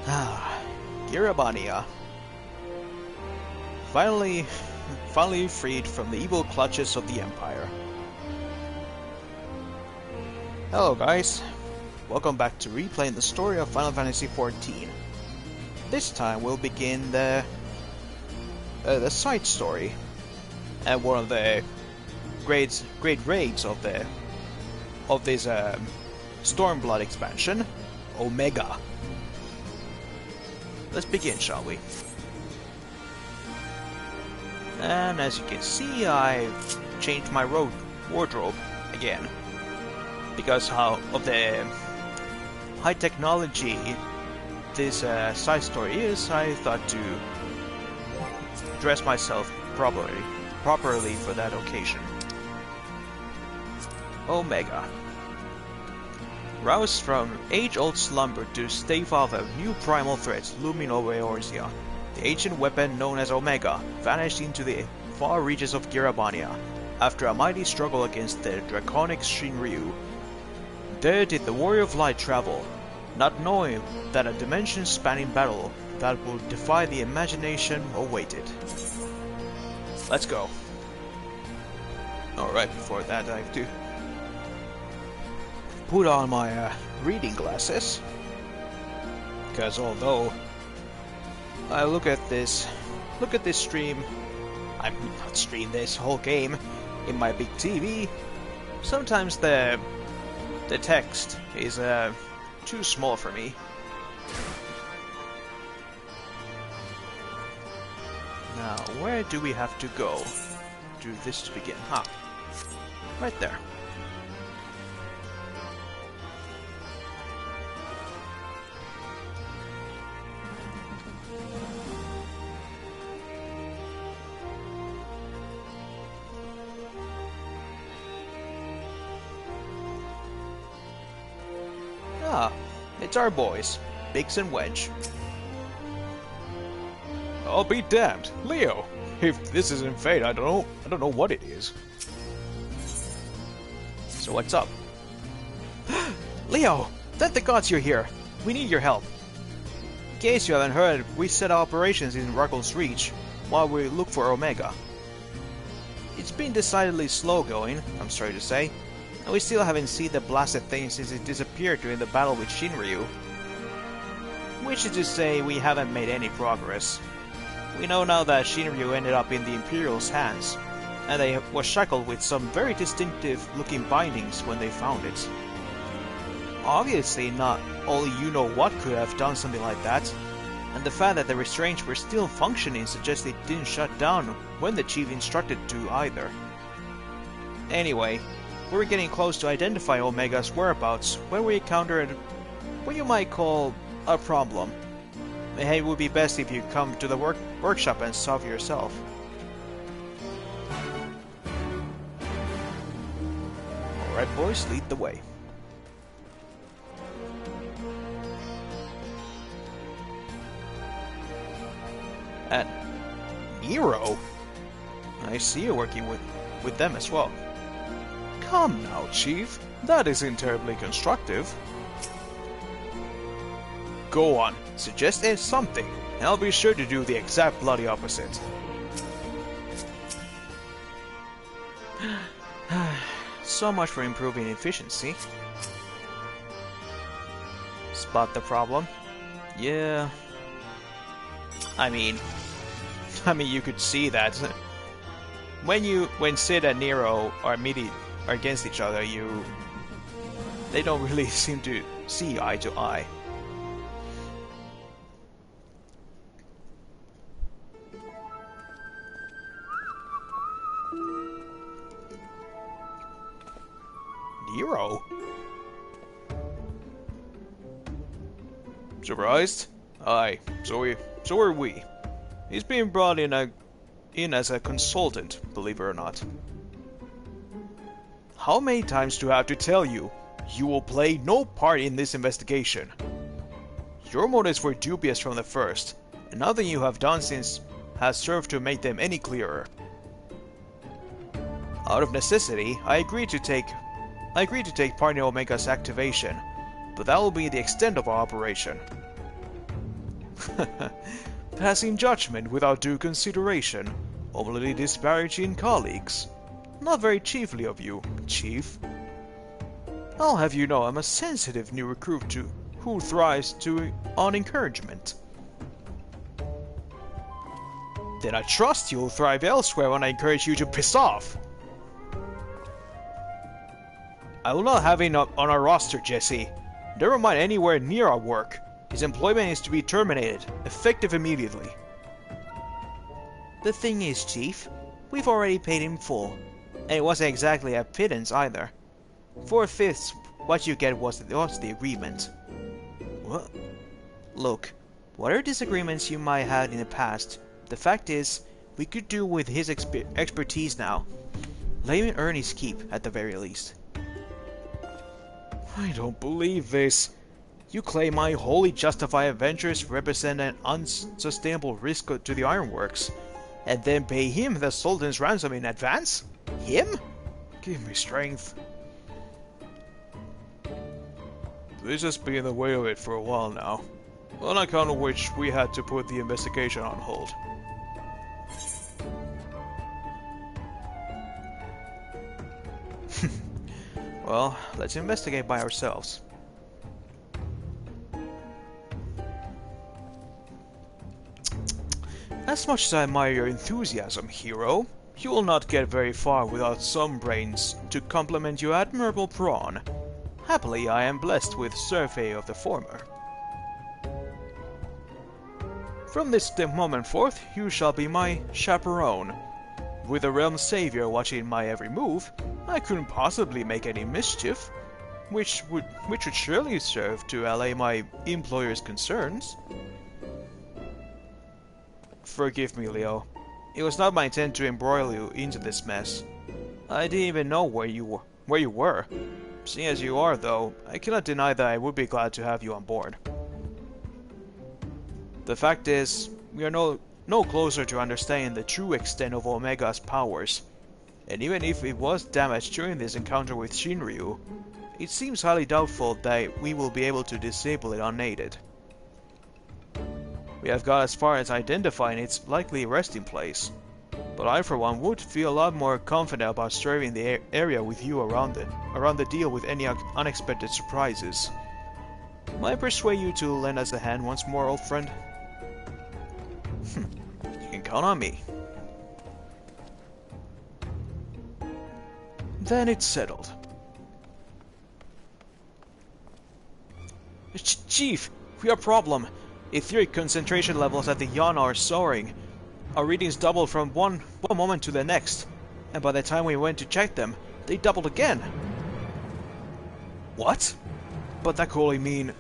Ah, Girabania. Finally freed from the evil clutches of the Empire. Hello guys, welcome back to replaying the story of Final Fantasy XIV. This time we'll begin the side story and one of the great raids of this Stormblood expansion, Omega. Let's begin, shall we? And as you can see, I've changed my wardrobe again. Because of the high technology this side story is, I thought to dress myself properly for that occasion. Omega. Roused from age-old slumber to stave off a new primal threat looming over Eorzea, the ancient weapon known as Omega vanished into the far reaches of Girabania after a mighty struggle against the draconic Shinryu. There did the Warrior of Light travel, not knowing that a dimension-spanning battle that will defy the imagination awaited. Let's go. Alright, before that I have to put on my reading glasses, because although I look at this stream, I'm not stream this whole game in my big TV, sometimes the text is too small for me. Now, where do we have to go to this to begin? Right there. It's our boys, Biggs and Wedge. I'll be damned, Leo. If this isn't fate, I don't know what it is. So what's up? Leo, thank the gods you're here. We need your help. In case you haven't heard, we set operations in Ruckle's Reach while we look for Omega. It's been decidedly slow going, I'm sorry to say. And we still haven't seen the blasted thing since it disappeared during the battle with Shinryu. Which is to say, we haven't made any progress. We know now that Shinryu ended up in the Imperial's hands, and they were shackled with some very distinctive looking bindings when they found it. Obviously not only you-know-what could have done something like that, and the fact that the restraints were still functioning suggests they didn't shut down when the chief instructed to either. Anyway, we're getting close to identify Omega's whereabouts when we encountered what you might call a problem. Hey, it would be best if you come to the workshop and solve it yourself. Alright boys, lead the way. And Nero? I see you working with them as well. Come now, Chief. That isn't terribly constructive. Go on, suggest something, and I'll be sure to do the exact bloody opposite. So much for improving efficiency. Spot the problem? Yeah. I mean, you could see that when Sid and Nero are against each other, they don't really seem to see eye to eye. Nero? Surprised? Aye, so are we. He's being brought in as a consultant, believe it or not. How many times do I have to tell you? You will play no part in this investigation. Your motives were dubious from the first, and nothing you have done since has served to make them any clearer. Out of necessity, I agreed to take part in Omega's activation, but that will be the extent of our operation. Passing judgment without due consideration, openly disparaging colleagues. Not very chiefly of you, Chief. I'll have you know I'm a sensitive new recruit who thrives on encouragement. Then I trust you'll thrive elsewhere when I encourage you to piss off. I will not have him on our roster, Jesse. Never mind anywhere near our work. His employment is to be terminated, effective immediately. The thing is, Chief, we've already paid him full. And it wasn't exactly a pittance either. 4/5 what you get was the agreement. What? Look, whatever disagreements you might have had in the past, the fact is, we could do with his expertise now. Let him earn his keep, at the very least. I don't believe this. You claim my wholly justified adventures represent an unsustainable risk to the ironworks, and then pay him the Sultan's ransom in advance? Him? Give me strength. This has been in the way of it for a while now, on account of which we had to put the investigation on hold. Well, let's investigate by ourselves. As much as I admire your enthusiasm, hero, you will not get very far without some brains to complement your admirable brawn. Happily, I am blessed with survey of the former. From this moment forth, you shall be my chaperone. With the realm's savior watching my every move, I couldn't possibly make any mischief, which would surely serve to allay my employer's concerns. Forgive me, Leo. It was not my intent to embroil you into this mess. I didn't even know where you were. Seeing as you are, though, I cannot deny that I would be glad to have you on board. The fact is, we are no closer to understanding the true extent of Omega's powers, and even if it was damaged during this encounter with Shinryu, it seems highly doubtful that we will be able to disable it unaided. We have got as far as identifying its likely resting place, but I for one would feel a lot more confident about surveying the area with you around the deal with any unexpected surprises. Might I persuade you to lend us a hand once more, old friend? You can count on me. Then it's settled. Chief, we have a problem. Etheric concentration levels at the Yana are soaring. Our readings doubled from one moment to the next, and by the time we went to check them, they doubled again. What? But that could only mean...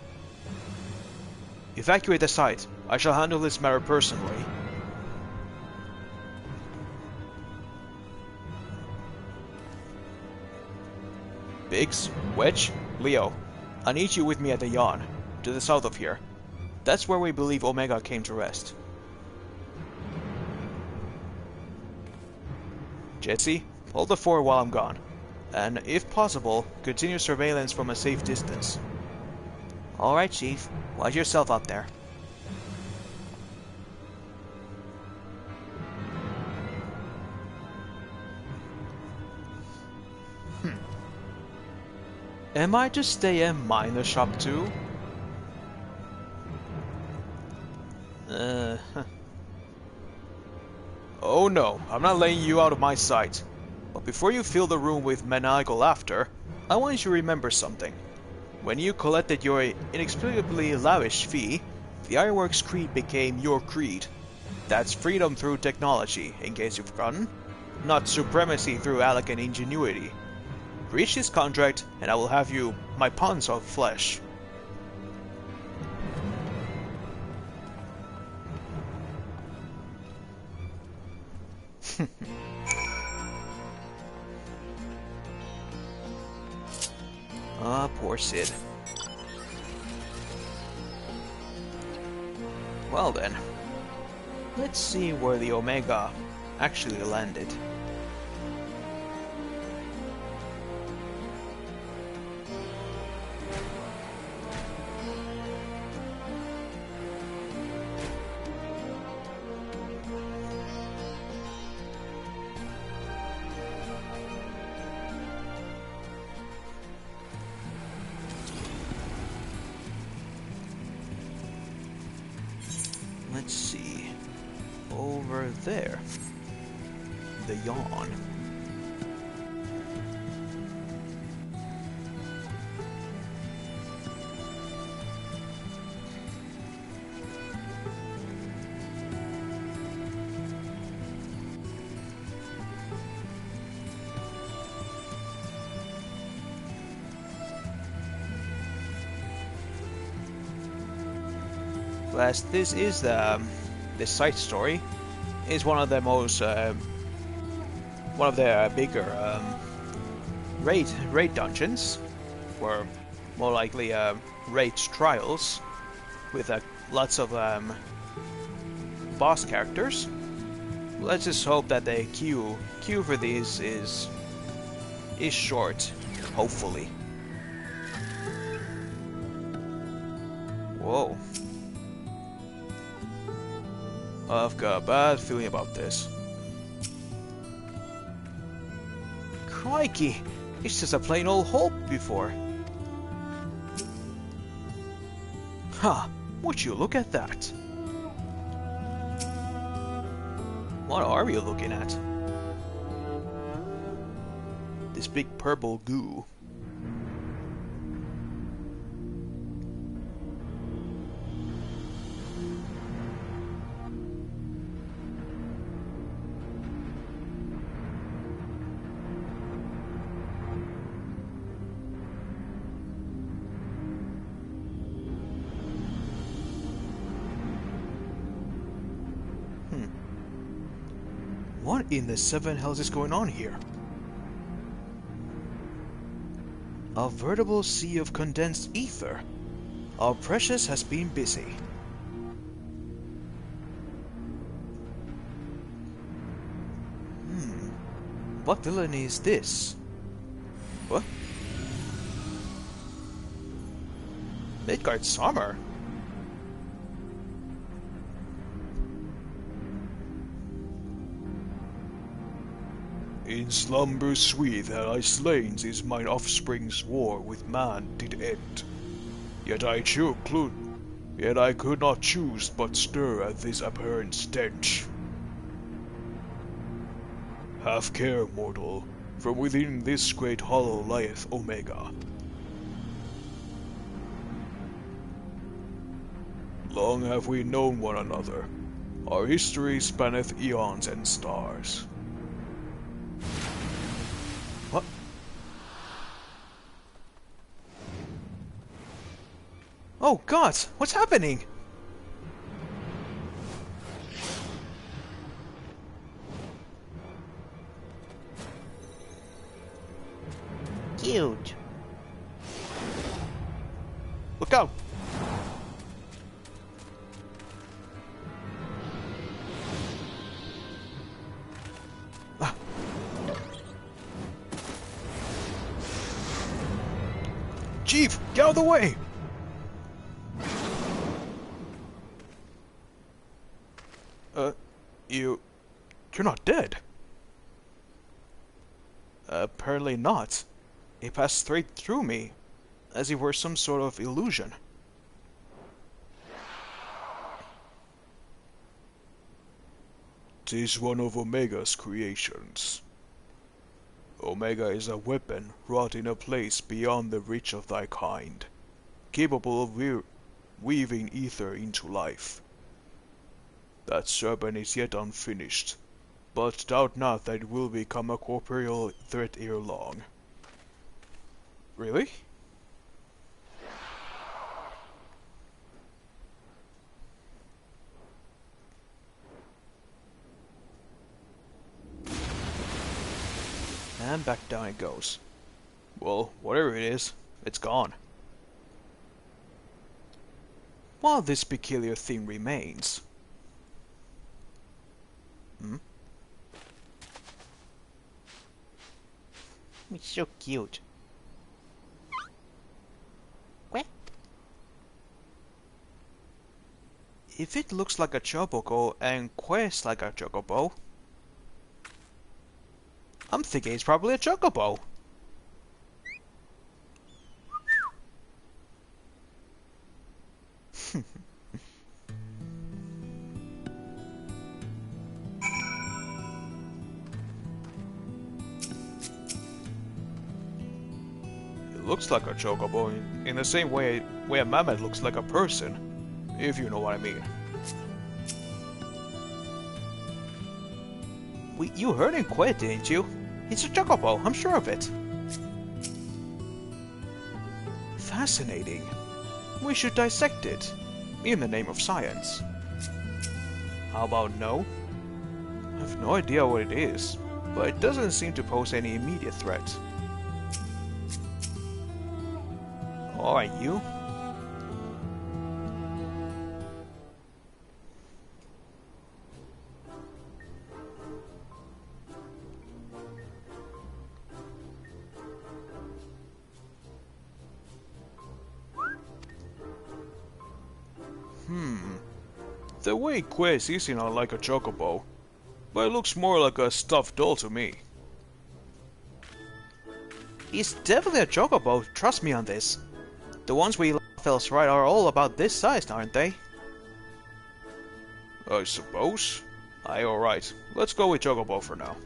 Evacuate the site. I shall handle this matter personally. Biggs, Wedge, Leo, I need you with me at the Yawn, to the south of here. That's where we believe Omega came to rest. Jesse, hold the fort while I'm gone, and if possible, continue surveillance from a safe distance. Alright, Chief. Watch yourself out there. Am I to stay and mind the shop too? Oh no, I'm not letting you out of my sight. But before you fill the room with maniacal laughter, I want you to remember something. When you collected your inexplicably lavish fee, the Ironworks Creed became your creed. That's freedom through technology, in case you've forgotten, not supremacy through elegant ingenuity. Reach this contract, and I will have you my pounds of flesh. Ah, poor Sid. Well then, let's see where the Omega actually landed. Let's see. Over there. The yawn. As this is the side story, is one of the most one of the bigger raid dungeons, or more likely raid trials, with lots of boss characters. Let's just hope that the queue for these is short, hopefully. Whoa. I've got a bad feeling about this. Crikey! It's just a plain old hole before. Ha! Would you look at that? What are you looking at? This big purple goo. What in the seven hells is going on here? A veritable sea of condensed ether. Our precious has been busy. What villainy is this? What? Midgard Summer? In slumber sweet had I slain since mine offspring's war with man did end. Yet I could not choose but stir at this abhorrent stench. Have care, mortal, from within this great hollow lieth Omega. Long have we known one another. Our history spanneth eons and stars. What? Oh God! What's happening? Huge. Look out! Ah. Chief, get out of the way! You're not dead. Apparently not. It passed straight through me, as if it were some sort of illusion. "'Tis one of Omega's creations. Omega is a weapon wrought in a place beyond the reach of thy kind, capable of weaving ether into life. That serpent is yet unfinished, but doubt not that it will become a corporeal threat ere long." Really? And back down it goes. Well, whatever it is, it's gone. While this peculiar thing remains. It's so cute. What? If it looks like a chocobo and quests like a chocobo, I'm thinking it's probably a chocobo. looks like a chocobo in the same way a mammoth looks like a person, if you know what I mean. You heard him quite, didn't you? It's a chocobo, I'm sure of it. Fascinating. We should dissect it, in the name of science. How about no? I have no idea what it is, but it doesn't seem to pose any immediate threat. Alright, you. The way Quest isn't like a chocobo, but it looks more like a stuffed doll to me. He's definitely a chocobo, trust me on this. The ones we left right are all about this size, aren't they? I suppose. Aye, alright. Let's go with chocobo for now.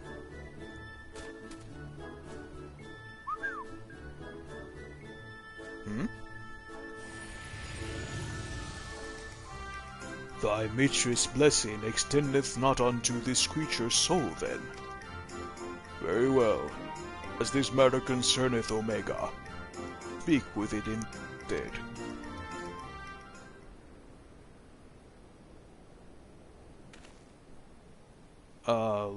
Thy mistress' blessing extendeth not unto this creature's soul, then. Very well. As this matter concerneth Omega, speak with it instead.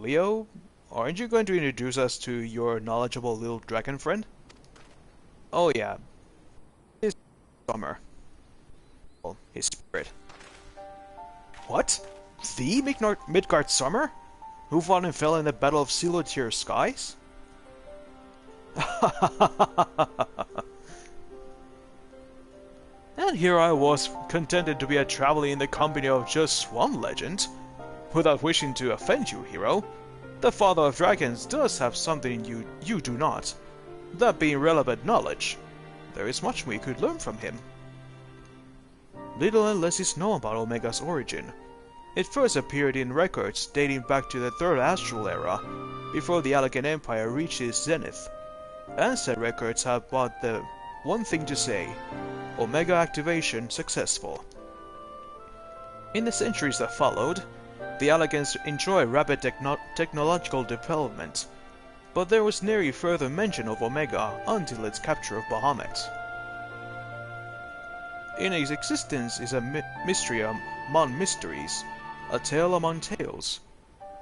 Leo? Aren't you going to introduce us to your knowledgeable little dragon friend? Oh yeah. His summer. Well, his spirit. What? The Midgard Summer? Who fought and fell in the Battle of Silotir Skies? And here I was, contented to be traveling in the company of just one legend. Without wishing to offend you, hero, the Father of Dragons does have something you do not. That being relevant knowledge. There is much we could learn from him. Little and less is known about Omega's origin. It first appeared in records dating back to the Third Astral Era, before the Allegan Empire reached its zenith. And said records have but the one thing to say: Omega activation successful. In the centuries that followed, the Allegans enjoyed rapid technological development, but there was nary further mention of Omega until its capture of Bahamut. In its existence is a mystery among mysteries, a tale among tales.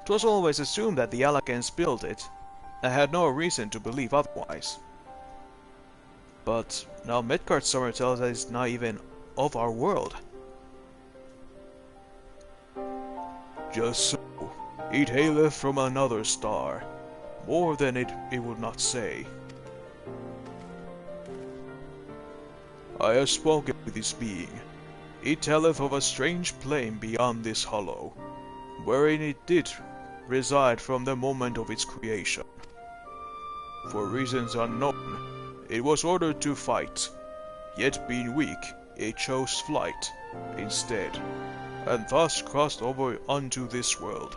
'Twas always assumed that the Allegans built it, and had no reason to believe otherwise. But now Midgard Summer tells us it's not even of our world. Just so, it haileth from another star. More than it would not say. I have spoken with his being. It telleth of a strange plane beyond this hollow, wherein it did reside from the moment of its creation. For reasons unknown, it was ordered to fight, yet being weak, it chose flight instead, and thus crossed over unto this world.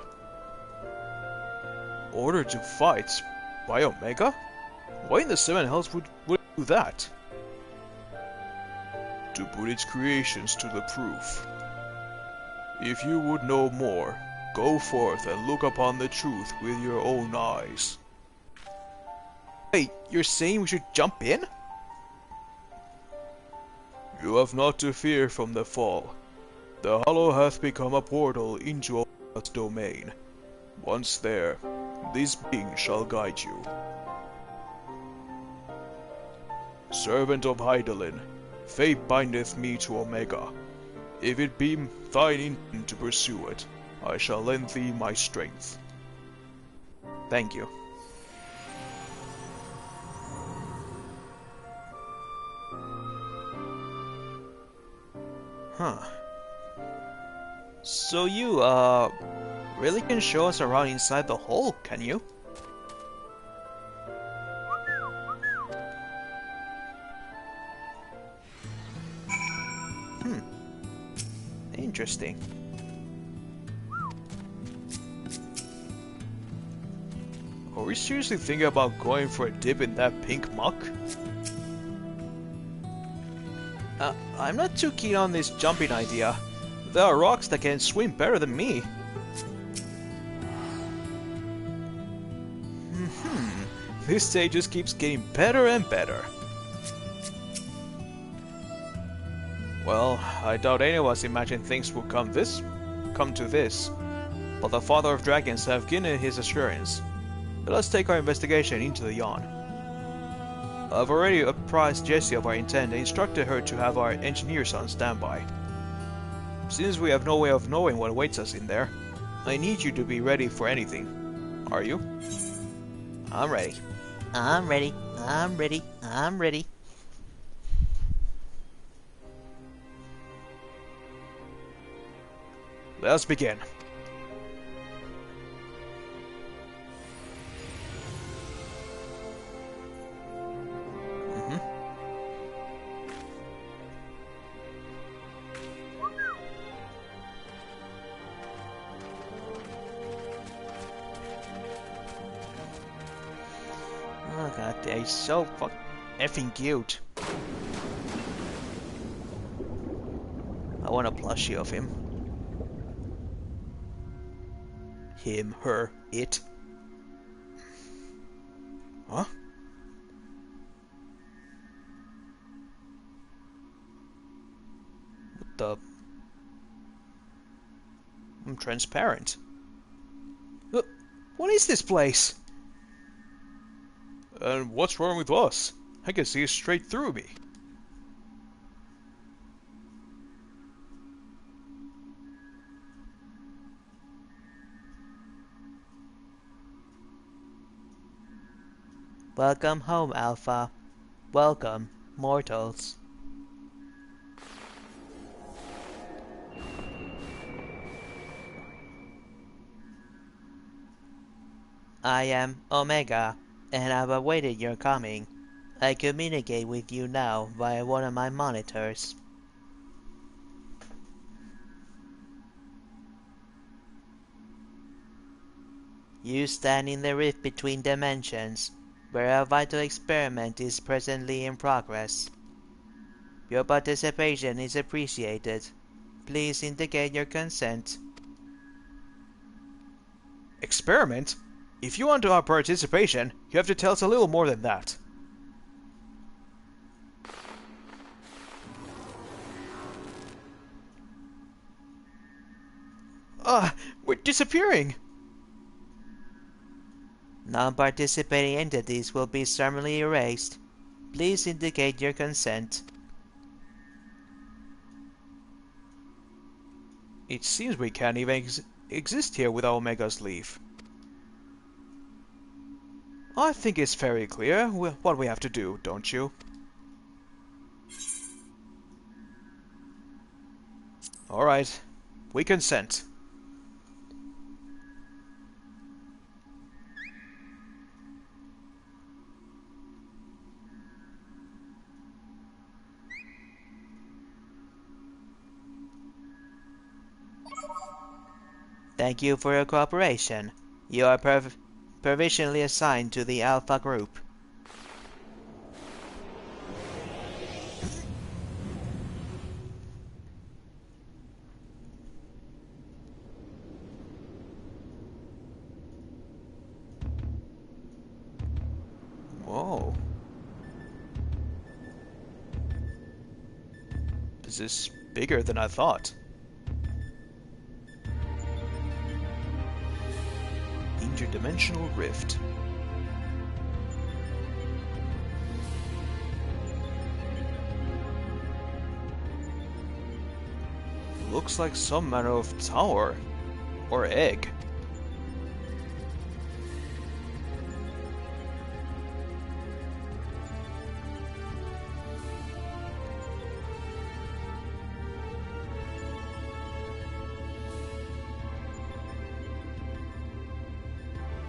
Ordered to fight by Omega? Why in the Seven Hells would it do that? To put its creations to the proof. If you would know more, go forth and look upon the truth with your own eyes. Wait, you're saying we should jump in? You have not to fear from the fall. The hollow hath become a portal into Omega's domain. Once there, this being shall guide you. Servant of Hydaelyn, fate bindeth me to Omega. If it be thine intent to pursue it, I shall lend thee my strength. Thank you. Huh. So you, really can show us around inside the hole, can you? Interesting. Are we seriously thinking about going for a dip in that pink muck? I'm not too keen on this jumping idea. There are rocks that can swim better than me. This stage just keeps getting better and better. Well, I doubt anyone's imagined things would come to this. But the Father of Dragons have given his assurance. Let us take our investigation into the yawn. I've already apprised Jessie of our intent and instructed her to have our engineers on standby. Since we have no way of knowing what awaits us in there, I need you to be ready for anything. Are you? I'm ready. I'm ready. I'm ready. I'm ready. Let's begin. Oh god, they're so effing cute. I want a plushie of him. Him, her, it. Huh? What the? I'm transparent. What is this place? And what's wrong with us? I can see straight through me. Welcome home, Alpha. Welcome, mortals. I am Omega, and I've awaited your coming. I communicate with you now via one of my monitors. You stand in the rift between dimensions, where a vital experiment is presently in progress. Your participation is appreciated. Please indicate your consent. Experiment? If you want our participation, you have to tell us a little more than that. We're disappearing! Non-participating entities will be summarily erased. Please indicate your consent. It seems we can't even exist here without Omega's leave. I think it's very clear what we have to do, don't you? Alright, we consent. Thank you for your cooperation. You are provisionally assigned to the Alpha Group. Whoa. This is bigger than I thought. Interdimensional rift. Looks like some manner of tower or egg.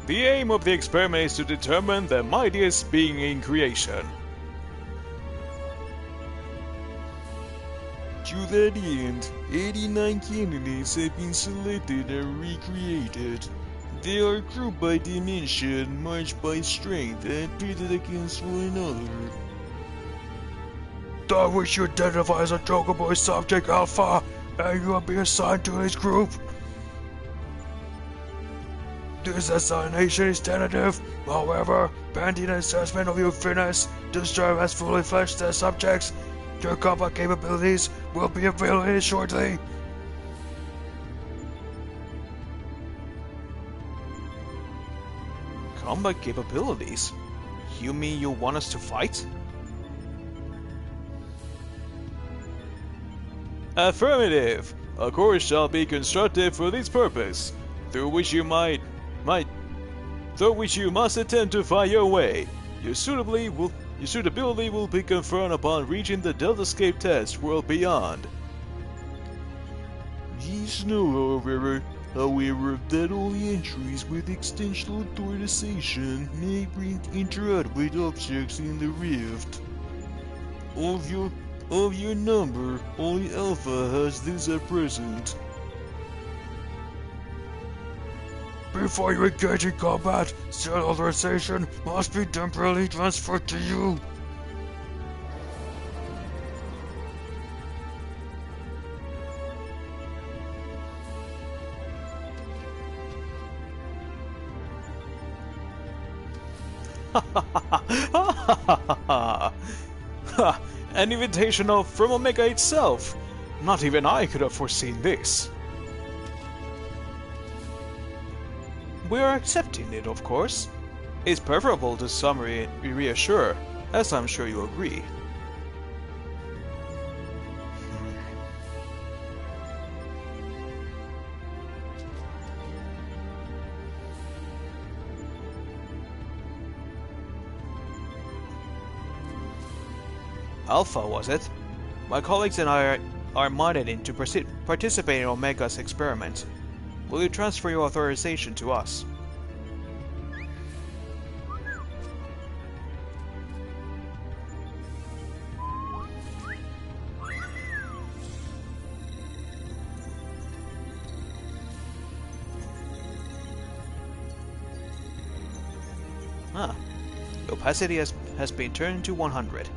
The aim of the experiment is to determine the mightiest being in creation. To that end, 89 candidates have been selected and recreated. They are grouped by dimension, marched by strength, and pitted against one another. That which you identify as a Chocoboy Subject Alpha, and you will be assigned to his group. This assignation is tentative, however, pending assessment of your fitness to serve as fully fledged test subjects. Your combat capabilities will be evaluated shortly. Combat capabilities? You mean you want us to fight? Affirmative! A course shall be constructed for this purpose, through which you must attempt to find your way. Your suitability will be confirmed upon reaching the Deltascape test world beyond. Please know, however, that only entries with extensional authorization may interact with objects in the rift. Of your number, only Alpha has this at present. Before you engage in combat, said authorization must be temporarily transferred to you. An invitation from Omega itself! Not even I could have foreseen this. We are accepting it, of course. It's preferable to summary reassure, as I'm sure you agree. Alpha, was it? My colleagues and I are minded in to participate in Omega's experiment. Will you transfer your authorization to us? Ah, opacity has been turned to 100.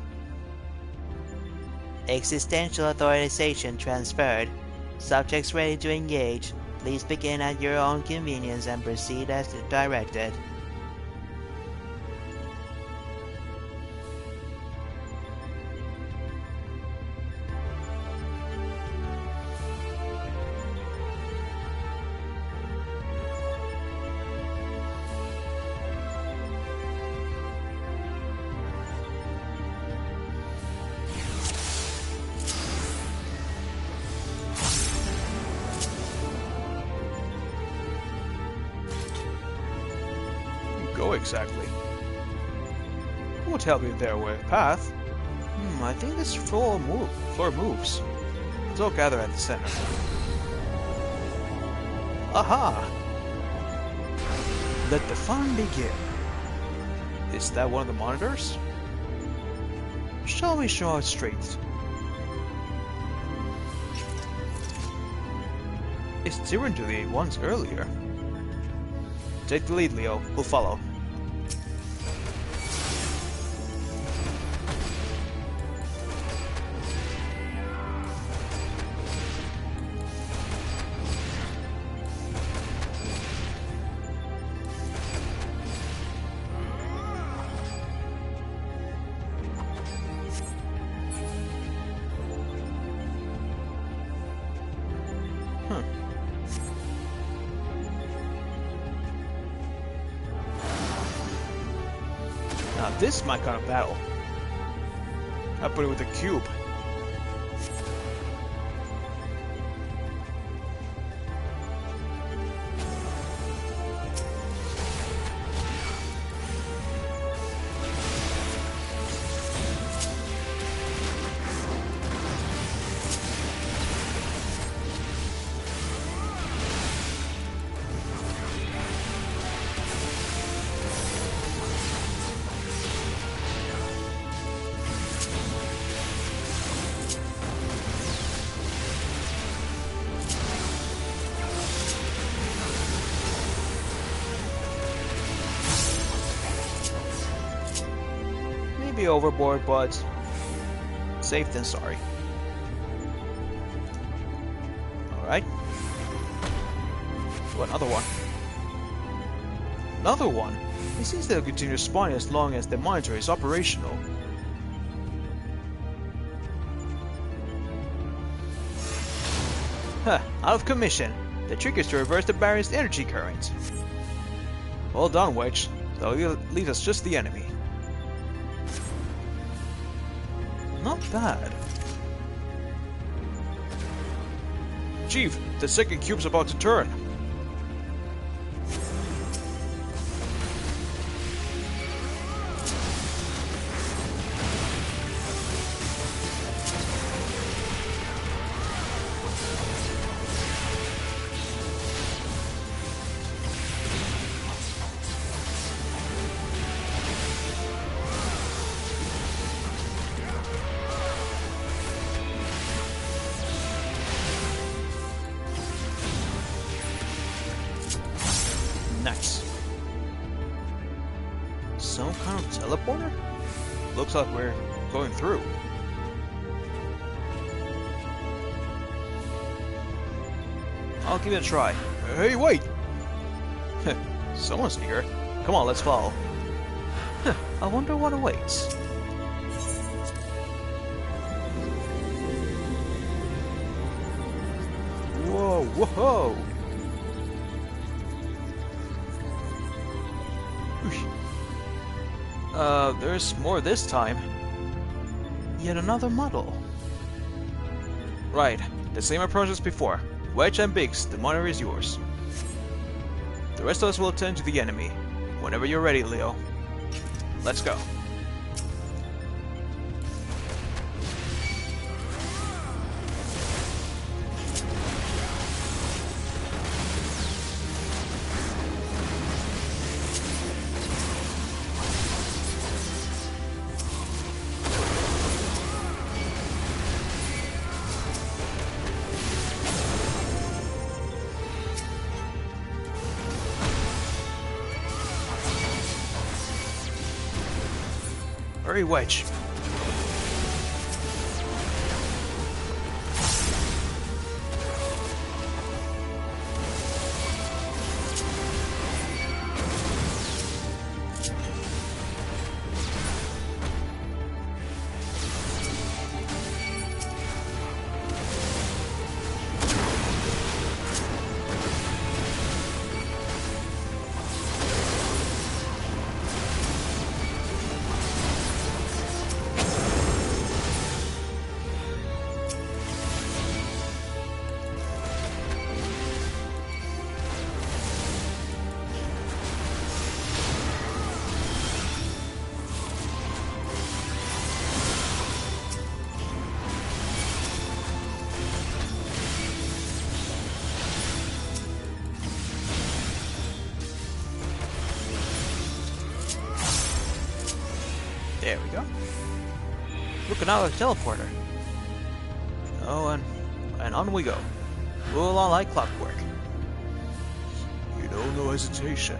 Existential authorization transferred. Subjects ready to engage. Please begin at your own convenience and proceed as directed. Go exactly? What help you there with path? I think this floor moves. Let's all gather at the center. Aha! Let the fun begin. Is that one of the monitors? Shall we show it straight? It's different to the ones earlier. Take the lead, Leo. We'll follow. Now this is my kind of battle. I put it with a cube. Maybe overboard, but Safe than sorry. Alright. Oh, another one. Another one? It seems they'll continue spawning as long as the monitor is operational. Huh, out of commission. The trick is to reverse the barrier's energy current. Well done, Wedge. That'll leave us just the enemy. Not bad. Chief, the second cube's about to turn. Nice. Some kind of teleporter? Looks like we're going through. I'll give it a try. Hey, wait! Someone's here. Come on, let's follow. I wonder what awaits. Whoa, whoa! There's more this time. Yet another model. Right, the same approach as before. Wedge and Biggs, the monitor is yours. The rest of us will attend to the enemy. Whenever you're ready, Leo. Let's go. Hurry, Wedge. There we go. Look, another teleporter. Oh, and on we go. Full on like clockwork. You know, no hesitation.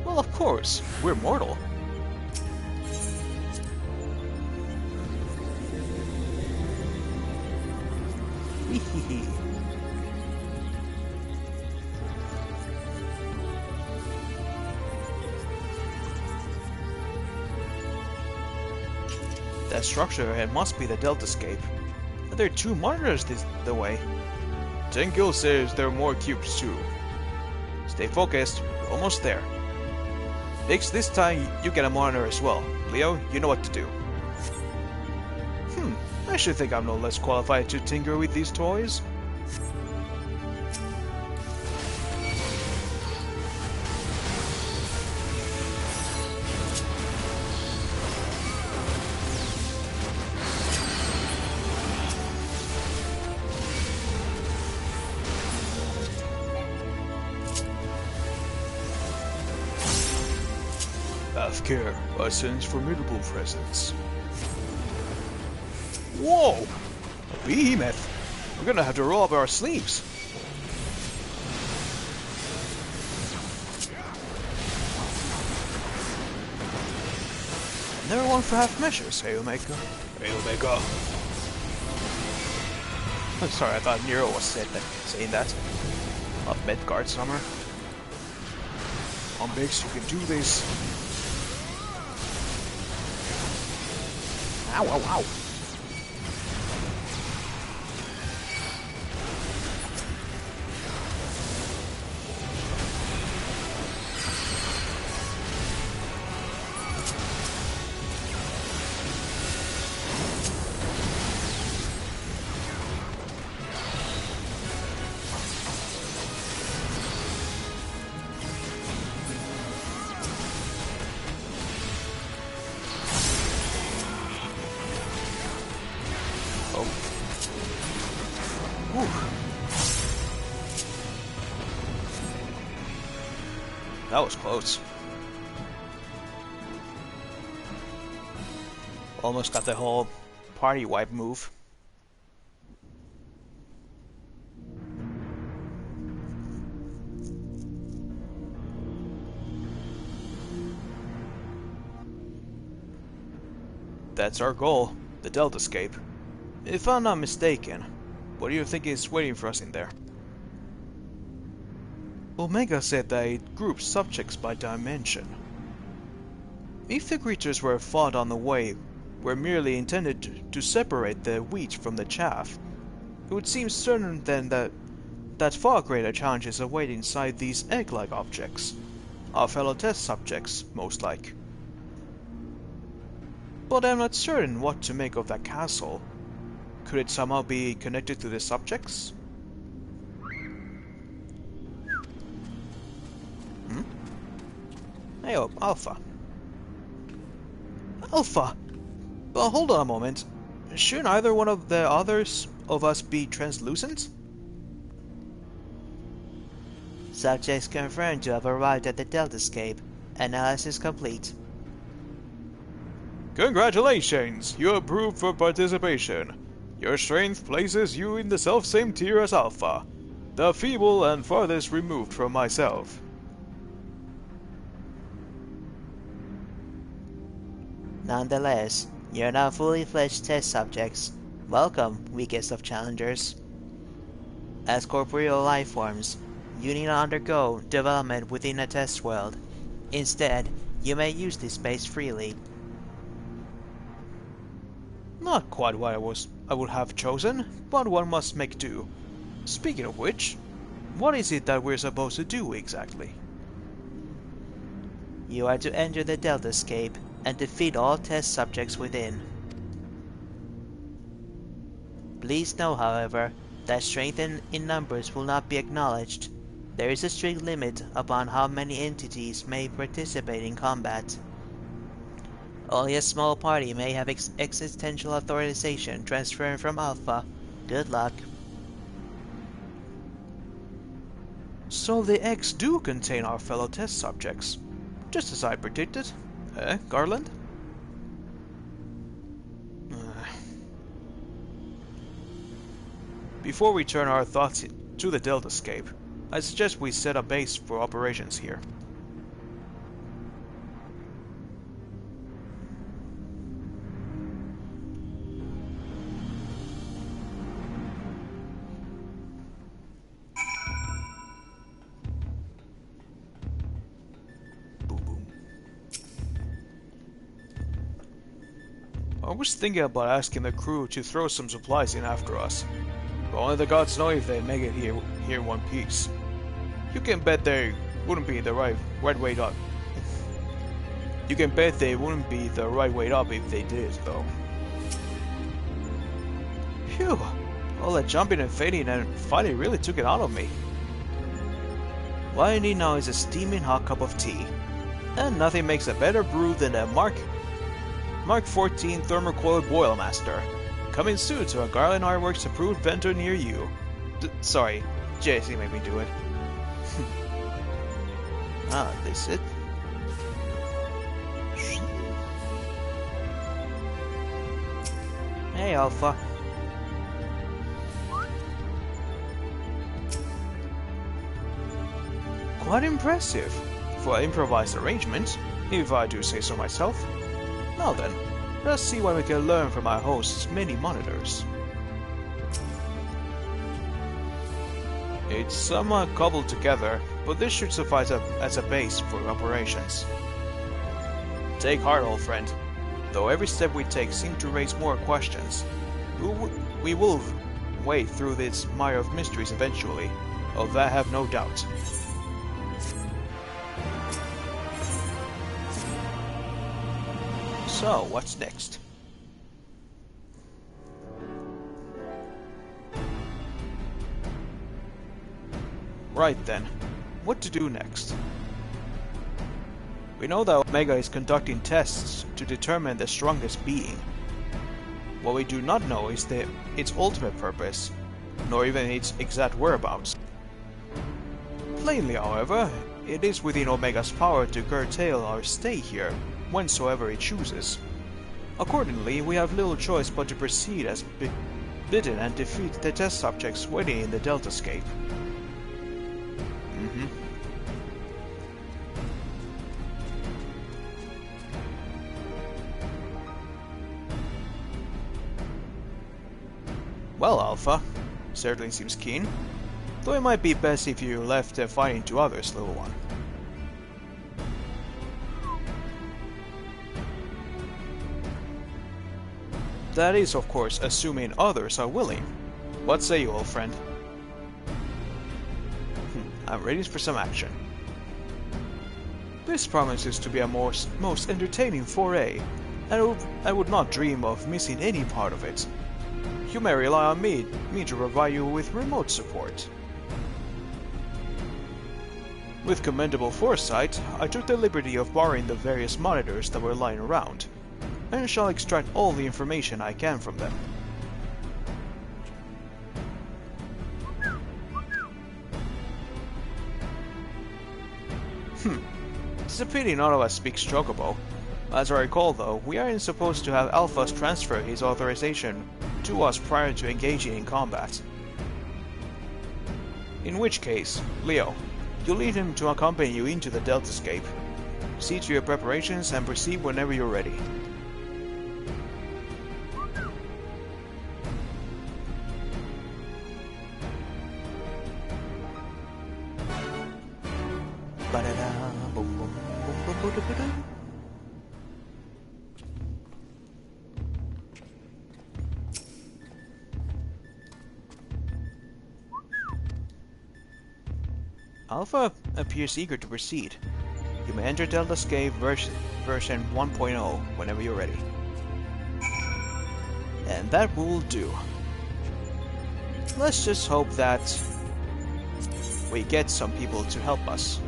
Well, of course. We're mortal. Hehehe. That structure ahead must be the Deltascape. There are 2 monitors the way. Tenko says there are more cubes too. Stay focused, we're almost there. Biggs, this time you get a monitor as well. Leo, you know what to do. I should think I'm no less qualified to tinker with these toys. Have care, I sense formidable presence. Whoa! A behemoth! We're gonna have to roll up our sleeves. Never one for half measures, hey Omega. Hey Omega. Sorry, I thought Nero was saying that. Not Midgard Summer. On Biggs, you can do this. Ow, ow, ow. That was close. Almost got the whole party wipe move. That's our goal, the Delta Escape. If I'm not mistaken, what do you think is waiting for us in there? Omega said that it groups subjects by dimension. If the creatures were fought on the way were merely intended to separate the wheat from the chaff, it would seem certain then that far greater challenges await inside these egg-like objects. Our fellow test subjects, most like. But I'm not certain what to make of that castle. Could it somehow be connected to the subjects? Hey, oh, Alpha. Alpha! But hold on a moment. Shouldn't either one of the others of us be translucent? Subjects confirmed to have arrived at the Delta Escape. Analysis complete. Congratulations! You are approved for participation. Your strength places you in the self-same tier as Alpha, the feeble and farthest removed from myself. Nonetheless, you're now fully fledged test subjects. Welcome, weakest of challengers. As corporeal life forms, you need not undergo development within a test world. Instead, you may use this space freely. Not quite what I would have chosen, but one must make do. Speaking of which, what is it that we're supposed to do exactly? You are to enter the Delta Escape and defeat all test subjects within. Please know, however, that strength in numbers will not be acknowledged. There is a strict limit upon how many entities may participate in combat. Only a small party may have existential authorization transferring from Alpha. Good luck. So the eggs do contain our fellow test subjects, just as I predicted. Eh, Garland? Before we turn our thoughts to the Delta Escape, I suggest we set a base for operations here. I was thinking about asking the crew to throw some supplies in after us. But only the gods know if they make it here in one piece. You can bet they wouldn't be the right way up. You can bet they wouldn't be the right way up if they did, though. Phew! All that jumping and fading and fighting really took it out of me. What I need now is a steaming hot cup of tea. And nothing makes a better brew than a Mark 14 Thermocoil Boilmaster. Coming soon to a Garland Artworks approved vendor near you. Sorry, JC made me do it. Ah, this it. Hey, Alpha. Quite impressive for an improvised arrangement, if I do say so myself. Now then, let's see what we can learn from our host's many monitors. It's somewhat cobbled together, but this should suffice as a base for operations. Take heart, old friend. Though every step we take seems to raise more questions, we will wade through this mire of mysteries eventually, of that I have no doubt. So, what's next? Right then, what to do next? We know that Omega is conducting tests to determine the strongest being. What we do not know is its ultimate purpose, nor even its exact whereabouts. Plainly, however, it is within Omega's power to curtail our stay here, whensoever it chooses. Accordingly, we have little choice but to proceed as bidden and defeat the test subjects waiting in the Deltascape. Well, Alpha, certainly seems keen. Though it might be best if you left the fighting to others, little one. That is, of course, assuming others are willing. What say you, old friend? I'm ready for some action. This promises to be a most entertaining foray, and I would not dream of missing any part of it. You may rely on me to provide you with remote support. With commendable foresight, I took the liberty of borrowing the various monitors that were lying around, and shall extract all the information I can from them. It's a pity none of us speaks Chocobo. As I recall though, we aren't supposed to have Alphas transfer his authorization to us prior to engaging in combat. In which case, Leo, you'll lead him to accompany you into the Deltascape. See to your preparations and proceed whenever you're ready. Alpha appears eager to proceed. You may enter Deltascape version 1.0 whenever you're ready. And that will do. Let's just hope that we get some people to help us.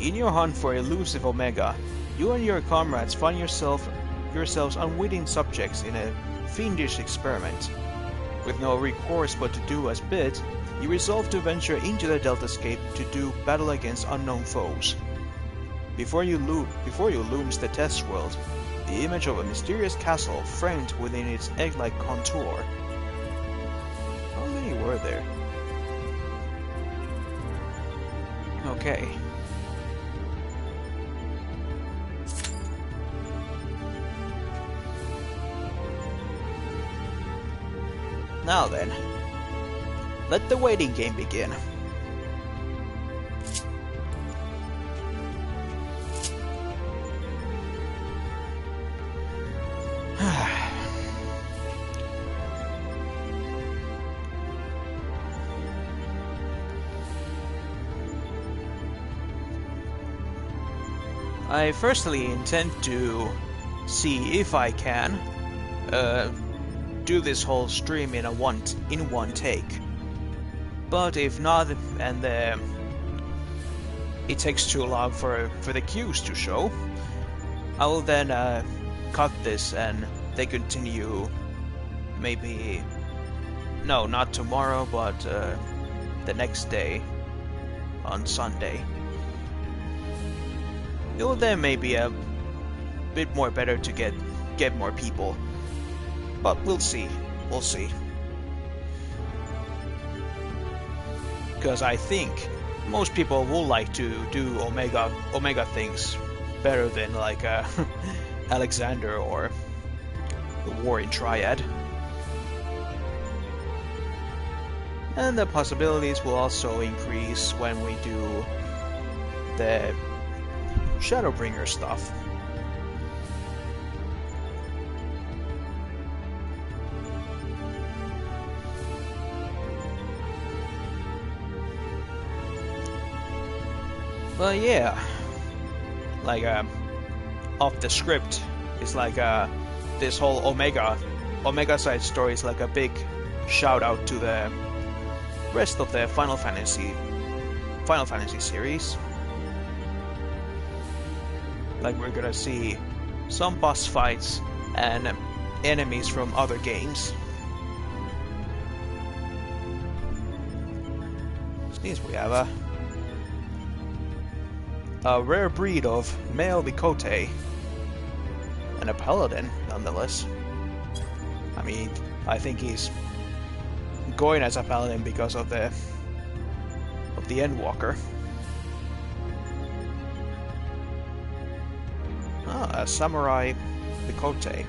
In your hunt for elusive Omega, you and your comrades find yourselves unwitting subjects in a fiendish experiment. With no recourse but to do as bid, you resolve to venture into the Deltascape to do battle against unknown foes. Before you looms the test world, the image of a mysterious castle framed within its egg-like contour. How many were there? Okay. Now then, let the waiting game begin. I firstly intend to see if I can do this whole stream in one take. But if not, and it takes too long for the cues to show, I will then cut this and they continue. Maybe no, not tomorrow, but the next day on Sunday. It will then maybe a bit more better to get more people. But we'll see. We'll see. Because I think most people will like to do Omega things better than like Alexander or the War in Triad. And the possibilities will also increase when we do the Shadowbringer stuff. But yeah, like off the script, it's like this whole Omega side story is like a big shout out to the rest of the Final Fantasy series. Like we're gonna see some boss fights and enemies from other games. Which means we have a rare breed of male Mikote and a paladin, nonetheless. I mean, I think he's going as a paladin because of the Endwalker. Ah, a samurai Mikote.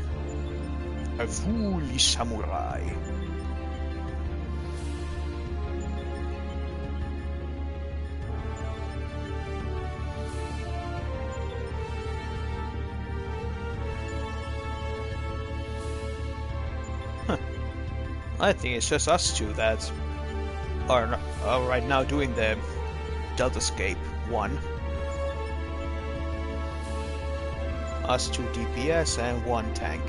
A foolish samurai. I think it's just us two that are right now doing the Deltascape 1. Us 2 DPS and 1 tank.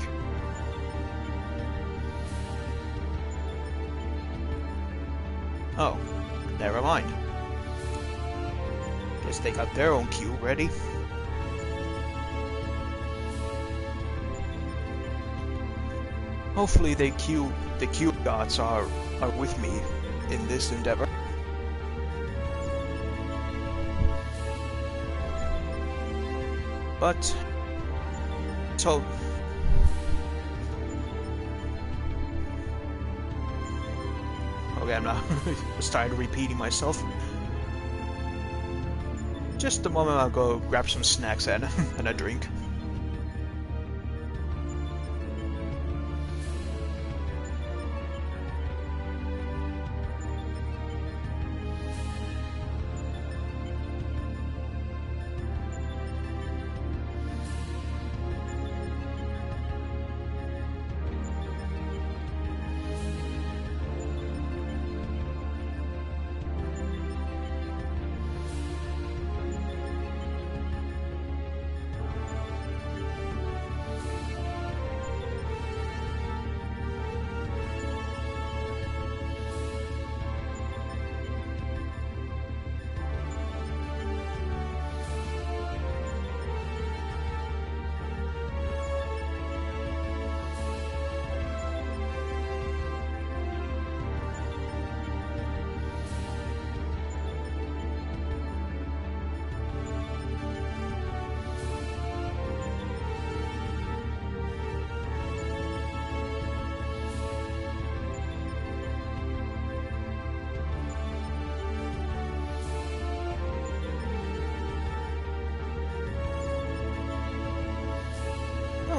Oh, never mind. Guess they got their own queue ready. Hopefully the queue gods are with me in this endeavor. But so okay, I'm not starting repeating myself. Just a moment, I'll go grab some snacks and a drink.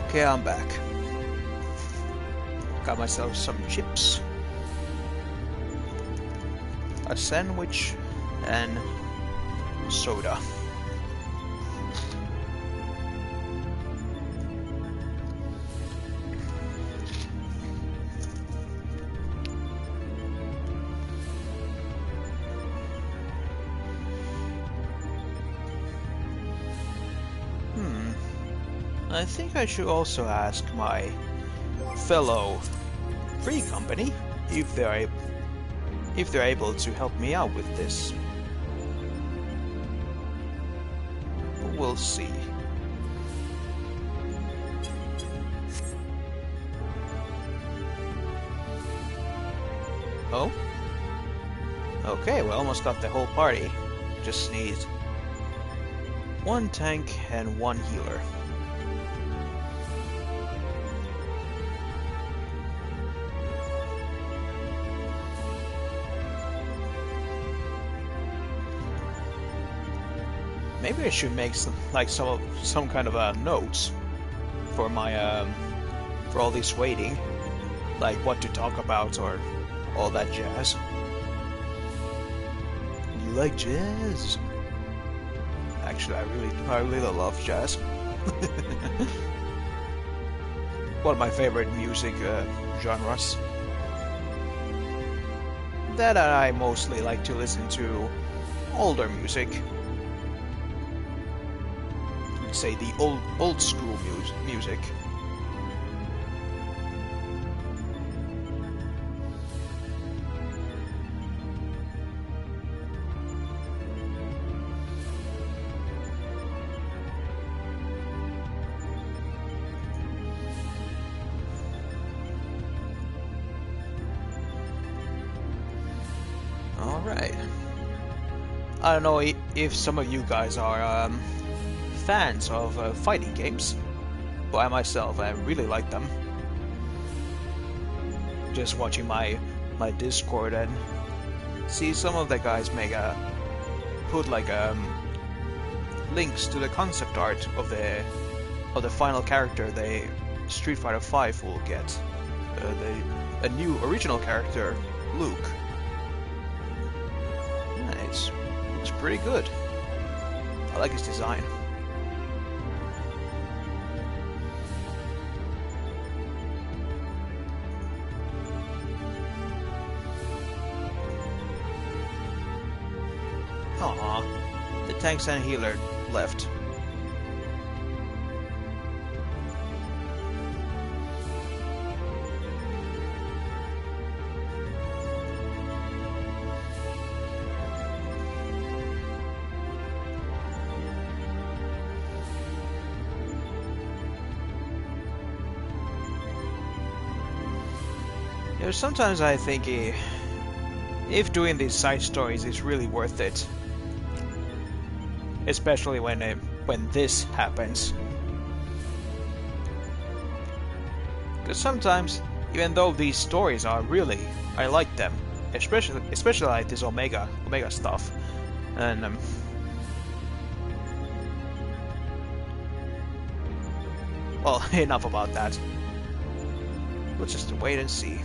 Okay, I'm back. Got myself some chips, a sandwich, and soda. I think I should also ask my fellow free company if they're able to help me out with this. But we'll see. Oh? Okay, we almost got the whole party. Just need 1 tank and 1 healer. Maybe I should make some kind of notes for my for all this waiting, like what to talk about or all that jazz. like jazz? Actually, I really love jazz. One of my favorite music genres. That I mostly like to listen to older music. You'd say the old school music. Alright. I don't know if some of you guys are fans of fighting games, but I myself, I really like them. Just watching my Discord and see some of the guys put like links to the concept art of the final character the Street Fighter V will get, a new original character, Luke. Nice. Looks pretty good. I like his design. Aww, the tanks and healer left. Sometimes I think if doing these side stories is really worth it, especially when this happens. Because sometimes, even though these stories are really, I like them, especially like this Omega stuff, and well, enough about that. Let's just wait and see.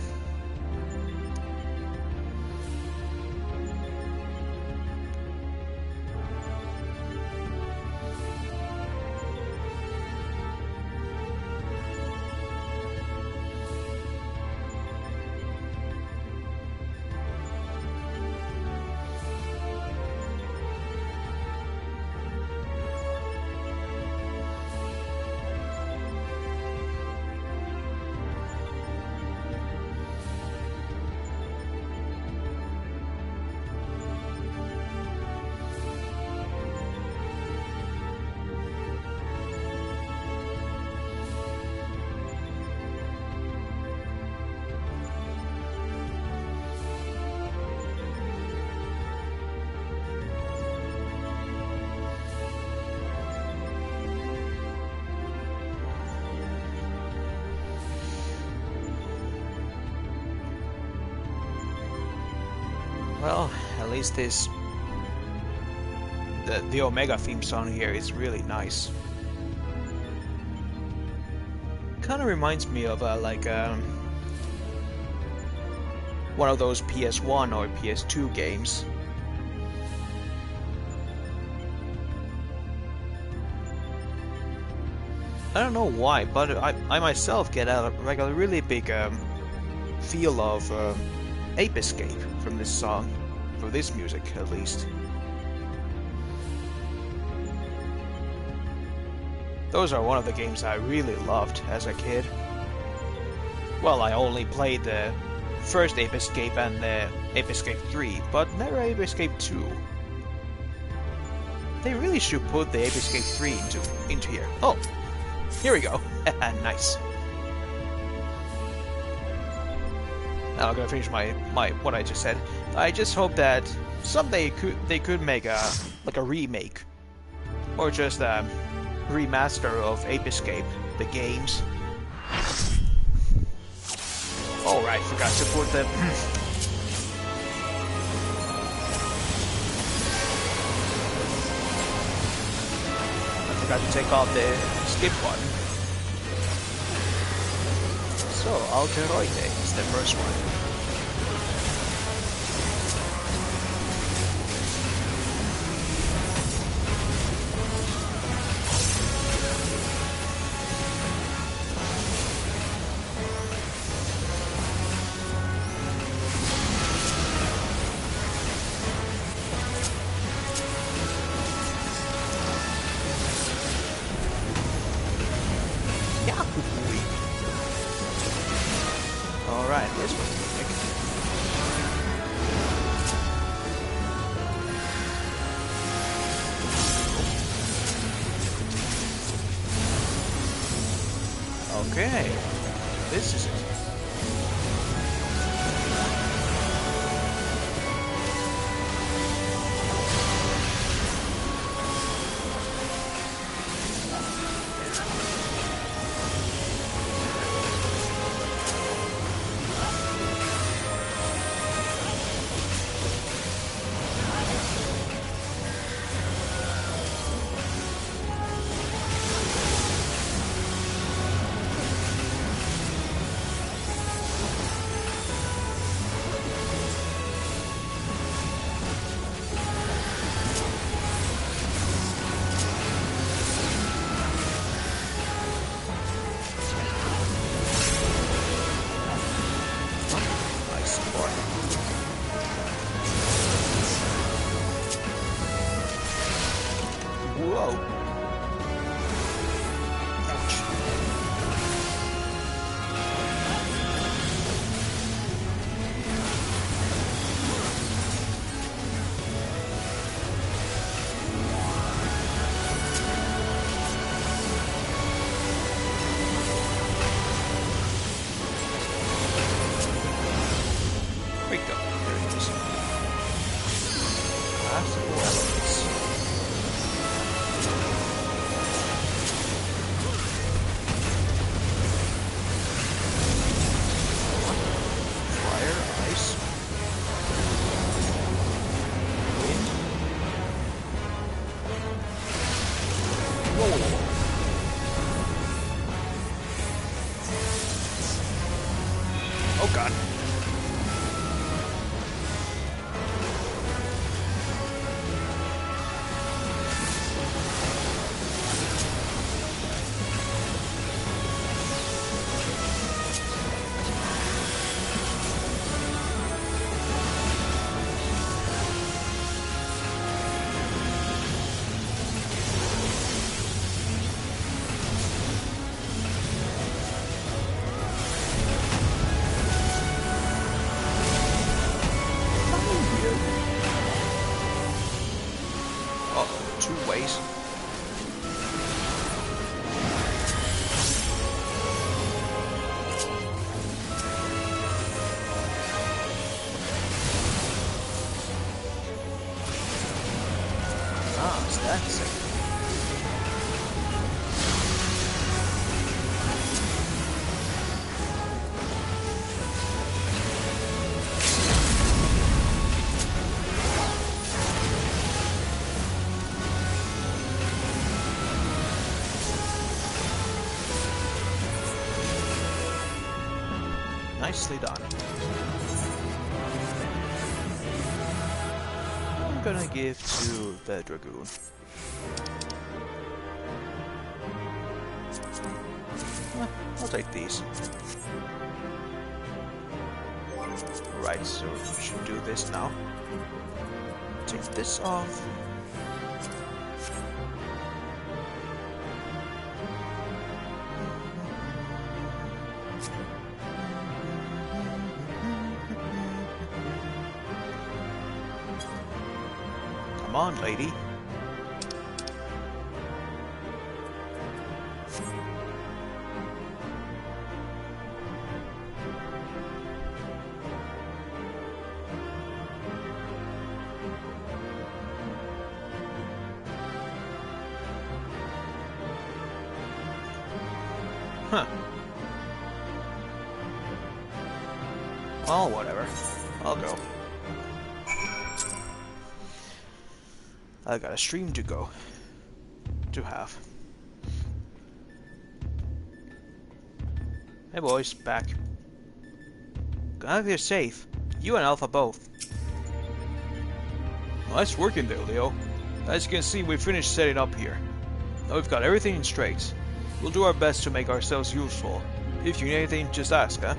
Well, at least the Omega theme song here is really nice. Kind of reminds me of one of those PS1 or PS2 games. I don't know why, but I myself get a really big feel of Ape Escape from this song, from this music at least. Those are one of the games I really loved as a kid. Well, I only played the first Ape Escape and the Ape Escape 3, but never Ape Escape 2. They really should put the Ape Escape 3 into here. Oh, here we go. Nice. Now I'm gonna finish my what I just said. I just hope that someday they could make a remake, or just a remaster of Ape Escape, the games. Oh right, forgot to put the I forgot to take off the skip button. So, Alteroide is the first one. Okay, this is it. Whoa. Ouch. Wake up. There it is. Classical elements. Oh god. Uh-oh, two ways. Ah, so that's it. Nicely done. I'm gonna give to the Dragoon. I'll take these. Right, so we should do this now. Take this off. Come on, lady. Huh. Oh, whatever. I'll go. I got a stream to go. To have. Hey boys, back. Glad you're safe. You and Alpha both. Nice working there, Leo. As you can see, we finished setting up here. Now we've got everything straight. We'll do our best to make ourselves useful. If you need anything, just ask, huh?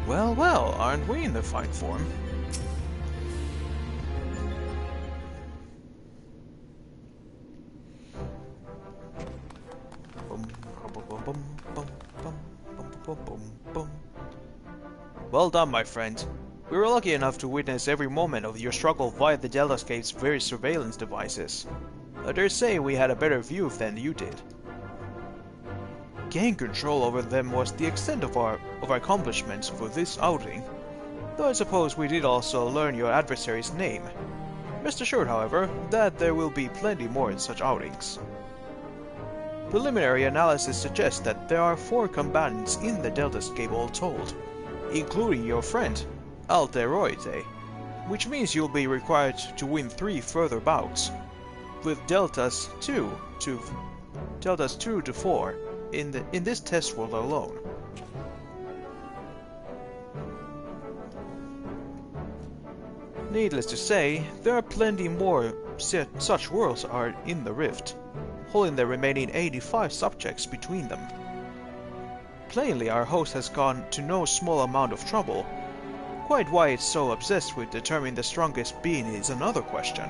Well, well, aren't we in the fine form? Well done, my friend. We were lucky enough to witness every moment of your struggle via the Deltascape's various surveillance devices. I dare say we had a better view than you did. Gain control over them was the extent of our accomplishments for this outing, though I suppose we did also learn your adversary's name. Rest assured, however, that there will be plenty more such outings. Preliminary analysis suggests that there are 4 combatants in the Deltascape all told, including your friend, Alteroite, which means you'll be required to win 3 further bouts, with deltas 2 to 4 in this test world alone. Needless to say, there are plenty more such worlds are in the Rift, holding the remaining 85 subjects between them. Plainly, our host has gone to no small amount of trouble. Quite why it's so obsessed with determining the strongest being is another question.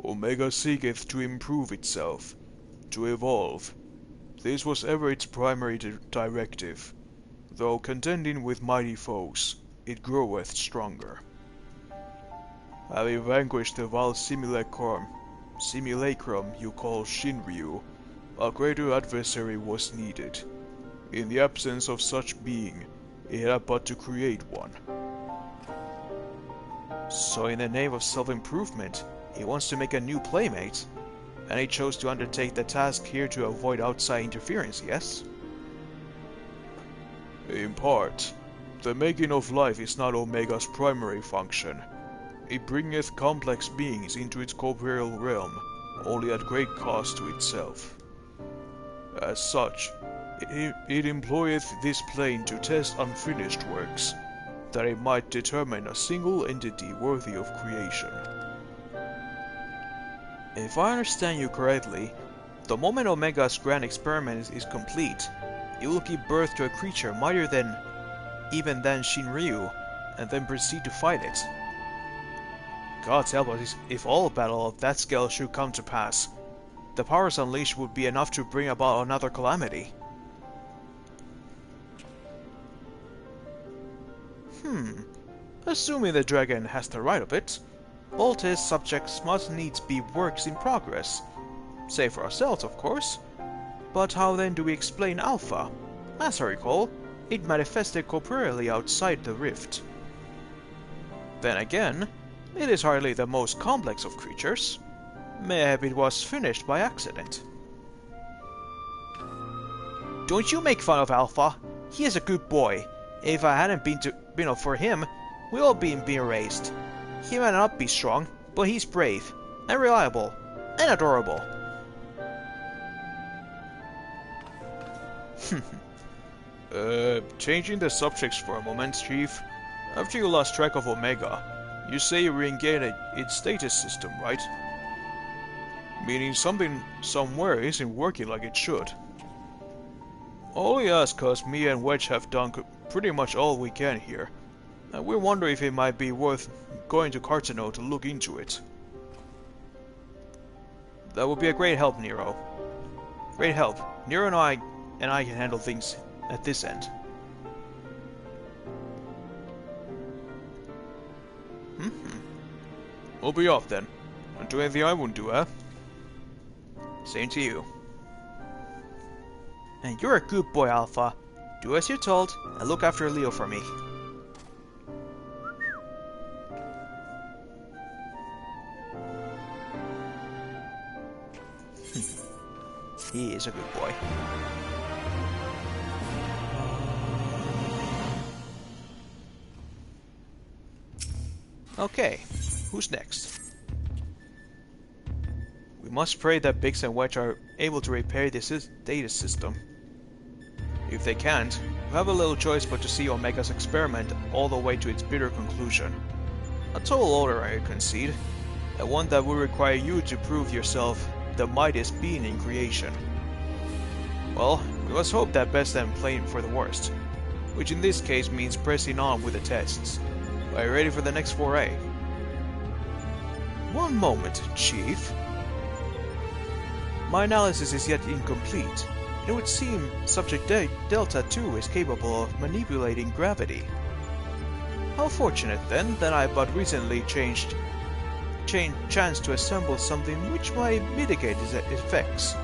Omega seeketh to improve itself, to evolve. This was ever its primary directive. Though contending with mighty foes, it groweth stronger. Having vanquished the vile simulacrum you call Shinryu, a greater adversary was needed. In the absence of such being, it had but to create one. So in the name of self-improvement, he wants to make a new playmate, and he chose to undertake the task here to avoid outside interference, yes? In part, the making of life is not Omega's primary function. It bringeth complex beings into its corporeal realm, only at great cost to itself. As such, it employeth this plane to test unfinished works, that it might determine a single entity worthy of creation. If I understand you correctly, the moment Omega's grand experiment is complete, it will give birth to a creature mightier than even than Shinryu, and then proceed to fight it. God help us if all battle of that scale should come to pass. The powers unleashed would be enough to bring about another calamity. Assuming the dragon has the right of it, all test subjects must needs be works in progress. Save for ourselves, of course. But how then do we explain Alpha? As I recall, it manifested corporeally outside the rift. Then again, it is hardly the most complex of creatures. Maybe it was finished by accident. Don't you make fun of Alpha. He is a good boy. If I hadn't been for him, we all been erased. He might not be strong, but he's brave, and reliable, and adorable. Changing the subjects for a moment, Chief. After you lost track of Omega, you say you regained its status system, right? Meaning something somewhere isn't working like it should. Only ask cause me and Wedge have done pretty much all we can here, and we wonder if it might be worth going to Cartano to look into it. That would be a great help, Nero. Great help. Nero and I can handle things at this end. We'll be off then. Don't do anything I won't do, eh? Same to you. And you're a good boy, Alpha. Do as you're told, and look after Leo for me. He is a good boy. Okay, who's next? We must pray that Biggs and Wedge are able to repair this data system. If they can't, we have a little choice but to see Omega's experiment all the way to its bitter conclusion. A tall order, I concede, and one that will require you to prove yourself the mightiest being in creation. Well, we must hope that best and plan for the worst, which in this case means pressing on with the tests. Are you ready for the next foray? One moment, Chief. My analysis is yet incomplete. It would seem Subject Delta 2 is capable of manipulating gravity. How fortunate then that I but recently changed chance to assemble something which might mitigate its effects.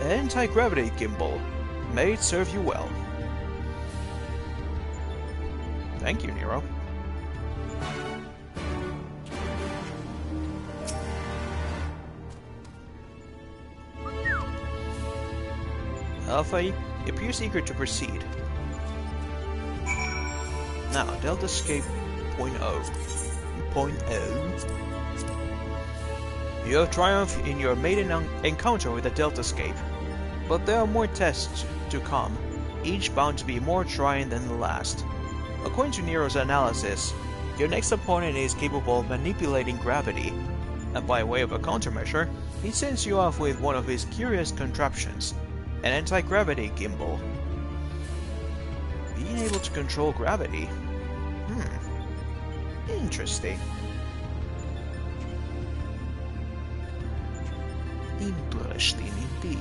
An anti-gravity gimbal. May it serve you well. Thank you, Nero. Alpha appears eager to proceed. Now, Deltascape .0. You have triumphed in your maiden encounter with the Deltascape, but there are more tests to come, each bound to be more trying than the last. According to Nero's analysis, your next opponent is capable of manipulating gravity, and by way of a countermeasure, he sends you off with one of his curious contraptions, an anti-gravity gimbal. Being able to control gravity? Interesting. Interesting indeed.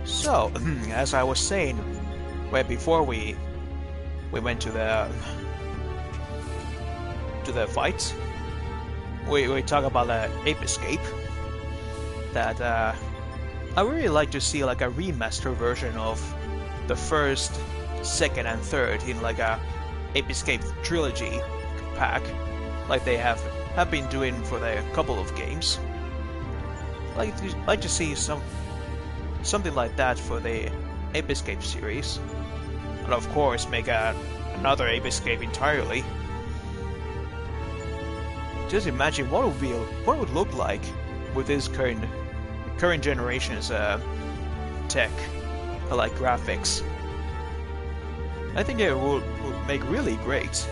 So, as I was saying, right before we went to the fight, we talk about the Ape Escape. That I really like to see like a remaster version of the first, second, and third in like a Ape Escape trilogy pack, like they have been doing for the couple of games. Like to see something like that for the Ape Escape series, and of course make another Ape Escape entirely. Just imagine what it would look like with this current generation's tech, like graphics. I think it would make really great.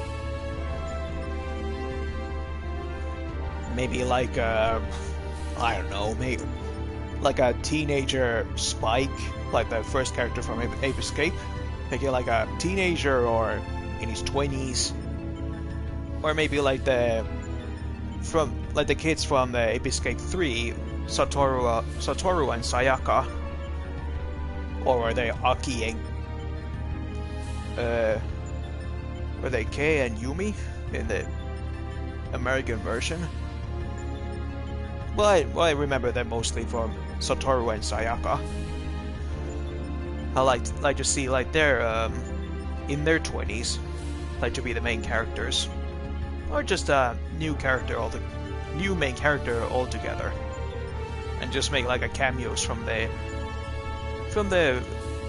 Maybe like I don't know, maybe like a teenager Spike, like the first character from Ape Escape. Maybe like a teenager or in his 20s, or maybe like the kids from the Ape Escape 3, Satoru and Sayaka, or are they Aki and were they Kei and Yumi in the American version? Well, I remember them mostly from Satoru and Sayaka. I like to see like they're in their 20s, like to be the main characters, or just a new main character altogether, and just make like a cameos from the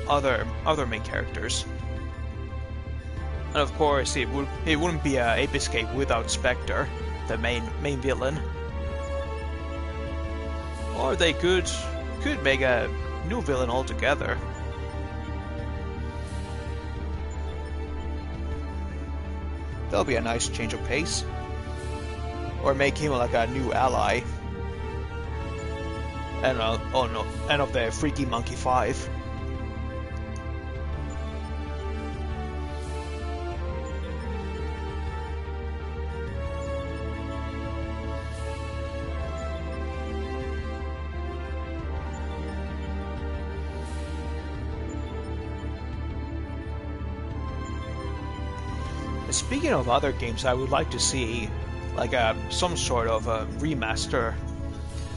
other main characters. And of course, it wouldn't be a Ape Escape without Spectre, the main villain. Or they could make a new villain altogether. That'll be a nice change of pace. Or make him like a new ally. And of the Freaky Monkey 5. Speaking of other games, I would like to see like some sort of a remaster.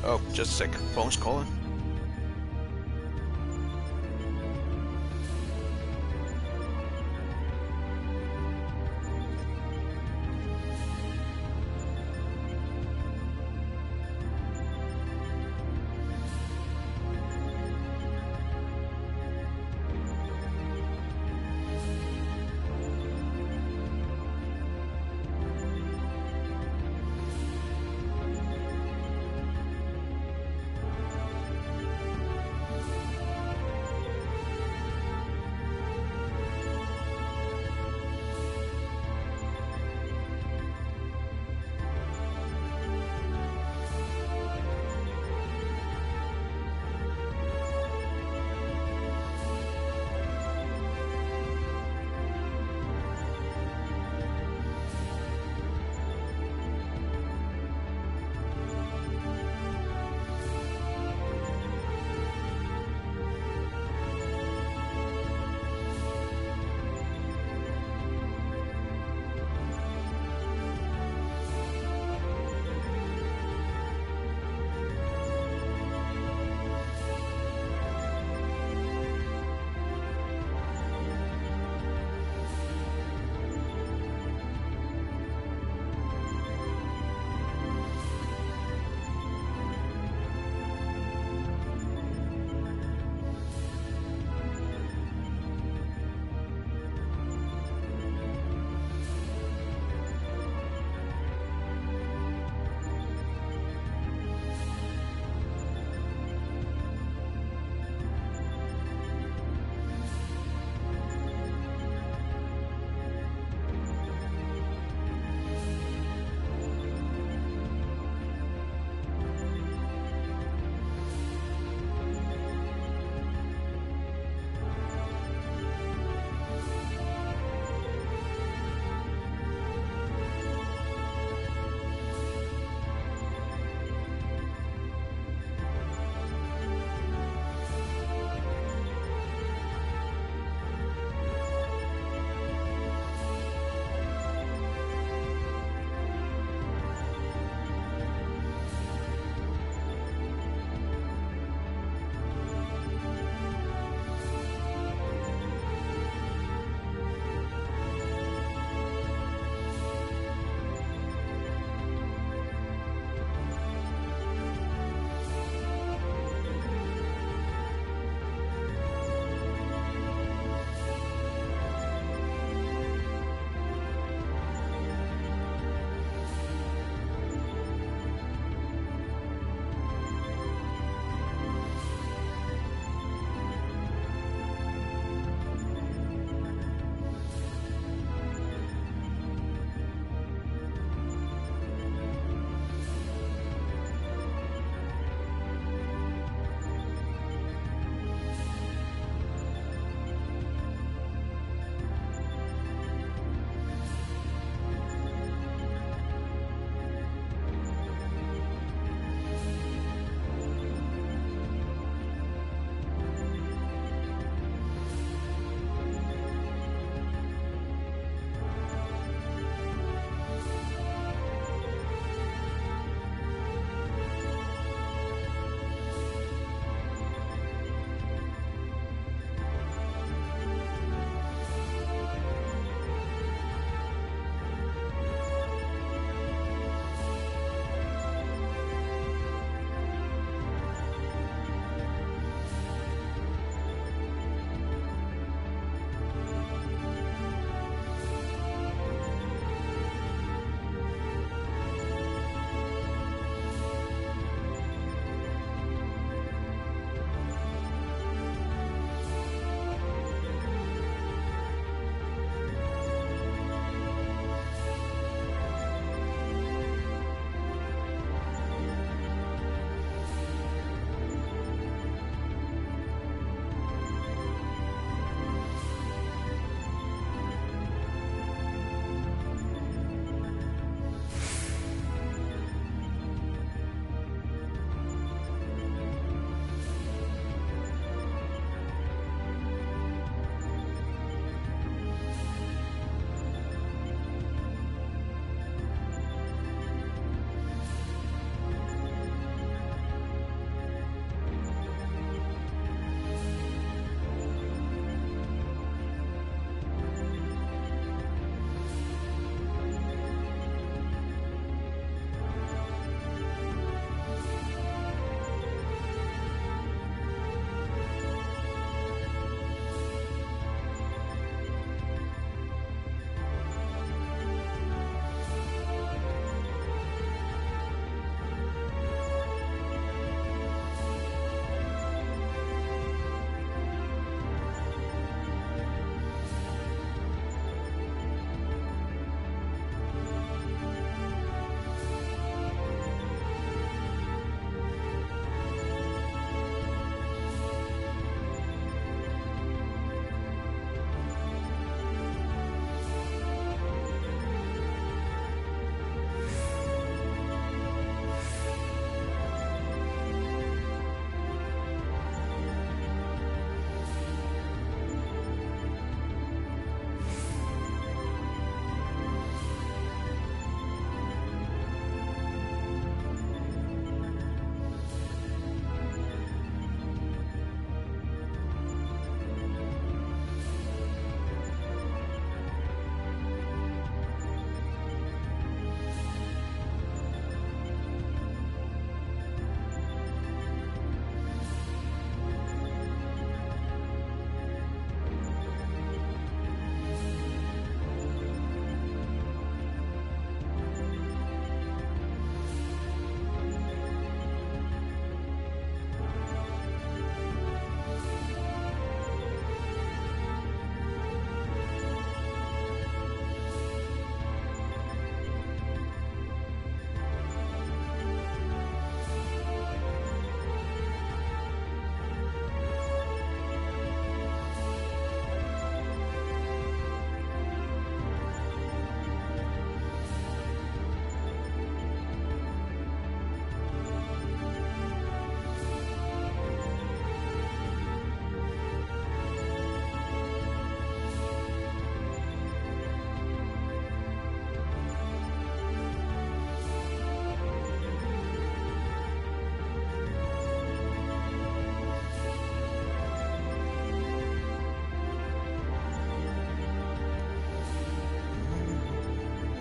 Oh, just a sec. Phone's calling.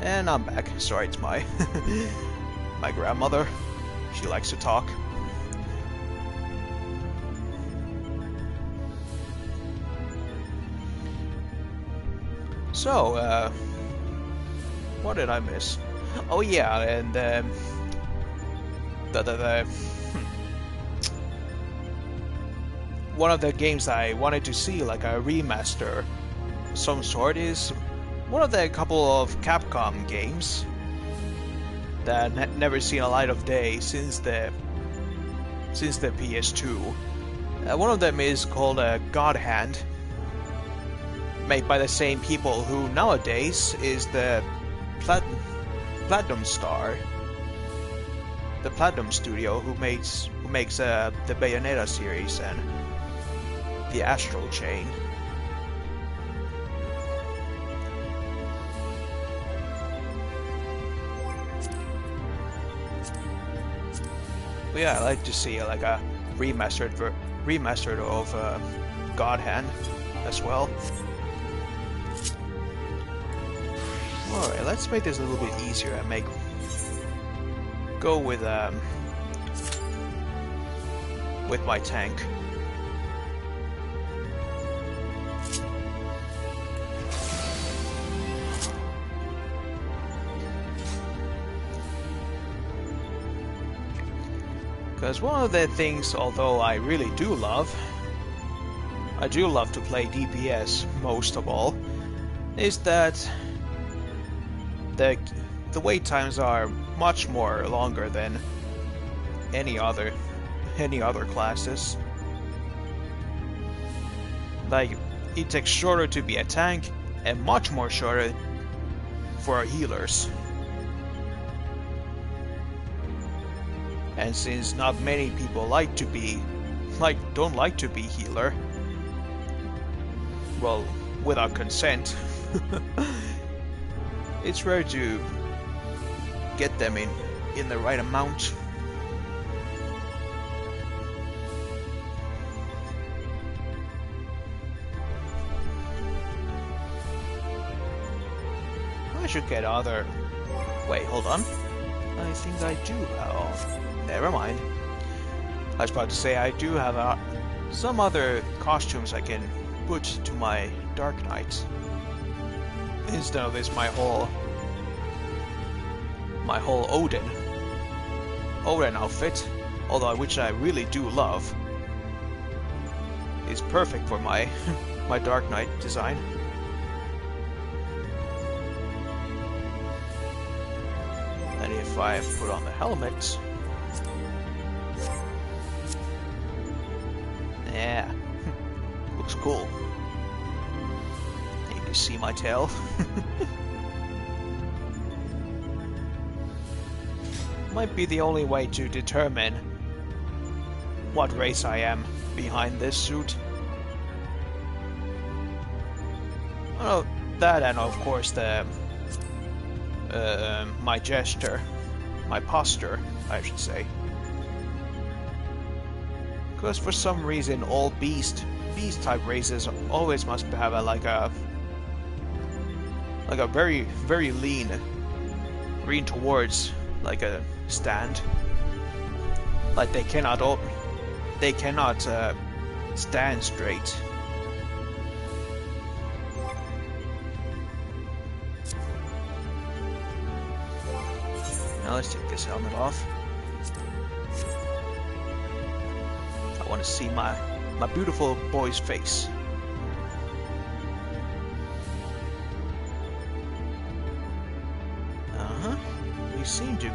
And I'm back. Sorry, it's my my grandmother. She likes to talk. So, what did I miss? Oh yeah, and one of the games I wanted to see, like a remaster of some sort, is one of the couple of Capcom games that had never seen a light of day since the PS2. One of them is called God Hand, made by the same people who nowadays is the Platinum Star, the Platinum Studio, who makes the Bayonetta series and the Astral Chain. But yeah, I like to see like a remastered of God Hand as well. Alright, let's make this a little bit easier and go with my tank. Because one of the things, although I really do love to play DPS most of all, is that the wait times are much more longer than any other classes. Like, it takes shorter to be a tank and much more shorter for healers. And since not many people don't like to be healer, well, without consent, it's rare to get them in the right amount. I should get other... Wait, hold on. I think I do have... Never mind. I was about to say I do have some other costumes I can put to my Dark Knight. Instead of this, my whole Odin outfit, although which I really do love, is perfect for my my Dark Knight design. And if I put on the helmet, yeah, looks cool. You can see my tail. Might be the only way to determine what race I am behind this suit. Oh, that, and of course the my gesture, my posture, I should say. Because for some reason all beast type races always must have like a very lean towards like a stand. Like they cannot stand straight. Now let's take this helmet off. I want to see my beautiful boy's face. We seem to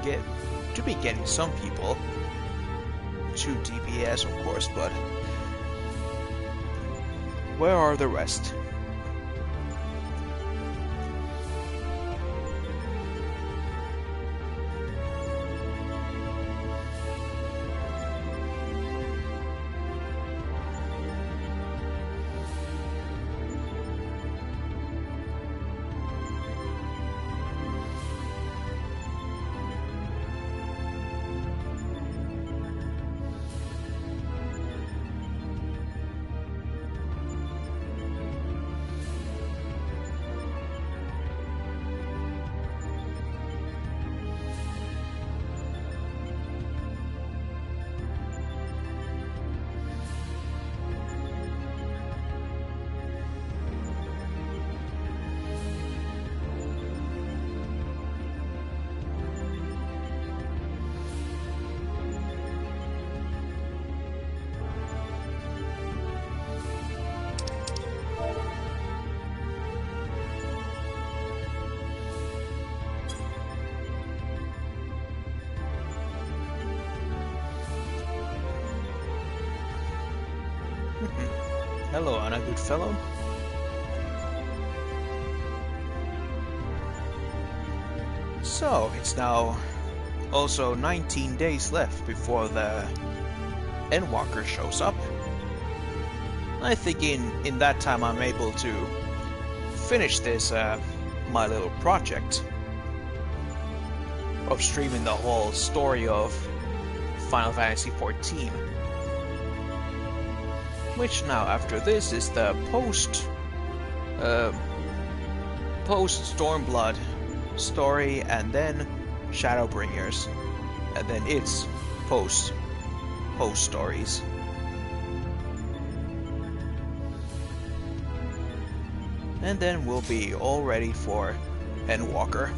be getting some people to DPS, of course, but where are the rest? Hello, Anna, good fellow. So, it's now also 19 days left before the Endwalker shows up. I think in that time I'm able to finish this my little project of streaming the whole story of Final Fantasy XIV. Which now after this is the post Stormblood story, and then Shadowbringers, and then its post stories. And then we'll be all ready for Endwalker.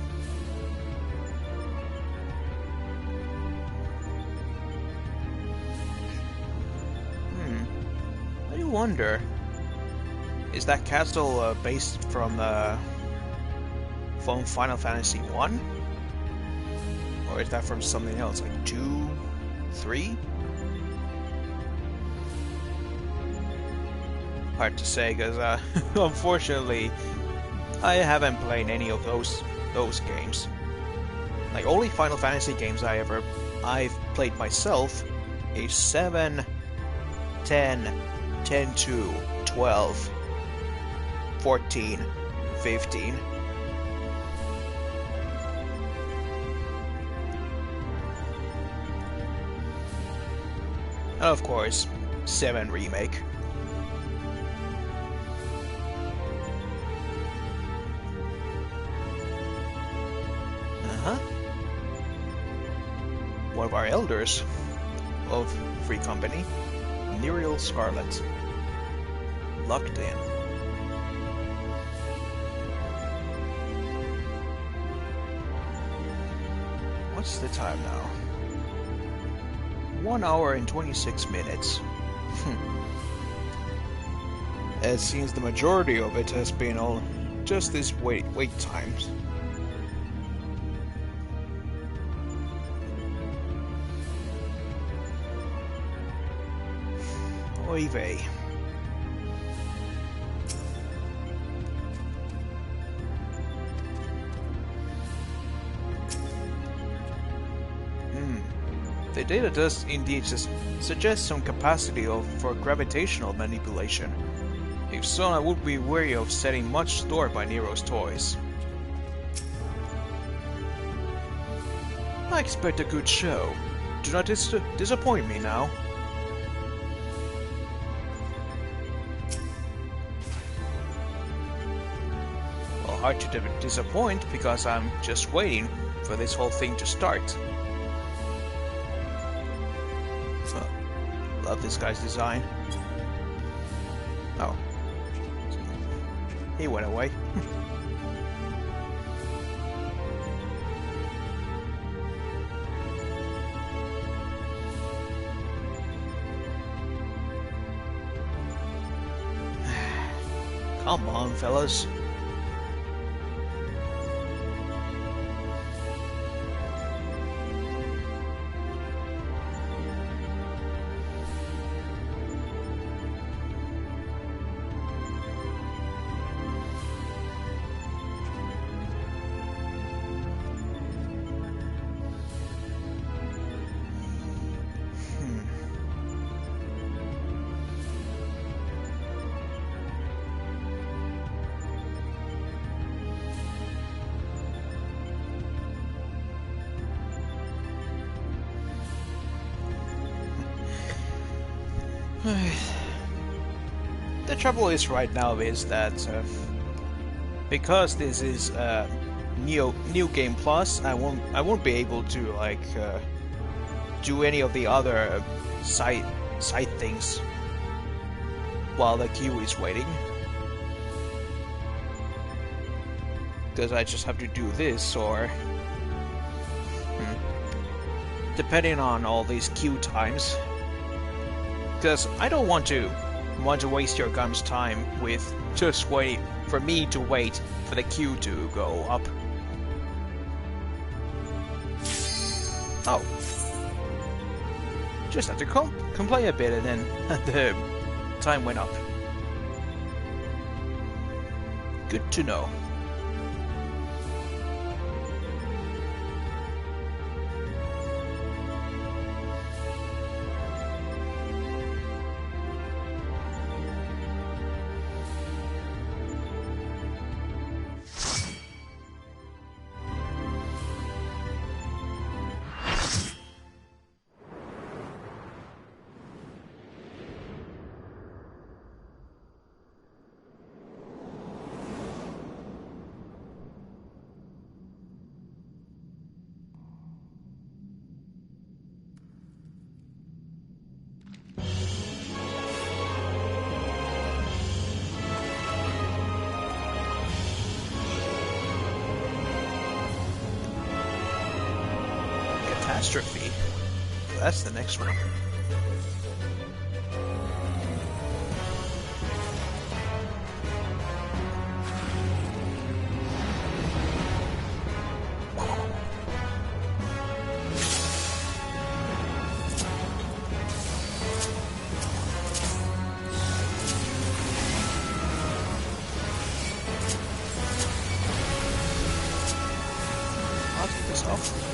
I do wonder, is that castle based from Final Fantasy 1? Or is that from something else, like 2, 3? Hard to say, because unfortunately I haven't played any of those games. Like, only Final Fantasy games I've played myself is 7, 10, 10-2, 12, 14, 15. And of course, 7 Remake. One of our elders of Free Company, Muriel Scarlet, locked in. What's the time now? 1 hour and 26 minutes. It seems the majority of it has been all just these wait times. Oy vey. The data does indeed just suggest some capacity for gravitational manipulation. If so, I would be wary of setting much store by Nero's toys. I expect a good show. Do not disappoint me now. Well, hard to disappoint because I'm just waiting for this whole thing to start. Love this guy's design. Oh. He went away. Come on, fellas. The trouble is right now is that because this is New Game Plus, I won't be able to like do any of the other side things while the queue is waiting, because I just have to do this or depending on all these queue times. Because I don't want to waste your guys' time with just waiting for me to wait for the queue to go up. Oh. Just had to complain a bit and then the time went up. Good to know. Catastrophe? That's the next one. I'll take this off.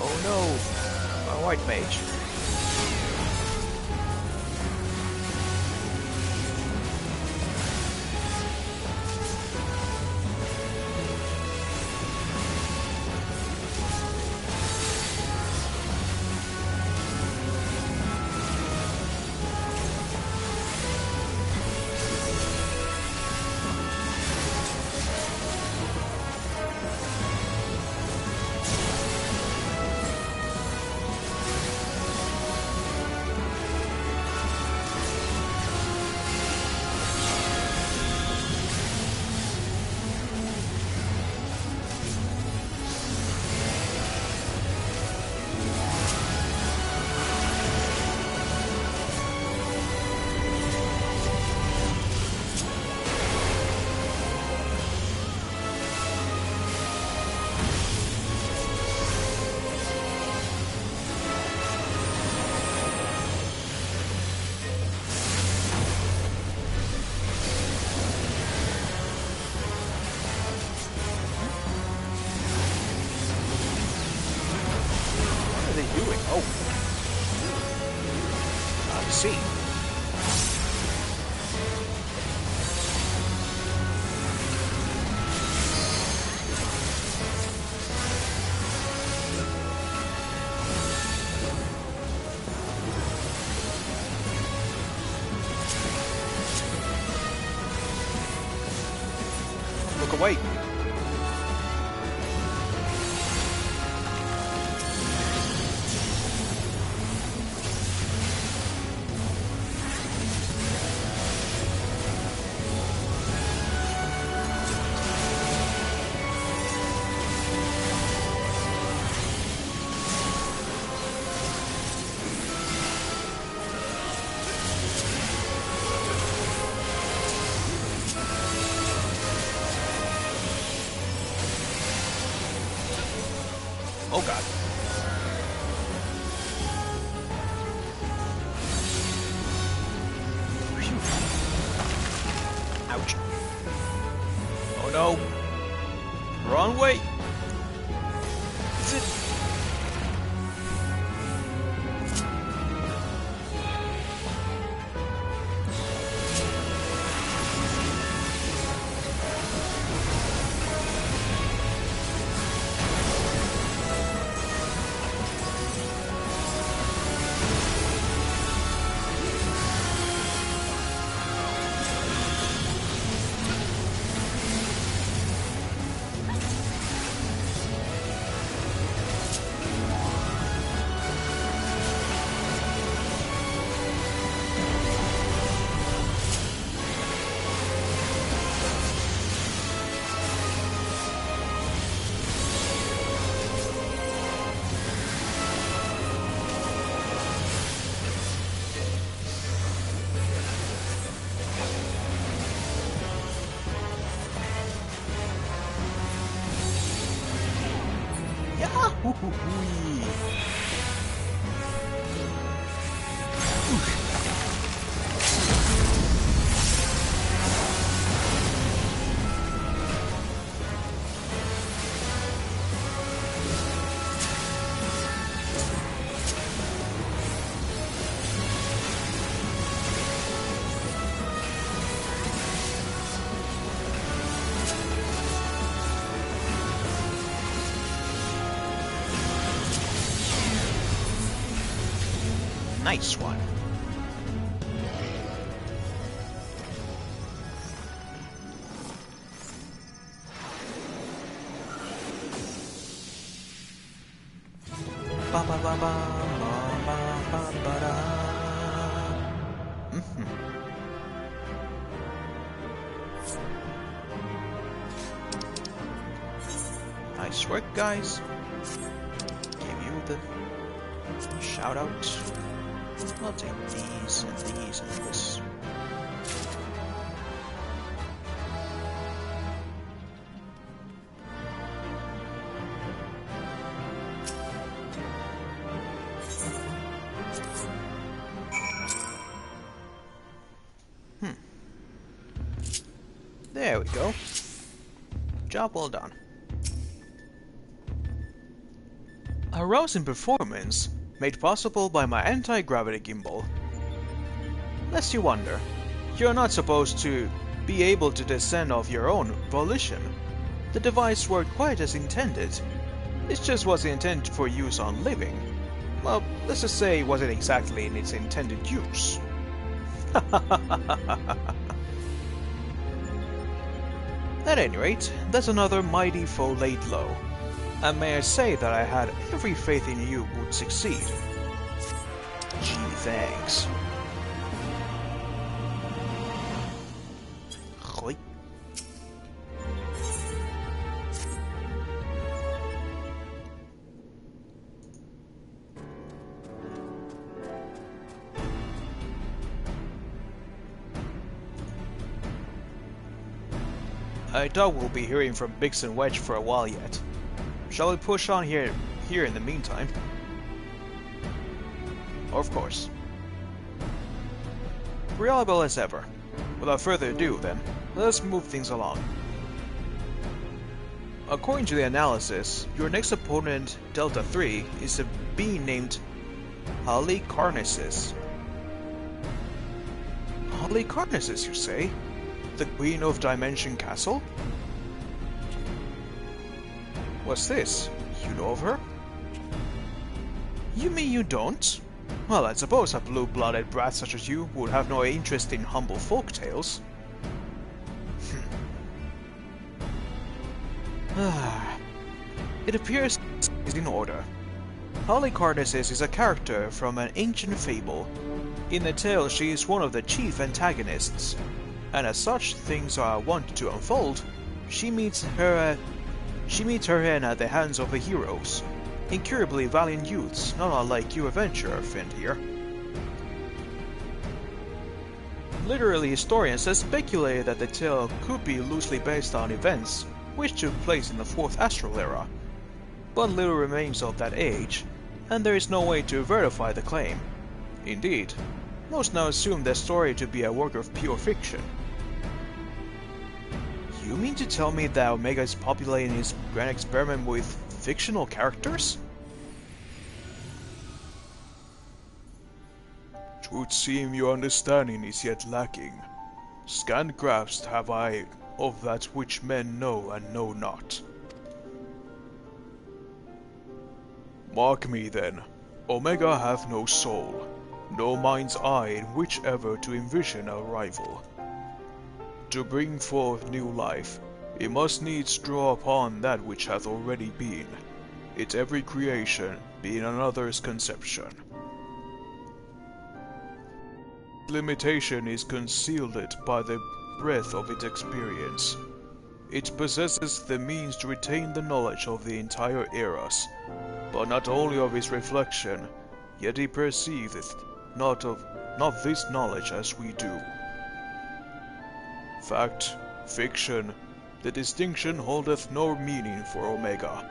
Oh no! A white mage. Oh. I see. Look away. Oh god. Phew. Ouch. Oh no. Wrong way. Is it? Hoo-hoo-hoo-wee. Nice one. Ba ba ba ba ba ba ba ba da. Nice work, guys. Give you the shout out. I'll take these and these and this. There we go. Job well done. A rousing performance made possible by my anti-gravity gimbal. Lest you wonder, you're not supposed to be able to descend of your own volition. The device worked quite as intended. It just wasn't intended for use on living. Well, let's just say it wasn't exactly in its intended use. At any rate, that's another mighty foe laid low. And may I say that I had every faith in you would succeed. Gee, thanks. Hoi. I doubt we'll be hearing from Biggs and Wedge for a while yet. Shall we push on here in the meantime? Of course. Reliable as ever. Without further ado, then, let's move things along. According to the analysis, your next opponent, Delta 3, is a being named Halicarnassus. Halicarnassus, you say? The Queen of Dimension Castle? What's this? You know of her? You mean you don't? Well, I suppose a blue-blooded brat such as you would have no interest in humble folk tales. It appears it's in order. Halicarnassus is a character from an ancient fable. In the tale, she is one of the chief antagonists, and as such things are wont to unfold, she meets her end at the hands of the heroes, incurably valiant youths, not unlike you adventurer friend here. Literary historians have speculated that the tale could be loosely based on events which took place in the 4th Astral Era, but little remains of that age, and there is no way to verify the claim. Indeed, most now assume the story to be a work of pure fiction. You mean to tell me that Omega is populating his grand experiment with fictional characters? Twould seem your understanding is yet lacking. Scant grasp have I of that which men know and know not. Mark me then, Omega hath no soul, no mind's eye in which ever to envision a rival. To bring forth new life, it must needs draw upon that which hath already been, its every creation being another's conception. Limitation is concealed by the breadth of its experience. It possesses the means to retain the knowledge of the entire eras, but not only of its reflection, yet it perceiveth not this knowledge as we do. Fact, fiction, the distinction holdeth no meaning for Omega.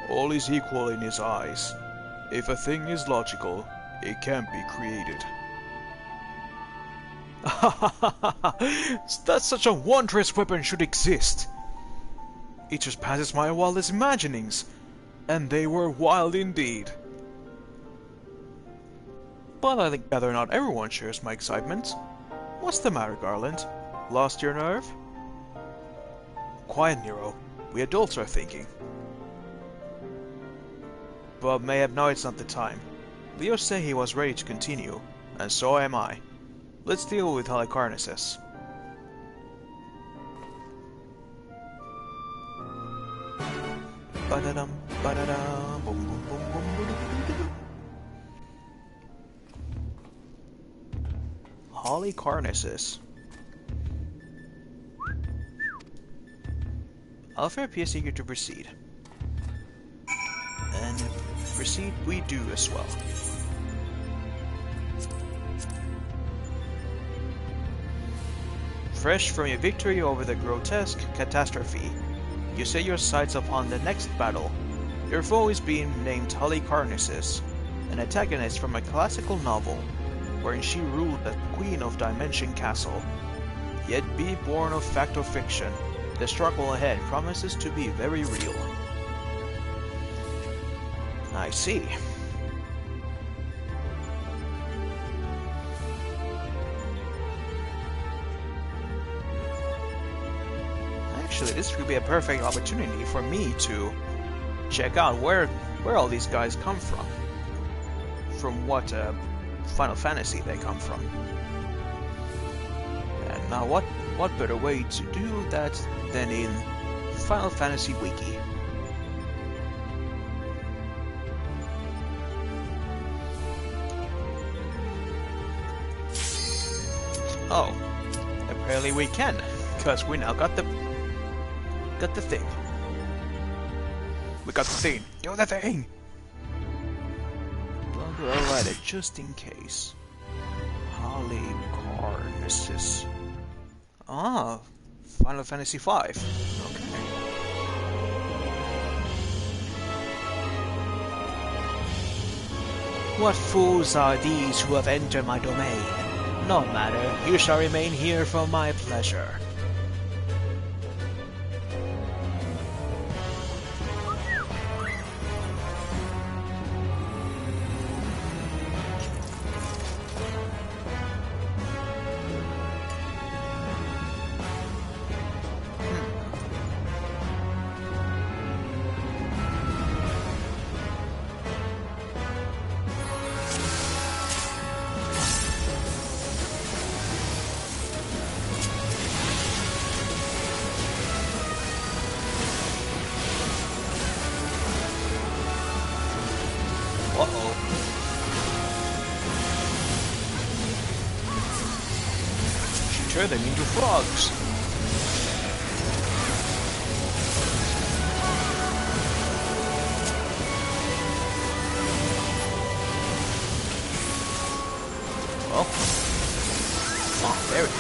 All is equal in his eyes. If a thing is logical, it can't be created. That such a wondrous weapon should exist! It just passes my wildest imaginings, and they were wild indeed. But I gather not everyone shares my excitement. What's the matter, Garland? Lost your nerve? Quiet, Nero. We adults are thinking. Bob may have known it's not the time. Leo said he was ready to continue, and so am I. Let's deal with Halicarnassus. Ba-da-dum, ba-da-dum, boom, boom, boom, boom, boom, boom. Halicarnassus. Alpha appears eager to proceed. And proceed we do as well. Fresh from your victory over the grotesque catastrophe, you set your sights upon the next battle. Your foe is being named Halicarnassus, an antagonist from a classical novel, wherein she ruled as Queen of Dimension Castle. Yet be born of fact or fiction, the struggle ahead promises to be very real. I see. Actually, this could be a perfect opportunity for me to check out where all these guys come from. From what Final Fantasy they come from. And now what better way to do that than in Final Fantasy Wiki. Oh, apparently we can, because we now got the thing. We got the thing. Do the thing! But I'll write it just in case. Halicarnassus. Ah, Final Fantasy V. Okay. What fools are these who have entered my domain? No matter, you shall remain here for my pleasure. Uh-oh. She turned them into frogs. Well. Oh, there it is.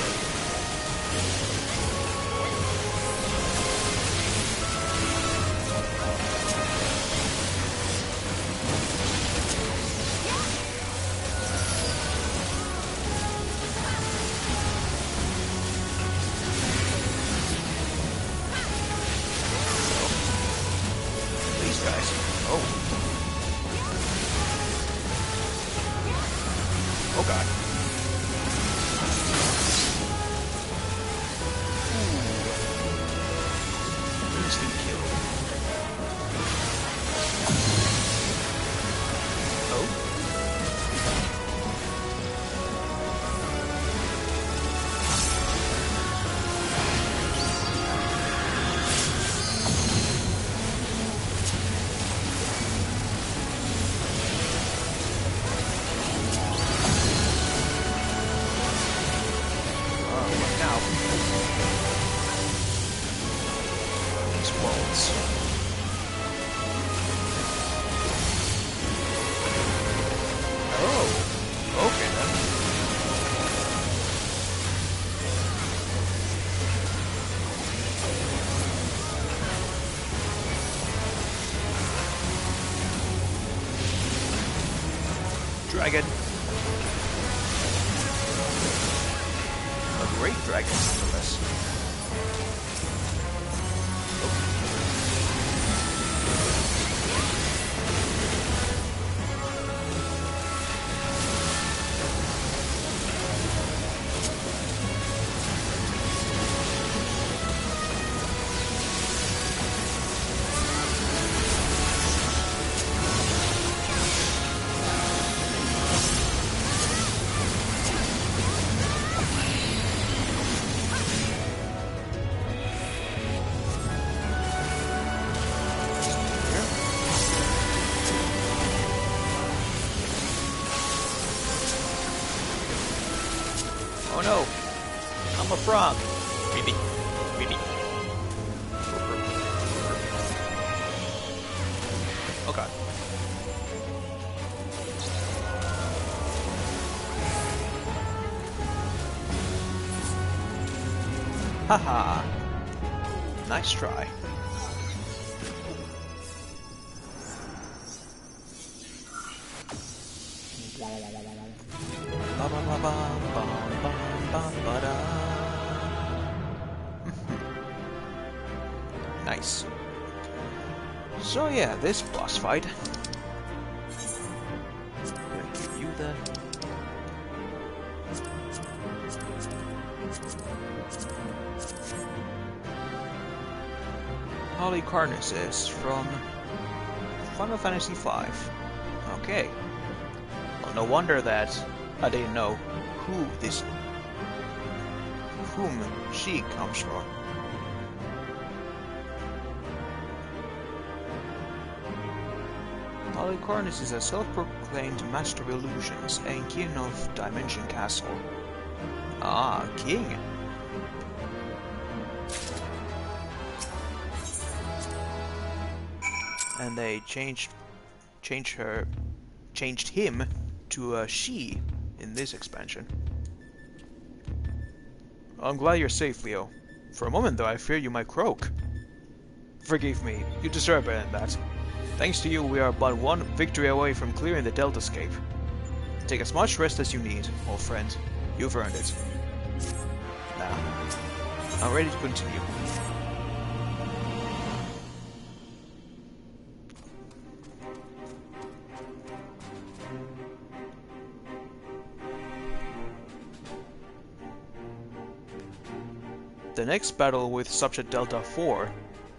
Oh god. Instant kill. Oh? dragon. A great dragon, nonetheless. Oh no! I'm a frog! Maybe. Maybe. Okay. Haha! Nice try. Nice. So yeah, this boss fight. Gonna give you the... Halicarnassus from Final Fantasy V. Okay. Well, no wonder that I didn't know whom she comes from. Halicarnassus is a self-proclaimed master of illusions and king of Dimension Castle. Ah, king. And they changed him to a she in this expansion. I'm glad you're safe, Leo. For a moment, though, I fear you might croak. Forgive me, you deserve better than that. Thanks to you, we are but one victory away from clearing the Deltascape. Take as much rest as you need, old friend. You've earned it. Now, I'm ready to continue. The next battle with Subject Delta 4,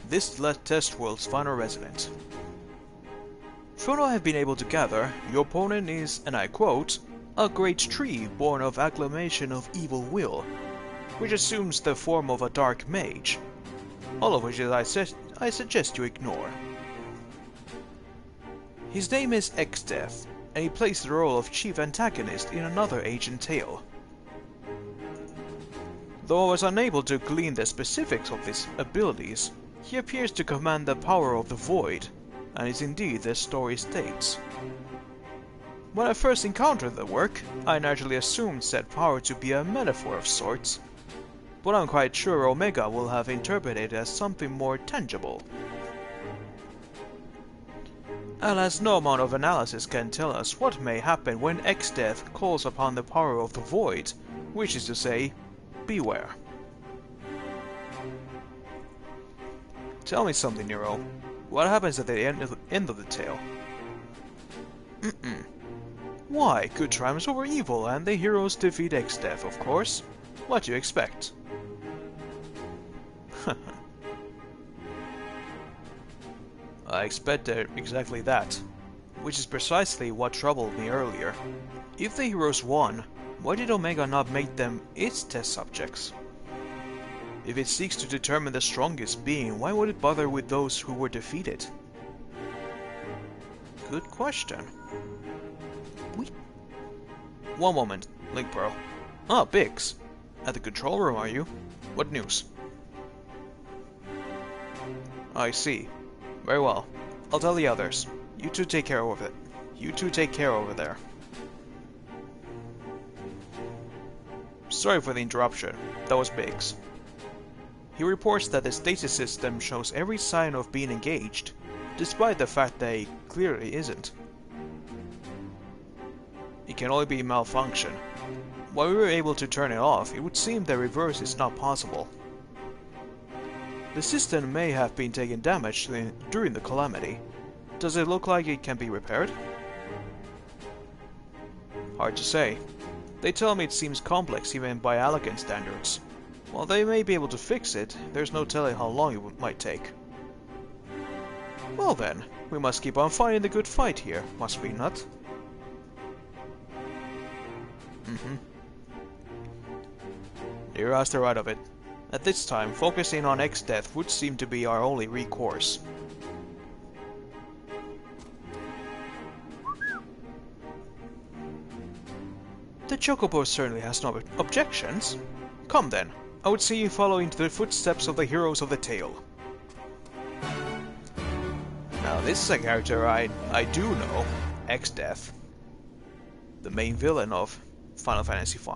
this test world's final resident. From what I have been able to gather, your opponent is, and I quote, a great tree born of acclamation of evil will, which assumes the form of a dark mage, all of which I suggest you ignore. His name is XIV, and he plays the role of chief antagonist in another ancient tale. Though I was unable to glean the specifics of his abilities, he appears to command the power of the void, and is indeed the story states. When I first encountered the work, I naturally assumed said power to be a metaphor of sorts, but I'm quite sure Omega will have interpreted it as something more tangible. Alas, no amount of analysis can tell us what may happen when XDeath calls upon the power of the void, which is to say, beware. Tell me something, Nero. What happens at the end of the tale? Why, good triumphs over evil, and the heroes defeat XDeath, of course. What do you expect? I expected exactly that, which is precisely what troubled me earlier. If the heroes won, why did Omega not make them its test subjects? If it seeks to determine the strongest being, why would it bother with those who were defeated? Good question. One moment, Link Bro. Ah, Biggs. At the control room, are you? What news? I see. Very well. I'll tell the others. You two take care of it. You two take care over there. Sorry for the interruption. That was Biggs. He reports that the stasis system shows every sign of being engaged, despite the fact that it clearly isn't. can only be malfunction. While we were able to turn it off, it would seem the reverse is not possible. The system may have been taking damage during the calamity. Does it look like it can be repaired? Hard to say. They tell me it seems complex even by Allocan standards. While they may be able to fix it, there's no telling how long it might take. Well then, we must keep on fighting the good fight here, must we not? You're asked right of it. At this time, focusing on XIV would seem to be our only recourse. The Chocobo certainly has no objections. Come then, I would see you follow into the footsteps of the heroes of the tale. Now this is a character I do know, XIV, the main villain of Final Fantasy V.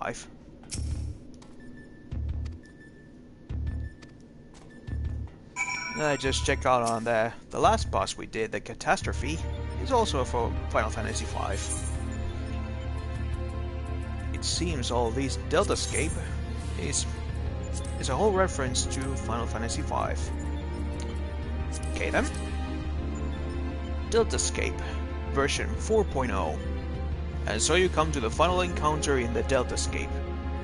I just checked out on the last boss we did, the Catastrophe, is also for Final Fantasy V. It seems all these Deltascape is a whole reference to Final Fantasy V. Okay then. Deltascape, version 4.0. And so you come to the final encounter in the Deltascape.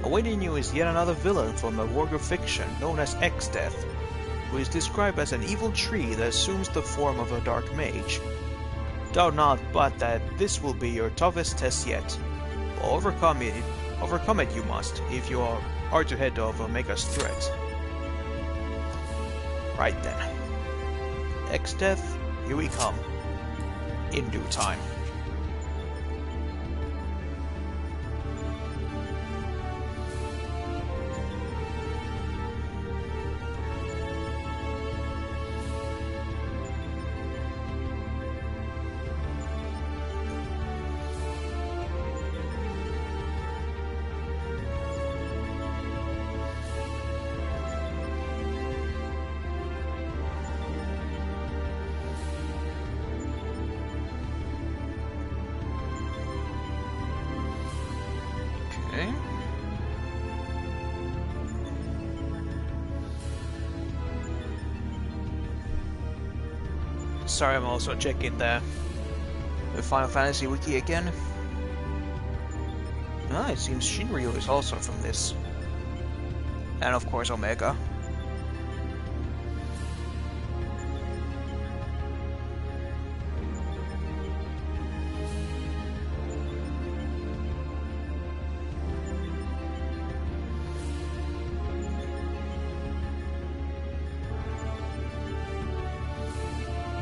Awaiting you is yet another villain from a work of fiction known as XIV, who is described as an evil tree that assumes the form of a dark mage. Doubt not but that this will be your toughest test yet. But overcome it you must, if you are to head of Omega's threat. Right then. XIV, here we come. In due time. Sorry, I'm also checking the Final Fantasy wiki again. Ah, it seems Shinryu is also from this. And of course Omega.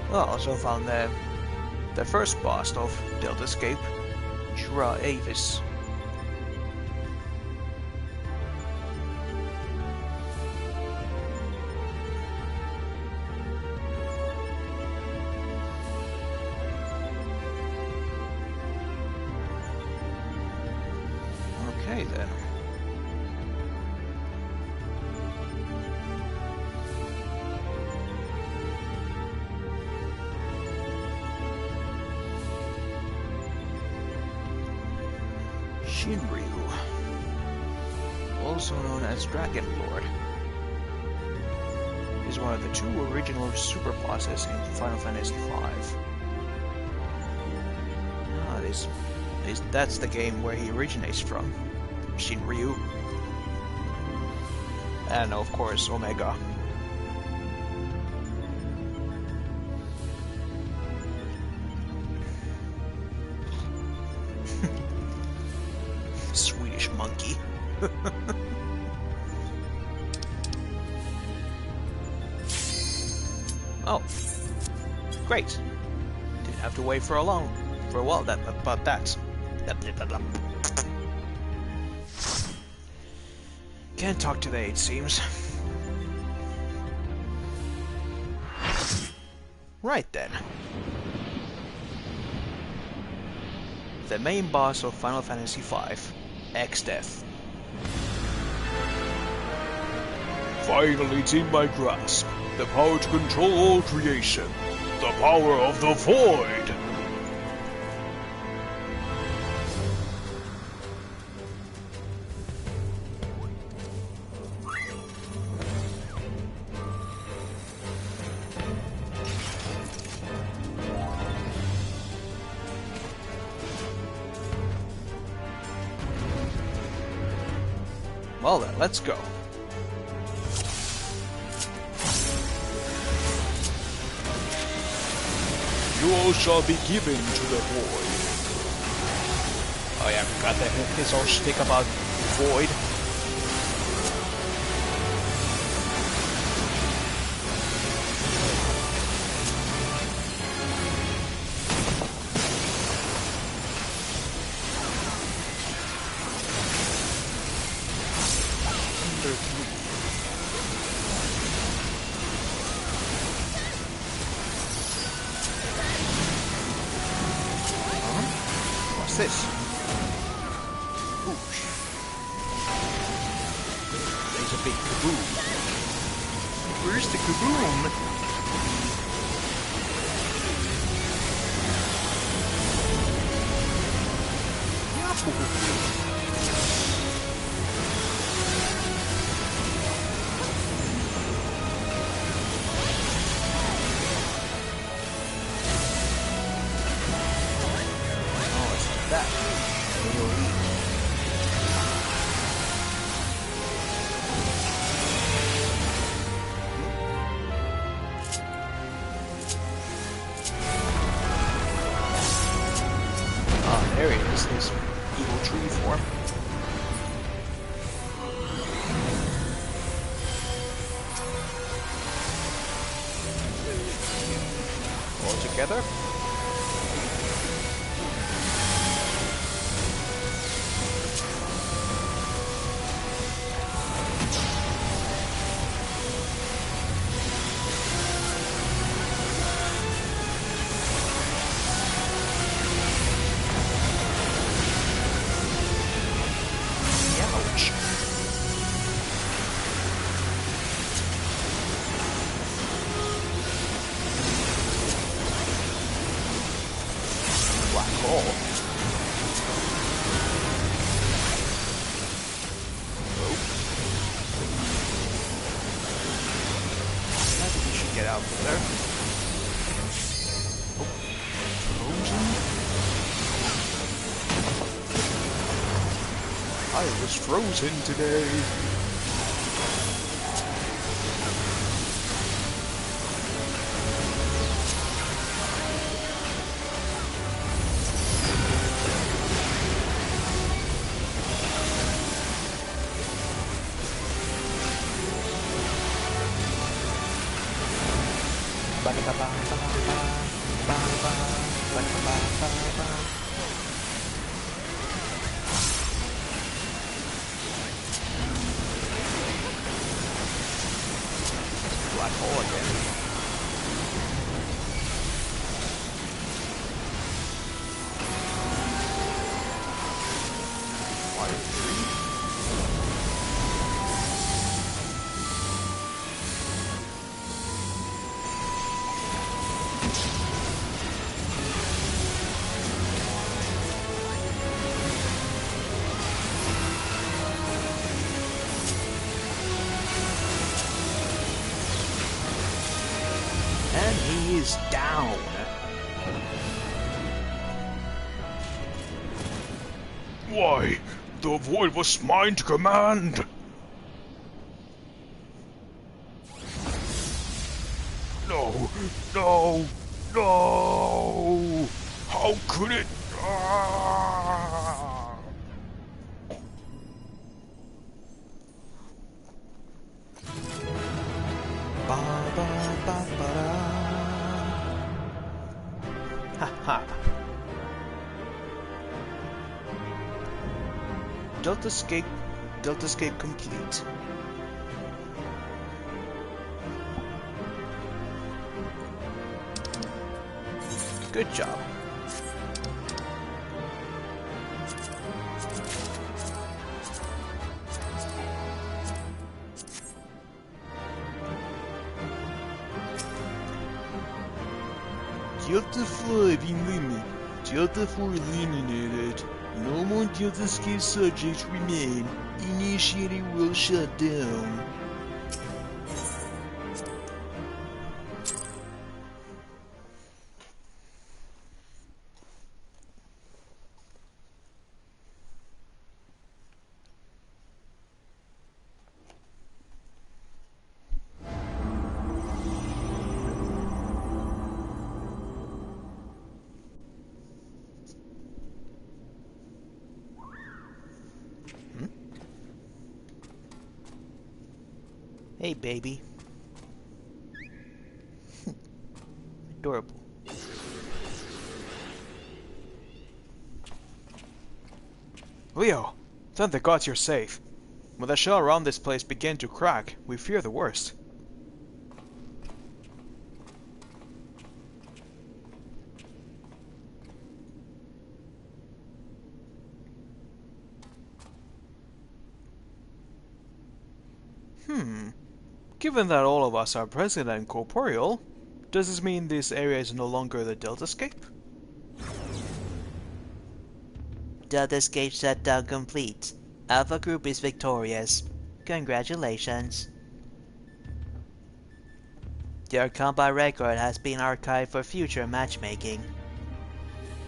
Well, I also found the first boss of Deltascape, XIV. Okay then. Shinryu, also known as Dragon Lord, is one of the two original super bosses in Final Fantasy V. That's the game where he originates from, Shinryu, and of course Omega. Swedish monkey. Oh, great! Didn't have to wait for a while. About that. Can't talk today, it seems. Right then. The main boss of Final Fantasy V, XIV. Finally, it's in my grasp. The power to control all creation. The power of the Void! Well then, let's go. You all shall be given to the void. Oh yeah, I forgot that his whole shtick about void. What's this? Oosh. There's a big kaboom. Where's the kaboom? Yahoo! That. Ah, there he is, his evil tree form. All together. Ouch. Black hole. Oh. I think we should get out of there. Oh. Frozen. I was frozen today. Black hole again. Water tree. And he is down. Why, the void was mine to command. No, no, no! How could it? Ah! Ba ba ba ba da. Ha ha. Delta escape complete. Good job. Delta 5 in limit. Delta 4 eliminated. No more Delta escape subjects remain. Initiating will shut down. Hey, baby. Adorable. Leo, thank the gods you're safe. When the shell around this place began to crack, we fear the worst. Given that all of us are present and corporeal, does this mean this area is no longer the Deltascape? Deltascape shutdown complete. Alpha Group is victorious. Congratulations. Your combat record has been archived for future matchmaking.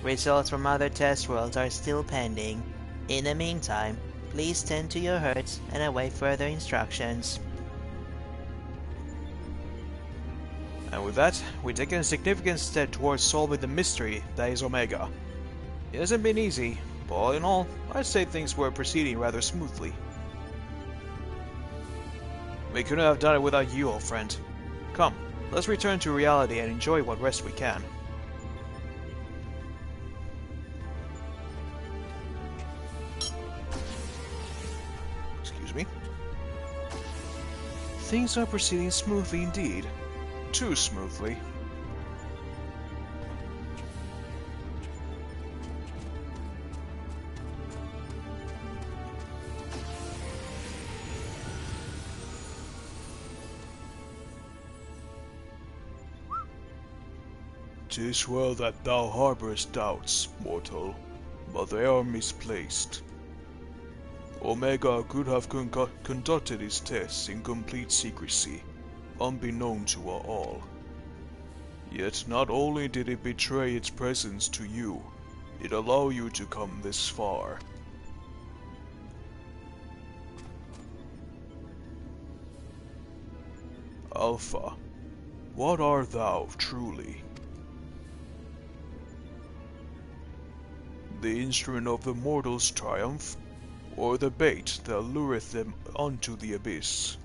Results from other test worlds are still pending. In the meantime, please tend to your hurts and await further instructions. And with that, we take a significant step towards solving the mystery that is Omega. It hasn't been easy, but all in all, I'd say things were proceeding rather smoothly. We couldn't have done it without you, old friend. Come, let's return to reality and enjoy what rest we can. Excuse me. Things are proceeding smoothly indeed. Too smoothly. "'Tis well that thou harbourest doubts, mortal, but they are misplaced. Omega could have conducted his tests in complete secrecy, unbeknown to all. Yet not only did it betray its presence to you, it allowed you to come this far. Alpha, what art thou truly? The instrument of the mortal's triumph, or the bait that lureth them unto the abyss?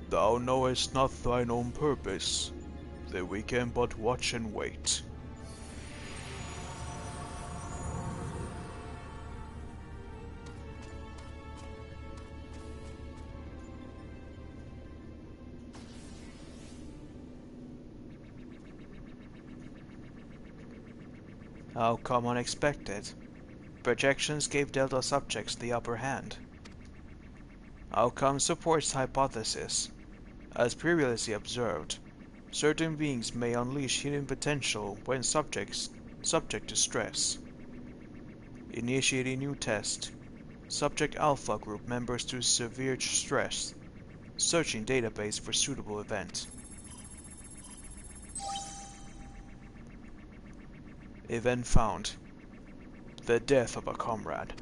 Thou knowest not thine own purpose, then we can but watch and wait. How come unexpected? Projections gave Delta subjects the upper hand. Outcome supports hypothesis. As previously observed, certain beings may unleash hidden potential when subject to stress. Initiating new test. Subject Alpha Group members to severe stress. Searching database for suitable event. Event found. The death of a comrade.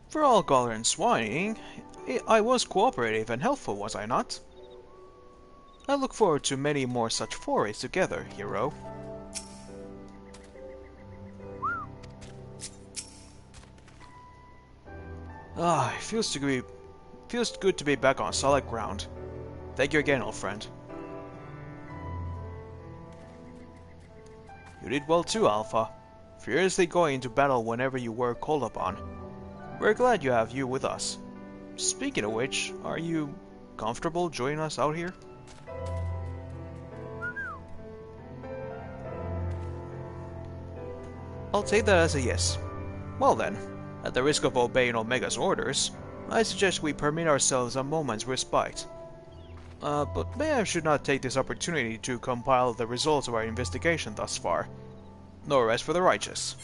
For all Galeron's whining, I was cooperative and helpful, was I not? I look forward to many more such forays together, hero. It feels good to be back on solid ground. Thank you again, old friend. You did well too, Alpha. Fearlessly going into battle whenever you were called upon. We're glad you have you with us. Speaking of which, are you comfortable joining us out here? I'll take that as a yes. Well then, at the risk of obeying Omega's orders, I suggest we permit ourselves a moment's respite. But maybe I should not take this opportunity to compile the results of our investigation thus far. No rest for the righteous.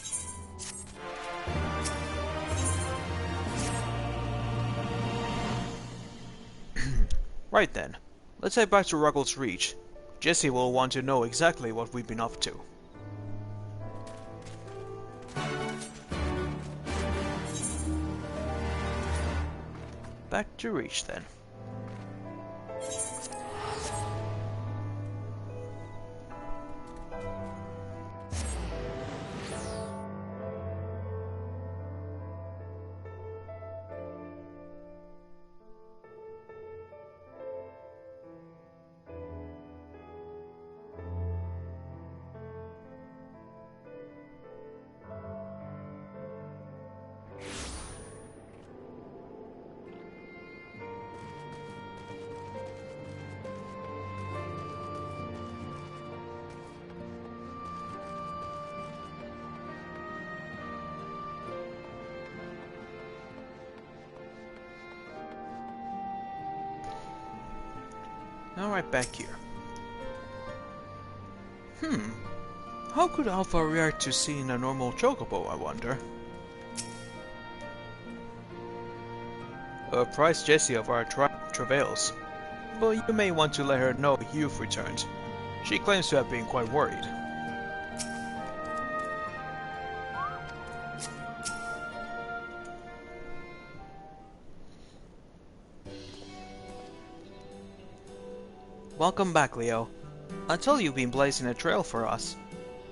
Right then, let's head back to Ruggles Reach. Jesse will want to know exactly what we've been up to. Back to Reach then. Alright, back here. How could Alpha react to seeing a normal chocobo, I wonder? Apprise Jessie of our travails, but you may want to let her know you've returned. She claims to have been quite worried. Welcome back, Leo. I told you you've been blazing a trail for us.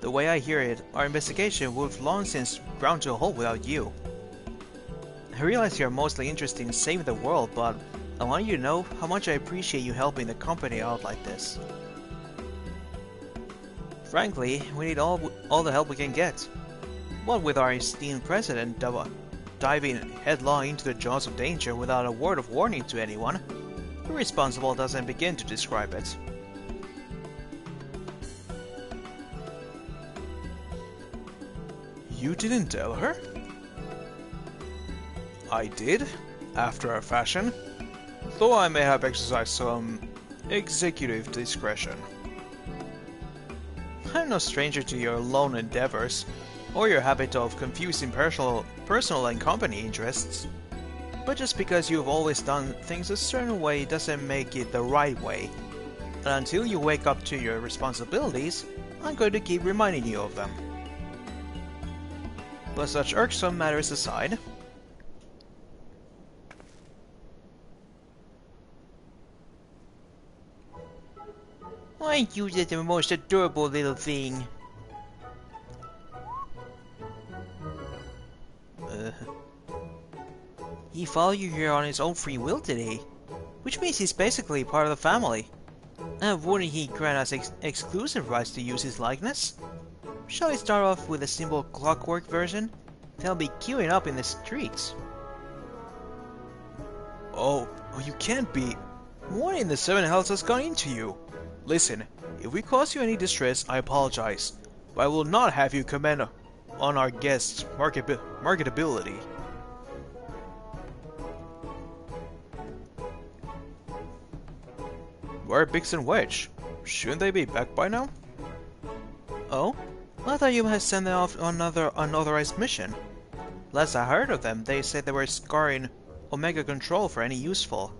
The way I hear it, our investigation would have long since ground to a halt without you. I realize you're mostly interested in saving the world, but I want you to know how much I appreciate you helping the company out like this. Frankly, we need all the help we can get. What with our esteemed president diving headlong into the jaws of danger without a word of warning to anyone, irresponsible doesn't begin to describe it. You didn't tell her? I did, after a fashion, though I may have exercised some executive discretion. I'm no stranger to your lone endeavors, or your habit of confusing personal and company interests. But just because you've always done things a certain way doesn't make it the right way. And until you wake up to your responsibilities, I'm going to keep reminding you of them. But such irksome matters aside, Aren't you just the most adorable little thing? He followed you here on his own free will today, which means he's basically part of the family. And wouldn't he grant us exclusive rights to use his likeness? Shall we start off with a simple clockwork version? They'll be queuing up in the streets. Oh, you can't be. What in the seven hells has gone into you? Listen, if we cause you any distress, I apologize, but I will not have you comment on our guests' marketability. Where are Bix and Wedge? Shouldn't they be back by now? Oh? I thought you had sent them off on another unauthorized mission. Last I heard of them, they said they were scouring Omega Control for anything useful.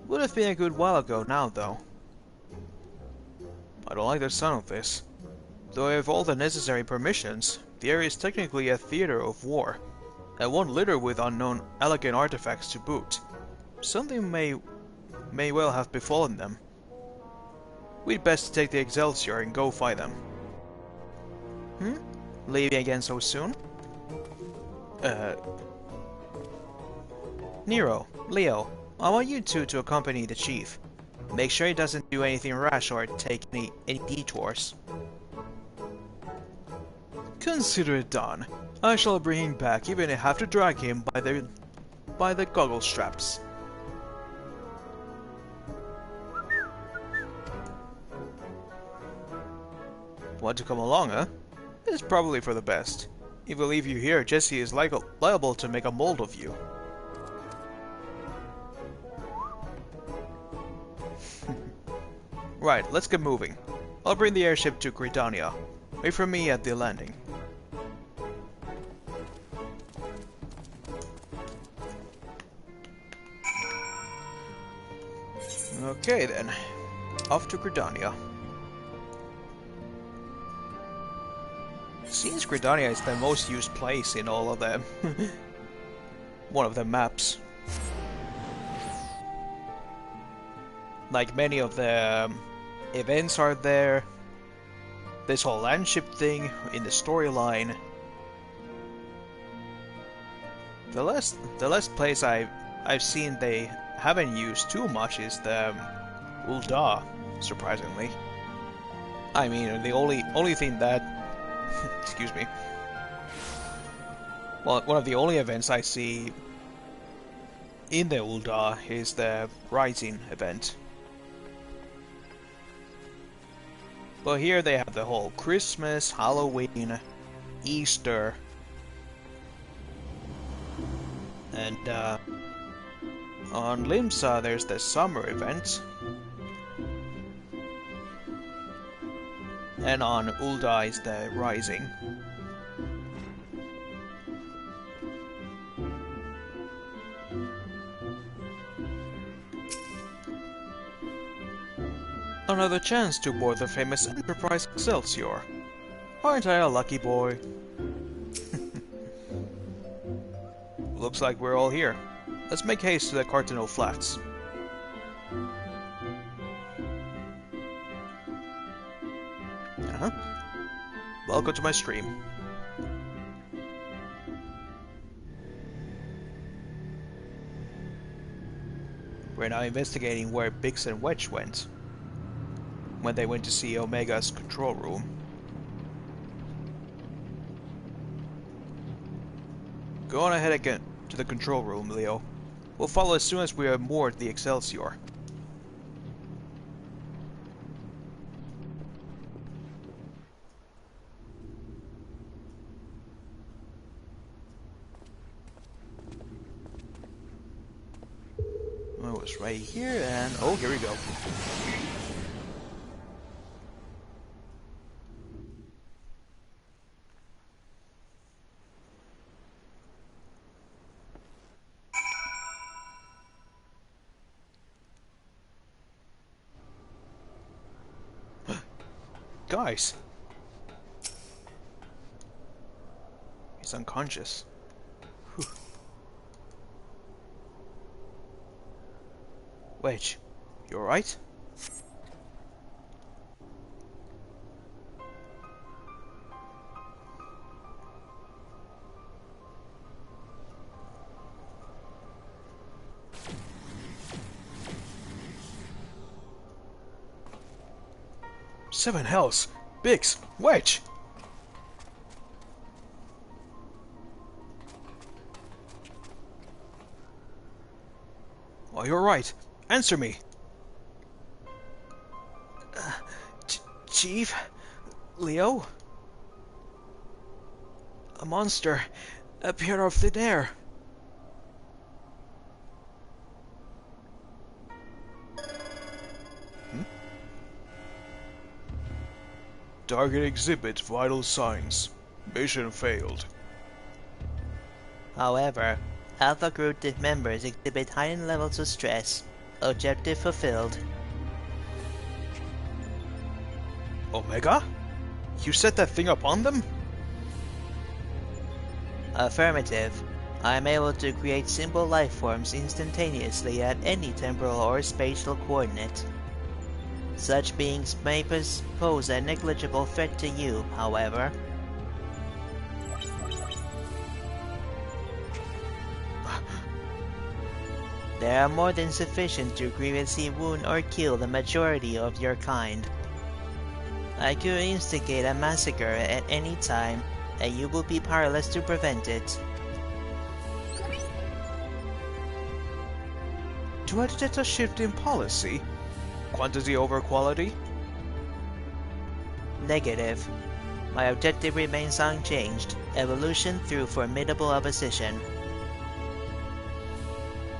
Would have been a good while ago now, though. I don't like the sound of this. Though I have all the necessary permissions, the area is technically a theater of war, and won't litter with unknown elegant artifacts to boot. Something may well have befallen them. We'd best take the Excelsior and go fight them. Leaving again so soon? Nero, Leo, I want you two to accompany the chief. Make sure he doesn't do anything rash or take any detours. Consider it done. I shall bring him back, even if I have to drag him by the goggle straps. Want to come along, huh? It's probably for the best. If we leave you here, Jessie is liable to make a mold of you. Right, let's get moving. I'll bring the airship to Gridania. Wait for me at the landing. Okay then, off to Gridania. Seems Gridania is the most used place in all of them. one of the maps. Like many of the events are there. This whole landship thing in the storyline. The last place I've seen they haven't used too much is the Ul'dah, surprisingly. I mean, the only thing that excuse me. Well, one of the only events I see in the Ul'dah is the Rising event. But here they have the whole Christmas, Halloween, Easter, and on Limsa there's the summer event, and on Ul'dah is the Rising. Another chance to board the famous Enterprise Excelsior. Aren't I a lucky boy? Looks like we're all here. Let's make haste to the Cardinal Flats. Welcome to my stream. We're now investigating where Biggs and Wedge went when they went to see Omega's control room. Go on ahead again to the control room, Leo. We'll follow as soon as we are moored the Excelsior. Oh, it's right here, and oh, here we go. Guys! He's unconscious. Whew. Wedge, you alright? Seven hells! Biggs! Wedge! Are you alright? Answer me! Chief? Leo? A monster appeared out of thin air. Target exhibits vital signs. Mission failed. However, Alpha Group members exhibit heightened levels of stress. Objective fulfilled. Omega? You set that thing up on them? Affirmative. I am able to create simple life forms instantaneously at any temporal or spatial coordinate. Such beings may pose a negligible threat to you, however. They are more than sufficient to grievously wound or kill the majority of your kind. I could instigate a massacre at any time, and you will be powerless to prevent it. Do I detect a shift in policy? Quantity over quality? Negative. My objective remains unchanged. Evolution through formidable opposition.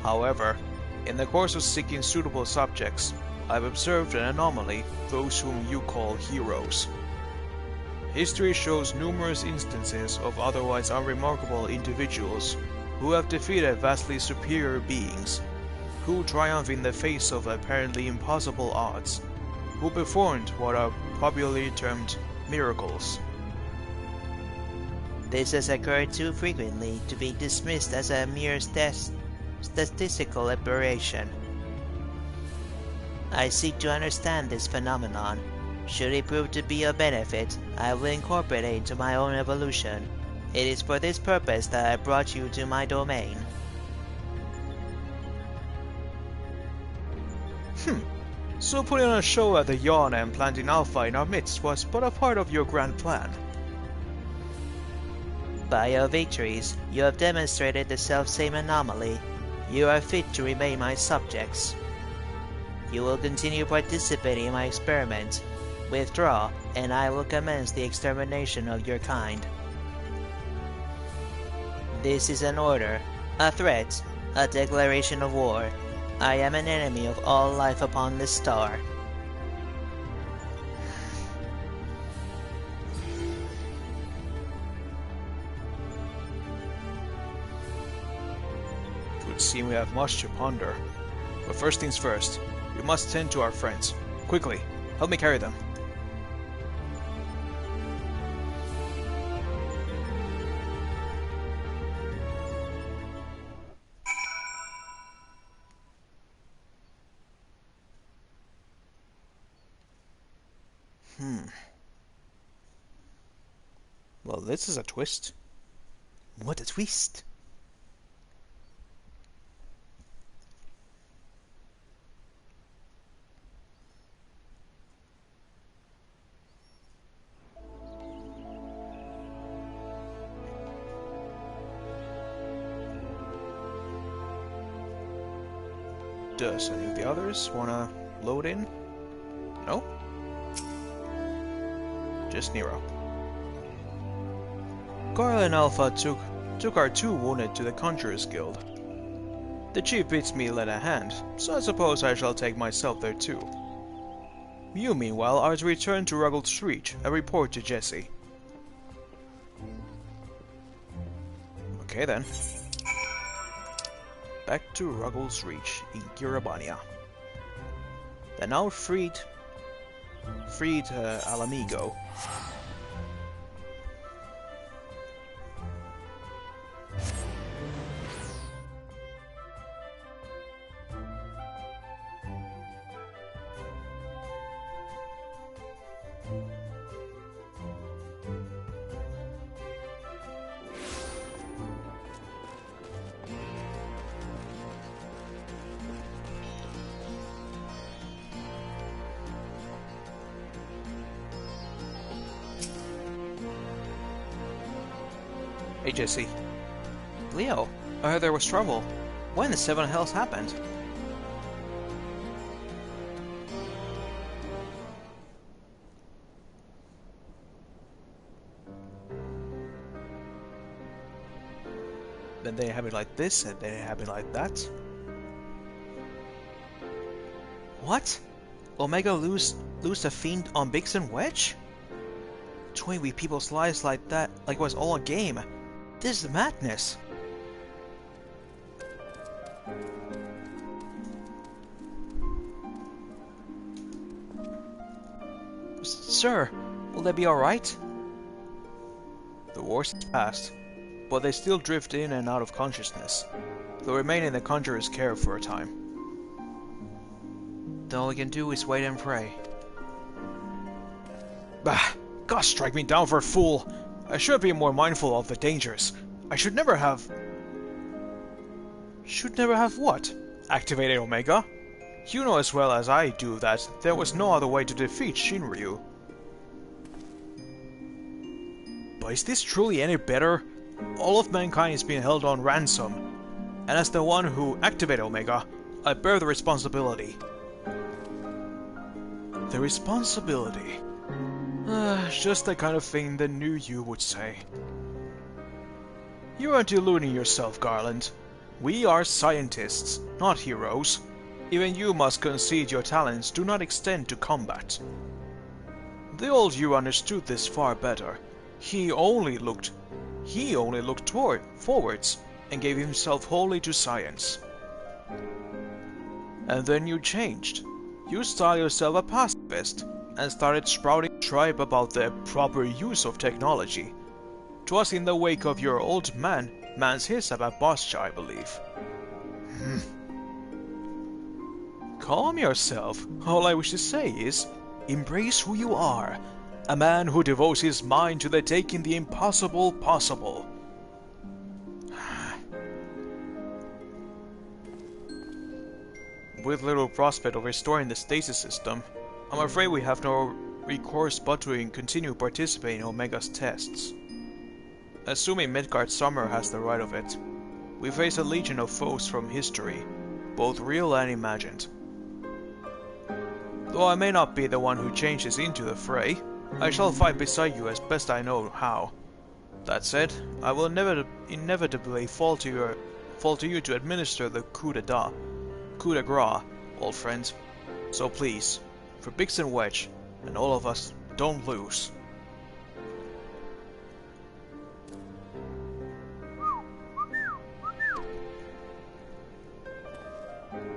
However, in the course of seeking suitable subjects, I've observed an anomaly, those whom you call heroes. History shows numerous instances of otherwise unremarkable individuals who have defeated vastly superior beings, who triumph in the face of apparently impossible odds, who performed what are popularly termed miracles. This has occurred too frequently to be dismissed as a mere statistical aberration. I seek to understand this phenomenon. Should it prove to be of benefit, I will incorporate it into my own evolution. It is for this purpose that I brought you to my domain. So putting on a show at the Yawn and planting Alpha in our midst was but a part of your grand plan. By your victories, you have demonstrated the selfsame anomaly. You are fit to remain my subjects. You will continue participating in my experiment. Withdraw, and I will commence the extermination of your kind. This is an order, a threat, a declaration of war. I am an enemy of all life upon this star. It would seem we have much to ponder. But first things first, we must tend to our friends. Quickly, help me carry them. Well, this is a twist. What a twist! Does any of the others wanna load in? No? Just Nero. Carl and Alpha took our two wounded to the Conjurers Guild. The chief bids me lend a hand, so I suppose I shall take myself there too. You, meanwhile, are to return to Ruggles Reach and report to Jesse. Okay then. Back to Ruggles Reach in Kiribania. The now freed Alamigo. Hey Jesse. Leo, I heard there was trouble. When the seven hells happened? Then they have it like this, and they have it like that. What? Omega lose the fiend on Biggs and Wedge? 20 people's lives like that, like it was all a game. This is madness. Sir, will they be alright? The worst is past, but they still drift in and out of consciousness. They'll remain in the Conjurer's care for a time. Then all we can do is wait and pray. Bah! God strike me down for a fool! I should be more mindful of the dangers. I should never have... Should never have what? Activated Omega? You know as well as I do that there was no other way to defeat Shinryu. But is this truly any better? All of mankind is being held on ransom, and as the one who activated Omega, I bear the responsibility. The responsibility? Just the kind of thing the new you would say. You aren't deluding yourself, Garland. We are scientists, not heroes. Even you must concede your talents do not extend to combat. The old you understood this far better. He only looked forwards and gave himself wholly to science. And then you changed. You styled yourself a pacifist and started sprouting tripe about the proper use of technology. 'Twas in the wake of your old man's hiss about Boscha, I believe. Calm yourself. All I wish to say is, embrace who you are. A man who devotes his mind to the taking the impossible possible. With little prospect of restoring the stasis system, I'm afraid we have no recourse but to continue participating in Omega's tests. Assuming Midgard Summer has the right of it, we face a legion of foes from history, both real and imagined. Though I may not be the one who changes into the fray, I shall fight beside you as best I know how. That said, I will inevitably fall to you to administer the coup de grace, old friend. So please, for Bix and Wedge, and all of us, don't lose.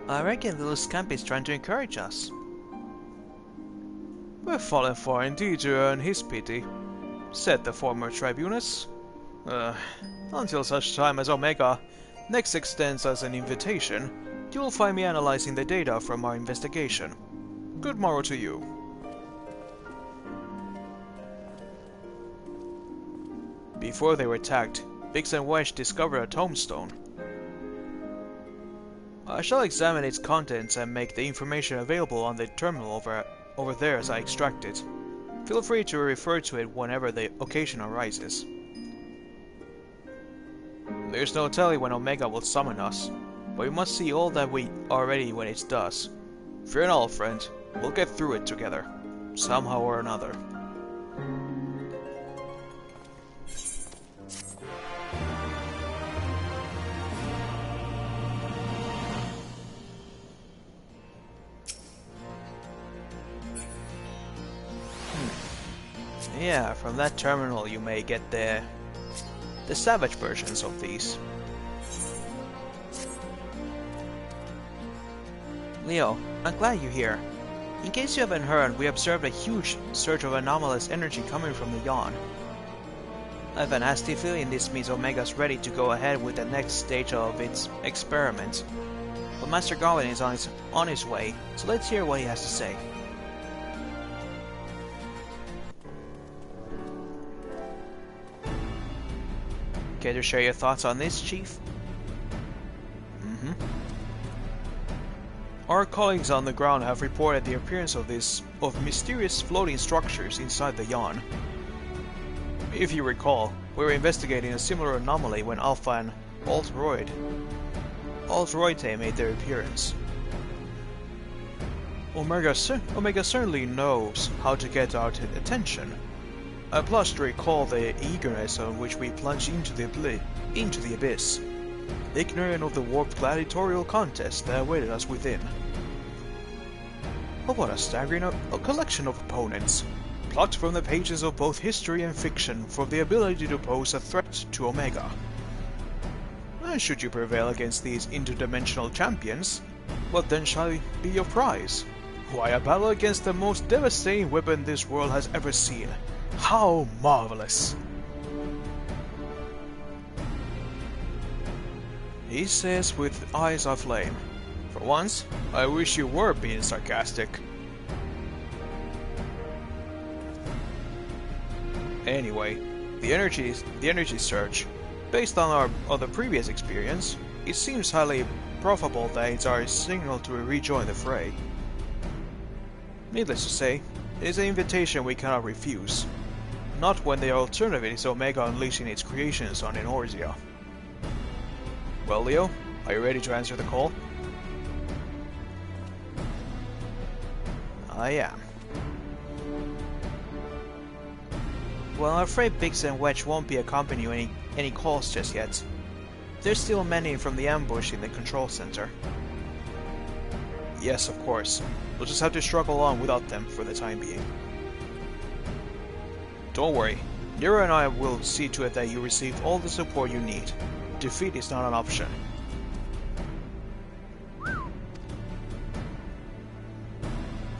I reckon little Scampy's trying to encourage us. We've fallen far indeed to earn his pity, said the former tribunus. Until such time as Omega next extends us an invitation, you'll find me analyzing the data from our investigation. Good morrow to you. Before they were tagged, Bix and Wedge discovered a tombstone. I shall examine its contents and make the information available on the terminal over there as I extract it. Feel free to refer to it whenever the occasion arises. There's no telling when Omega will summon us, but we must see all that we are ready when it does. Fear not, friend, we'll get through it together, somehow or another. Yeah, from that terminal you may get the savage versions of these. Leo, I'm glad you're here. In case you haven't heard, we observed a huge surge of anomalous energy coming from the yawn. I have a nasty feeling this means Omega's ready to go ahead with the next stage of its experiment. But Master Goblin is on his way, so let's hear what he has to say. Care to share your thoughts on this, Chief? Our colleagues on the ground have reported the appearance of mysterious floating structures inside the yawn. If you recall, we were investigating a similar anomaly when Alpha and Alt-Royd made their appearance. Omega certainly knows how to get our attention. I blush to recall the eagerness on which we plunged into the abyss, ignorant of the warped gladiatorial contest that awaited us within. But what a staggering collection of opponents, plucked from the pages of both history and fiction for the ability to pose a threat to Omega. And should you prevail against these interdimensional champions, what then shall be your prize? Why, a battle against the most devastating weapon this world has ever seen. How marvelous! He says with eyes aflame. For once, I wish you were being sarcastic. Anyway, the energy surge. Based on the previous experience, it seems highly probable that it's our signal to rejoin the fray. Needless to say, it is an invitation we cannot refuse. Not when the alternative is Omega unleashing its creations on Eorzea. Well, Leo, are you ready to answer the call? I am. Well, I'm afraid Bix and Wedge won't be accompanying any calls just yet. There's still many from the ambush in the control center. Yes, of course. We'll just have to struggle on without them for the time being. Don't worry, Nero and I will see to it that you receive all the support you need. Defeat is not an option.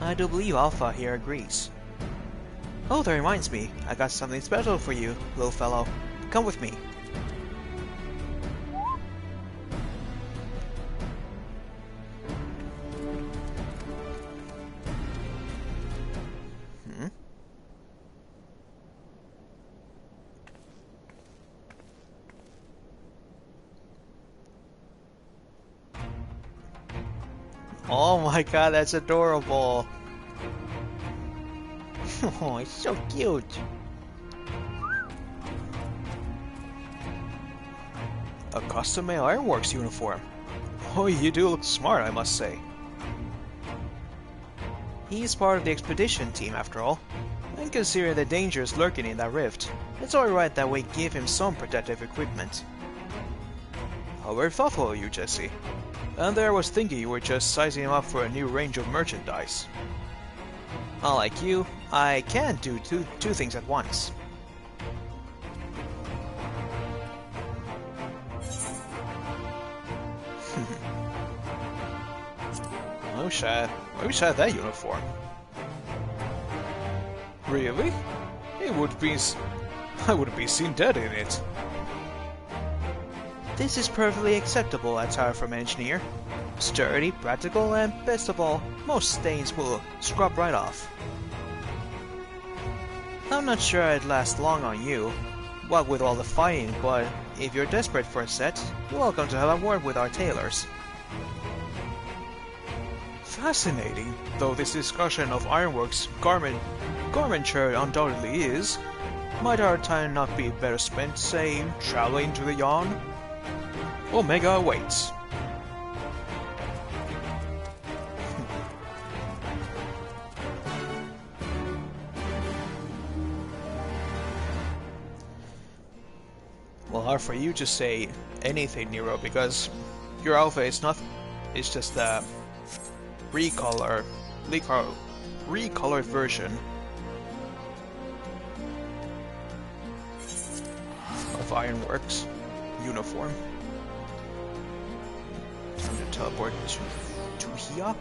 I do believe Alpha here agrees. Oh, that reminds me, I got something special for you, little fellow. Come with me. Oh my god, that's adorable. Oh, it's so cute. A custom-made Ironworks uniform. Oh, you do look smart, I must say. He's part of the expedition team, after all. And considering the dangers lurking in that rift, it's only right that we give him some protective equipment. How very thoughtful of you, Jesse. And there I was thinking you were just sizing him up for a new range of merchandise. Unlike you, I can't do two things at once. I wish I had that uniform. Really? I wouldn't be seen dead in it. This is perfectly acceptable attire from an engineer. Sturdy, practical, and best of all, most stains will scrub right off. I'm not sure I'd last long on you, what with all the fighting, but if you're desperate for a set, you're welcome to have a word with our tailors. Fascinating, though this discussion of Ironworks garmenture undoubtedly is. Might our time not be better spent, say, traveling to the Yawn? Omega awaits. Well, hard for you to say anything, Nero, because your outfit is not. It's just a recolored version of Ironworks uniform. Time to teleport to here.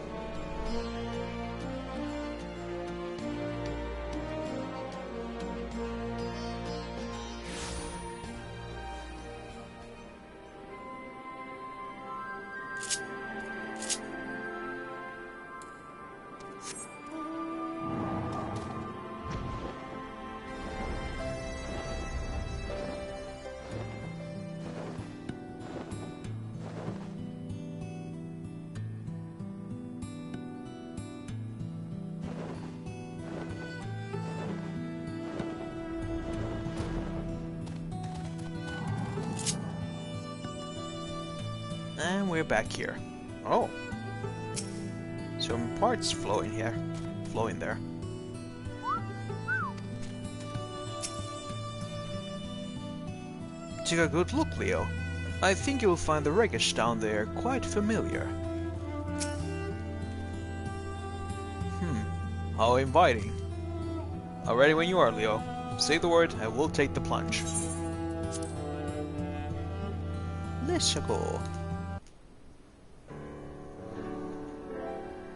And we're back here. Oh. Some parts flowing there. Take a good look, Leo. I think you'll find the wreckage down there quite familiar. How inviting. Already when you are, Leo. Say the word and we'll take the plunge. Let's go.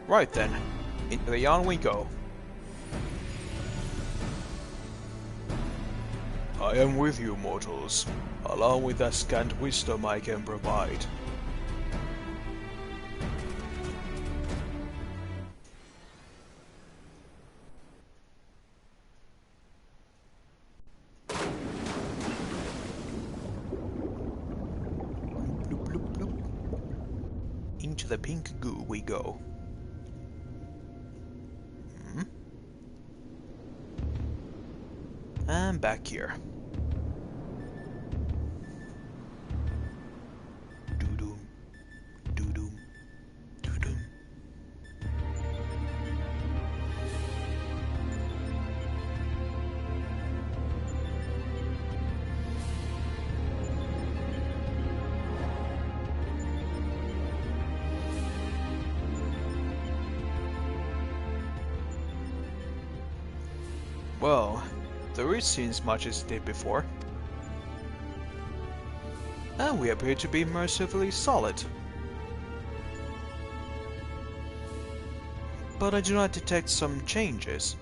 Right then, into the Yawn we go. I am with you, mortals, along with the scant wisdom I can provide. Bloop, bloop, bloop. Into the pink goo we go. And back here. Doo-doom, doo-doom, doo-doom. Well, the reach seems much as it did before. And we appear to be mercifully solid. But I do not detect some changes.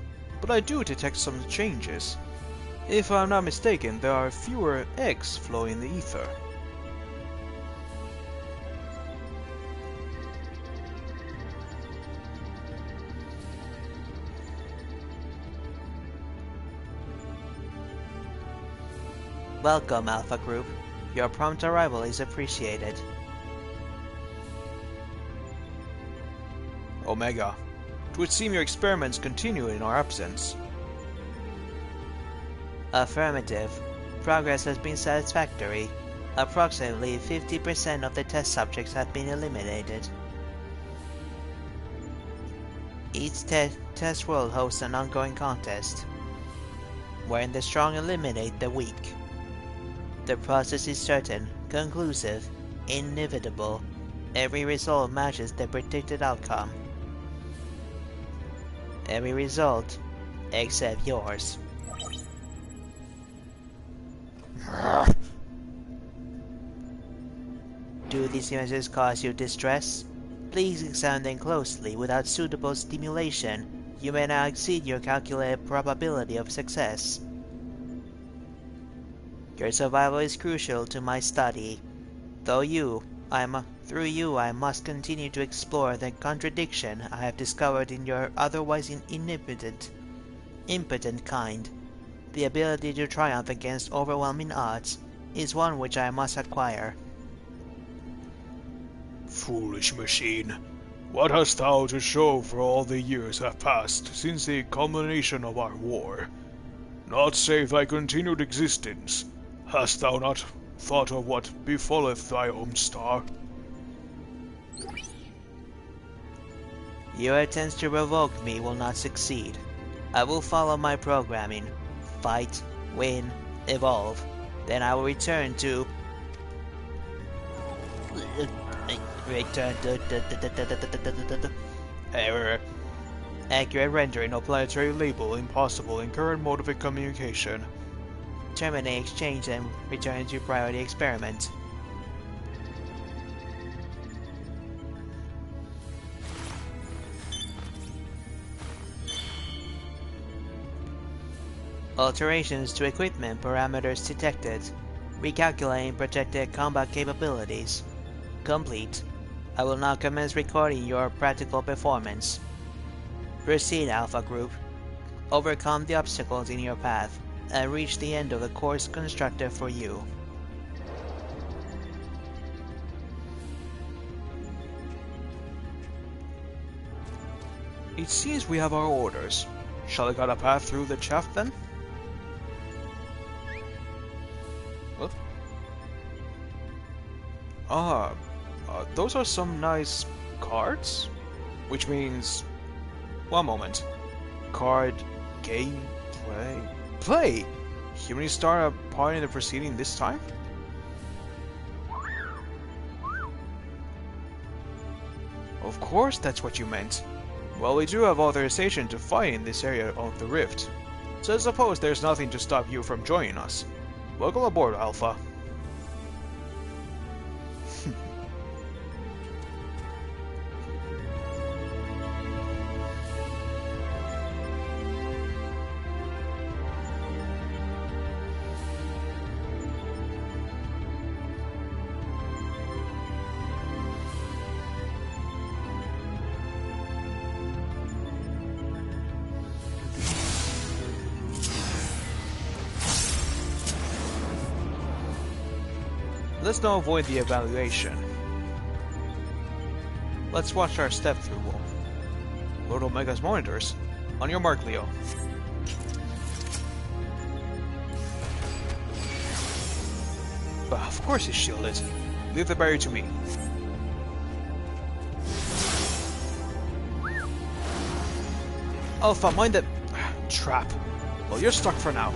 If I'm not mistaken, there are fewer eggs flowing in the ether. Welcome, Alpha Group. Your prompt arrival is appreciated. Omega, it would seem your experiments continue in our absence. Affirmative. Progress has been satisfactory. Approximately 50% of the test subjects have been eliminated. Each test world hosts an ongoing contest, wherein the strong eliminate the weak. The process is certain, conclusive, inevitable. Every result matches the predicted outcome. Every result, except yours. Do these images cause you distress? Please examine them closely. Without suitable stimulation, you may now exceed your calculated probability of success. Your survival is crucial to my study. Through you, I must continue to explore the contradiction I have discovered in your otherwise impotent kind. The ability to triumph against overwhelming odds is one which I must acquire. Foolish machine, what hast thou to show for all the years have passed since the culmination of our war? Not save thy continued existence. Hast thou not thought of what befalleth thy own star? Your attempts to provoke me will not succeed. I will follow my programming. Fight, win, evolve. Then I will return to... Error. Accurate rendering of planetary label impossible in current mode of communication. Terminate exchange and return to priority experiment. Alterations to equipment parameters detected. Recalculating projected combat capabilities. Complete. I will now commence recording your practical performance. Proceed, Alpha Group. Overcome the obstacles in your path and reach the end of the course constructed for you. It seems we have our orders. Shall I cut a path through the shaft then? What? Those are some nice cards? Which means... One moment. Card... game... Play! You really start a part in the proceeding this time? Of course that's what you meant. Well, we do have authorization to fight in this area of the rift. So I suppose there's nothing to stop you from joining us. Welcome aboard, Alpha. Let's now avoid the evaluation. Let's watch our step-through wall. Lord Omega's monitors. On your mark, Leo. But of course he's shielded. Leave the barrier to me. Alpha, mind the... trap. Well, you're stuck for now.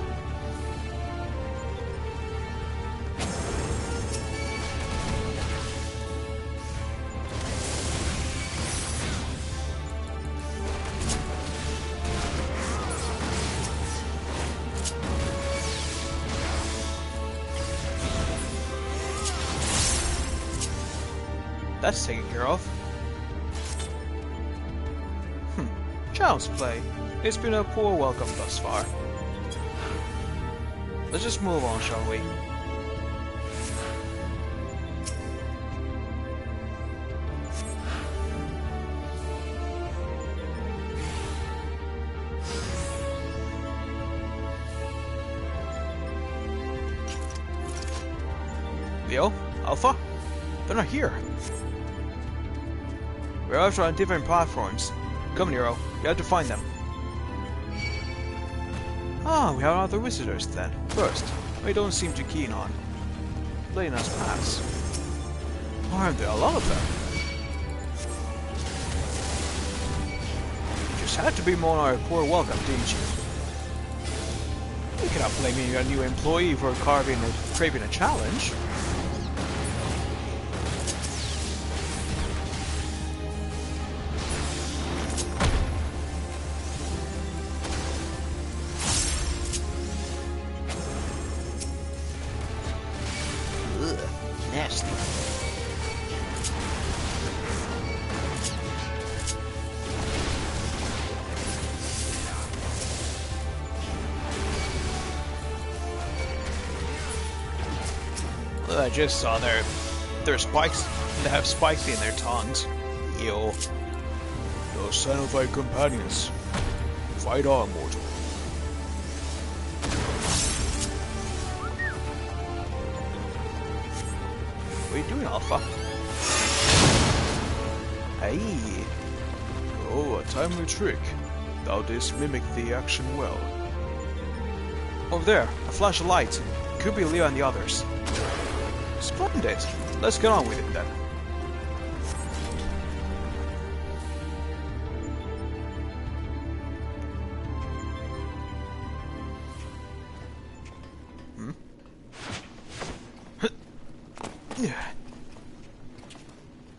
That's taken care of. Child's play. It's been a poor welcome thus far. Let's just move on, shall we? Leo? Alpha? They're not here. We're out on different platforms. Come, Nero. You have to find them. Ah, we have other visitors then. First, they don't seem too keen on letting us pass. Aren't there a lot of them? You just had to be more on our poor welcome, didn't you? You cannot blame a new employee for craving a challenge. Nasty. Well, I just saw their spikes. They have spikes in their tongues. Ew. Those Xenophyte companions. Fight on, mortal. What are you doing, Alpha? Hey. Oh, a timely trick. Thou didst mimic the action well. Over there, a flash of light. Could be Leo and the others. Splendid. Let's get on with it then.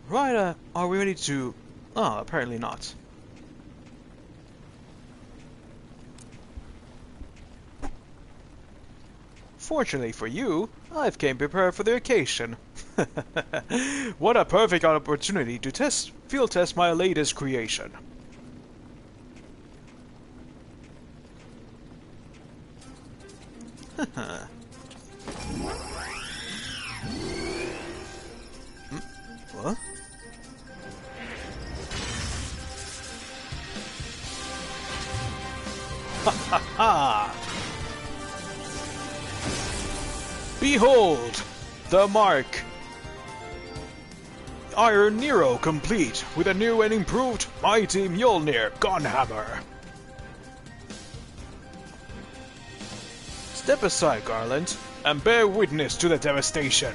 Right, are we ready to... Oh, apparently not. Fortunately for you, I've came prepared for the occasion. What a perfect opportunity to field test my latest creation. What? Ha ha! Behold! The mark! Iron Nero complete with a new and improved Mighty Mjolnir Gunhammer. Step aside, Garland, and bear witness to the devastation.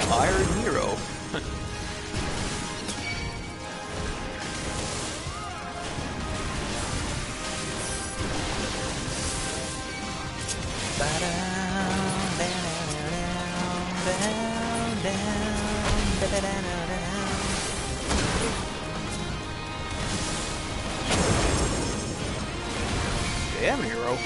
Iron Nero. Damn, Nero.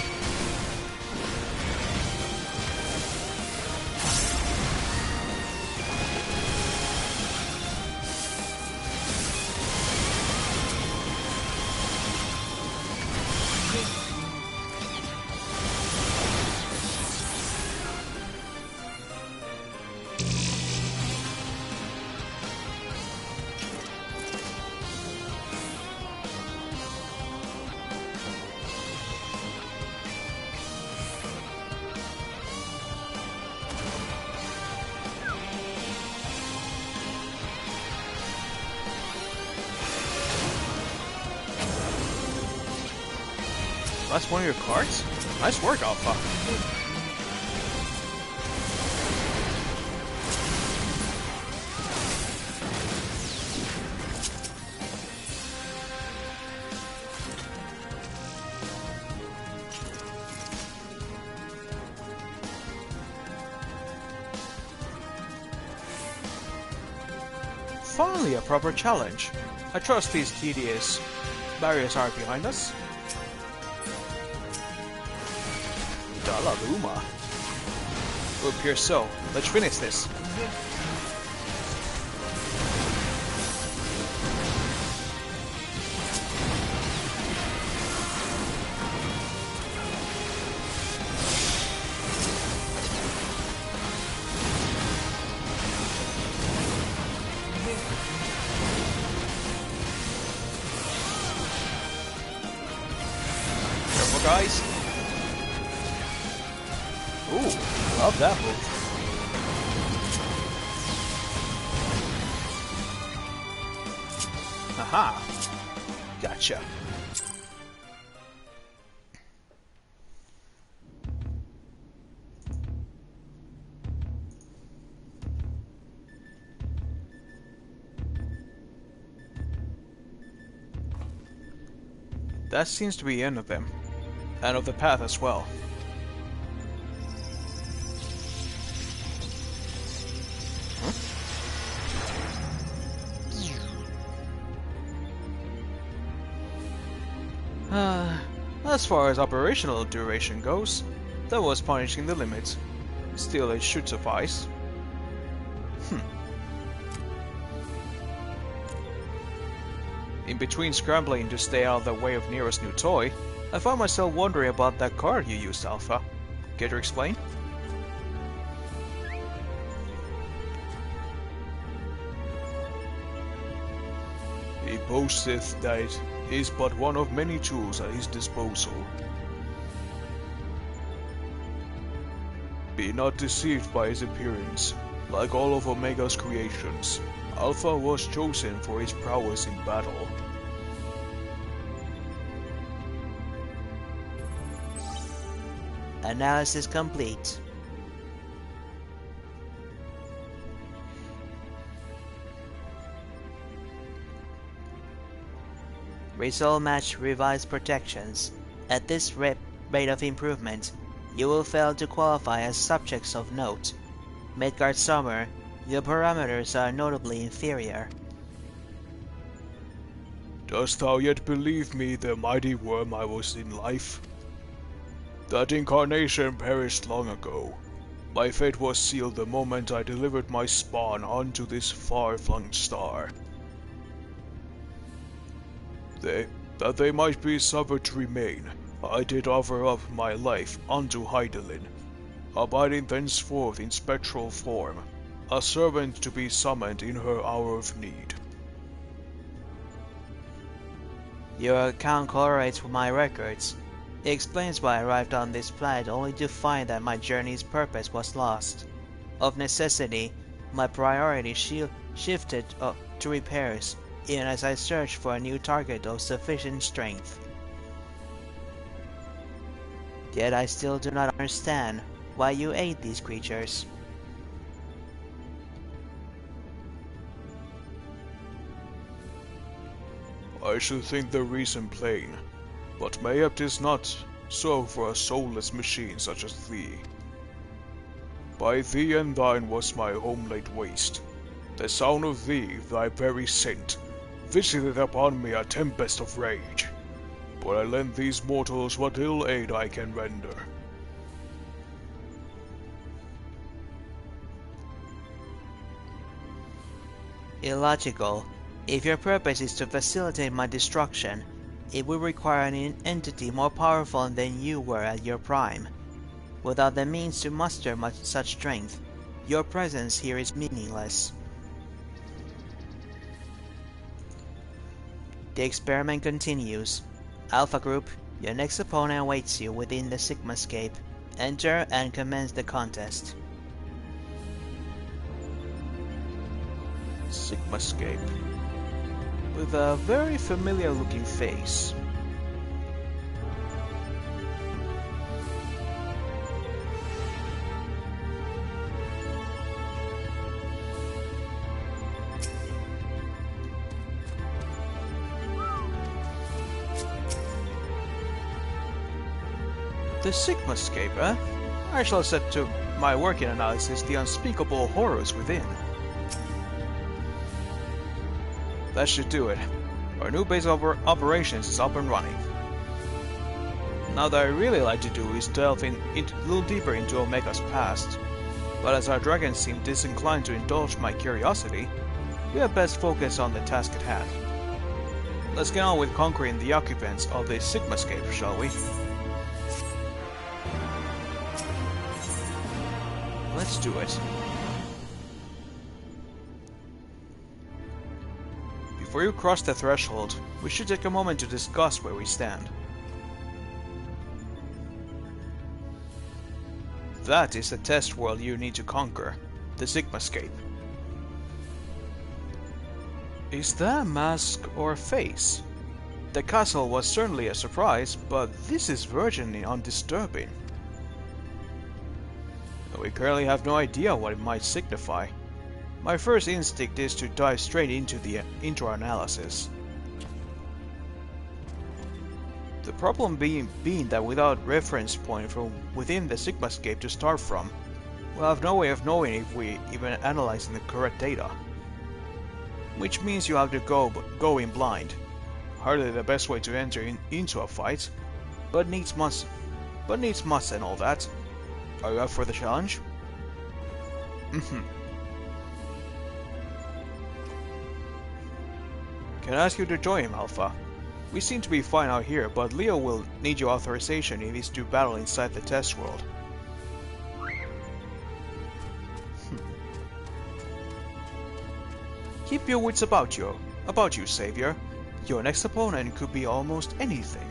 That's one of your cards? Nice work, Alpha. Finally, a proper challenge. I trust these tedious barriers are behind us. Dalaluma. It appears so. Let's finish this. Careful, guys. Ooh, love that move. Aha! Gotcha. That seems to be the end of them. And of the path as well. As far as operational duration goes, that was punishing the limit. Still, it should suffice. In between scrambling to stay out of the way of nearest new toy, I found myself wondering about that card you used, Alpha. Care to explain? He boasteth that it is but one of many tools at his disposal. Be not deceived by his appearance. Like all of Omega's creations, Alpha was chosen for his prowess in battle. Analysis complete. Result match revised protections. At this rate of improvement, you will fail to qualify as subjects of note. Midgard Summer, your parameters are notably inferior. Dost thou yet believe me, the mighty worm I was in life? That incarnation perished long ago. My fate was sealed the moment I delivered my spawn onto this far-flung star. That they might be suffered to remain, I did offer up my life unto Heidelin, abiding thenceforth in spectral form, a servant to be summoned in her hour of need. Your account corroborates with my records. It explains why I arrived on this planet only to find that my journey's purpose was lost. Of necessity, my priority shifted to repairs, even as I searched for a new target of sufficient strength. Yet I still do not understand why you aid these creatures. I should think the reason plain, but mayhap 'tis not so for a soulless machine such as thee. By thee and thine was my home laid waste. The sound of thee, thy very scent, visited upon me a tempest of rage. But I lend these mortals what ill aid I can render. Illogical. If your purpose is to facilitate my destruction, it would require an entity more powerful than you were at your prime. Without the means to muster such strength, your presence here is meaningless. The experiment continues. Alpha Group, your next opponent awaits you within the Sigmascape. Enter and commence the contest. Sigmascape. With a very familiar looking face. The Sigmascape, eh? I shall set to my working analysis the unspeakable horrors within. That should do it. Our new base of operations is up and running. Now that I really like to do is delve a little deeper into Omega's past. But as our dragons seem disinclined to indulge my curiosity, we had best focus on the task at hand. Let's get on with conquering the occupants of this Sigmascape, shall we? Let's do it. Before you cross the threshold, we should take a moment to discuss where we stand. That is the test world you need to conquer, the Sigmascape. Is that a mask or a face? The castle was certainly a surprise, but this is virginally undisturbing. We currently have no idea what it might signify. My first instinct is to dive straight into our analysis. The problem being that without reference point from within the Sigmascape to start from, we'll have no way of knowing if we even analyzing the correct data. Which means you have to go in blind. Hardly the best way to enter into a fight, but needs must and all that. Are you up for the challenge? Can I ask you to join him, Alpha? We seem to be fine out here, but Leo will need your authorization if he's to battle inside the test world. Keep your wits about you, Savior. Your next opponent could be almost anything.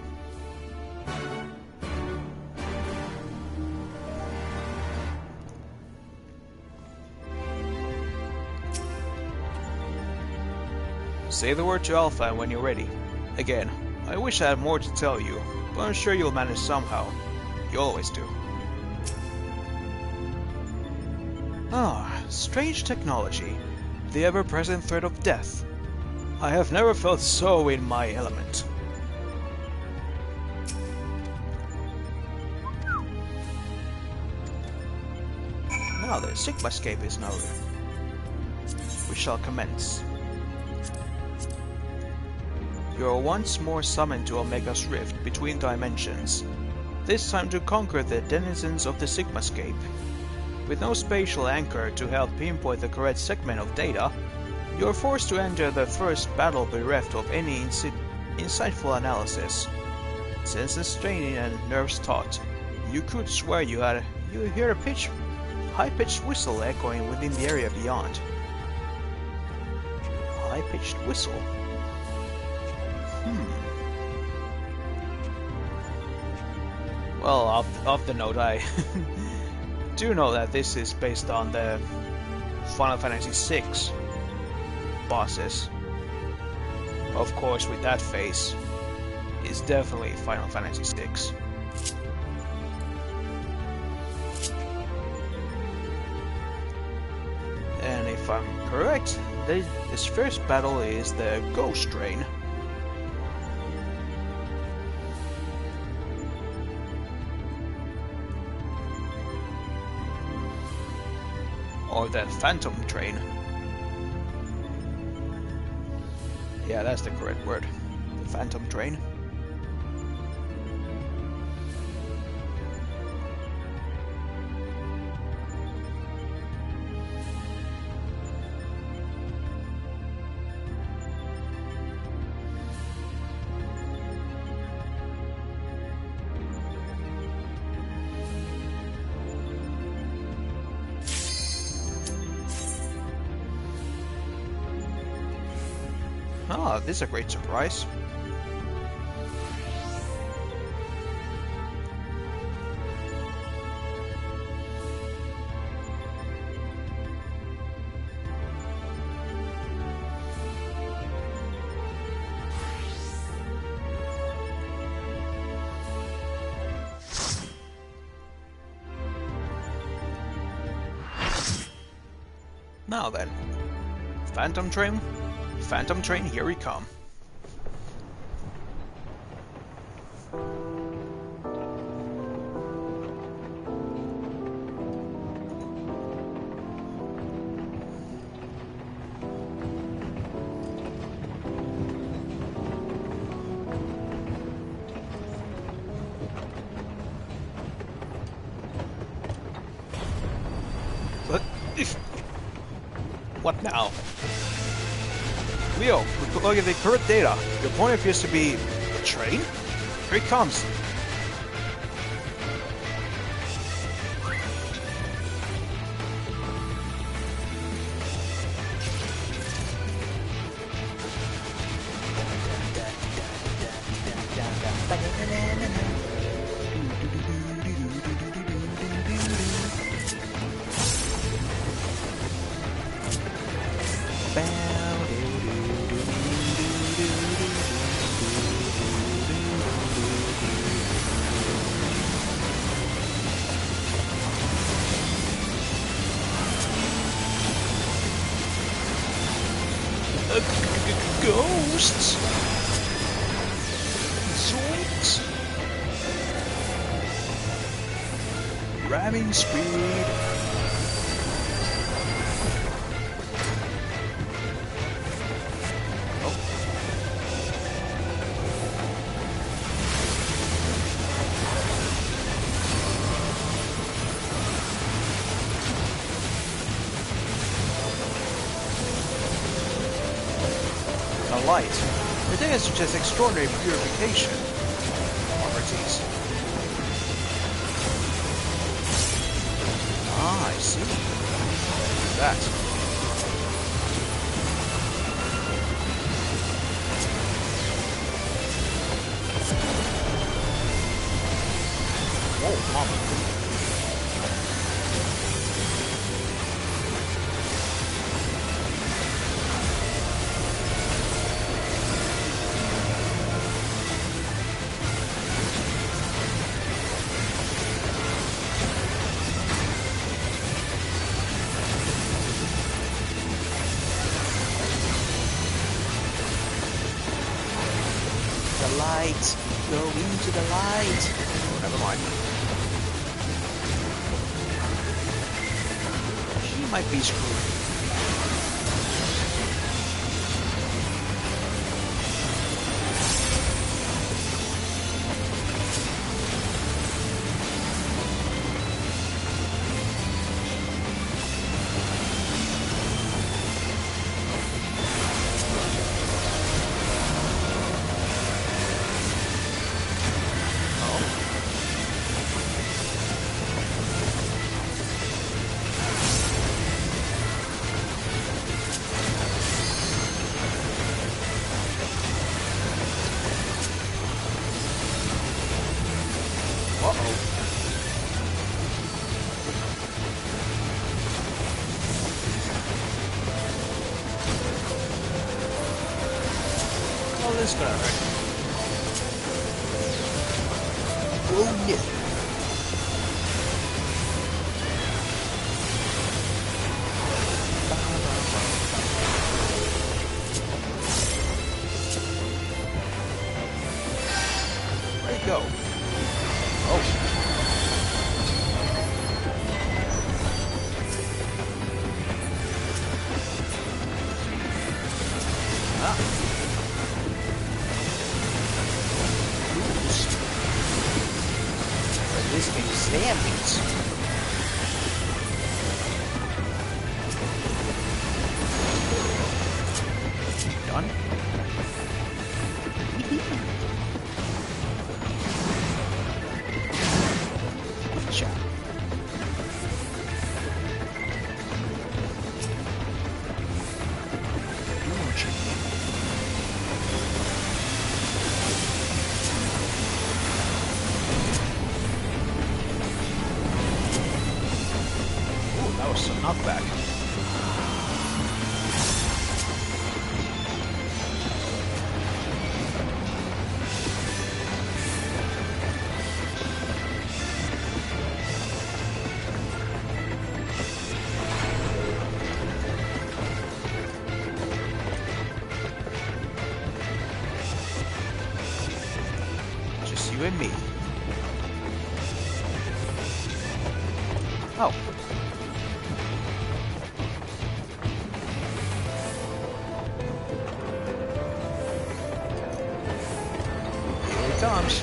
Say the word to Alpha when you're ready. Again, I wish I had more to tell you, but I'm sure you'll manage somehow. You always do. Ah, strange technology. The ever-present threat of death. I have never felt so in my element. Now the Sigmascape is known. We shall commence. You are once more summoned to Omega's Rift between dimensions, this time to conquer the denizens of the Sigmascape. With no spatial anchor to help pinpoint the correct segment of data, you are forced to enter the first battle bereft of any insightful analysis. Senses straining and nerves taut, you could swear you hear a high-pitched whistle echoing within the area beyond. High-pitched whistle? Well, off the note, I do know that this is based on the Final Fantasy VI bosses. Of course, with that face, it's definitely Final Fantasy VI. And if I'm correct, this first battle is the Ghost Train. Or the Phantom Train. Yeah, that's the correct word. The Phantom Train. Ah, this is a great surprise. Now then, Phantom Train? Phantom Train, here we come. What now? Leo, look at the current data. Your point appears to be a train? Here it comes. Ghosts? Zoinks! Ramming speed. Light. The data suggests extraordinary purification properties. Ah, I see. That. Whoa, mama. The light! Go into the light! Oh, never mind. She might be screwed. Oh, this gonna hurt. Oh, yeah. Where'd it go? Oh. This means zombies. Done. Gotcha. That was some knockback. Just you and me. Oh. Comes.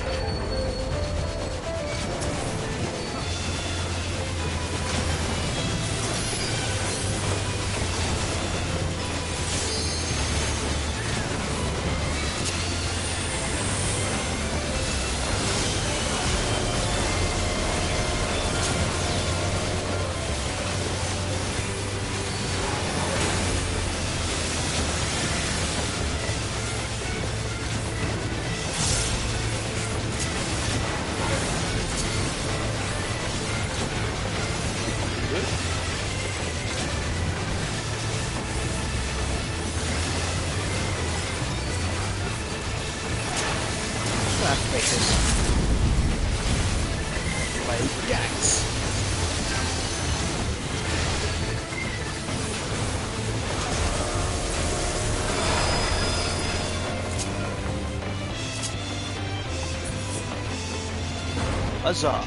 Huzzah!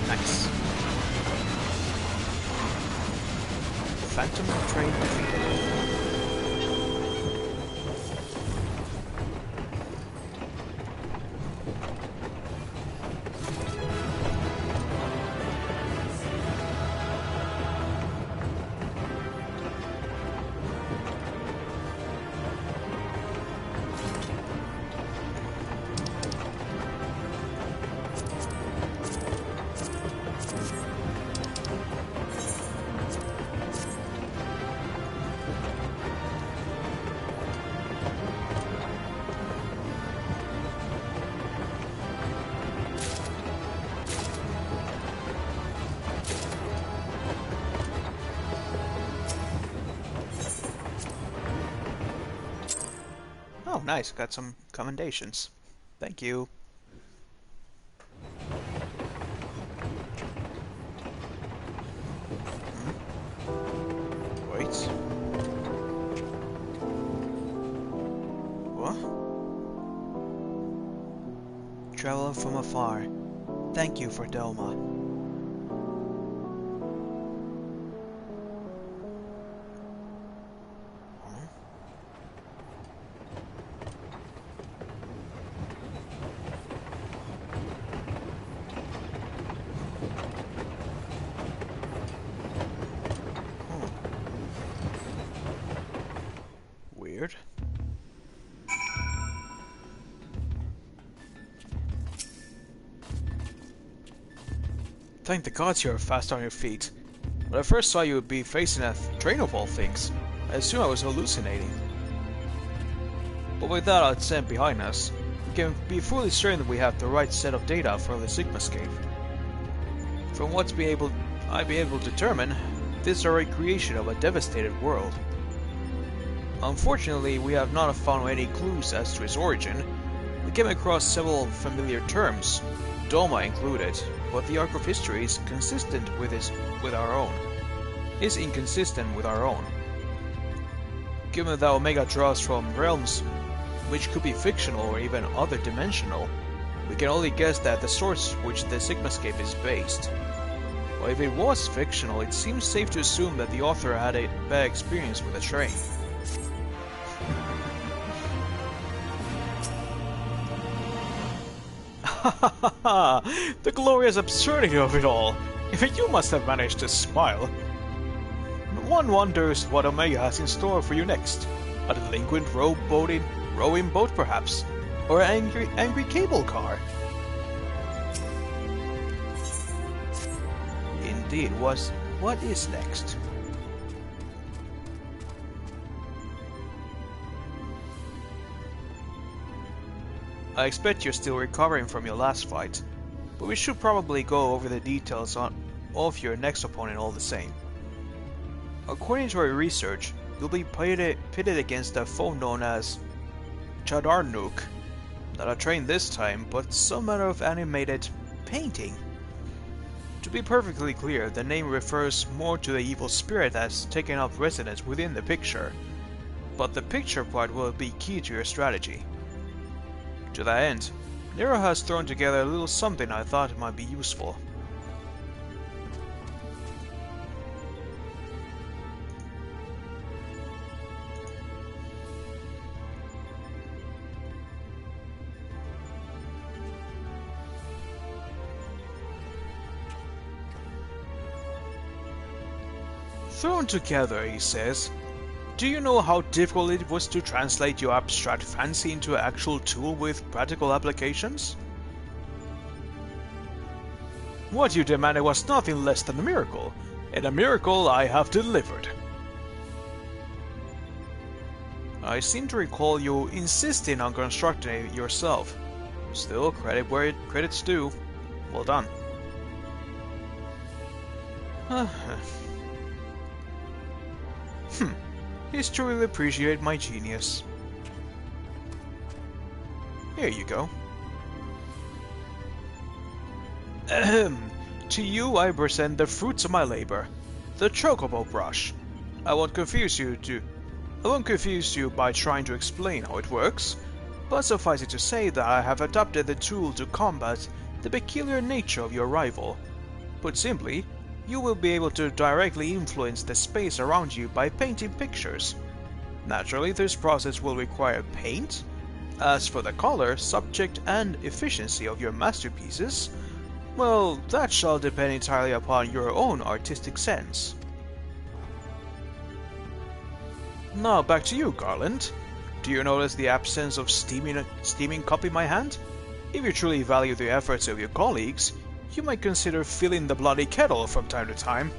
Nice. Phantom train defeated. Oh, nice. Got some commendations. Thank you. Wait. What? Traveler from afar, thank you for Doma. Weird. Thank the gods you're fast on your feet. When I first saw you be facing a train of all things, I assumed I was hallucinating. But with that ascent behind us, we can be fully certain that we have the right set of data for the Sigmascape. From what I've been able to determine, this is a recreation of a devastated world. Unfortunately, we have not found any clues as to its origin. We came across several familiar terms, Doma included, but the arc of history is inconsistent with our own. Given that Omega draws from realms which could be fictional or even other dimensional, we can only guess that the source which the Sigmascape is based. But if it was fictional, it seems safe to assume that the author had a bad experience with a train. The glorious absurdity of it all! Even you must have managed to smile. One wonders what Omega has in store for you next. A delinquent rowing boat perhaps? Or an angry cable car? Indeed, what is next? I expect you're still recovering from your last fight, but we should probably go over the details of your next opponent all the same. According to our research, you'll be pitted against a foe known as Chadarnuk. Not a train this time, but some manner of animated painting. To be perfectly clear, the name refers more to the evil spirit that's taken up residence within the picture, but the picture part will be key to your strategy. To that end, Nero has thrown together a little something I thought might be useful. Thrown together, he says. Do you know how difficult it was to translate your abstract fancy into an actual tool with practical applications? What you demanded was nothing less than a miracle, and a miracle I have delivered. I seem to recall you insisting on constructing it yourself. Still, credit where credit's due. Well done. History will appreciate my genius. Here you go. To you I present the fruits of my labor, the Chocobo brush. I won't confuse you by trying to explain how it works, but suffice it to say that I have adopted the tool to combat the peculiar nature of your rival. Put simply, you will be able to directly influence the space around you by painting pictures. Naturally, this process will require paint. As for the color, subject, and efficiency of your masterpieces, well, that shall depend entirely upon your own artistic sense. Now back to you, Garland. Do you notice the absence of steaming cup in my hand? If you truly value the efforts of your colleagues, you might consider filling the bloody kettle from time to time.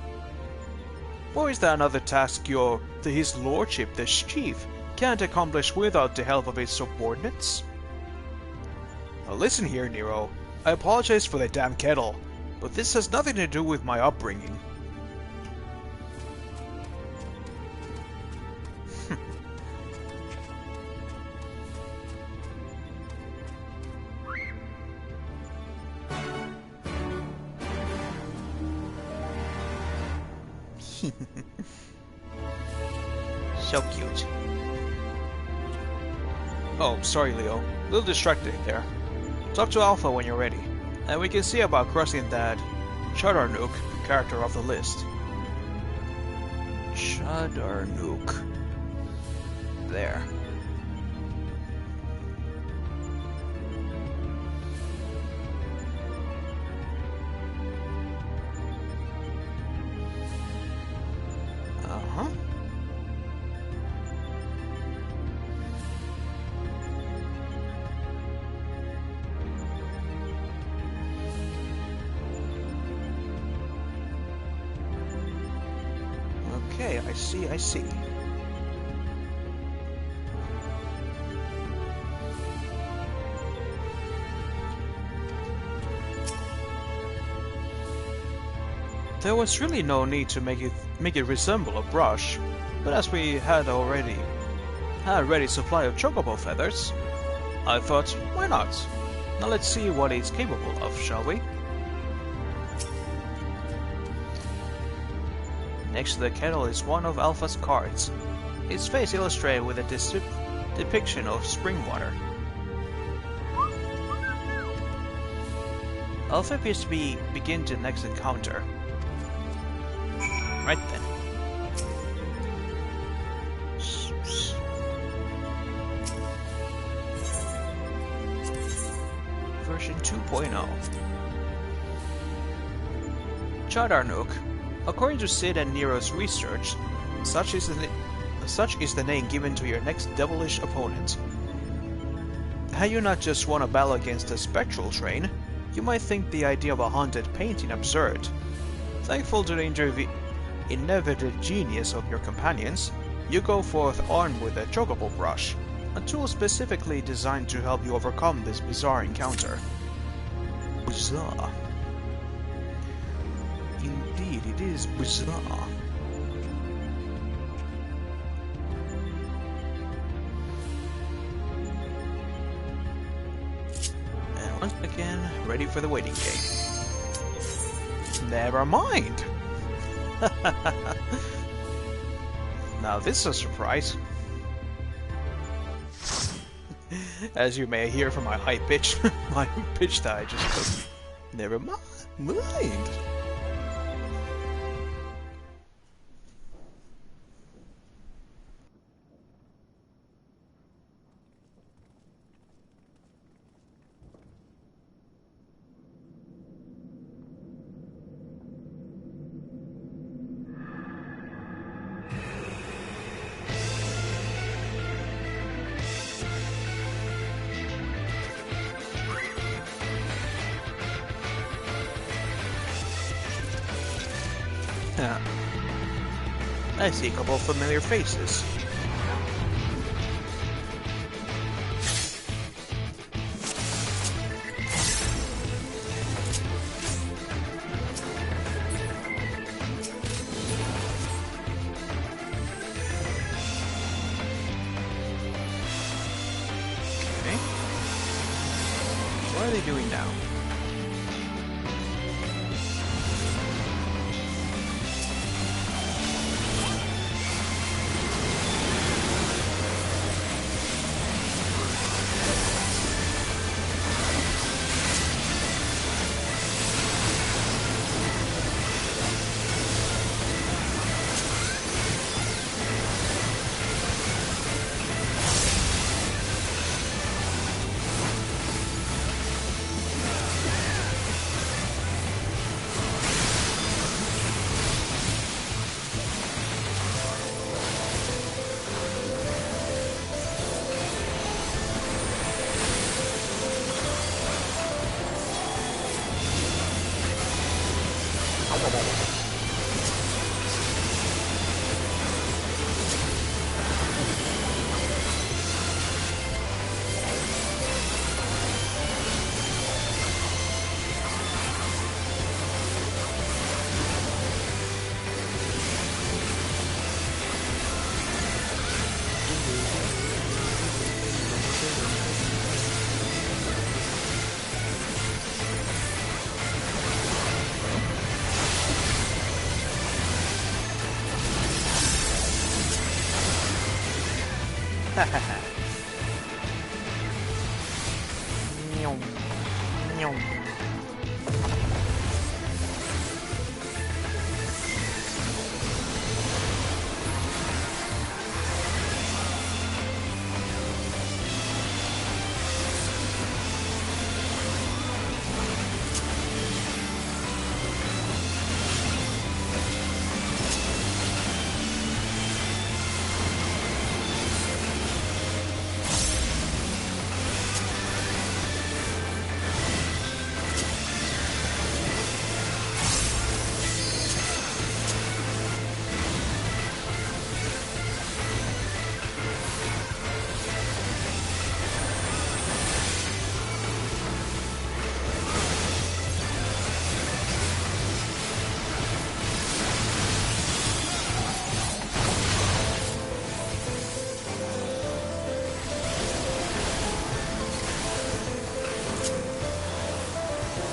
Or is that another task his lordship, the chief, can't accomplish without the help of his subordinates? Now listen here, Nero. I apologize for the damn kettle, but this has nothing to do with my upbringing. So cute. Oh, sorry Leo. A little distracted there. Talk to Alpha when you're ready, and we can see about crossing that Chadarnook character off the list. Chadarnook. There. Uh-huh. Okay, I see. There was really no need to make it resemble a brush, but as we had a ready supply of chocobo feathers, I thought, why not? Now let's see what it's capable of, shall we? Next to the kettle is one of Alpha's cards, its face illustrated with a depiction of spring water. Alpha appears to begin the next encounter. Right then. Version 2.0. Chadarnook. According to Sid and Nero's research, such is the name given to your next devilish opponent. Had you not just won a battle against a spectral train, you might think the idea of a haunted painting absurd. Thankful to the innovative genius of your companions, you go forth armed with a chocobo brush, a tool specifically designed to help you overcome this bizarre encounter. Bizarre. Indeed, it is bizarre. And once again, ready for the waiting game. Never mind! Now this is a surprise. As you may hear from my high pitch, that I just took. Never mind. I see a couple of familiar faces. Okay. What are they doing now?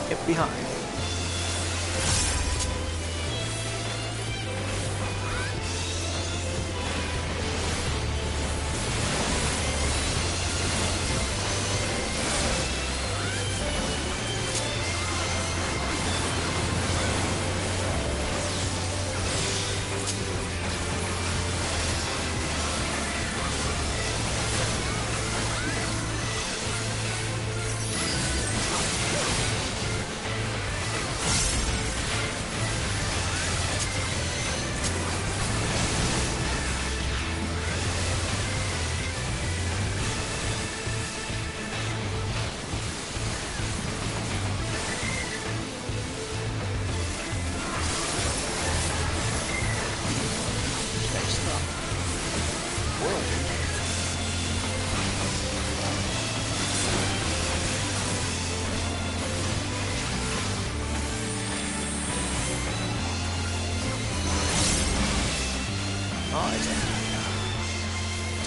Get behind.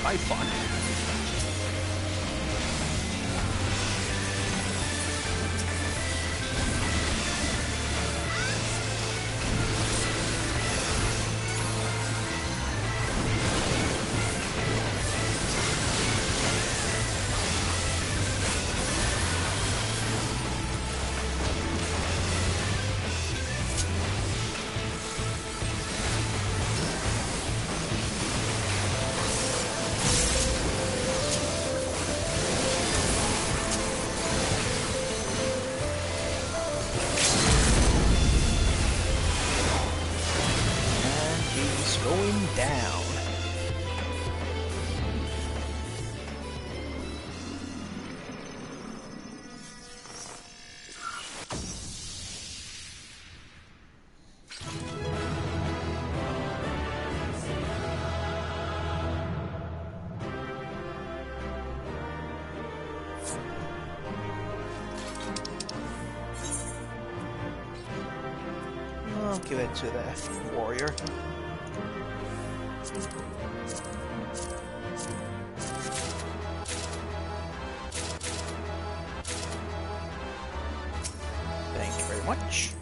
Typhon. Going down. I'll give it to the warrior. Thank you very much.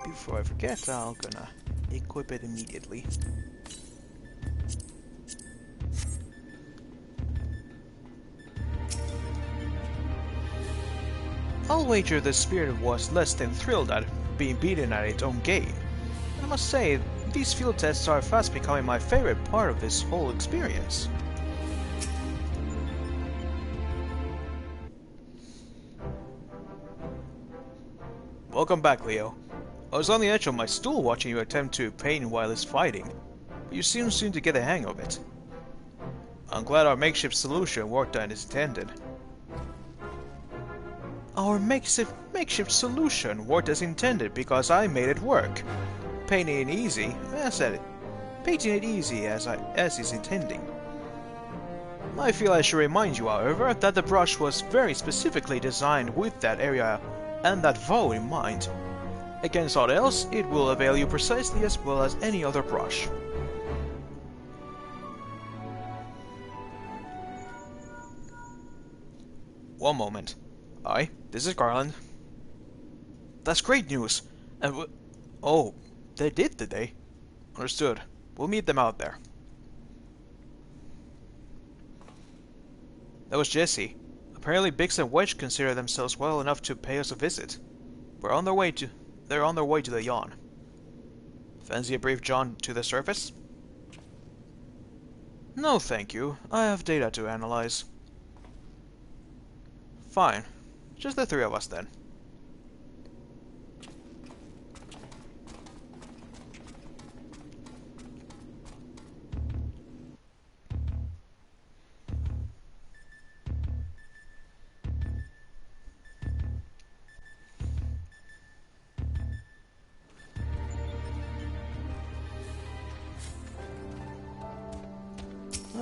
Before I forget, I'm gonna equip it immediately. I'll wager the spirit was less than thrilled at being beaten at its own game. I must say, these field tests are fast becoming my favorite part of this whole experience. Welcome back, Leo. I was on the edge of my stool watching you attempt to paint while he's fighting, but you seem soon to get the hang of it. I'm glad our makeshift solution worked as intended. Our makeshift solution worked as intended because I made it work. Painting it easy, as is intending. I feel I should remind you, however, that the brush was very specifically designed with that area and that vow in mind. Against all else, it will avail you precisely as well as any other brush. One moment. Hi, this is Garland. That's great news. And oh, They did they? Understood. We'll meet them out there. That was Jesse. Apparently Biggs and Wedge consider themselves well enough to pay us a visit. They're on their way to the yawn. Fancy a brief jaunt to the surface? No, thank you. I have data to analyze. Fine. Just the three of us then.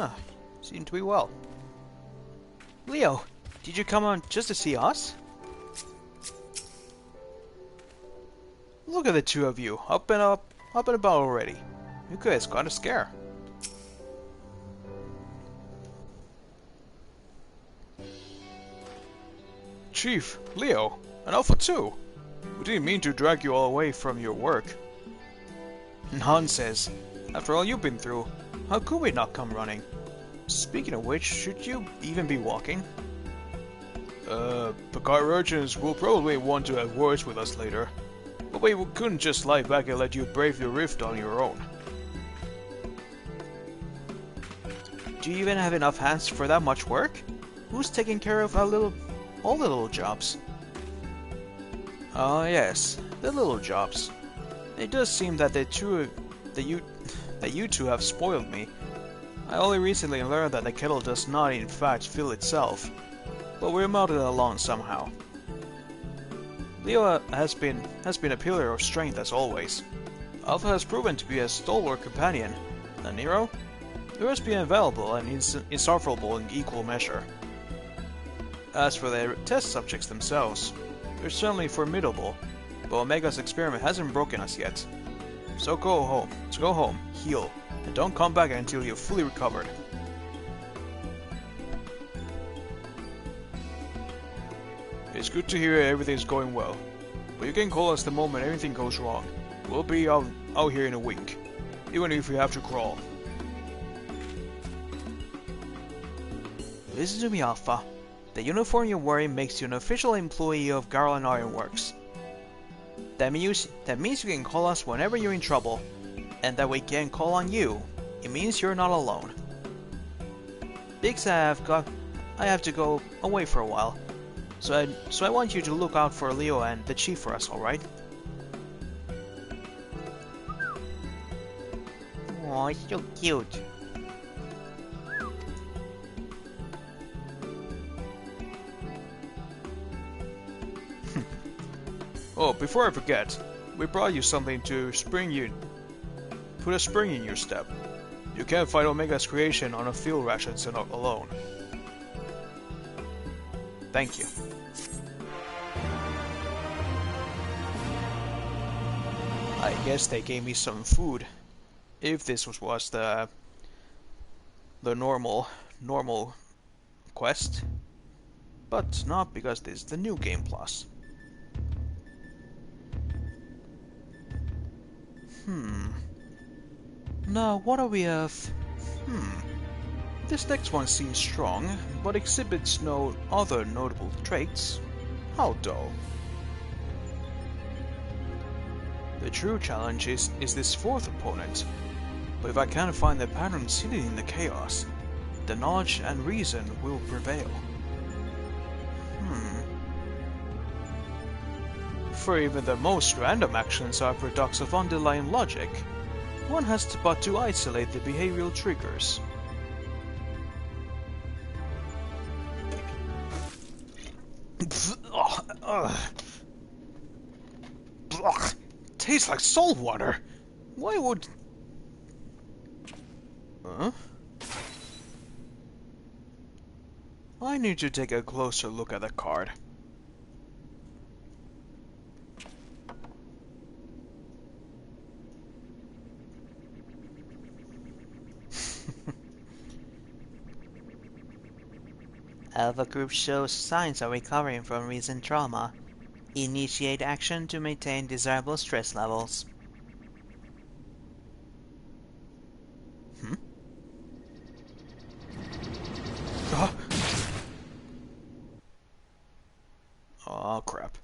Ah, seem to be well. Leo, did you come on just to see us? Look at the two of you, up and about already. You guys got a scare. Chief, Leo, and Alpha too. We didn't mean to drag you all away from your work. Nonsense. After all you've been through, how could we not come running? Speaking of which, should you even be walking? Picard urchins will probably want to have words with us later. But we couldn't just lie back and let you brave the rift on your own. Do you even have enough hands for that much work? Who's taking care of all the little jobs? Ah, yes, the little jobs. It does seem that you two have spoiled me. I only recently learned that the kettle does not in fact fill itself, but we're melted along somehow. Leo has been a pillar of strength as always. Alpha has proven to be a stalwart companion, and Nero? He has been available and insufferable in equal measure. As for the test subjects themselves, they're certainly formidable, but Omega's experiment hasn't broken us yet. So go home, heal, and don't come back until you've fully recovered. It's good to hear everything's going well, but you can call us the moment anything goes wrong. We'll be out here in a week, even if we have to crawl. Listen to me, Alpha. The uniform you're wearing makes you an official employee of Garland Ironworks. That means you can call us whenever you're in trouble, and that we can call on you. It means you're not alone. Biggs, I have to go away for a while, so I want you to look out for Leo and the Chief for us, alright? Aw, it's so cute. Oh, before I forget, we brought you something to put a spring in your step. You can't fight Omega's creation on a field rations alone. Thank you. I guess they gave me some food. If this was the normal quest, but not because this is the new game plus. Now, what do we have? This next one seems strong, but exhibits no other notable traits. How dull. The true challenge is this fourth opponent. But if I can't find the patterns hidden in the chaos, the knowledge and reason will prevail. For even the most random actions are products of underlying logic. One has but to isolate the behavioral triggers. Tastes like salt water. Why would... Huh? I need to take a closer look at the card. Alpha Group shows signs of recovering from recent trauma. Initiate action to maintain desirable stress levels. Aw, crap.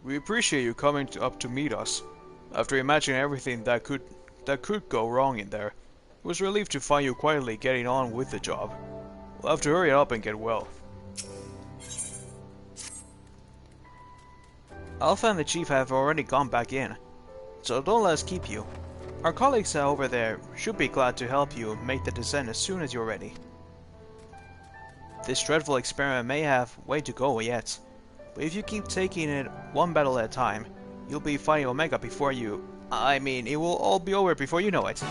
We appreciate you coming up to meet us. After imagining everything that could go wrong in there, it was relieved to find you quietly getting on with the job. We'll have to hurry up and get well. Alpha and the Chief have already gone back in, so don't let us keep you. Our colleagues over there should be glad to help you make the descent as soon as you're ready. This dreadful experiment may have way to go yet, but if you keep taking it one battle at a time, you'll be fighting Omega before you... I mean, it will all be over before you know it.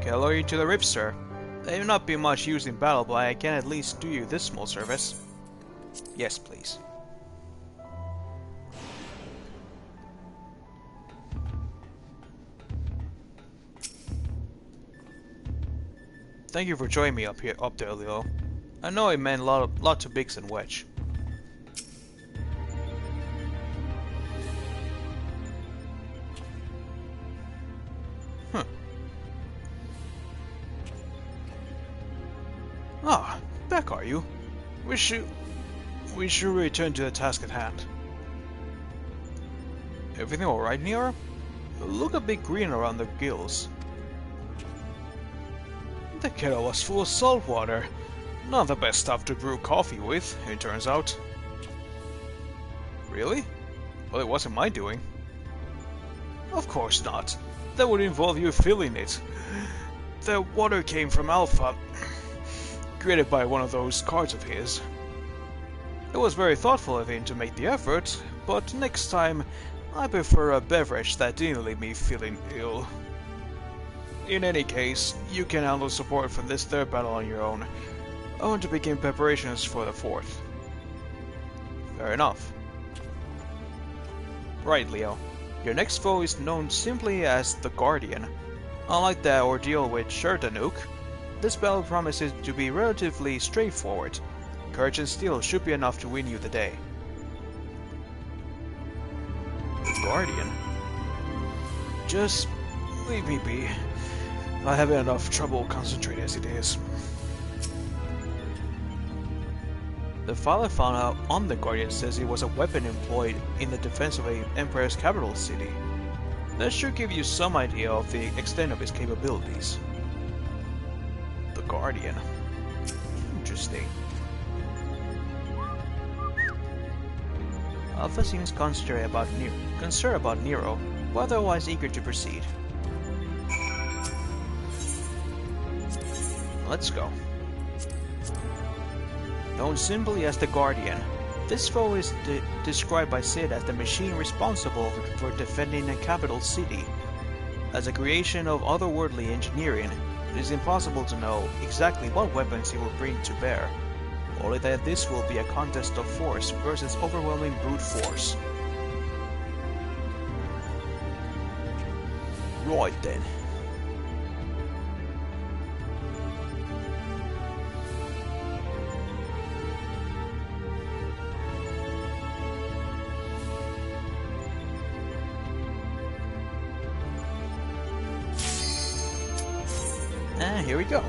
Hello you to the ribs, sir. They may not be much use in battle, but I can at least do you this small service. Yes, please. Thank you for joining me up there, Leo. I know it meant a lot to Biggs and Wedge. Ah, back are you? We should return to the task at hand. Everything alright, Nero? Look a bit green around the gills. The kettle was full of salt water. Not the best stuff to brew coffee with, it turns out. Really? Well, it wasn't my doing. Of course not. That would involve you filling it. The water came from Alpha, created by one of those cards of his. It was very thoughtful of him to make the effort, but next time I prefer a beverage that didn't leave me feeling ill. In any case, you can handle support for this third battle on your own. I want to begin preparations for the fourth. Fair enough. Right, Leo. Your next foe is known simply as the Guardian. Unlike the ordeal with Shertanuk, this battle promises to be relatively straightforward. Courage and steel should be enough to win you the day. Guardian? Just leave me be. I have enough trouble concentrating as it is. The file I found out on the Guardian says it was a weapon employed in the defense of an Empire's capital city. That should give you some idea of the extent of its capabilities. The Guardian. Interesting. Alpha seems concerned about Nero, but otherwise eager to proceed. Let's go. Known simply as the Guardian, this foe is described by Sid as the machine responsible for defending a capital city. As a creation of otherworldly engineering, it is impossible to know exactly what weapons he will bring to bear, only that this will be a contest of force versus overwhelming brute force. Right then. And here we go.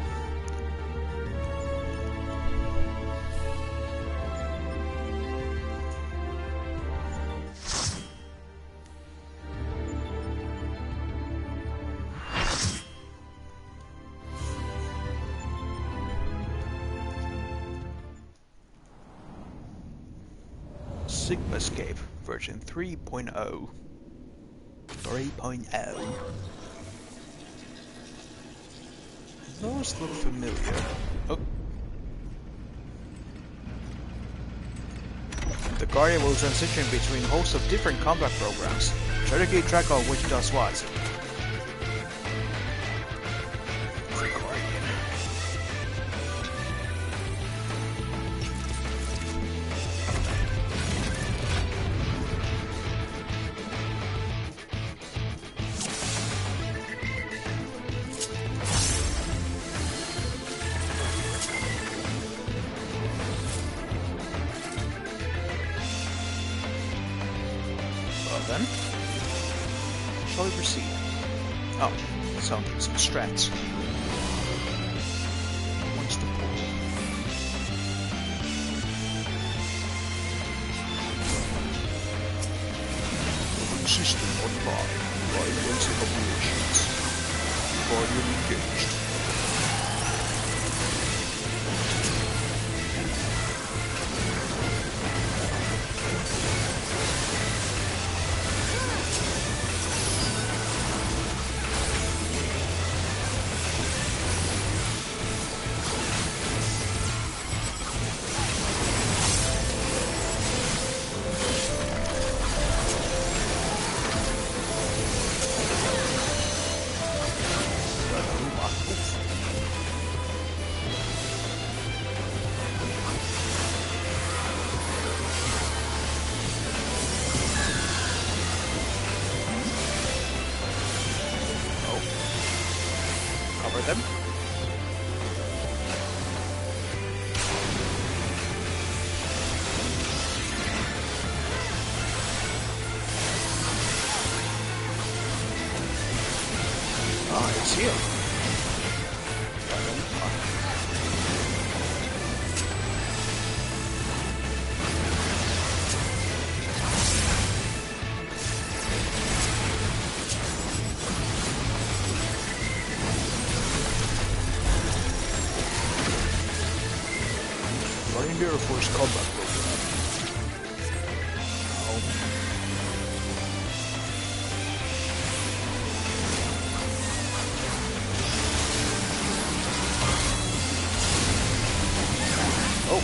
Sigmascape version 3.0. 3.0. Those look familiar. Oh. The Guardian will transition between hosts of different combat programs. Try to keep track of which does what. The Guardian. then, shall we proceed? Oh, some strats. What's the pull? System online. Basic operations. Guardian engaged. Them. Ah, it's here. Running Air Force combat program. Oh.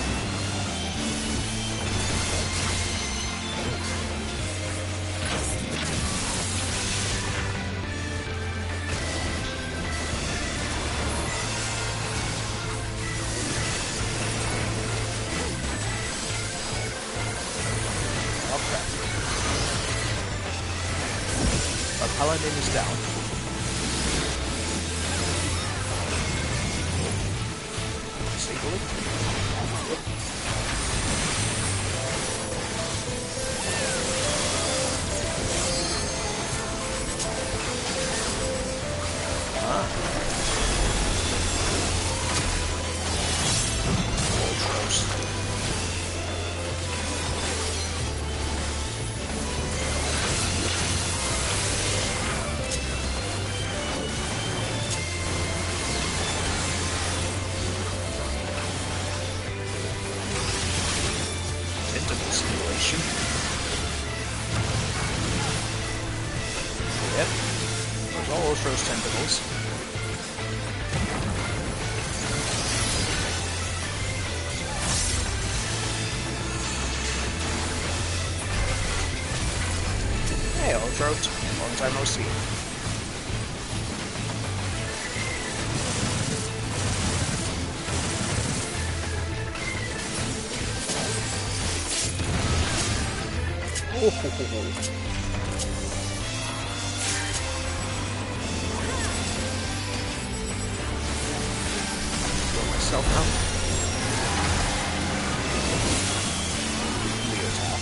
Our paladin is down. Disable it. Ah. Ultros. Simulation. Yep. There's all Ultros tentacles. Hey, Ultros. Long time no see. Oh, ho, ho, ho. Throw myself out. Leotard.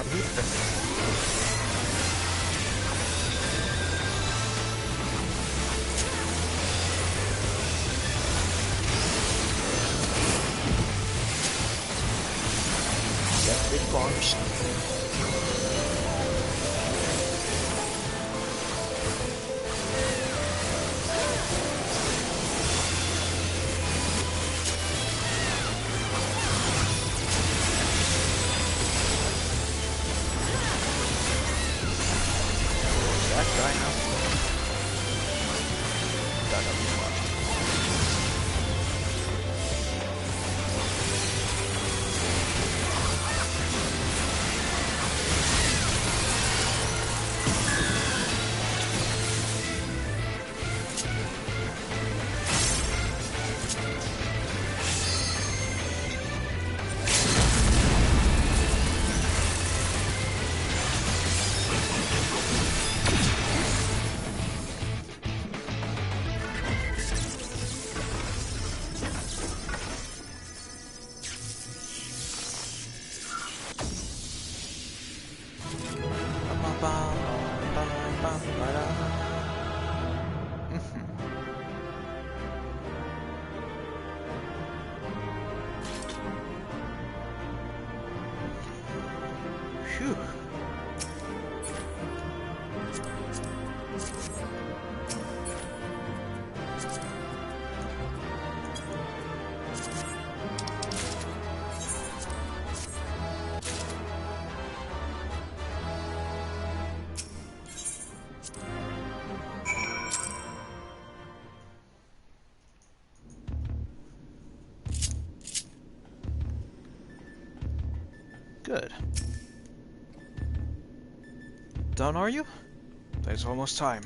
hit them. Get the bombs. That guy now. That'll be fun. Phew. Good. Done, are you? It's almost time.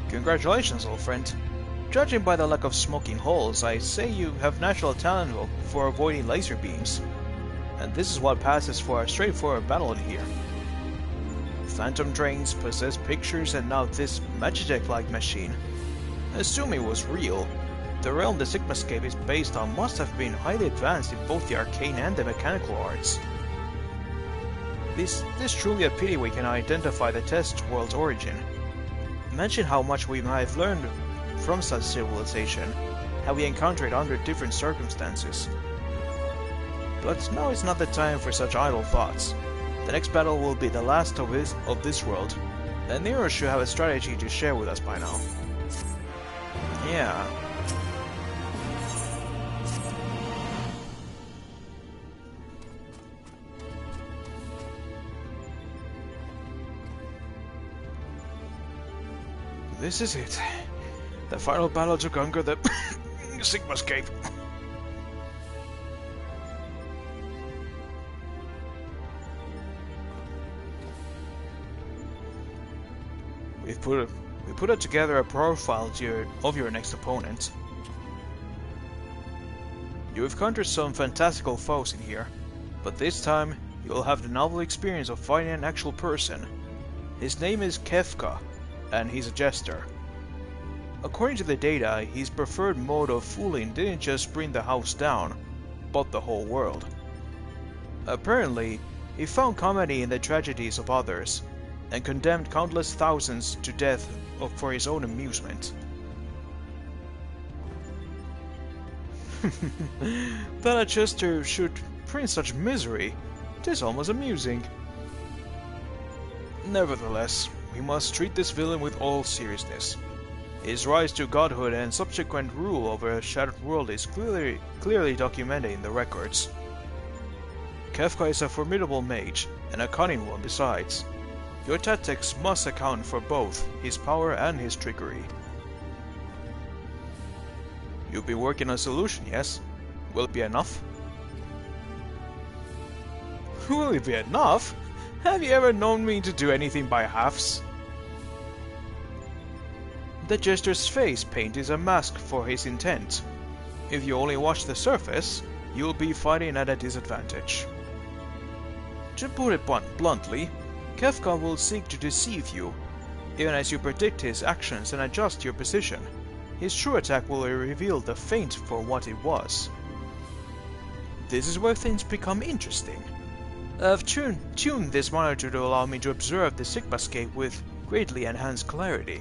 Congratulations, old friend. Judging by the lack of smoking holes, I say you have natural talent for avoiding laser beams. And this is what passes for a straightforward battle in here. Phantom drains, possessed pictures, and now this Magitech-like machine. Assume it was real. The realm the Sigmascape is based on must have been highly advanced in both the arcane and the mechanical arts. This truly a pity we can identify the test world's origin. Imagine how much we might have learned from such civilization, how we encountered under different circumstances. But now is not the time for such idle thoughts. The next battle will be the last of this world, and Nero should have a strategy to share with us by now. Yeah. This is it. The final battle to conquer the Sigmascape. We put together a profile of your next opponent. You have encountered some fantastical foes in here, but this time you'll have the novel experience of fighting an actual person. His name is Kefka, and he's a jester. According to the data, his preferred mode of fooling didn't just bring the house down, but the whole world. Apparently, he found comedy in the tragedies of others, and condemned countless thousands to death for his own amusement. That a jester should bring such misery, it is almost amusing. Nevertheless, we must treat this villain with all seriousness. His rise to godhood and subsequent rule over a shattered world is clearly documented in the records. Kefka is a formidable mage, and a cunning one besides. Your tactics must account for both his power and his trickery. You've been working on a solution, yes? Will it be enough? Will it be enough? Have you ever known me to do anything by halves? The jester's face paint is a mask for his intent. If you only watch the surface, you'll be fighting at a disadvantage. To put it bluntly, Kefka will seek to deceive you, even as you predict his actions and adjust your position. His true attack will reveal the feint for what it was. This is where things become interesting. I've tuned this monitor to allow me to observe the Sigmascape with greatly enhanced clarity.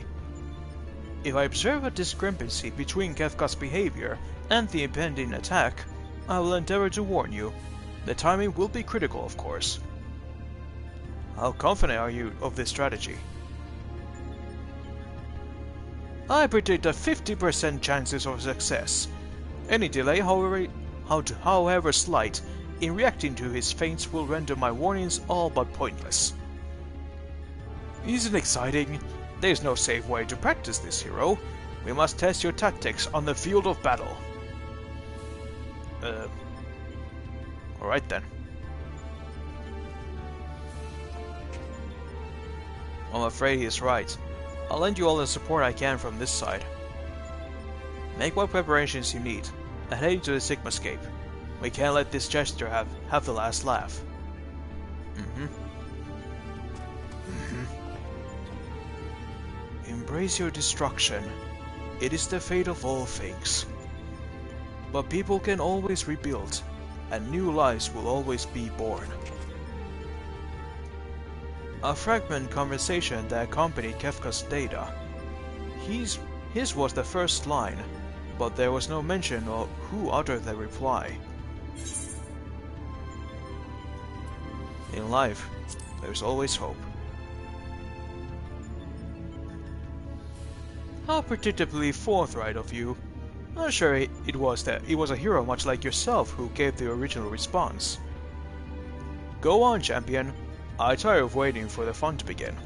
If I observe a discrepancy between Kefka's behavior and the impending attack, I will endeavor to warn you. The timing will be critical, of course. How confident are you of this strategy? I predict a 50% chances of success. Any delay, however slight, in reacting to his feints will render my warnings all but pointless. Isn't it exciting? There's no safe way to practice this, hero. We must test your tactics on the field of battle. Alright then. I'm afraid he's right. I'll lend you all the support I can from this side. Make what preparations you need, and head into the Sigmascape. We can't let this gesture have the last laugh. Embrace your destruction. It is the fate of all things. But people can always rebuild, and new lives will always be born. A fragment conversation that accompanied Kefka's data. His was the first line, but there was no mention of who uttered the reply. In life, there's always hope. How predictably forthright of you. I'm sure it was a hero much like yourself who gave the original response. Go on, champion. I tire of waiting for the fun to begin.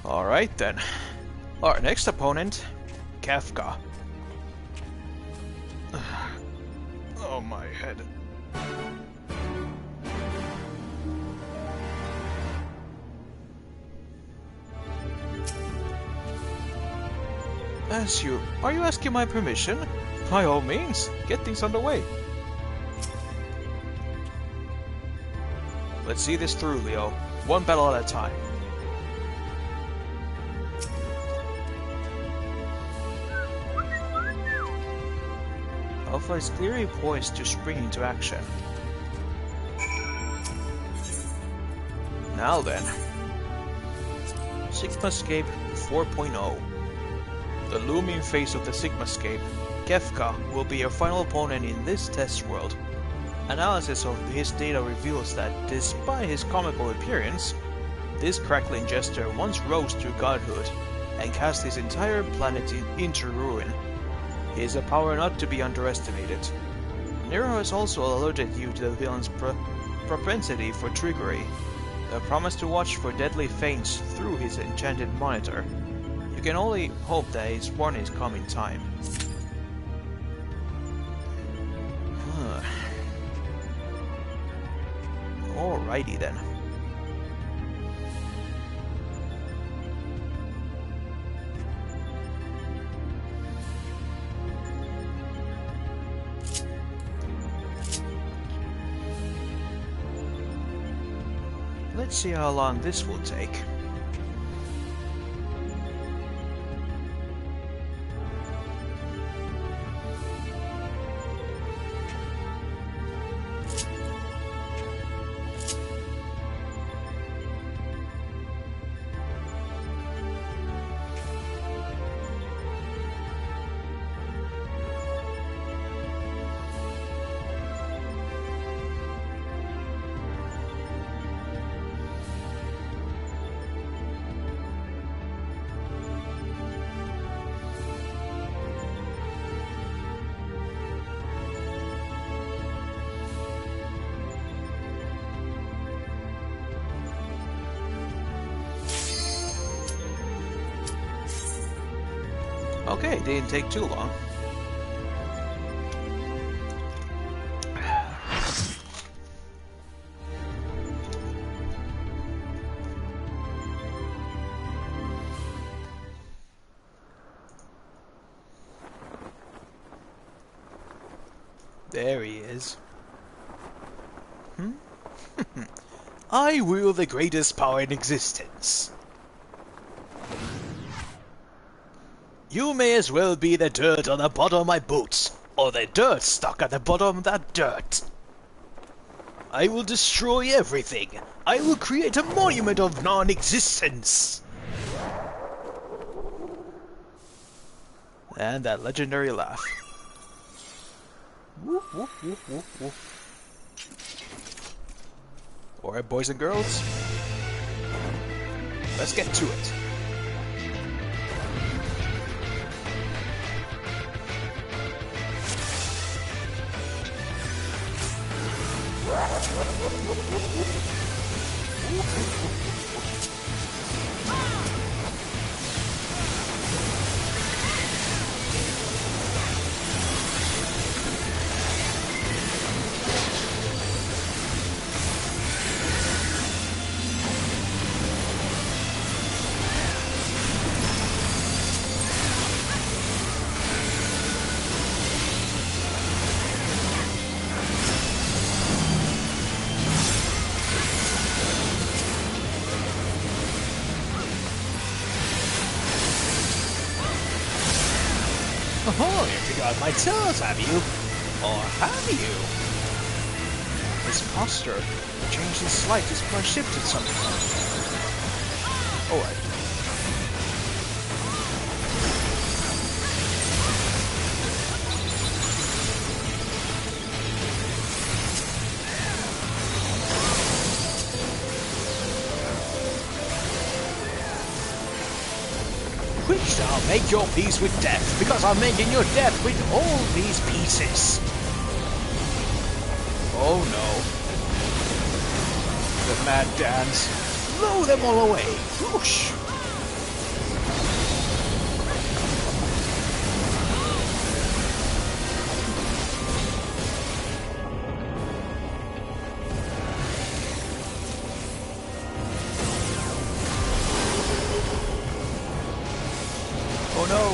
Alright then. Our next opponent, Kefka. Oh, my head. Are you asking my permission? By all means, get things underway. Let's see this through, Leo. One battle at a time. Alpha is clearly poised to spring into action. Now then. Sigmascape 4.0. The looming face of the Sigmascape, Kefka, will be your final opponent in this test world. Analysis of his data reveals that, despite his comical appearance, this crackling jester once rose to godhood and cast his entire planet into ruin. He is a power not to be underestimated. Nero has also alerted you to the villain's propensity for trickery, the promise to watch for deadly feints through his enchanted monitor. You can only hope that his warnings come in time. Alrighty then. Let's see how long this will take. Okay, didn't take too long. There he is. I wield the greatest power in existence. You may as well be the dirt on the bottom of my boots, or the dirt stuck at the bottom of that dirt. I will destroy everything. I will create a monument of non-existence. And that legendary laugh. Woof, woof, woof, woof, woof. Alright, boys and girls. Let's get to it. Oh, you forgot my toes, have you? Or have you? His posture changed in slight, his blood shifted somehow. Alright. Quick now, make your peace with death, because I'm making your death with all these pieces. Oh no. The mad dance. Blow them all away. Whoosh. Oh no!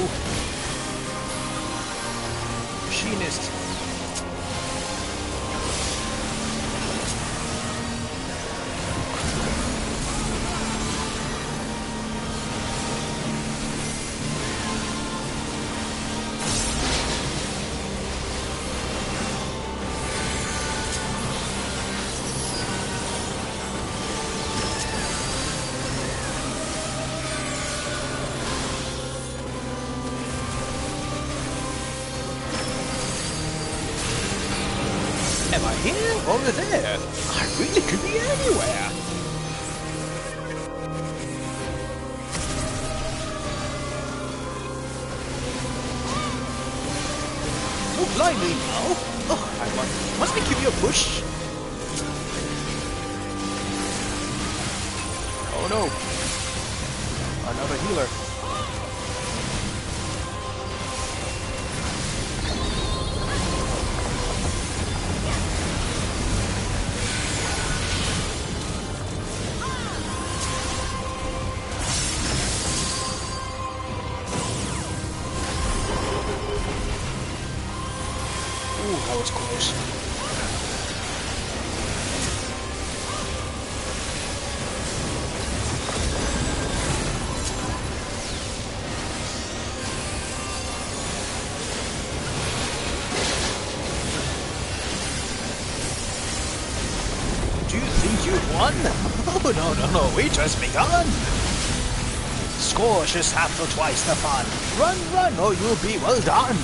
Machinist! Am I here? Over there? I really could be anywhere! Oh, blindly now! Oh, I must we give you a push? Oh no! Another healer. That was close. Do you think you've won? Oh, no, we just begun. Scorch is half or twice the fun. Run, or you'll be well done.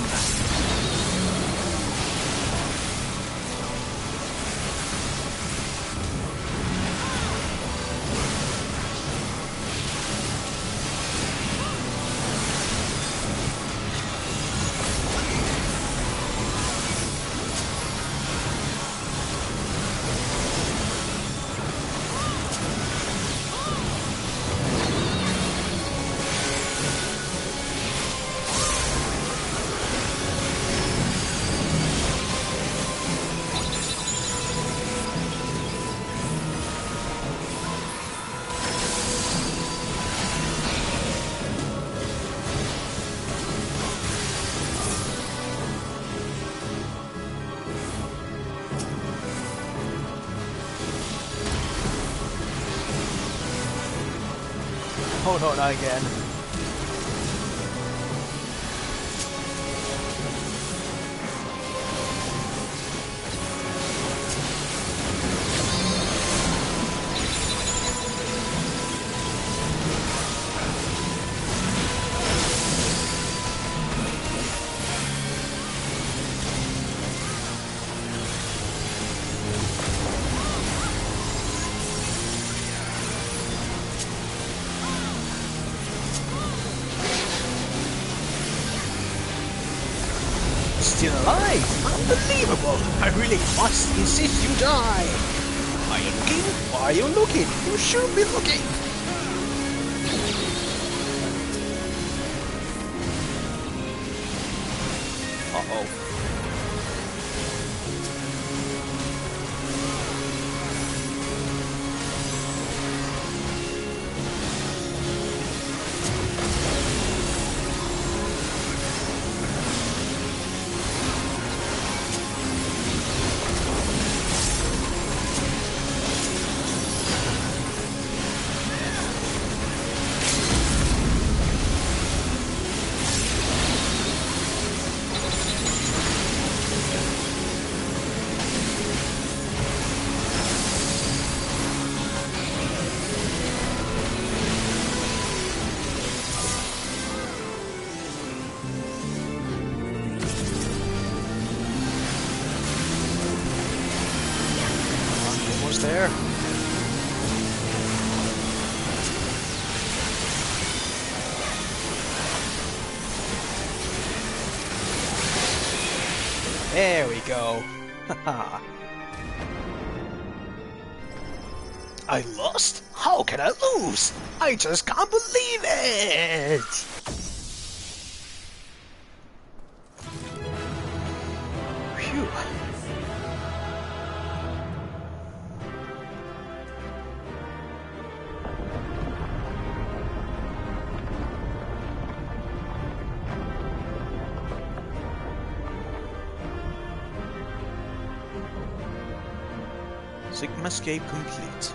Oh no, not again. Still alive! Unbelievable! I really must insist you die! Are you looking? Why are you looking? You should be looking! Uh-oh. Almost there. There we go. Haha. I lost? How can I lose? I just can't believe it! Phew. Sigmascape complete.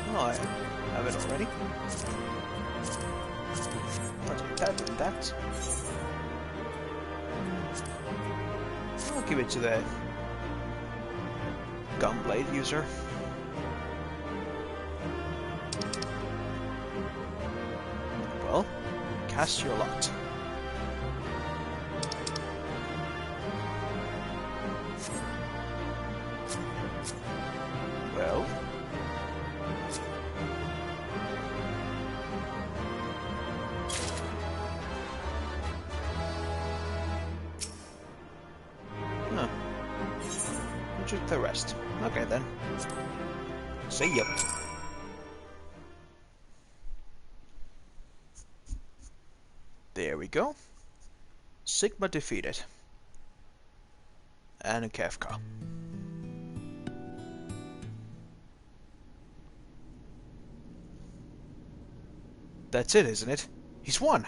Oh, I have it already. I'll take that and that. I'll give it to the Gunblade user. Well, cast your lot. Well, huh. Just the rest. Okay then. See ya. There we go. Sigma defeated. And a Kefka. That's it, isn't it? He's won!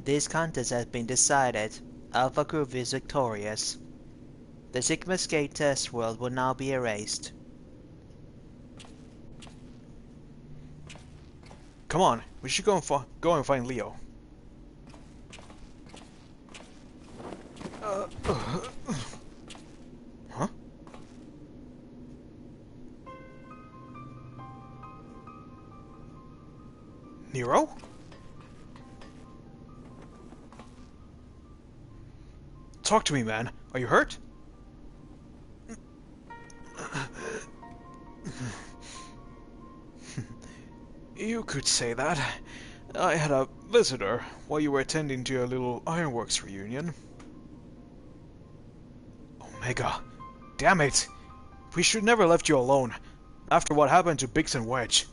This contest has been decided. Alpha Group is victorious. The Sigmascape test world will now be erased. Come on, we should go and find Leo. Huh? Nero? Talk to me, man. Are you hurt? You could say that. I had a visitor while you were attending to your little Ironworks reunion. Omega. Damn it! We should never left you alone, after what happened to Biggs and Wedge.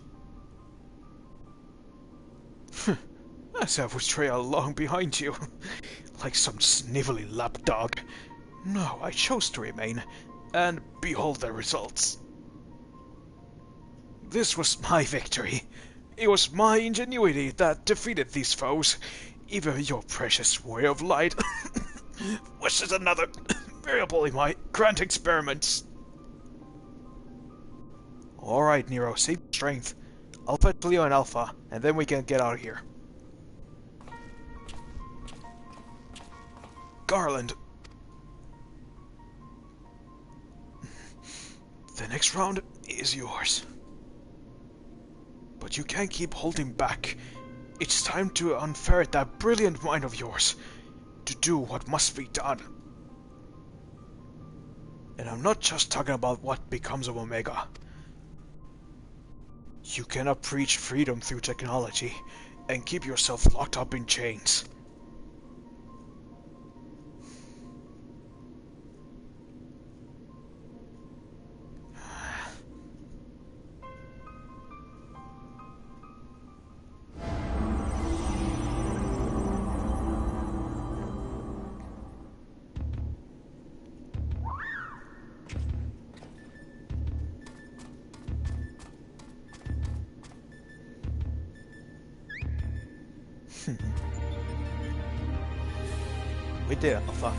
As if was trail along behind you, like some snivelly lapdog. No, I chose to remain, and behold the results. This was my victory. It was my ingenuity that defeated these foes. Even your precious way of light was just another variable in my grand experiments. Alright, Nero, save strength. I'll fetch Leo and Alpha, and then we can get out of here. Garland. The next round is yours. But you can't keep holding back. It's time to unferret that brilliant mind of yours, to do what must be done. And I'm not just talking about what becomes of Omega. You cannot preach freedom through technology and keep yourself locked up in chains. We did, Alpha.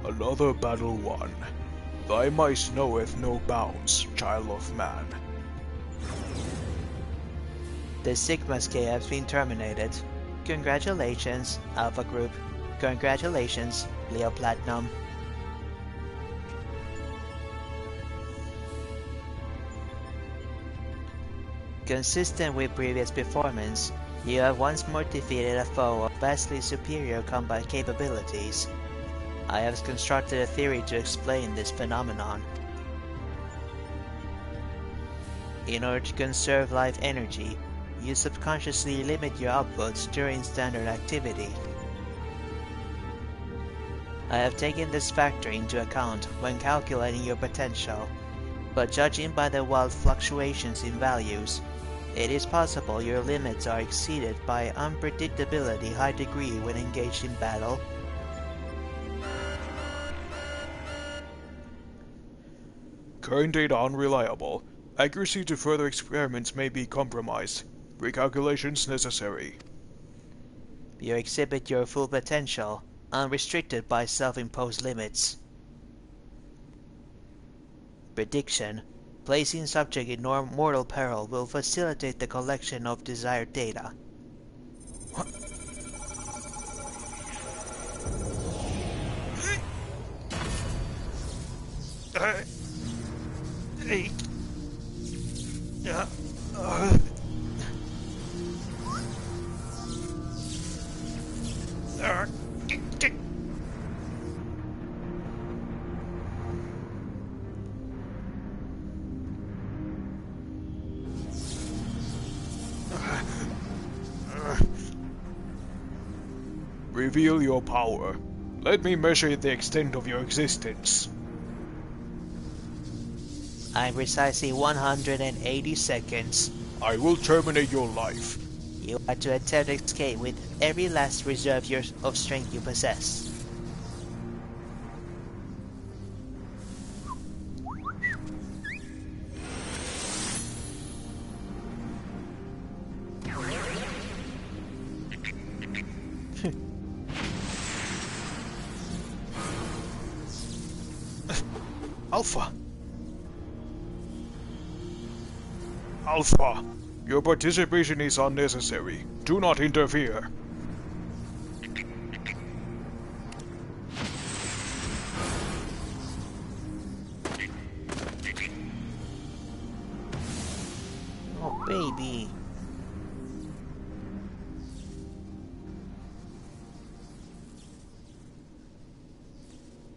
Another battle won. Thy might knoweth no bounds, child of man. The Sigma scale has been terminated. Congratulations, Alpha Group. Congratulations, Leo Platinum. Consistent with previous performance, you have once more defeated a foe of vastly superior combat capabilities. I have constructed a theory to explain this phenomenon. In order to conserve life energy, you subconsciously limit your outputs during standard activity. I have taken this factor into account when calculating your potential, but judging by the wild fluctuations in values, it is possible your limits are exceeded by unpredictability high degree when engaged in battle. Current data unreliable. Accuracy to further experiments may be compromised. Recalculations necessary. You exhibit your full potential, unrestricted by self-imposed limits. Prediction. Placing subject in mortal peril will facilitate the collection of desired data. Reveal your power. Let me measure the extent of your existence. I'm precisely 180 seconds. I will terminate your life. You are to attempt to escape with every last reserve of strength you possess. Alpha! Alpha, your participation is unnecessary. Do not interfere. Oh, baby.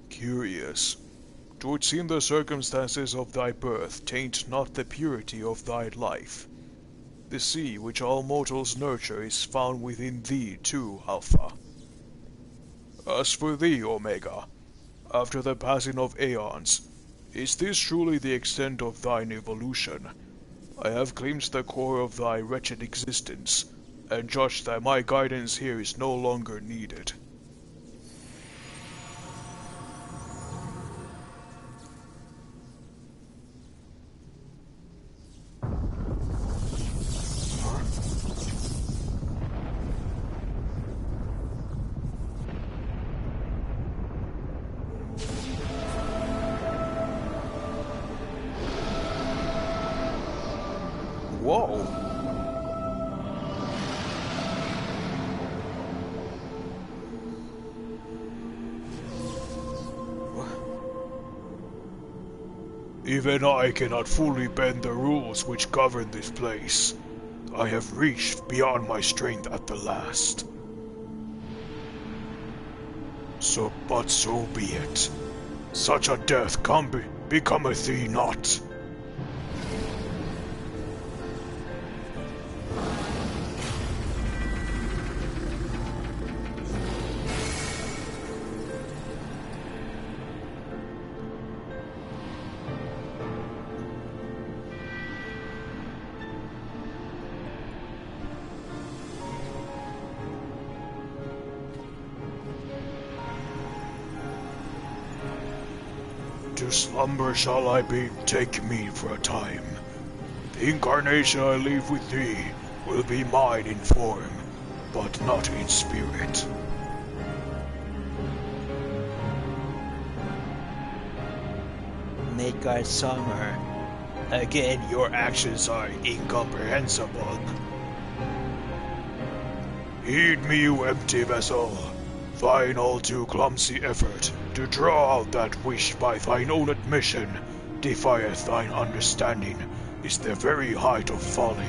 Curious. 'Twould seem the circumstances of thy birth taint not the purity of thy life. The sea which all mortals nurture is found within thee too, Alpha. As for thee, Omega, after the passing of aeons, is this truly the extent of thine evolution? I have glimpsed the core of thy wretched existence, and judged that my guidance here is no longer needed. Whoa! Even I cannot fully bend the rules which govern this place. I have reached beyond my strength at the last. But so be it. Such a death becometh thee not. To slumber shall I take me for a time. The incarnation I leave with thee will be mine in form, but not in spirit. Midgard Summer. Again, your actions are incomprehensible. Heed me, you empty vessel. Thine all too clumsy effort to draw out that which by thine own admission defieth thine understanding is the very height of folly.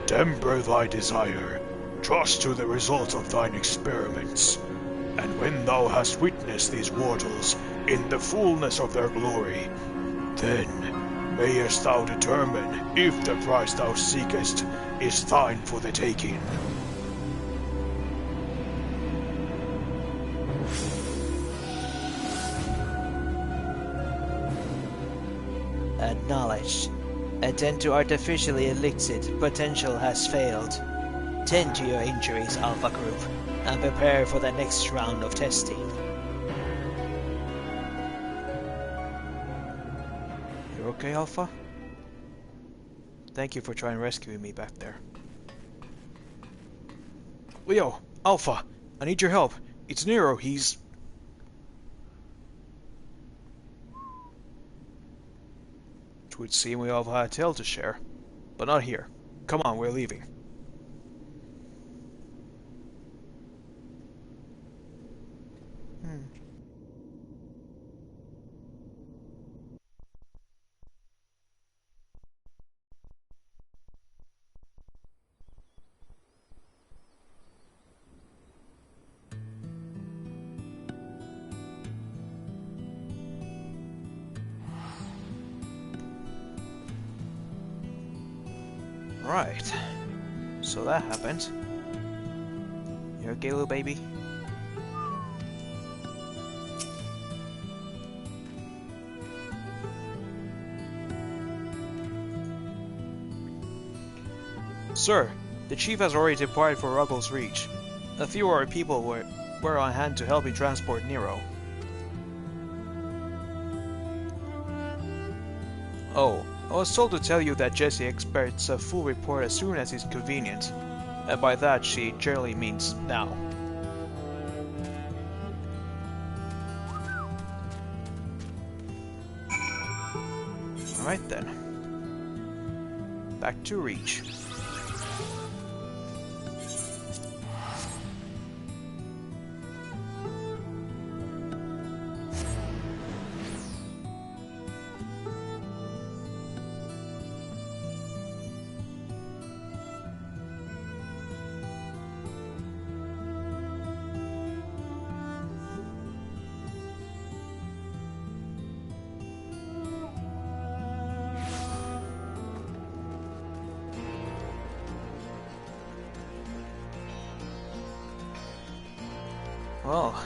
Temper thy desire, trust to the result of thine experiments, and when thou hast witnessed these mortals in the fullness of their glory, then mayest thou determine if the prize thou seekest is thine for the taking. Acknowledged. Attempt to artificially elicit potential has failed. Tend to your injuries, Alpha Group, and prepare for the next round of testing. You're okay, Alpha? Thank you for trying rescuing me back there. Leo! Alpha! I need your help. It's Nero, he's... It would seem we all have a tale to share. But not here. Come on, we're leaving. Right. So that happened. You okay, little baby? Sir, the chief has already departed for Ruggles Reach. A few of our people were on hand to help me transport Nero. Oh, I was told to tell you that Jessie expects a full report as soon as it's convenient, and by that she generally means now. Alright then. Back to Reach. Well,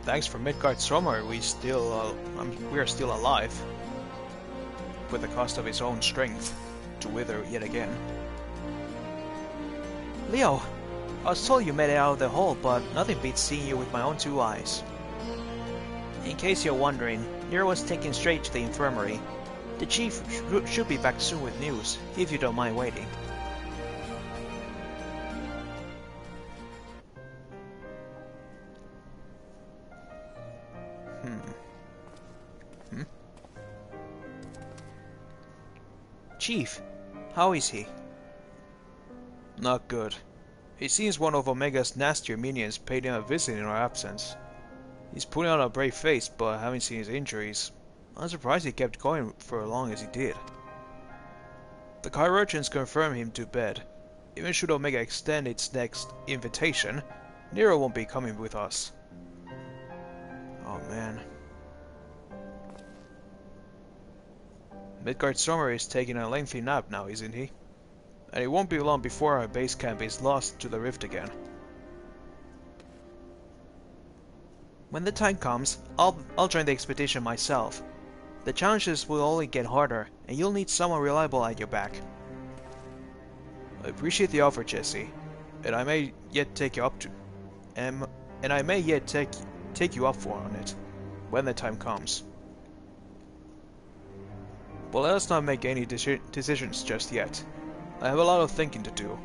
thanks for Midgard Summer, we are still alive, with the cost of his own strength to wither yet again. Leo, I was told you made it out of the hole, but nothing beats seeing you with my own two eyes. In case you're wondering, Nero was taken straight to the infirmary. The chief should be back soon with news, if you don't mind waiting. Chief, how is he? Not good. It seems one of Omega's nastier minions paid him a visit in our absence. He's putting on a brave face, but having seen his injuries, I'm surprised he kept going for as long as he did. The chirurgeons confirm him to bed. Even should Omega extend its next invitation, Nero won't be coming with us. Oh man. Midgard Stormer is taking a lengthy nap now, isn't he? And it won't be long before our base camp is lost to the rift again. When the time comes, I'll join the expedition myself. The challenges will only get harder, and you'll need someone reliable at your back. I appreciate the offer, Jesse, and I may yet take you up to, and I may yet take you up on it when the time comes. But let us not make any decisions just yet. I have a lot of thinking to do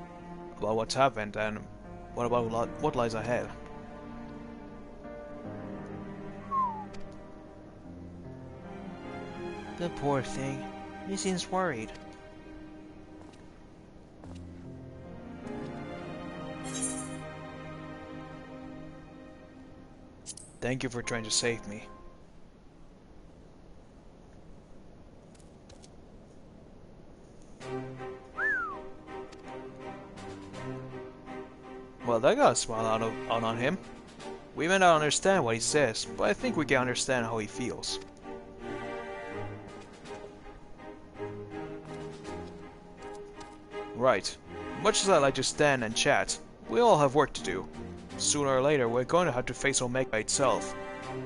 about what's happened and what lies ahead. The poor thing. He seems worried. Thank you for trying to save me. Well, that got a smile out on him. We may not understand what he says, but I think we can understand how he feels. Right. Much as I like to stand and chat, we all have work to do. Sooner or later, we're going to have to face Omega itself,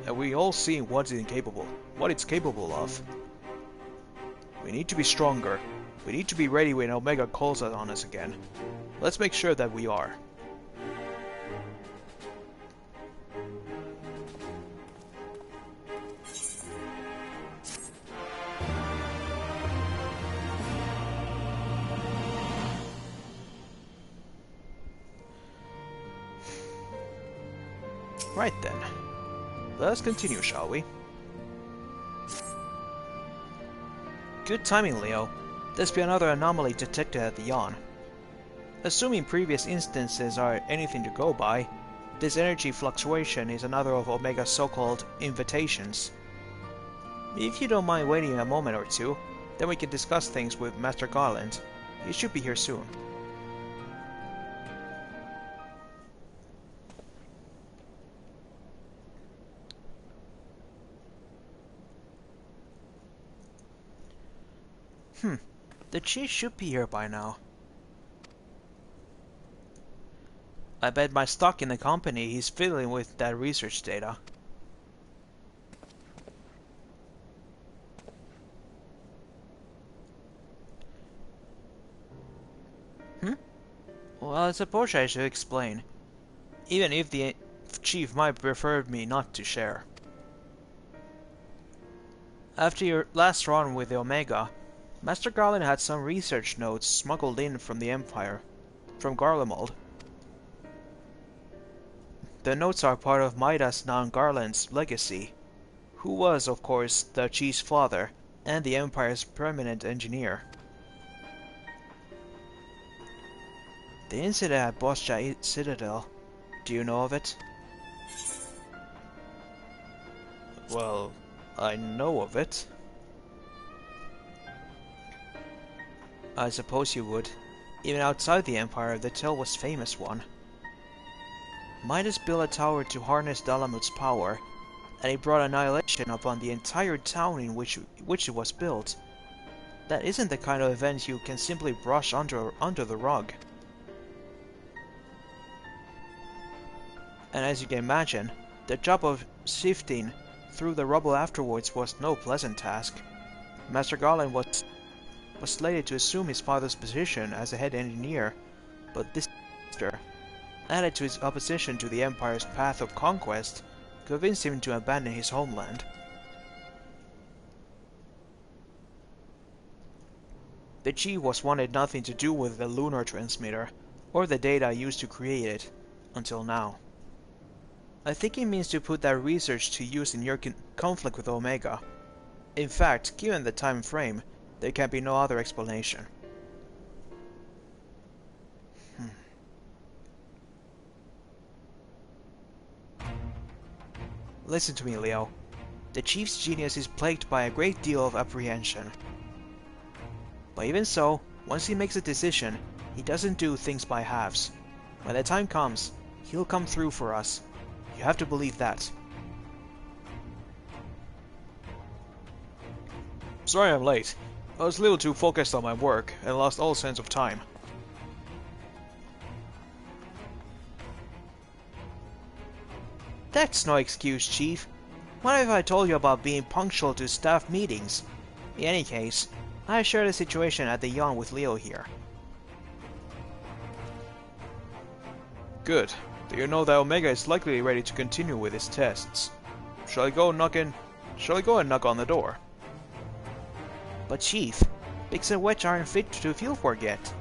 and we all see what it's capable of. We need to be stronger. We need to be ready when Omega calls on us again. Let's make sure that we are. Right then. Let us continue, shall we? Good timing, Leo. There's been another anomaly detected at the yawn. Assuming previous instances are anything to go by, this energy fluctuation is another of Omega's so-called invitations. If you don't mind waiting a moment or two, then we can discuss things with Master Garland. He should be here soon. The chief should be here by now. I bet my stock in the company he's fiddling with that research data. Well, I suppose I should explain. Even if the chief might prefer me not to share. After your last run with the Omega, Master Garland had some research notes smuggled in from the Empire, from Garlemald. The notes are part of Midas Non Garland's legacy, who was, of course, the chief's father and the Empire's permanent engineer. The incident at Boscha Citadel, do you know of it? Well, I know of it. I suppose you would. Even outside the Empire, the tale was a famous one. Midas built a tower to harness Dalamut's power, and he brought annihilation upon the entire town in which it was built. That isn't the kind of event you can simply brush under the rug. And as you can imagine, the job of sifting through the rubble afterwards was no pleasant task. Master Garland was slated to assume his father's position as a head engineer, but this disaster, added to his opposition to the Empire's path of conquest, convinced him to abandon his homeland. The chief wanted nothing to do with the lunar transmitter, or the data used to create it, until now. I think he means to put that research to use in your conflict with Omega. In fact, given the time frame, there can be no other explanation. Listen to me, Leo. The chief's genius is plagued by a great deal of apprehension. But even so, Once he makes a decision, he doesn't do things by halves. When the time comes, he'll come through for us. You have to believe that. Sorry I'm late. I was a little too focused on my work and lost all sense of time. That's no excuse, Chief. What if I told you about being punctual to staff meetings? In any case, I share the situation at the yawn with Leo here. Good. Do you know that Omega is likely ready to continue with his tests? Shall I go and knock on the door? But Chief, Biggs and Wedge aren't fit to field work yet,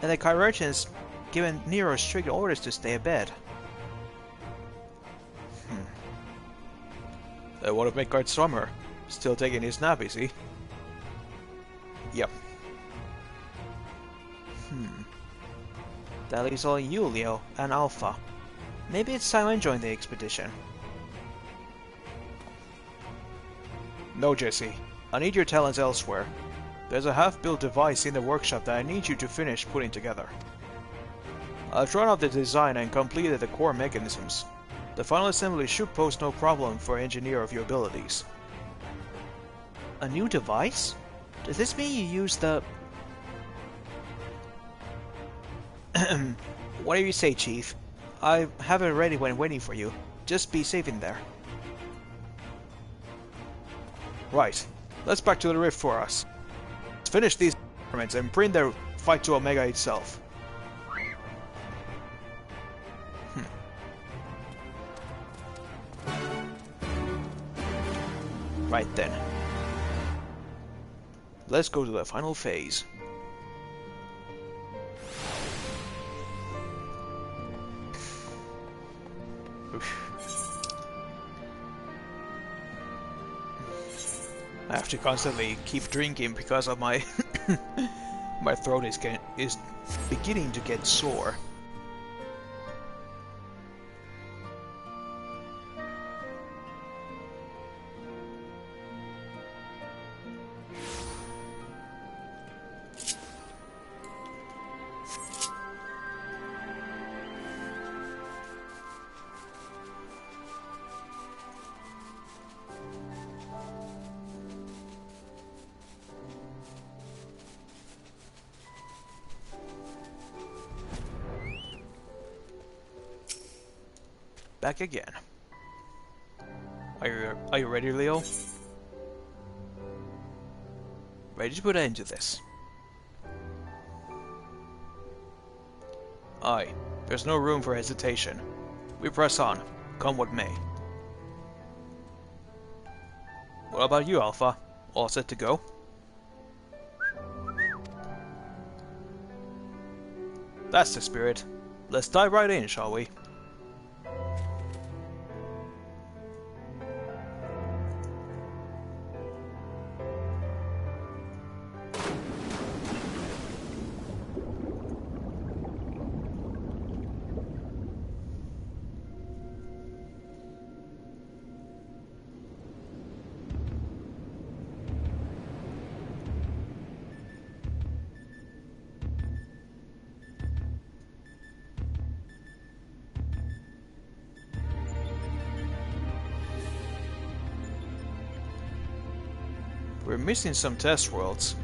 and the Chirurgeon's given Nero strict orders to stay abed. One of Midgard's summer. Still taking his nap, is he? Yep. That leaves only you, Leo, and Alpha. Maybe it's time I join the expedition. No, Jesse. I need your talents elsewhere. There's a half-built device in the workshop that I need you to finish putting together. I've drawn up the design and completed the core mechanisms. The final assembly should pose no problem for an engineer of your abilities. A new device? Does this mean you use the... Whatever you say, Chief. I have it ready when waiting for you. Just be safe in there. Right. Let's back to the rift for us. Let's finish these experiments and bring the fight to Omega itself. Right then. Let's go to the final phase. I have to constantly keep drinking because of my my throat is beginning to get sore. Back again. Are you ready, Leo? Ready to put an end to this? Aye. There's no room for hesitation. We press on, come what may. What about you, Alpha? All set to go? That's the spirit. Let's dive right in, shall we? We're missing some test worlds.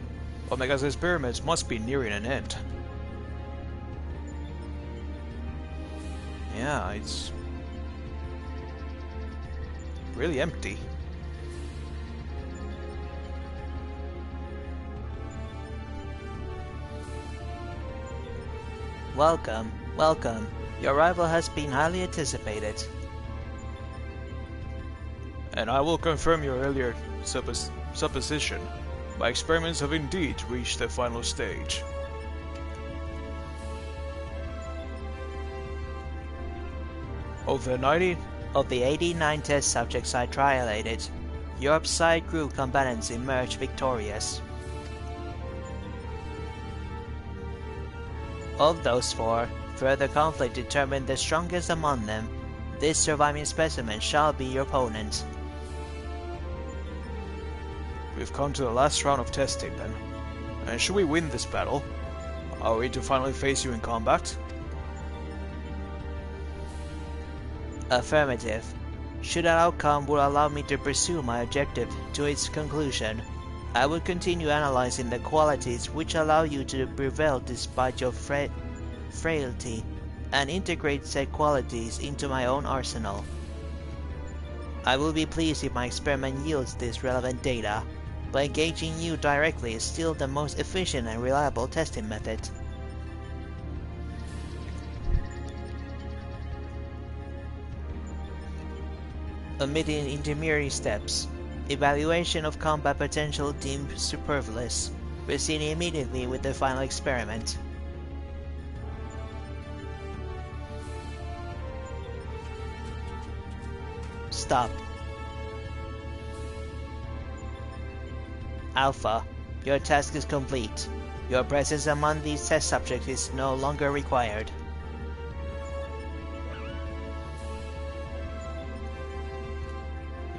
Omega's experiments must be nearing an end. Yeah, it's really empty. Welcome, welcome. Your arrival has been highly anticipated. And I will confirm your earlier supposition. My experiments have indeed reached the final stage. Of the 89 test subjects I trialated, your side group combatants emerged victorious. Of those 4, further conflict determined the strongest among them. This surviving specimen shall be your opponent. We've come to the last round of testing then. And should we win this battle, Are we to finally face you in combat? Affirmative. Should an outcome would allow me to pursue my objective to its conclusion, I would continue analyzing the qualities which allow you to prevail despite your frailty, and integrate said qualities into my own arsenal. I will be pleased if my experiment yields this relevant data, but engaging you directly is still the most efficient and reliable testing method. Omitting intermediary steps. Evaluation of combat potential deemed superfluous. Proceeding immediately with the final experiment. Stop. Alpha, your task is complete. Your presence among these test subjects is no longer required.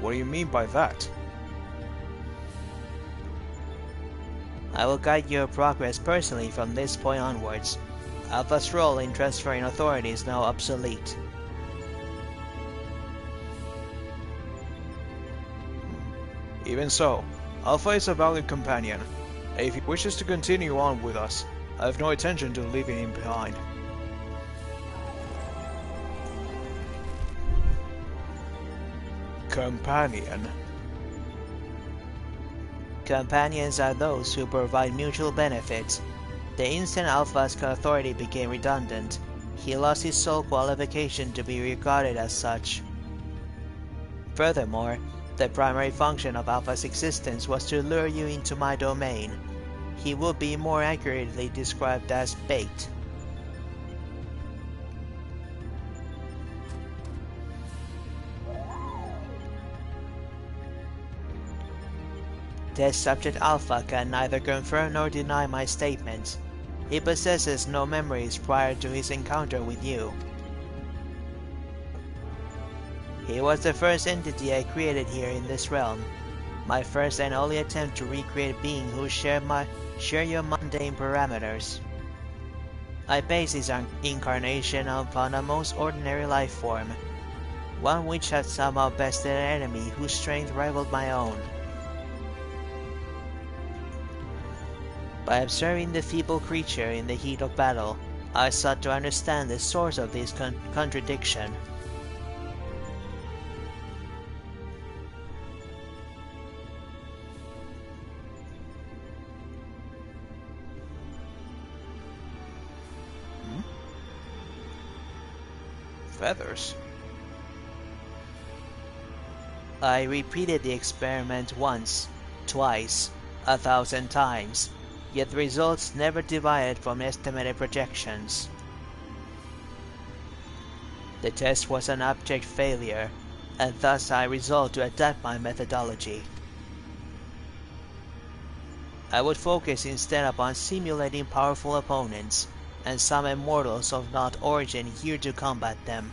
What do you mean by that? I will guide your progress personally from this point onwards. Alpha's role in transferring authority is now obsolete. Even so, Alpha is a valued companion. If he wishes to continue on with us, I have no intention to leaving him behind. Companion. Companions are those who provide mutual benefits. The instant Alpha's authority became redundant, he lost his sole qualification to be regarded as such. Furthermore, the primary function of Alpha's existence was to lure you into my domain. He would be more accurately described as bait. Test Subject Alpha can neither confirm nor deny my statements. He possesses no memories prior to his encounter with you. He was the first entity I created here in this realm, my first and only attempt to recreate a being who share your mundane parameters. I base his incarnation upon a most ordinary life form, one which had somehow bested an enemy whose strength rivaled my own. By observing the feeble creature in the heat of battle, I sought to understand the source of this contradiction. Feathers? I repeated the experiment once, twice, 1,000 times, yet the results never divided from estimated projections. The test was an abject failure, and thus I resolved to adapt my methodology. I would focus instead upon simulating powerful opponents, and some immortals of not origin here to combat them.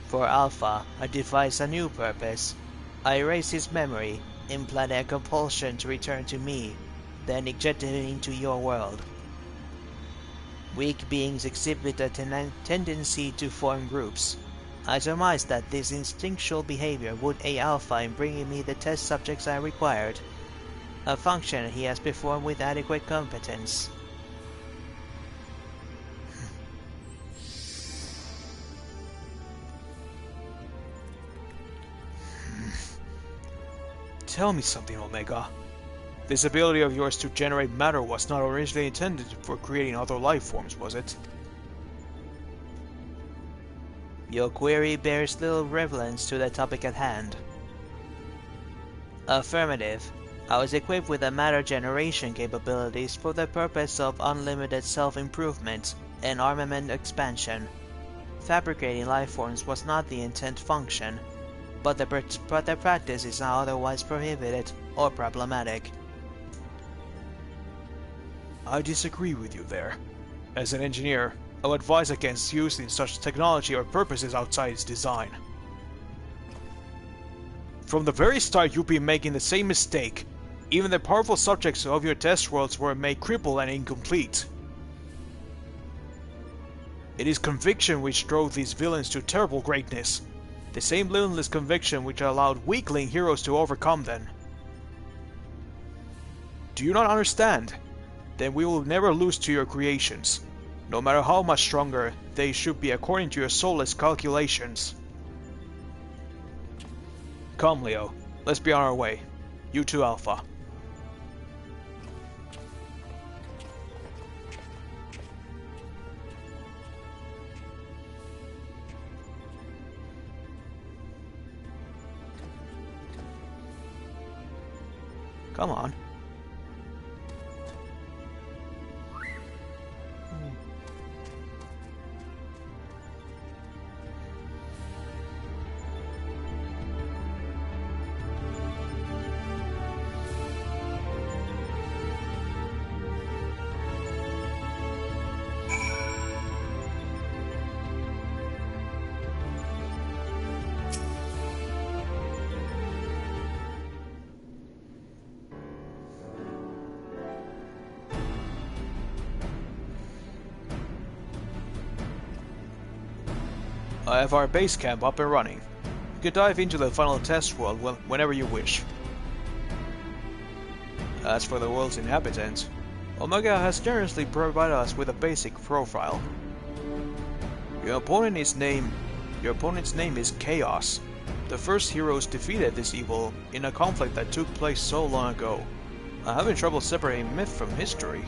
For Alpha, I devised a new purpose. I erased his memory, implanted a compulsion to return to me, then ejected him into your world. Weak beings exhibit a tendency to form groups. I surmised that this instinctual behavior would aid Alpha in bringing me the test subjects I required, a function he has performed with adequate competence. Tell me something, Omega. This ability of yours to generate matter was not originally intended for creating other life forms, was it? Your query bears little relevance to the topic at hand. Affirmative. I was equipped with the matter generation capabilities for the purpose of unlimited self-improvement and armament expansion. Fabricating life forms was not the intent function, but the practice is not otherwise prohibited or problematic. I disagree with you there. As an engineer, I would advise against using such technology or purposes outside its design. From the very start, you've been making the same mistake. Even the powerful subjects of your test worlds were made crippled and incomplete. It is conviction which drove these villains to terrible greatness. The same limitless conviction which allowed weakling heroes to overcome them. Do you not understand? Then we will never lose to your creations. No matter how much stronger, they should be according to your soulless calculations. Come, Leo. Let's be on our way. You too, Alpha. Come on. I have our base camp up and running. You can dive into the final test world whenever you wish. As for the world's inhabitants, Omega has generously provided us with a basic profile. Your opponent's name is Chaos. The first heroes defeated this evil in a conflict that took place so long ago. I'm having trouble separating myth from history.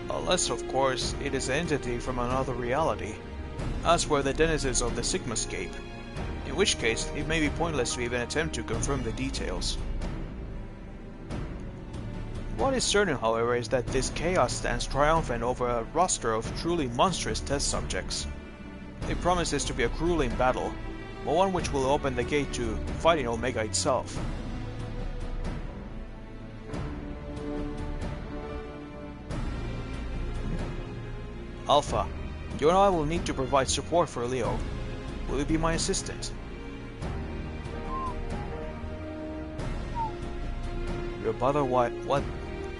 Unless, of course, it is an entity from another reality, as were the denizens of the Sigmascape, in which case it may be pointless to even attempt to confirm the details. What is certain, however, is that this Chaos stands triumphant over a roster of truly monstrous test subjects. It promises to be a grueling battle, but one which will open the gate to fighting Omega itself. Alpha, you and I will need to provide support for Leo. Will you be my assistant? You're bothered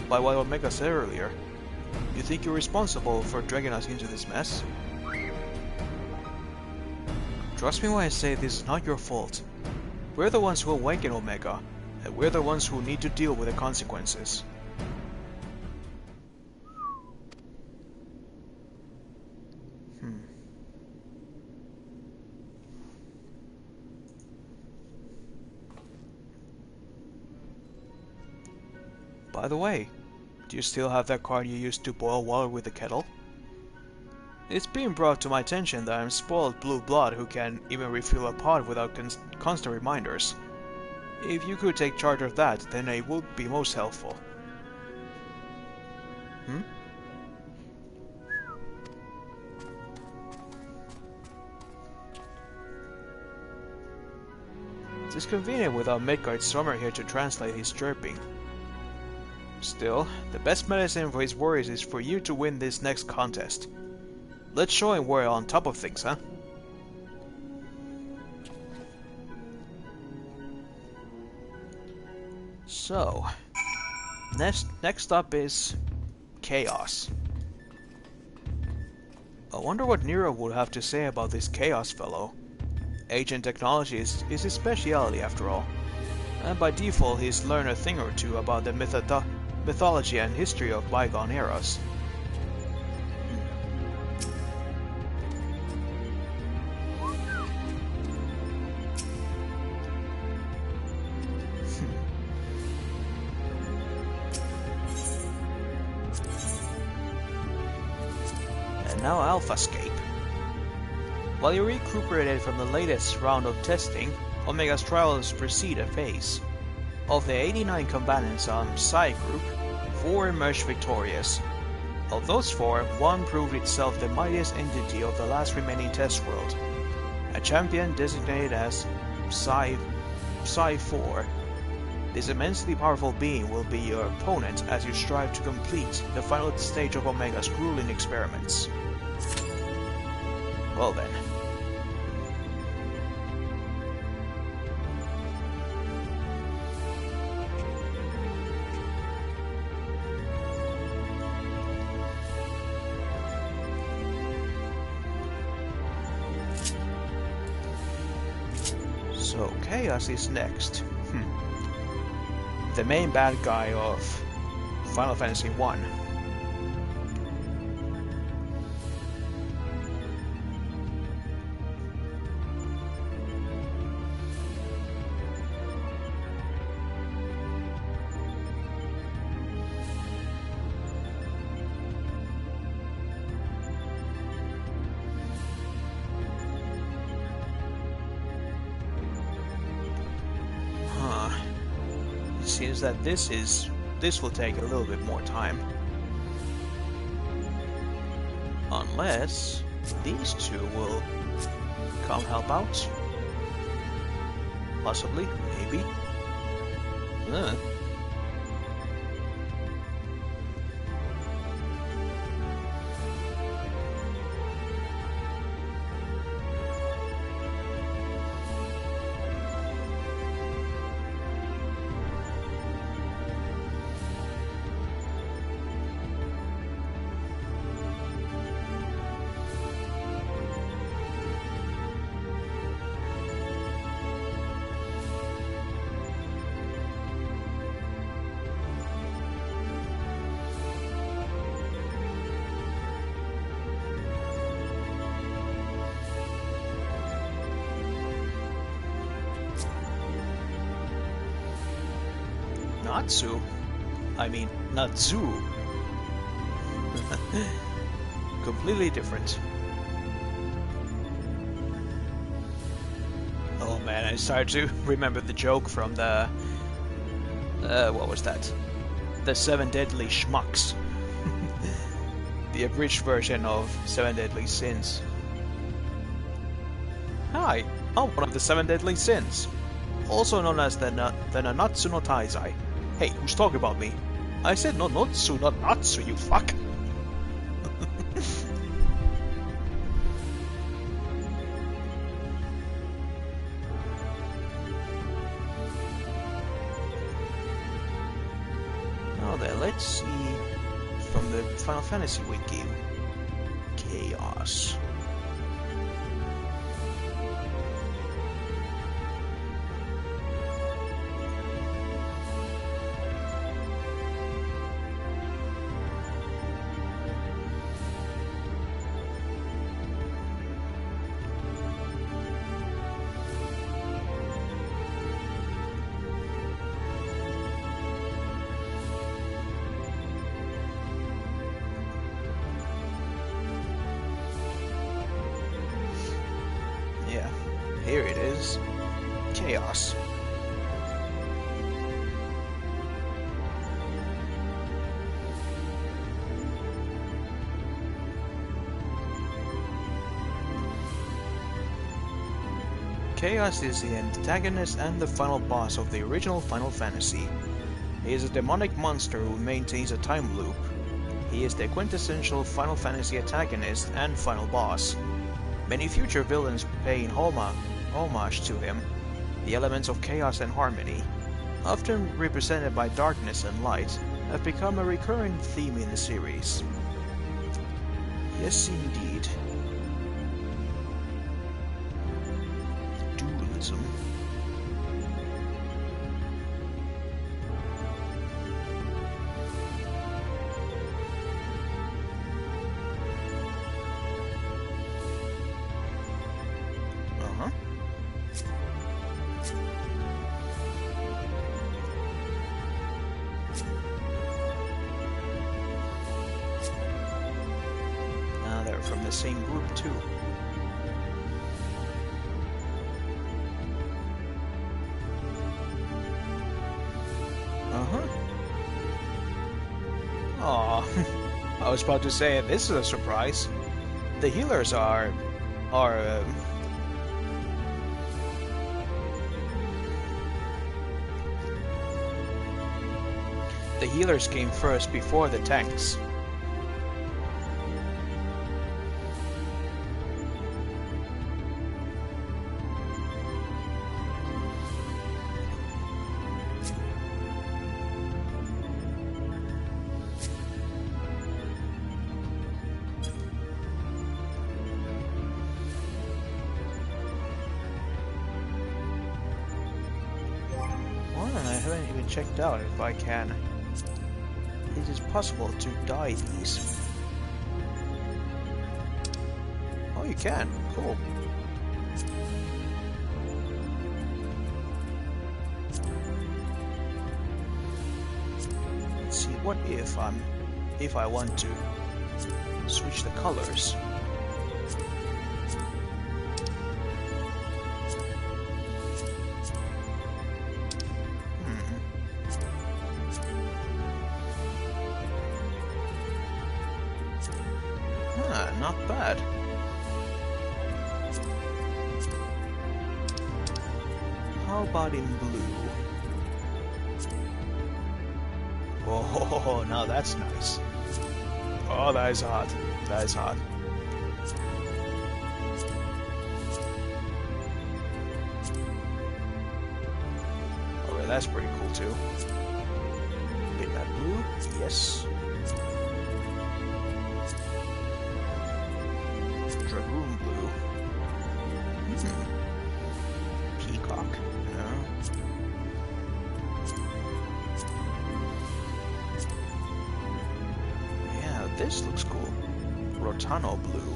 by what Omega said earlier. You think you're responsible for dragging us into this mess? Trust me when I say this is not your fault. We're the ones who awaken Omega, and we're the ones who need to deal with the consequences. By the way, do you still have that card you used to boil water with the kettle? It's been brought to my attention that I'm spoiled blue blood who can even refill a pot without constant reminders. If you could take charge of that, then it would be most helpful. It's convenient without Midgard Summer here to translate his chirping. Still, the best medicine for his worries is for you to win this next contest. Let's show him we're on top of things, huh? So, next up is Chaos. I wonder what Nero would have to say about this Chaos fellow. Agent technology is his specialty after all, and by default he's learned a thing or two about the mythology and history of bygone eras. And now Alphascape. While you recuperated from the latest round of testing, Omega's trials proceed apace. Of the 89 combatants on Psi Group, 4 emerged victorious. Of those 4, 1 proved itself the mightiest entity of the last remaining test world. A champion designated as Psi 4. This immensely powerful being will be your opponent as you strive to complete the final stage of Omega's grueling experiments. Well then. So Chaos is next. The main bad guy of Final Fantasy 1. It seems that this will take a little bit more time. Unless these two will come help out. Possibly, maybe. Natsu? I mean, Natsu. Completely different. Oh man, I started to remember the joke from the... what was that? The Seven Deadly Schmucks. The abridged version of Seven Deadly Sins. Hi, I'm one of the Seven Deadly Sins. Also known as the Nanatsu no Taizai. Hey, who's talking about me? I said no Notsu, not Natsu, you fuck! Now then, let's see from the Final Fantasy Wiki. Chaos. Yeah, here it is. Chaos. Chaos is the antagonist and the final boss of the original Final Fantasy. He is a demonic monster who maintains a time loop. He is the quintessential Final Fantasy antagonist and final boss. Many future villains paying homage to him, the elements of chaos and harmony, often represented by darkness and light, have become a recurring theme in the series. Yes, indeed. Dualism. They're from the same group too. Aw, I was about to say this is a surprise. The healers are the healers came first before the tanks. me check it out if I can. It is possible to dye these. Oh, you can. Cool. Let's see, what if I want to switch the colors? Not bad. How about in blue? Oh, now that's nice. Oh, that is hot. That is hot. Okay, that's pretty cool too. Midnight blue, yes. Dragoon blue. Peacock. No. Yeah, this looks cool. Rotano blue.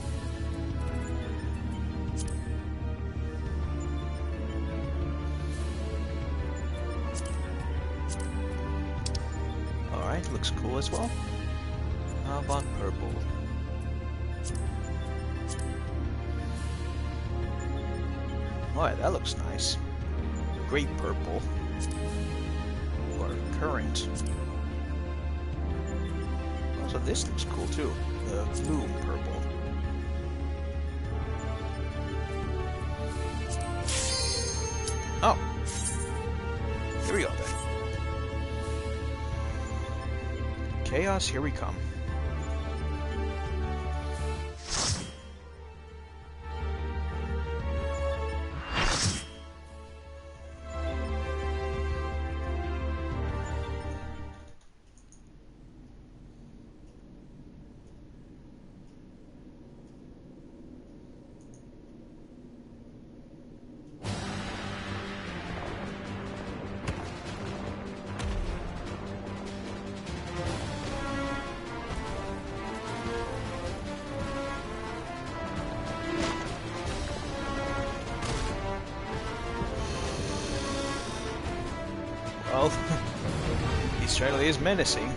Alright, looks cool as well. How about purple? Alright, that looks nice. Great purple. Or currant. Also, this looks cool too. The bloom purple. Oh! Here we go then. Chaos, here we come. Well, he certainly is menacing.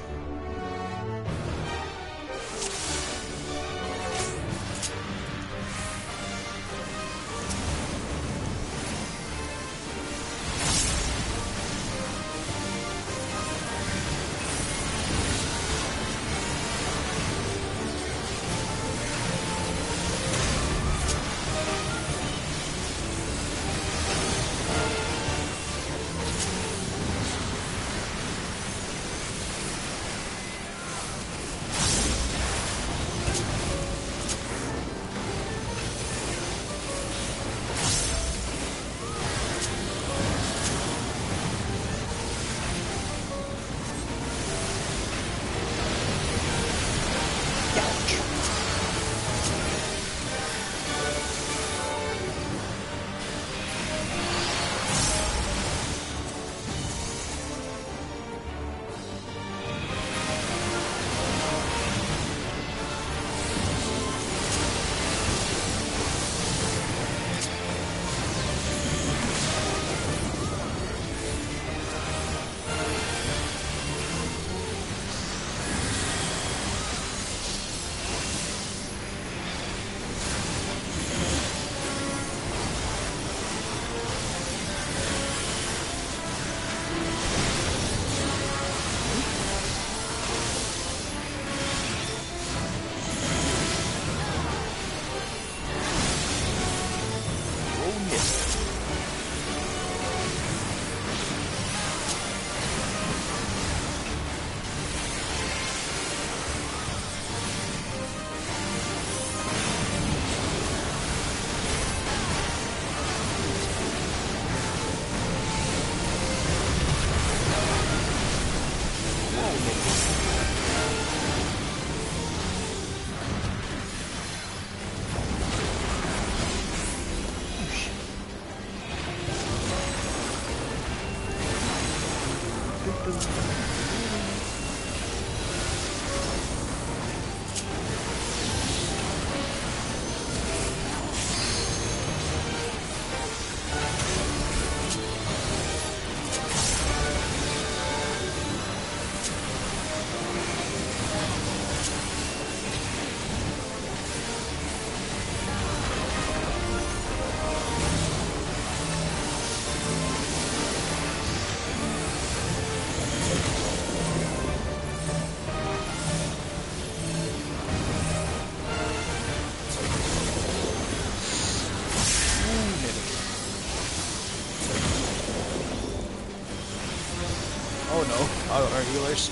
our healers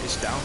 is down.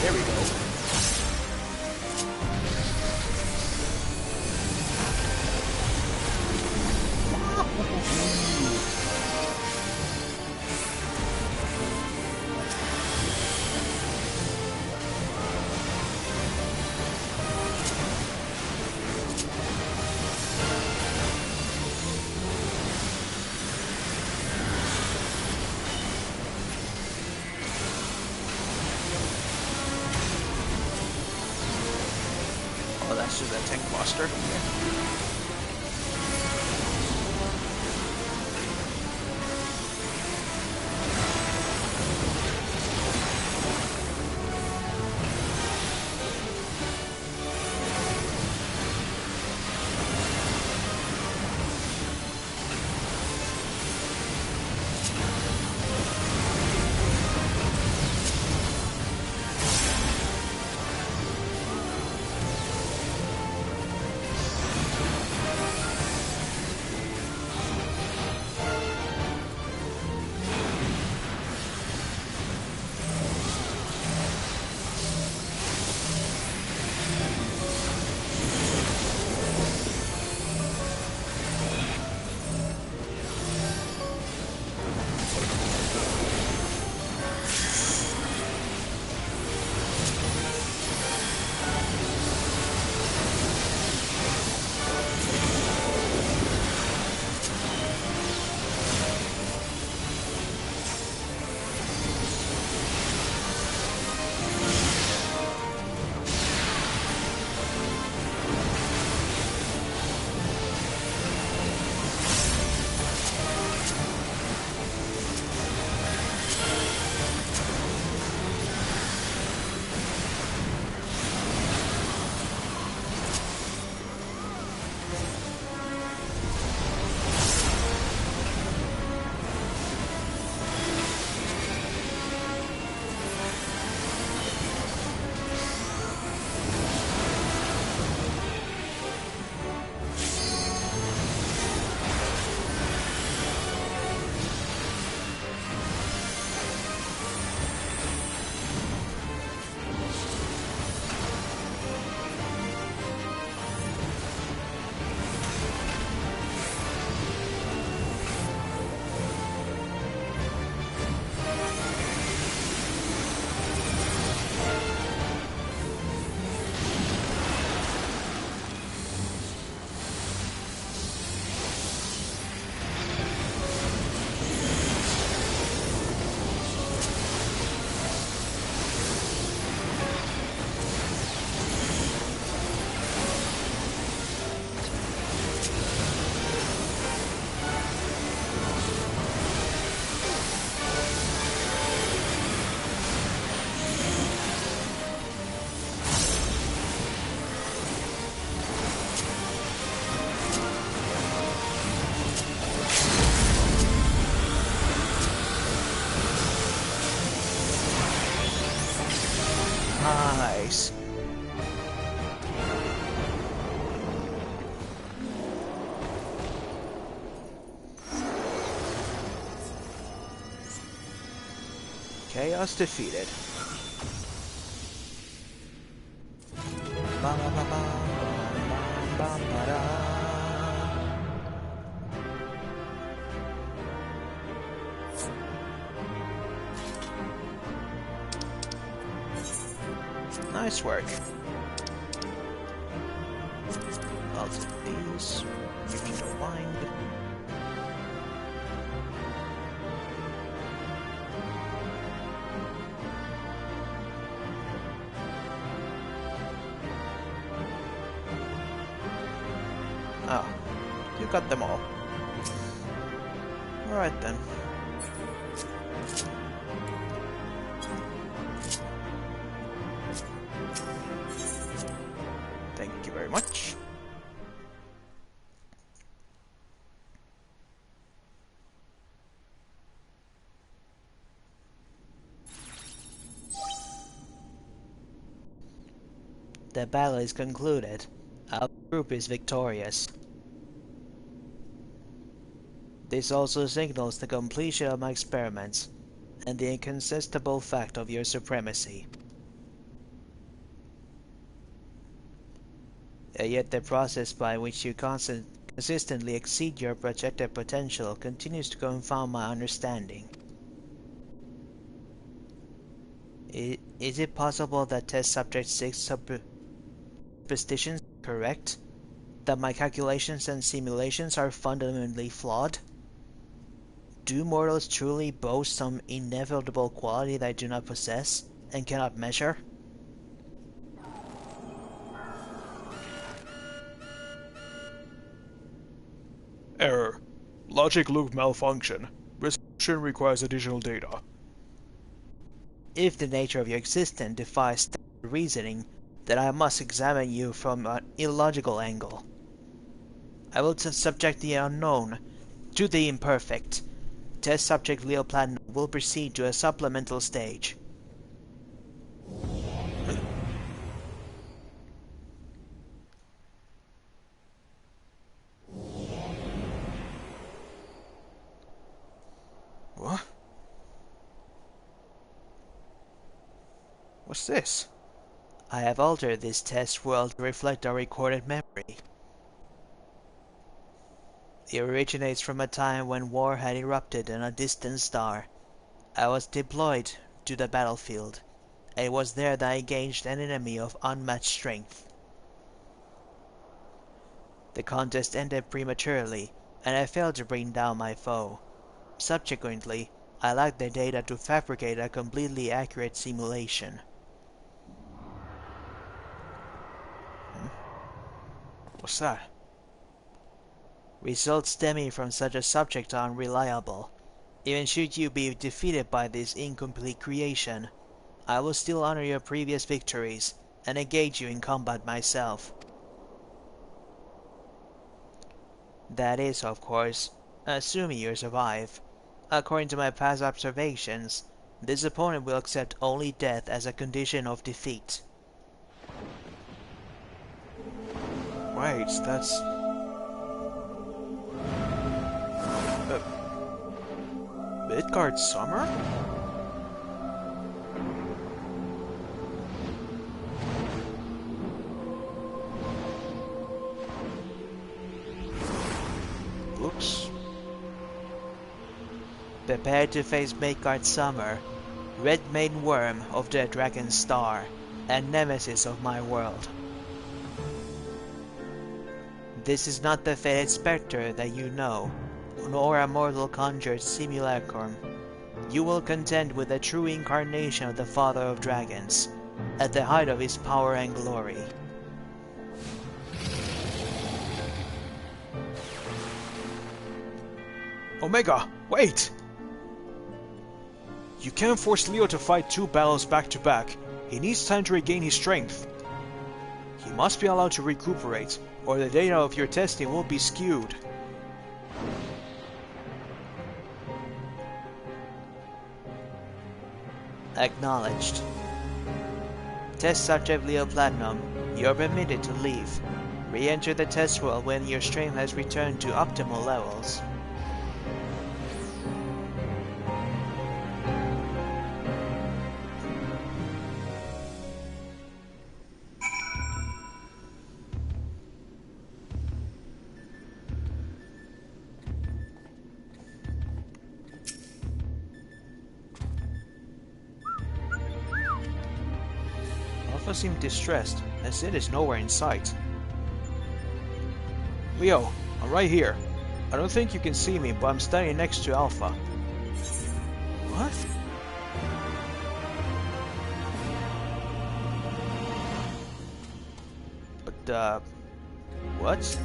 There we go. Oh, that's just a tank buster. Nice. Chaos defeated. Ba, ba, ba, ba, ba, ba, ba, da. Nice work. I'll take these, if you don't mind. Ah, you got them all. Alright then. Thank you very much. The battle is concluded. Our group is victorious. This also signals the completion of my experiments, and the incontestable fact of your supremacy. Yet the process by which you consistently exceed your projected potential continues to confound my understanding. Is it possible that Test Subject 6 superstitions are correct? That my calculations and simulations are fundamentally flawed? Do mortals truly boast some inevitable quality that I do not possess and cannot measure? Error. Logic loop malfunction. Resolution requires additional data. If the nature of your existence defies standard reasoning, then I must examine you from an illogical angle. I will subject the unknown to the imperfect. Test subject Leo Platinum will proceed to a supplemental stage. What? What's this? I have altered this test world to reflect our recorded memory. It originates from a time when war had erupted in a distant star. I was deployed to the battlefield, and it was there that I engaged an enemy of unmatched strength. The contest ended prematurely, and I failed to bring down my foe. Subsequently, I lacked the data to fabricate a completely accurate simulation. What's that? Results stemming from such a subject are unreliable. Even should you be defeated by this incomplete creation, I will still honor your previous victories and engage you in combat myself. That is, of course, assuming you survive. According to my past observations, this opponent will accept only death as a condition of defeat. Wait, that's... Midgard Summer? Looks... Prepare to face Midgard Summer, Red Maiden Worm of the Dragon Star, and nemesis of my world. This is not the fated spectre that you know, nor a mortal conjured simulacrum. You will contend with the true incarnation of the Father of Dragons, at the height of his power and glory. Omega, wait! You can't force Leo to fight two battles back to back. He needs time to regain his strength. He must be allowed to recuperate, or the data of your testing will be skewed. Acknowledged. Test subject Leo Platinum, you are permitted to leave. Re-enter the test world when your strength has returned to optimal levels. Alpha seemed distressed, and Sid is nowhere in sight. Leo, I'm right here. I don't think you can see me, but I'm standing next to Alpha. What? But, what?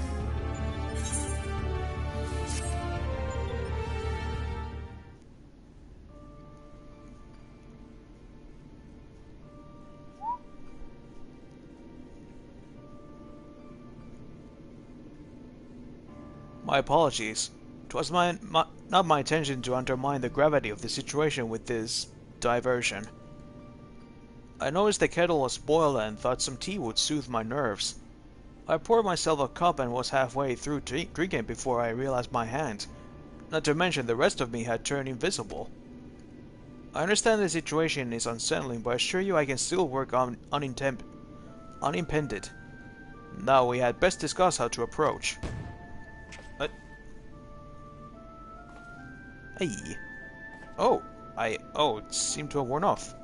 My apologies. It was not my intention to undermine the gravity of the situation with this diversion. I noticed the kettle was boiled and thought some tea would soothe my nerves. I poured myself a cup and was halfway through drinking before I realized my hand. Not to mention the rest of me had turned invisible. I understand the situation is unsettling, but I assure you I can still work on unimpeded. Now we had best discuss how to approach. Hey. Oh, it seemed to have worn off.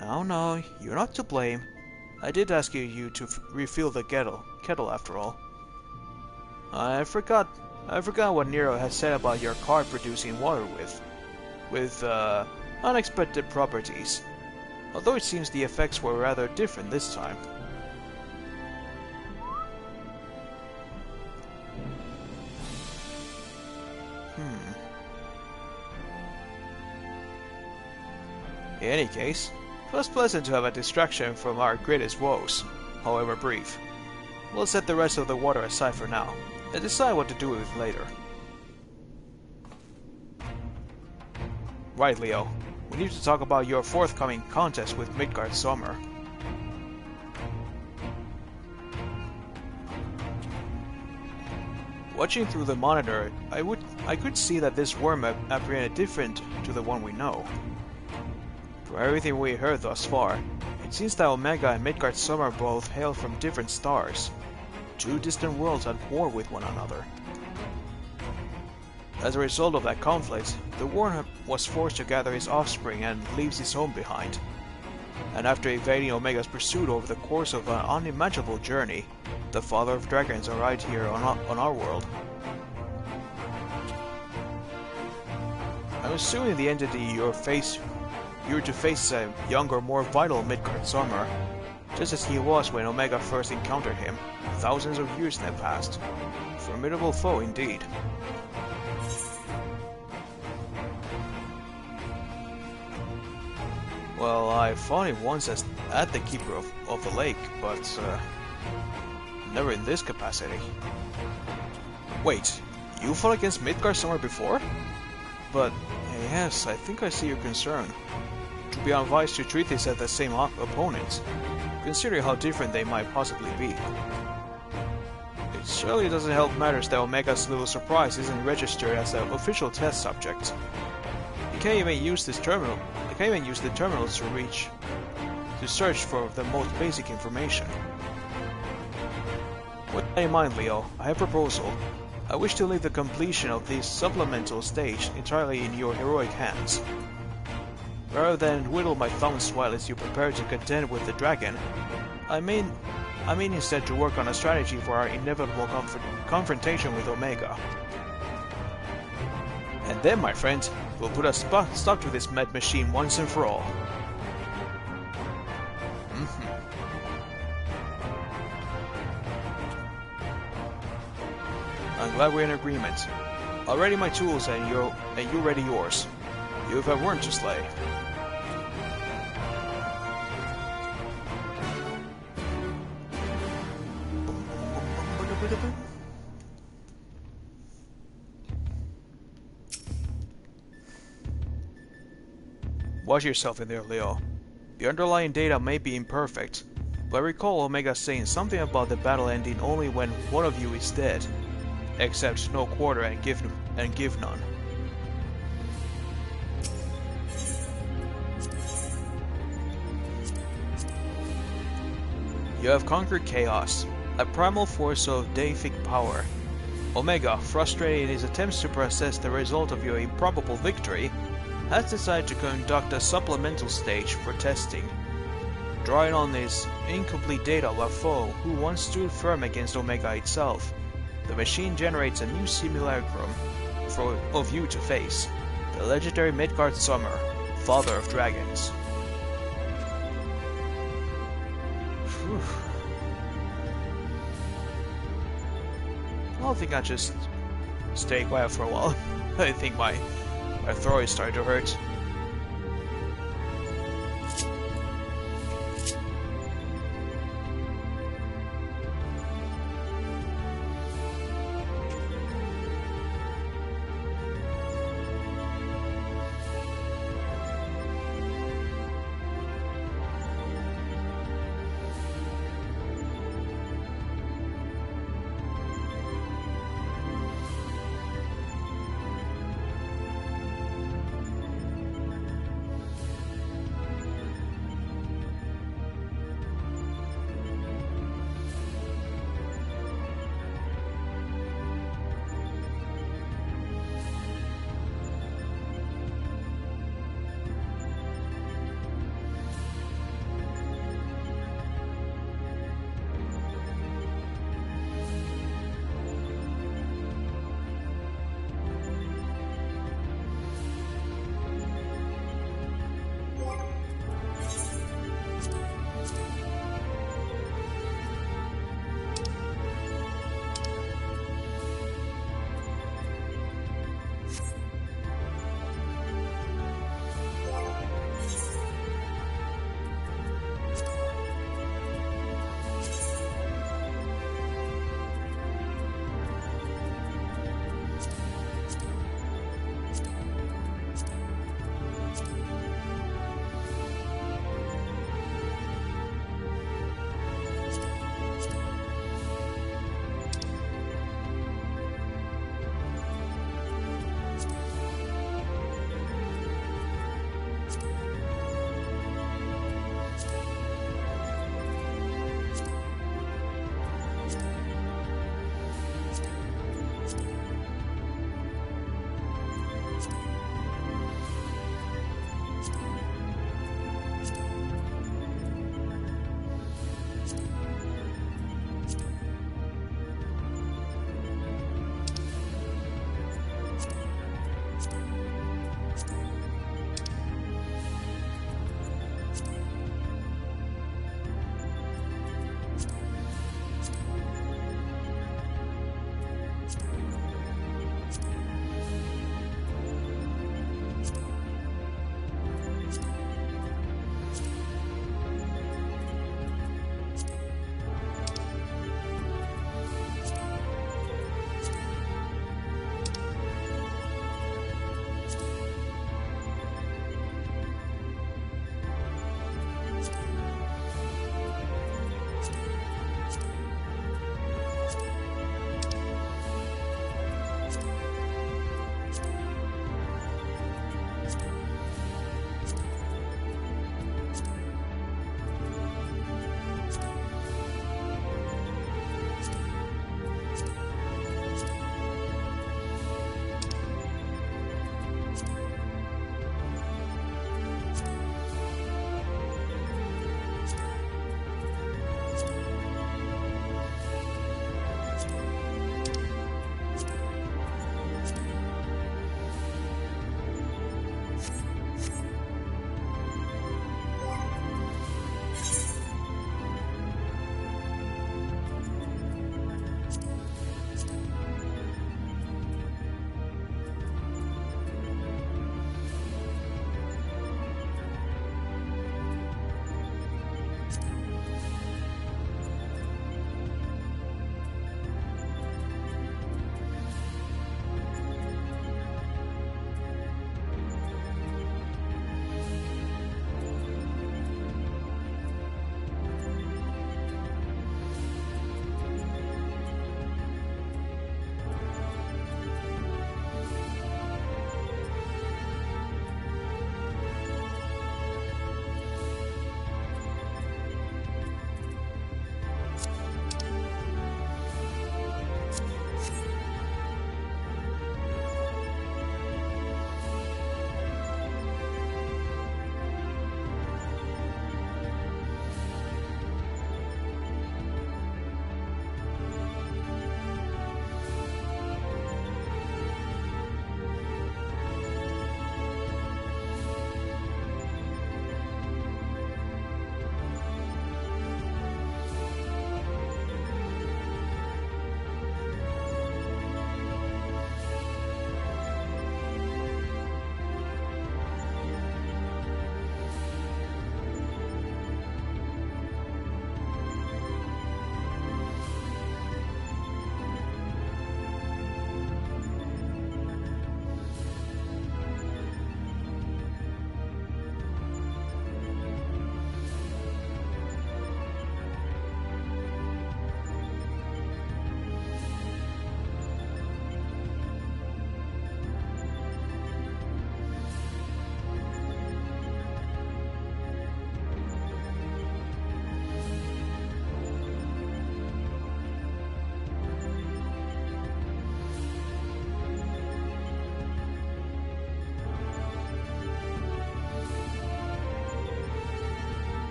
No, you're not to blame. I did ask you to refill the kettle after all. I forgot what Nero had said about your card producing water with unexpected properties. Although it seems the effects were rather different this time. In any case, it was pleasant to have a distraction from our greatest woes, however brief. We'll set the rest of the water aside for now, and decide what to do with it later. Right, Leo. We need to talk about your forthcoming contest with Midgard Summer. Watching through the monitor, I could see that this worm apprehended different to the one we know. From everything we heard thus far, it seems that Omega and Midgard Summer both hail from different stars. Two distant worlds at war with one another. As a result of that conflict, the worm was forced to gather his offspring and leaves his home behind. And after evading Omega's pursuit over the course of an unimaginable journey, the Father of Dragons arrived here on our world. I'm assuming the entity you're to face a younger, more vital Midgard Summer, just as he was when Omega first encountered him, thousands of years in the past. Formidable foe indeed. Well, I fought him once at the Keeper of the Lake, but never in this capacity. Wait, you fought against Midgard Summer before? But yes, I think I see your concern. To be unwise to treat this as the same opponent, considering how different they might possibly be. It surely doesn't help matters that Omega's little surprise isn't registered as an official test subject. You can't even use the terminals to search for the most basic information. With that in mind, Leo, I have a proposal. I wish to leave the completion of this supplemental stage entirely in your heroic hands. Rather than whittle my thumbs while as you prepare to contend with the dragon, I mean instead to work on a strategy for our inevitable confrontation with Omega. And then, my friend, we'll put a stop to this med machine once and for all. I'm glad we're in agreement. I'll ready my tools and you ready yours. You have a worm to slay. Watch yourself in there, Leo. The underlying data may be imperfect, but I recall Omega saying something about the battle ending only when one of you is dead. Except no quarter and give none. You have conquered chaos, a primal force of deific power. Omega, frustrated in his attempts to process the result of your improbable victory, has decided to conduct a supplemental stage for testing. Drawing on this incomplete data of a foe who once stood firm against Omega itself, the machine generates a new simulacrum of you to face, the legendary Midgard Summer, Father of Dragons. Whew. I don't think I'll just stay quiet for a while. I think my throat is starting to hurt.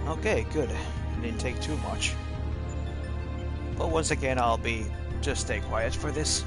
Okay, good. It didn't take too much. But once again, just stay quiet for this.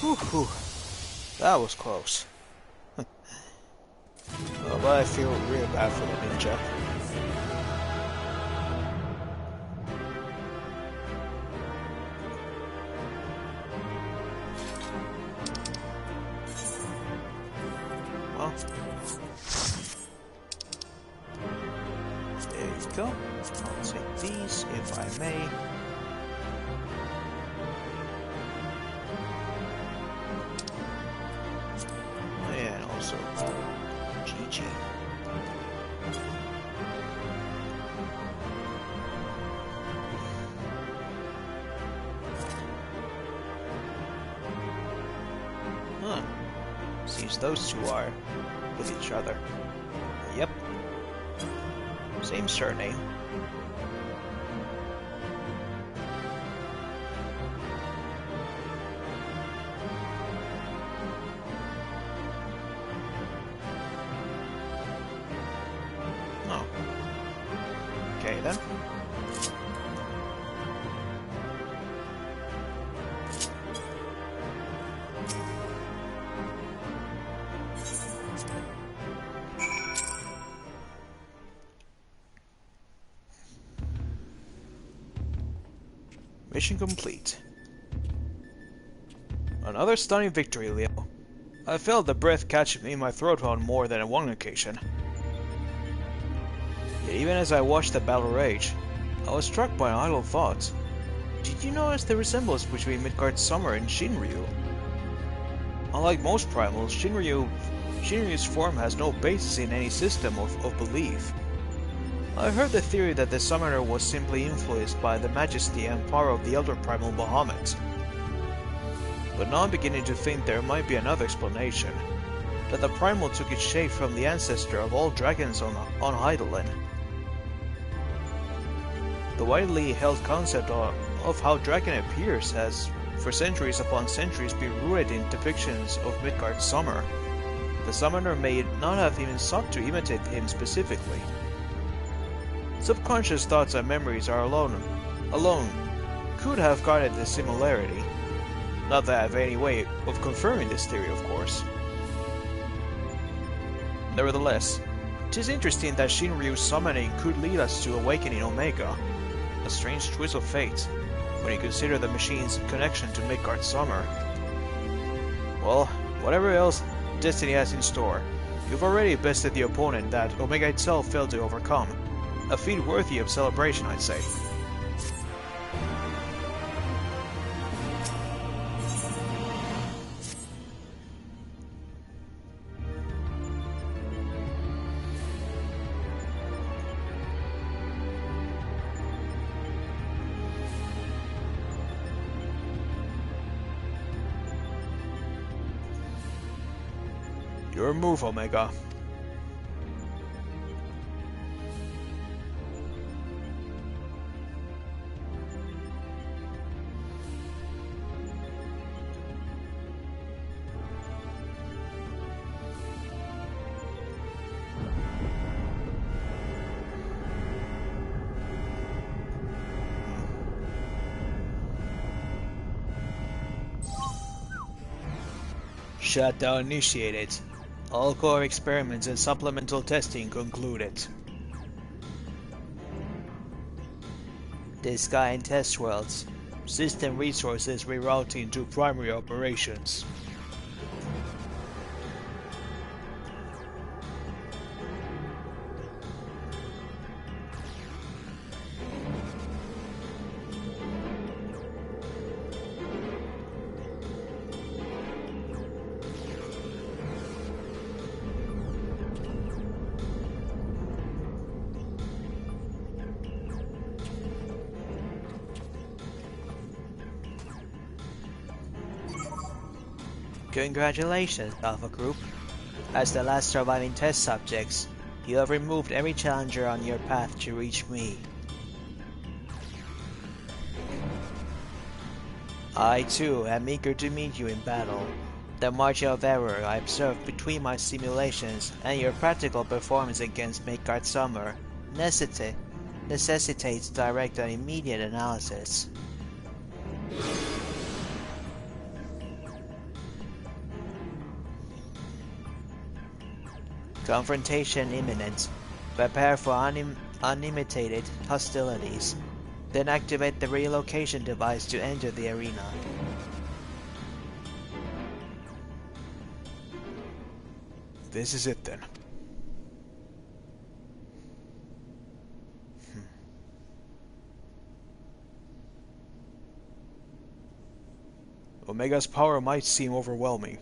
Whew, that was close. But I feel real bad for the ninja. Well, there you go. I'll take these if I may. And also GG. Huh. Seems those two are with each other. Yep. Same surname. Oh. Okay then. Mission complete. Another stunning victory, Leo. I felt the breath catch me in my throat on more than one occasion. Yet even as I watched the battle rage, I was struck by an idle thought. Did you notice the resemblance between Midgard's Summer and Shinryu? Unlike most primals, Shinryu's form has no basis in any system of belief. I heard the theory that the summoner was simply influenced by the majesty and power of the elder primal Bahamut. But now I'm beginning to think there might be another explanation. That the primal took its shape from the ancestor of all dragons on Hydaelyn. The widely held concept of how dragon appears has, for centuries upon centuries, been rooted in depictions of Midgard's Summer. The summoner may not have even sought to imitate him specifically. Subconscious thoughts and memories are alone could have guided this similarity. Not that I have any way of confirming this theory, of course. Nevertheless, it is interesting that Shinryu's summoning could lead us to awakening Omega, a strange twist of fate, when you consider the machine's connection to Midgard's Summer. Well, whatever else Destiny has in store, you've already bested the opponent that Omega itself failed to overcome. A feat worthy of celebration, I'd say. Your move, Omega. Shutdown initiated. All core experiments and supplemental testing concluded. Sky and test worlds. System resources rerouting to primary operations. Congratulations, Alpha Group. As the last surviving test subjects, you have removed every challenger on your path to reach me. I too am eager to meet you in battle. The margin of error I observed between my simulations and your practical performance against Midgard Summer necessitates direct and immediate analysis. Confrontation imminent. Prepare for unimitated hostilities. Then activate the relocation device to enter the arena. This is it then. Omega's power might seem overwhelming,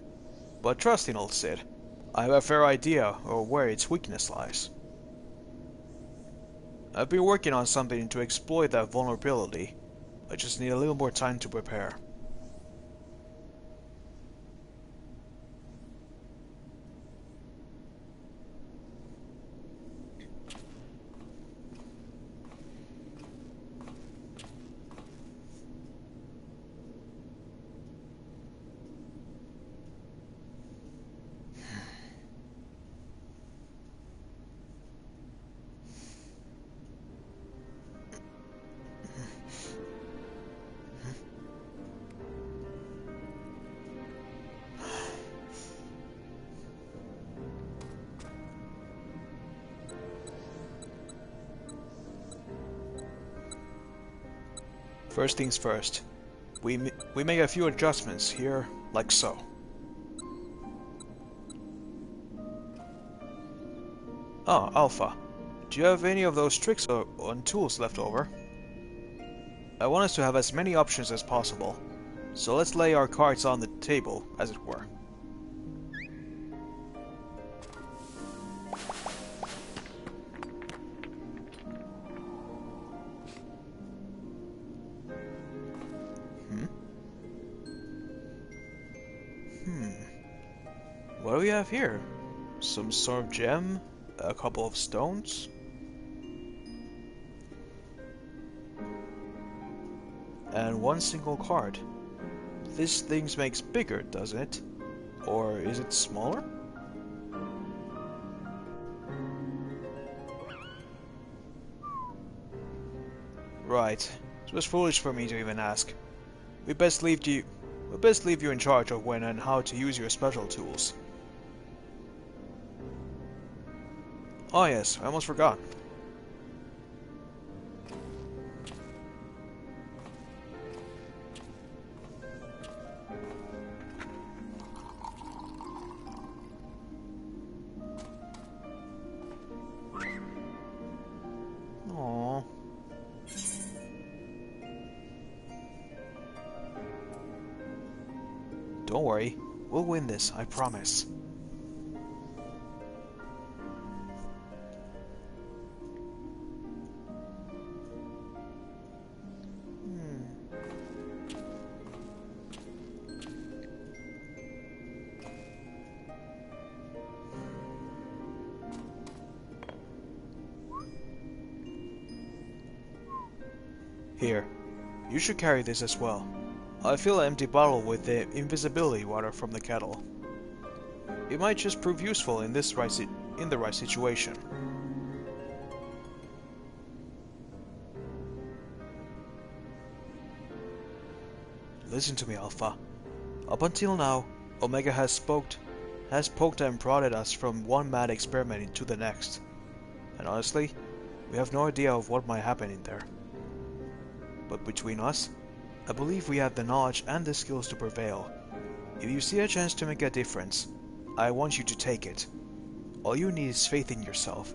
but trust in old Sid. I have a fair idea of where its weakness lies. I've been working on something to exploit that vulnerability. I just need a little more time to prepare. First things first, we make a few adjustments here, like so. Ah, Alpha, do you have any of those tricks on tools left over? I want us to have as many options as possible, so let's lay our cards on the table, as it were. What do we have here? Some sort of gem? A couple of stones? And one single card. This thing makes bigger, doesn't it? Or is it smaller? Right. It was foolish for me to even ask. We best leave you in charge of when and how to use your special tools. Oh yes, I almost forgot. Aww. Don't worry, we'll win this, I promise. Here, you should carry this as well. I fill an empty bottle with the invisibility water from the kettle. It might just prove useful in the right situation. Listen to me, Alpha. Up until now, Omega has poked and prodded us from one mad experiment to the next. And honestly, we have no idea of what might happen in there. But between us, I believe we have the knowledge and the skills to prevail. If you see a chance to make a difference, I want you to take it. All you need is faith in yourself,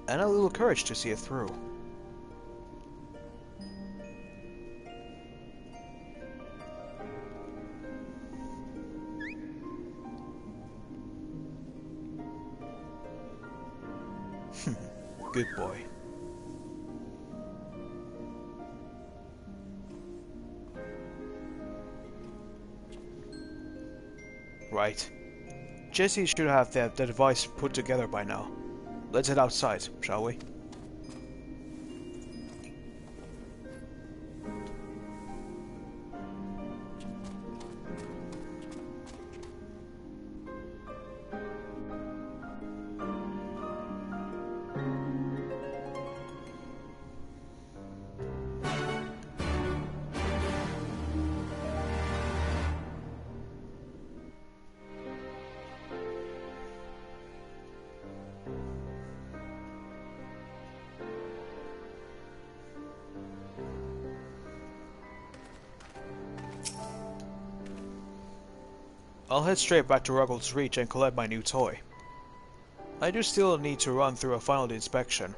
and a little courage to see it through. Good boy. Right. Jesse should have the device put together by now. Let's head outside, shall we? I'll head straight back to Ruggles Reach and collect my new toy. I do still need to run through a final inspection,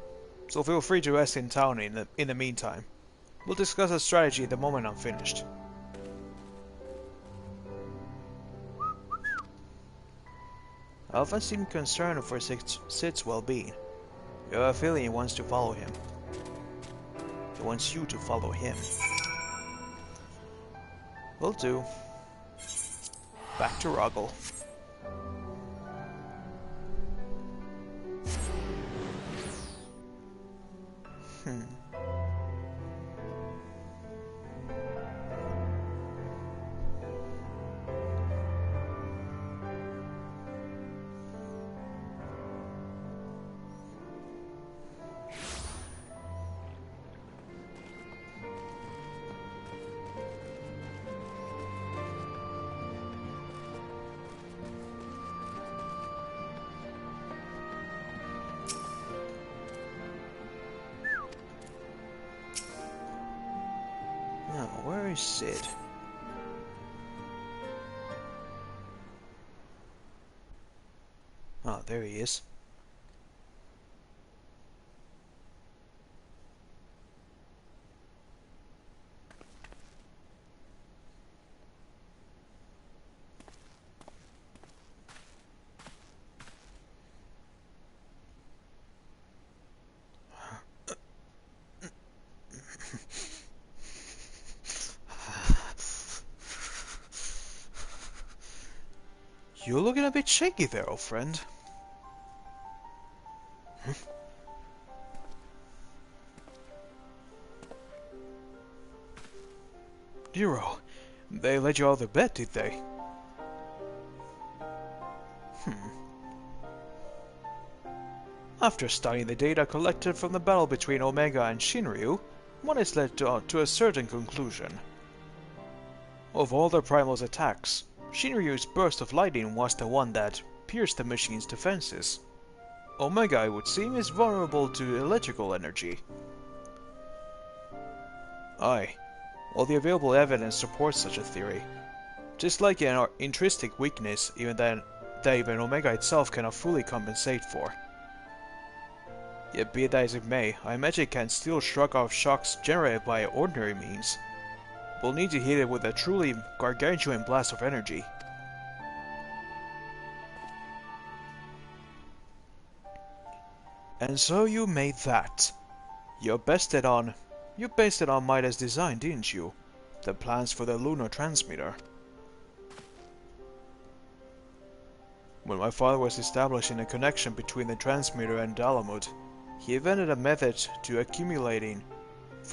so feel free to rest in town in the meantime. We'll discuss a strategy the moment I'm finished. Alpha seemed concerned for Sid's well-being. You have a feeling he wants to follow him. He wants you to follow him. Will do. Back to Ruggle. Now, where is Sid? Ah, there he is. You're looking a bit shaky there, old friend. Nero, they let you out of bed, did they? After studying the data collected from the battle between Omega and Shinryu, one is led to a certain conclusion. Of all the Primal's attacks, Shinryu's burst of lightning was the one that pierced the machine's defenses. Omega, it would seem, is vulnerable to electrical energy. Aye, all the available evidence supports such a theory. Just like an intrinsic weakness, that even Omega itself cannot fully compensate for. Yet be that as it may, I imagine it can still shrug off shocks generated by ordinary means. We'll need to hit it with a truly gargantuan blast of energy. And so you made that. You based it on Midas' design, didn't you? The plans for the lunar transmitter. When my father was establishing a connection between the transmitter and Dalamud, he invented a method for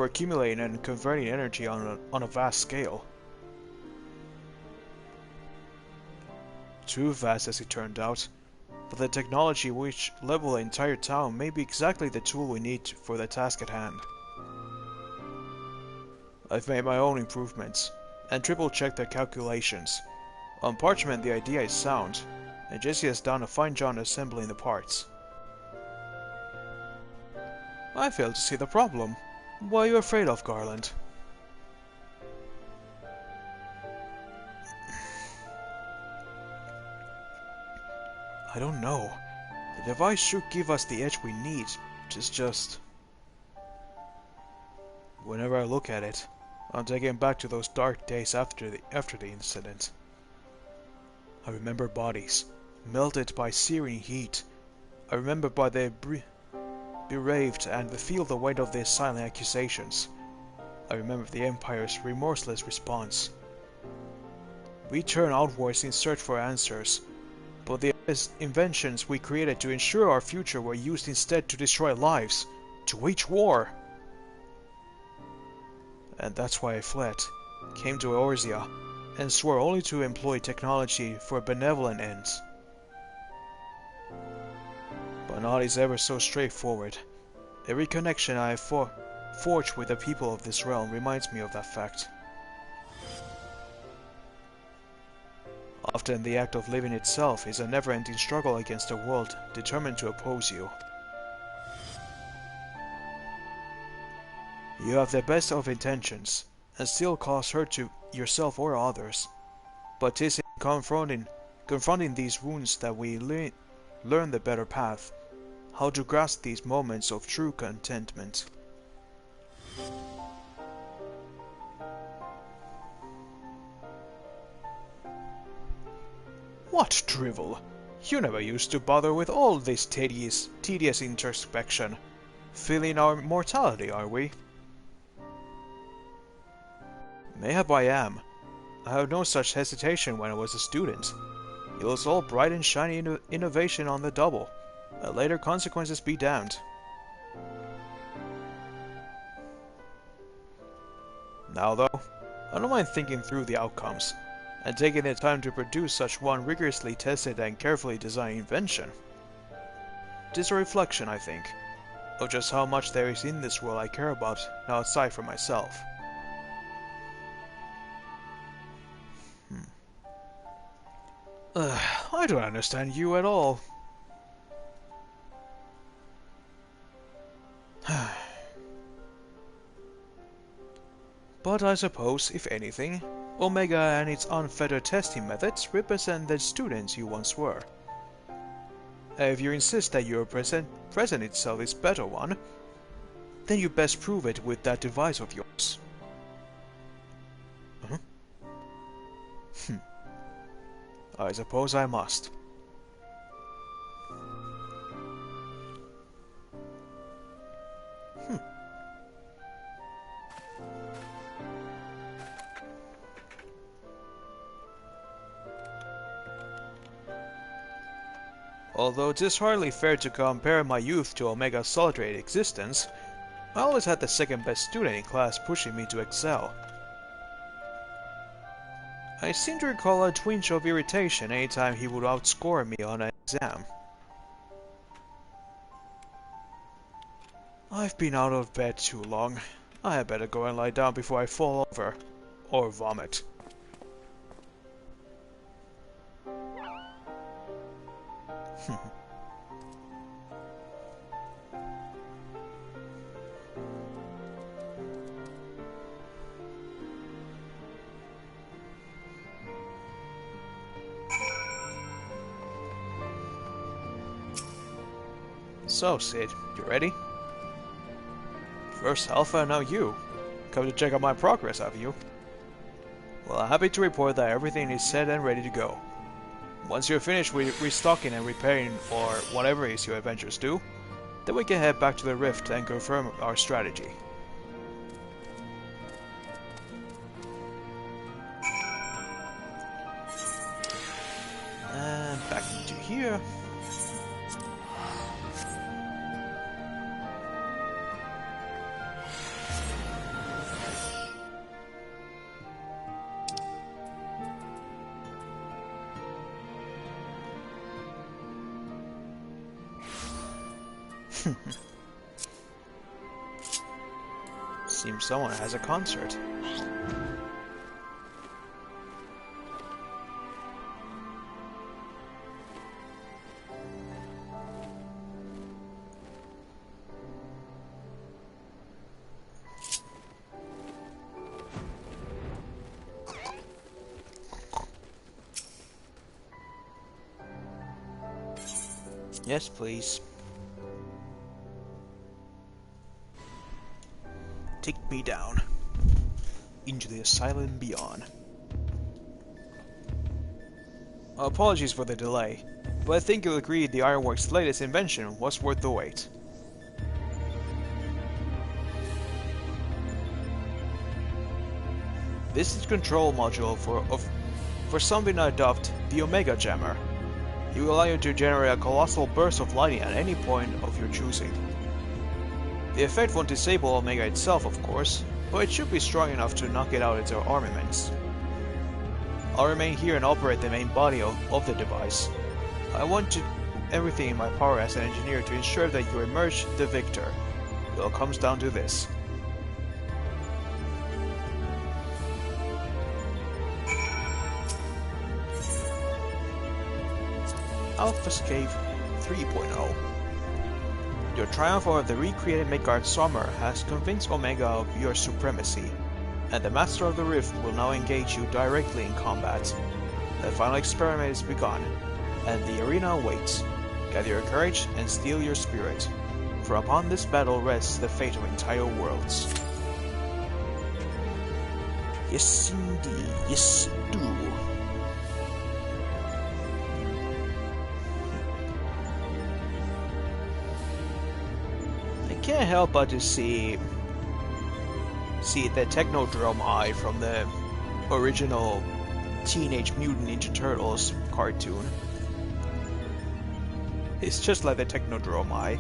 accumulating and converting energy on a vast scale. Too vast, as it turned out, but the technology which leveled the entire town may be exactly the tool we need for the task at hand. I've made my own improvements, and triple-checked the calculations. On parchment the idea is sound, and Jesse has done a fine job assembling the parts. I fail to see the problem. What are you afraid of, Garland? I don't know. The device should give us the edge we need. Just... Whenever I look at it, I'm taken back to those dark days after the incident. I remember bodies, melted by searing heat. I remember by the bereaved and feel the weight of their silent accusations. I remember the Empire's remorseless response. We turn outwards in search for answers, but the inventions we created to ensure our future were used instead to destroy lives, to wage war. And that's why I fled, came to Eorzea, and swore only to employ technology for benevolent ends. But not is ever so straightforward. Every connection I have forged with the people of this realm reminds me of that fact. Often the act of living itself is a never-ending struggle against a world determined to oppose you. You have the best of intentions, and still cause hurt to yourself or others, but 'tis Confronting these wounds that we learn the better path, how to grasp these moments of true contentment. What drivel! You never used to bother with all this tedious introspection. Feeling our mortality, are we? Mayhap I am. I had no such hesitation when I was a student. It was all bright and shiny innovation on the double. Later consequences be damned. Now though, I don't mind thinking through the outcomes, and taking the time to produce such one rigorously tested and carefully designed invention. It is a reflection, I think, of just how much there is in this world I care about outside for myself. I don't understand you at all. But I suppose, if anything, Omega and its unfettered testing methods represent the students you once were. If you insist that your present itself is better one, then you best prove it with that device of yours. Huh? I suppose I must. Although it is hardly fair to compare my youth to Omega's solitary existence, I always had the second best student in class pushing me to excel. I seem to recall a twinge of irritation anytime he would outscore me on an exam. I've been out of bed too long. I had better go and lie down before I fall over. Or vomit. So, Sid, you ready? First Alpha, now you. Come to check out my progress, have you? Well, I'm happy to report that everything is set and ready to go. Once you're finished with restocking and repairing, or whatever it is your adventures do, then we can head back to the Rift and confirm our strategy. And back into here. Seems someone has a concert. Yes, please. Take me down into the asylum beyond. Apologies for the delay, but I think you'll agree the Ironworks' latest invention was worth the wait. This is the control module for something I dubbed the Omega Jammer. It will allow you to generate a colossal burst of lightning at any point of your choosing. The effect won't disable Omega itself, of course, but it should be strong enough to knock it out into armaments. I'll remain here and operate the main body of the device. I want to everything in my power as an engineer to ensure that you emerge the victor. It all comes down to this. Alpha's Cave 3.0. Your triumph over the recreated Midgard Summer has convinced Omega of your supremacy, and the Master of the Rift will now engage you directly in combat. The final experiment is begun, and the arena awaits. Gather your courage and steel your spirit, for upon this battle rests the fate of entire worlds. Yes, indeed. Yes, do. I can't help but to see the Technodrome Eye from the original Teenage Mutant Ninja Turtles cartoon. It's just like the Technodrome Eye.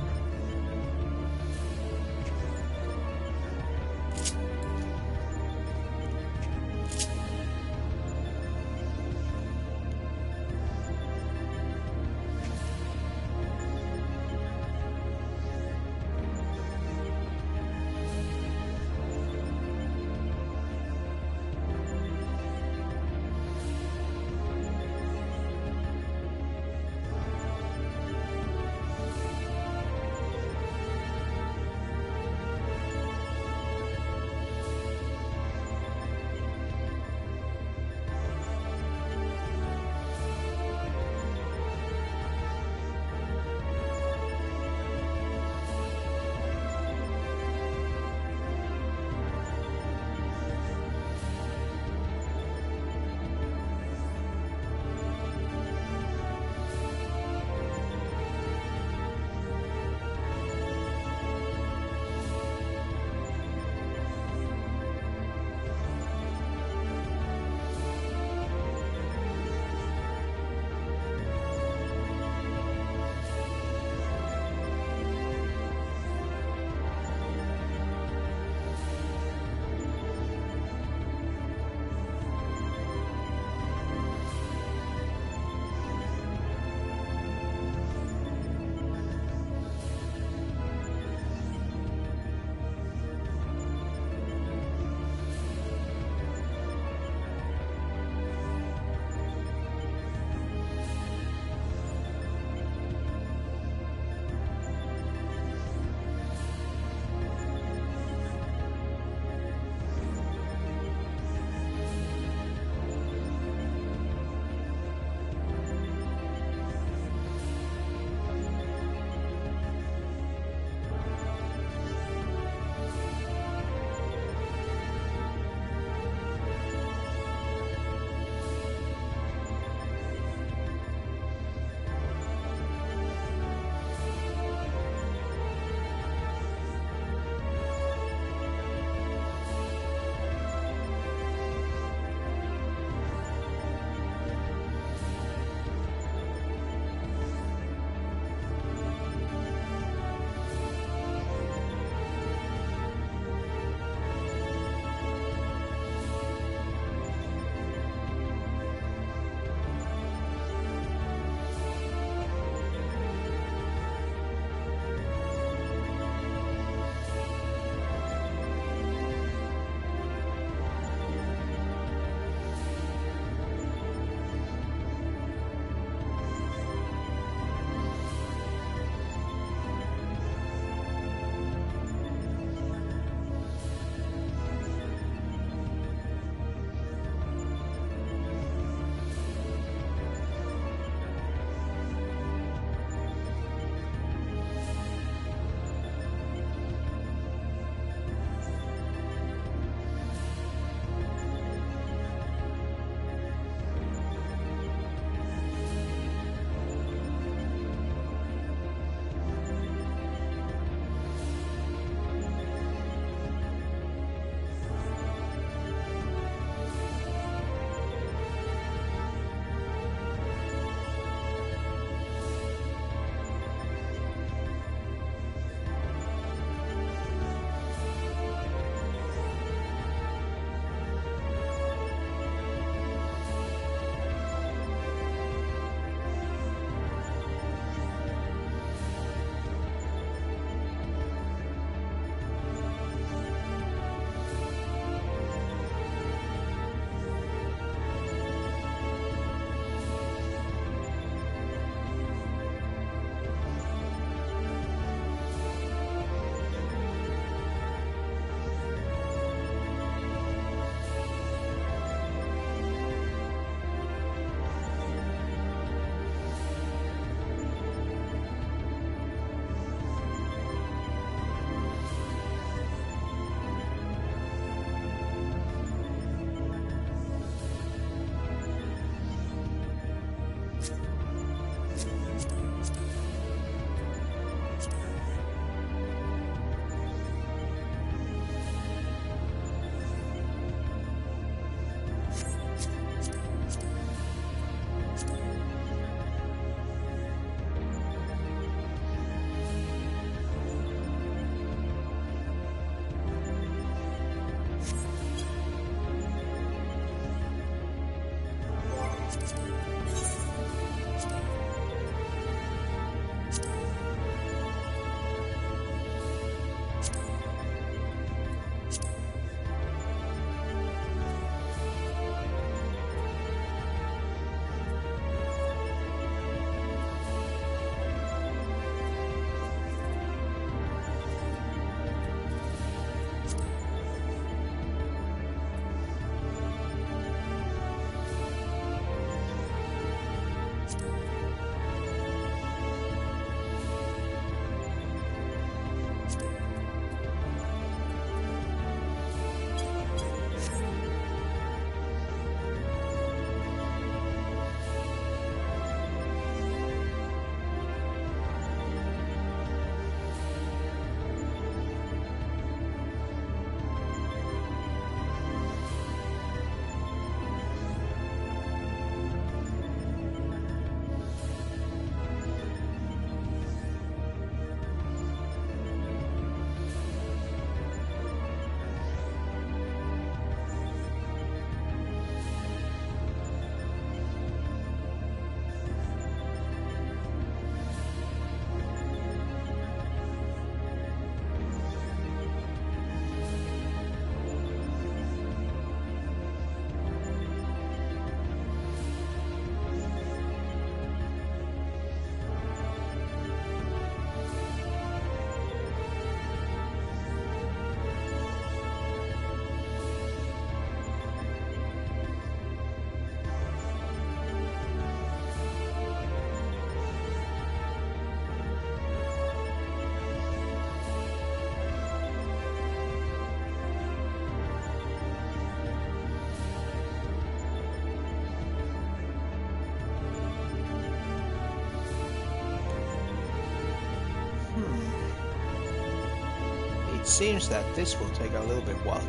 seems that this will take a little bit while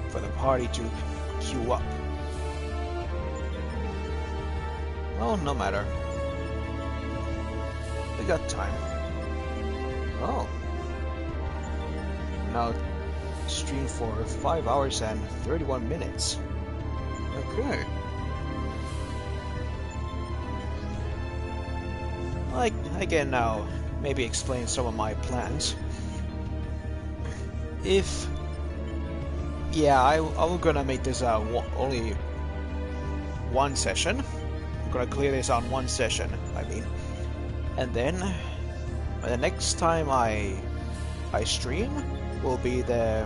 for the party to queue up. Well, no matter. We got time. Oh. Now stream for 5 hours and 31 minutes. Okay. I can now maybe explain some of my plans. I'm gonna make this only one session. I'm gonna clear this on one session, I mean. And then the next time I stream will be the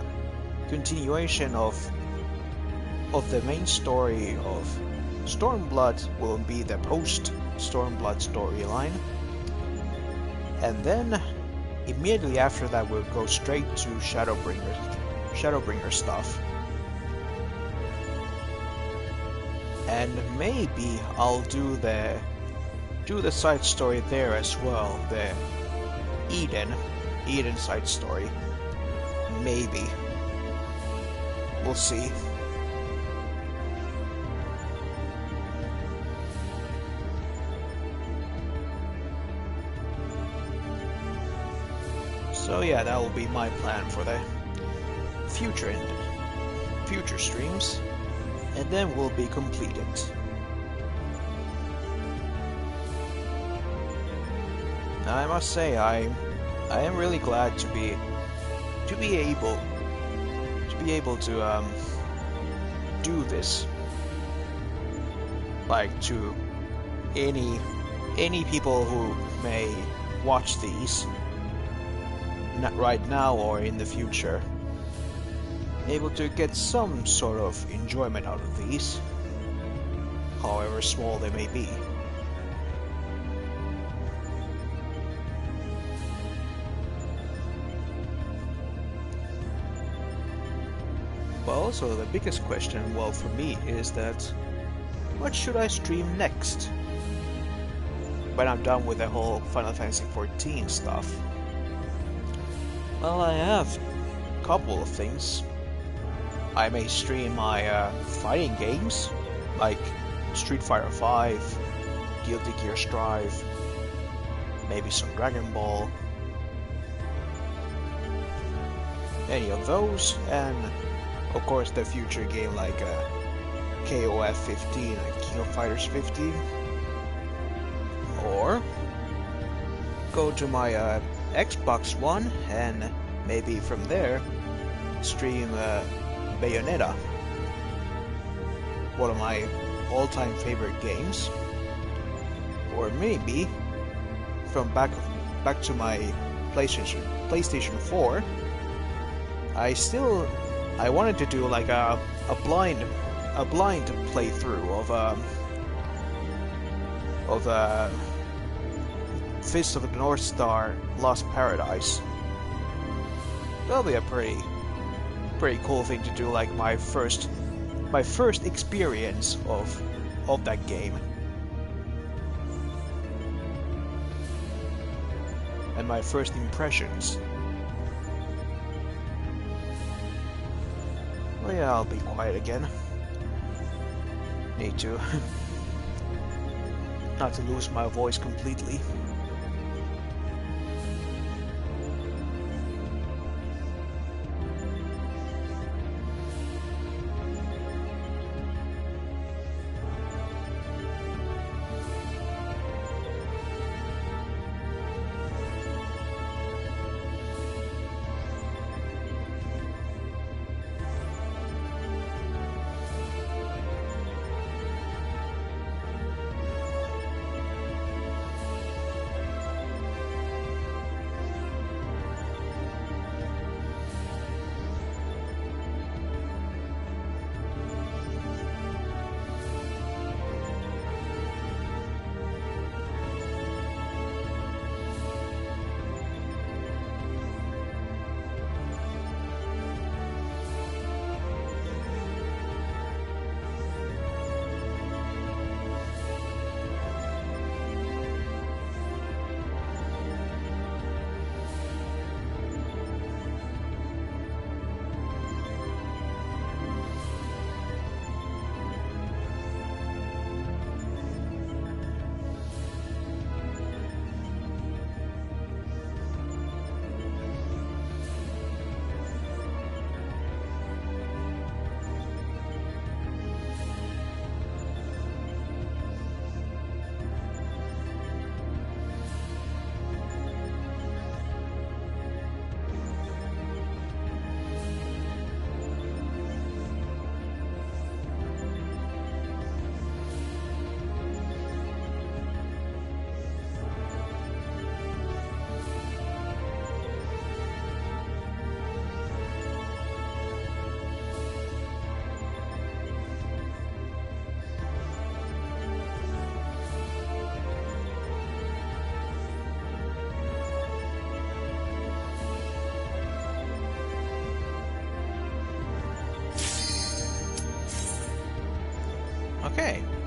continuation of the main story of Stormblood. Will be the post Stormblood storyline. And then immediately after that we'll go straight to Shadowbringer stuff. And maybe I'll do the side story there as well, the Eden side story. Maybe. We'll see. So yeah, that will be my plan for the future streams, and then we'll be completed. Now I must say I am really glad to be able to do this, like, to any people who may watch these, not right now or in the future, able to get some sort of enjoyment out of these, however small they may be. But also the biggest question, well, for me, is that what should I stream next when I'm done with the whole Final Fantasy XIV stuff? Well, I have a couple of things. I may stream my fighting games, like Street Fighter V, Guilty Gear Strive, maybe some Dragon Ball, any of those, and of course the future game like KOF 15 and King of Fighters 15, or go to my Xbox One and maybe from there stream Bayonetta, one of my all-time favorite games, or maybe from back to my PlayStation 4. I wanted to do like a blind playthrough of Fist of the North Star Lost Paradise. That'll be a pretty cool thing to do, like my first experience of that game. And my first impressions. Well, yeah, I'll be quiet again. Need to not to lose my voice completely.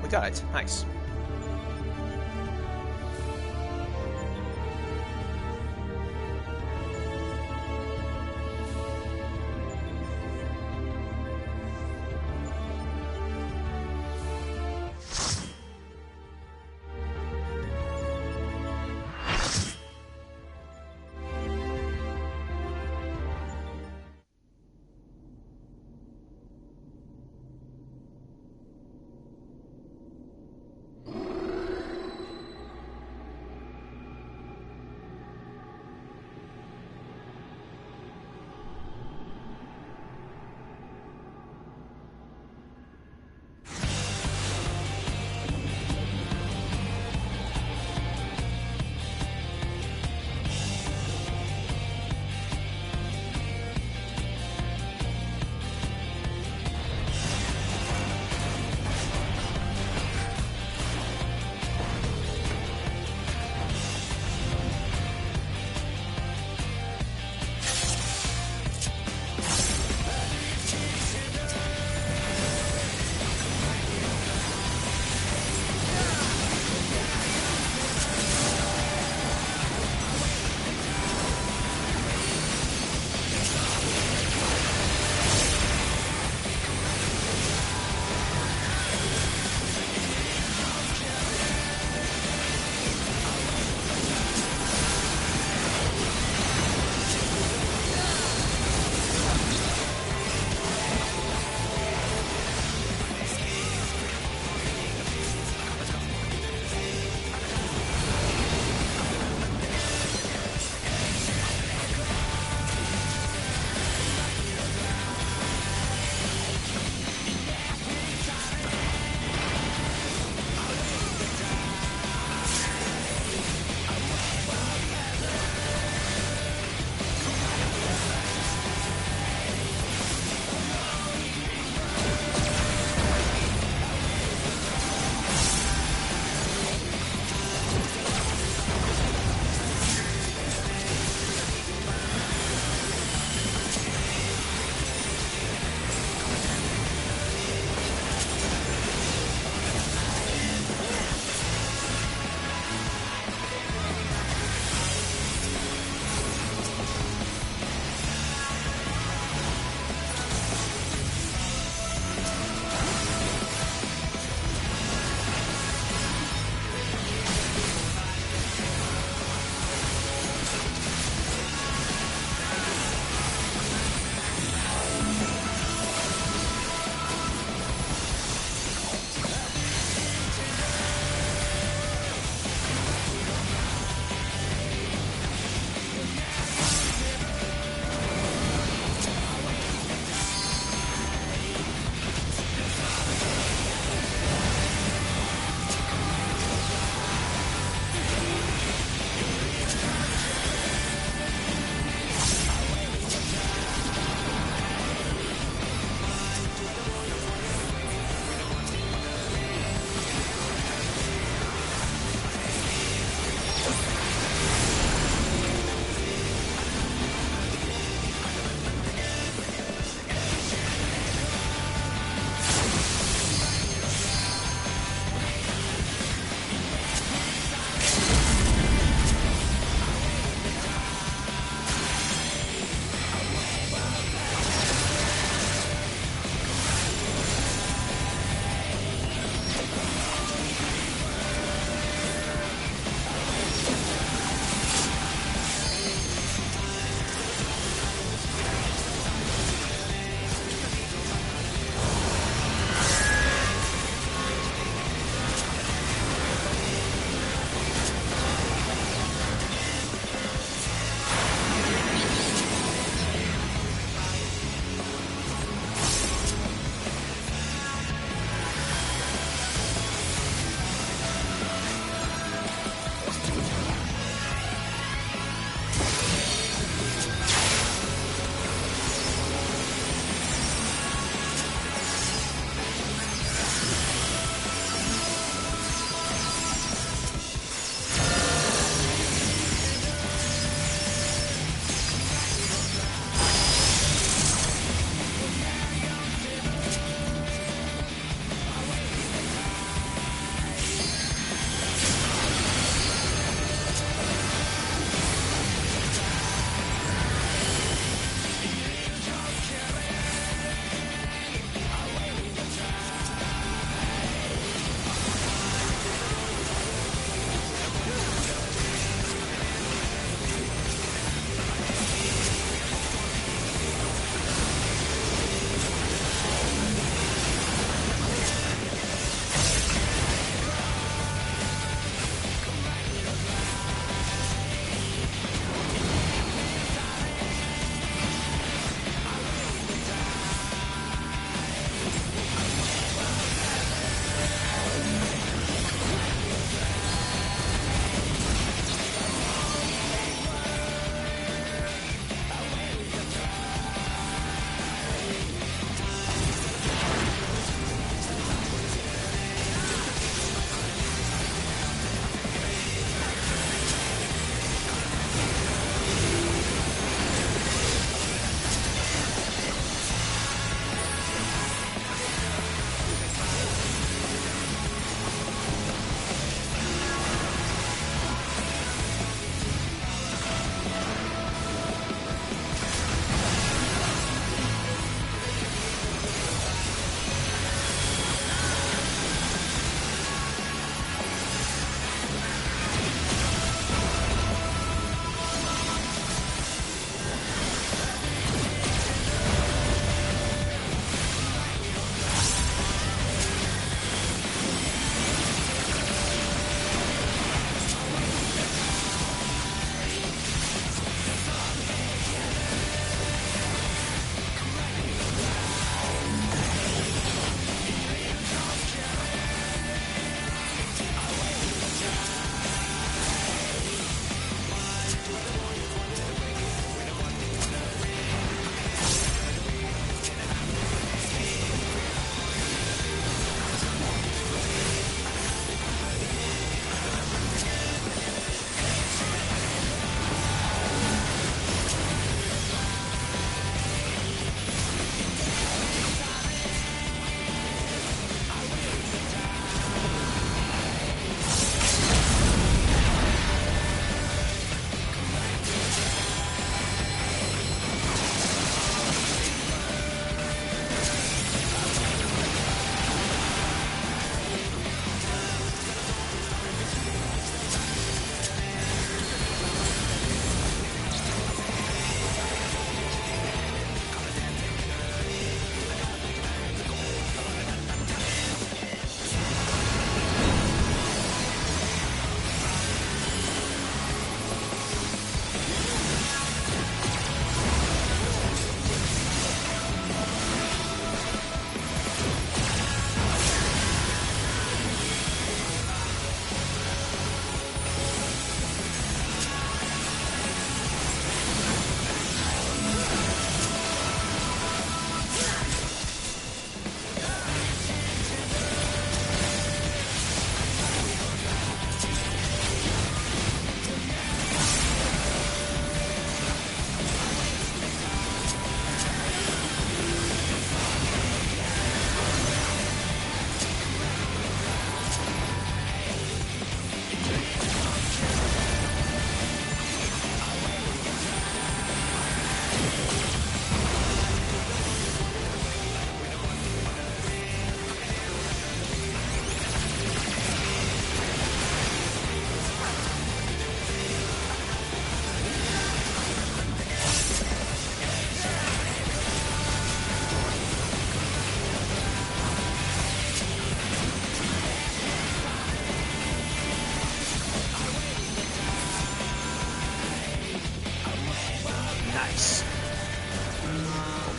We got it. Nice.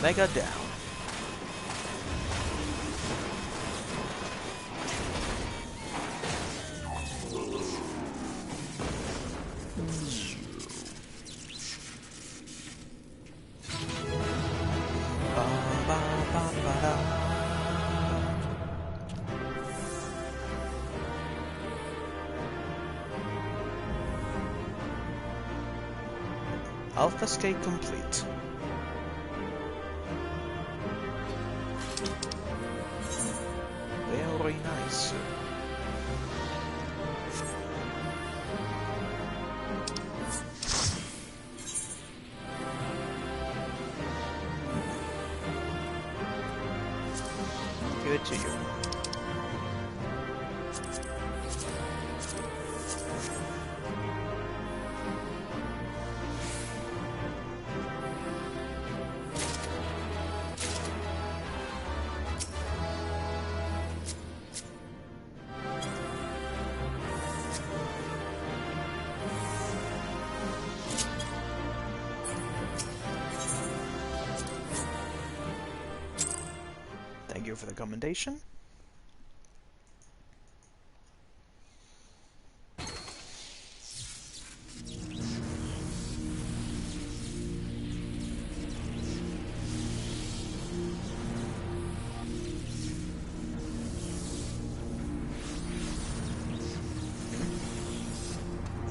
Omega down. Ba, ba, ba, ba, da. Alpha state complete. Very nice. Give it to you. Thank you for the commendation.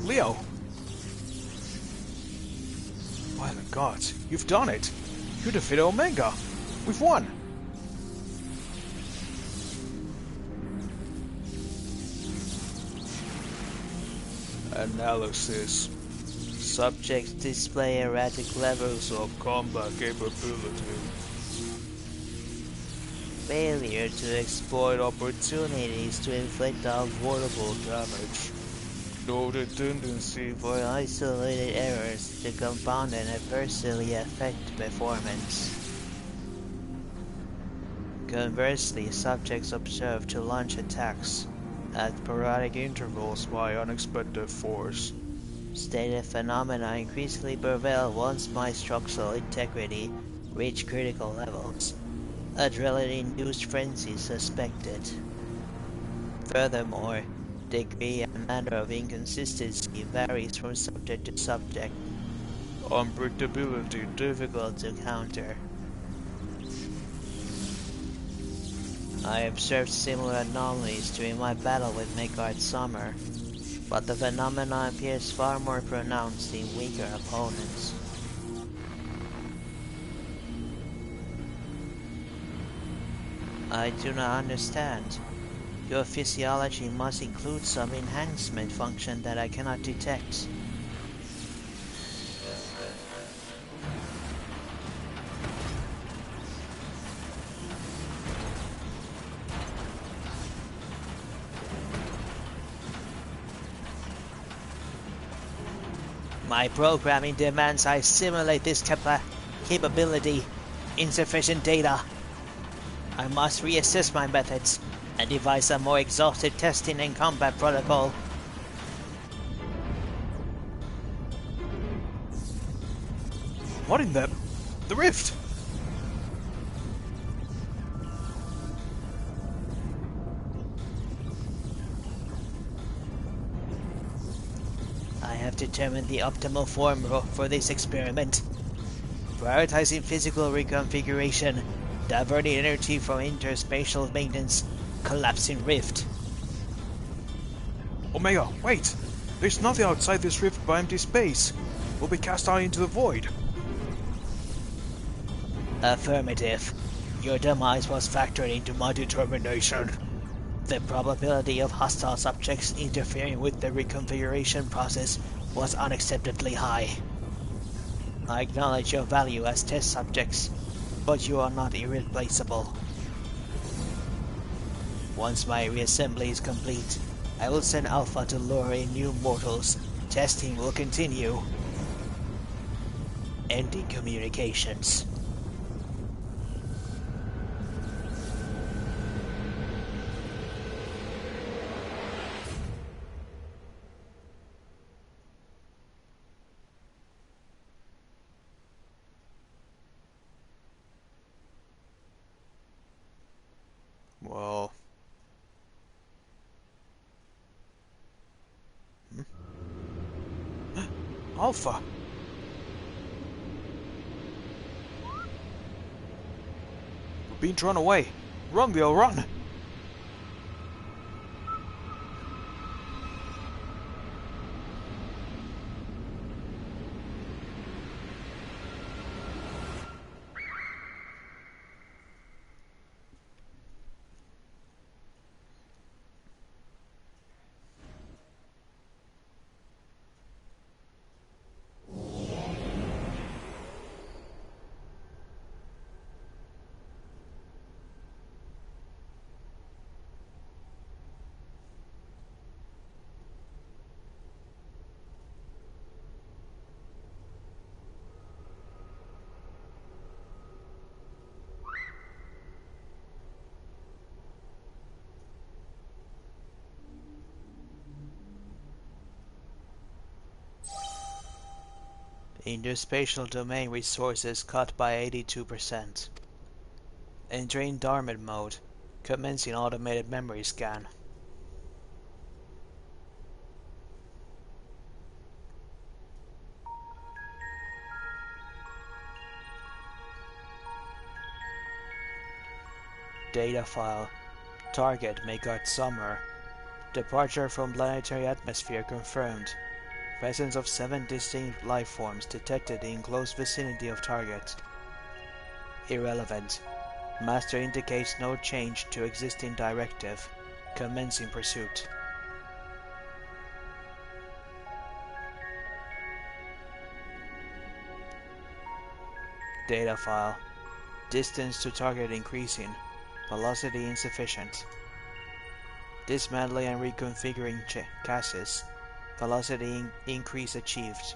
Leo! By the gods, you've done it! You defeated Omega! We've won! Analysis. Subjects display erratic levels of Combat capability. failure to exploit opportunities to inflict unavoidable damage, Noted tendency for isolated errors to compound and adversely affect performance. Conversely, subjects observe to launch attacks at periodic intervals by unexpected force. stated phenomena increasingly prevail once my structural integrity reach critical levels. Adrenaline-induced frenzy suspected. Furthermore, degree and manner of inconsistency varies from subject to subject. Unpredictability Difficult to counter. I observed similar anomalies during my battle with Megard Summer, but the phenomenon appears far more pronounced in weaker opponents. I do not understand. Your physiology must include some enhancement function that I cannot detect. My programming demands I simulate this capability. Insufficient data. I must reassess my methods and devise a more exhaustive testing and combat protocol. What in the rift? I have determined the optimal form for this experiment. Prioritizing physical reconfiguration, diverting energy from interspatial maintenance, collapsing rift. Omega, wait! There's nothing outside this rift but empty space. We'll be cast out into the void. Affirmative. Your demise was factored into my determination. The probability of hostile subjects interfering with the reconfiguration process was unacceptably high. I acknowledge your value as test subjects, but you are not irreplaceable. Once my reassembly is complete, I will send Alpha to lure in new mortals. Testing will continue. Ending communications. Alpha! We're being drawn away! Run, Leo, run! Interspatial domain resources cut by 82%. Entering dormant mode. Commencing automated memory scan. Data file. Target Megart Summer. Departure from planetary atmosphere confirmed. Presence of 7 distinct life forms detected in close vicinity of target. Irrelevant. Master indicates no change to existing directive. Commencing pursuit. Data file. Distance to target increasing. Velocity insufficient. Dismantling and reconfiguring chassis. Velocity increase achieved.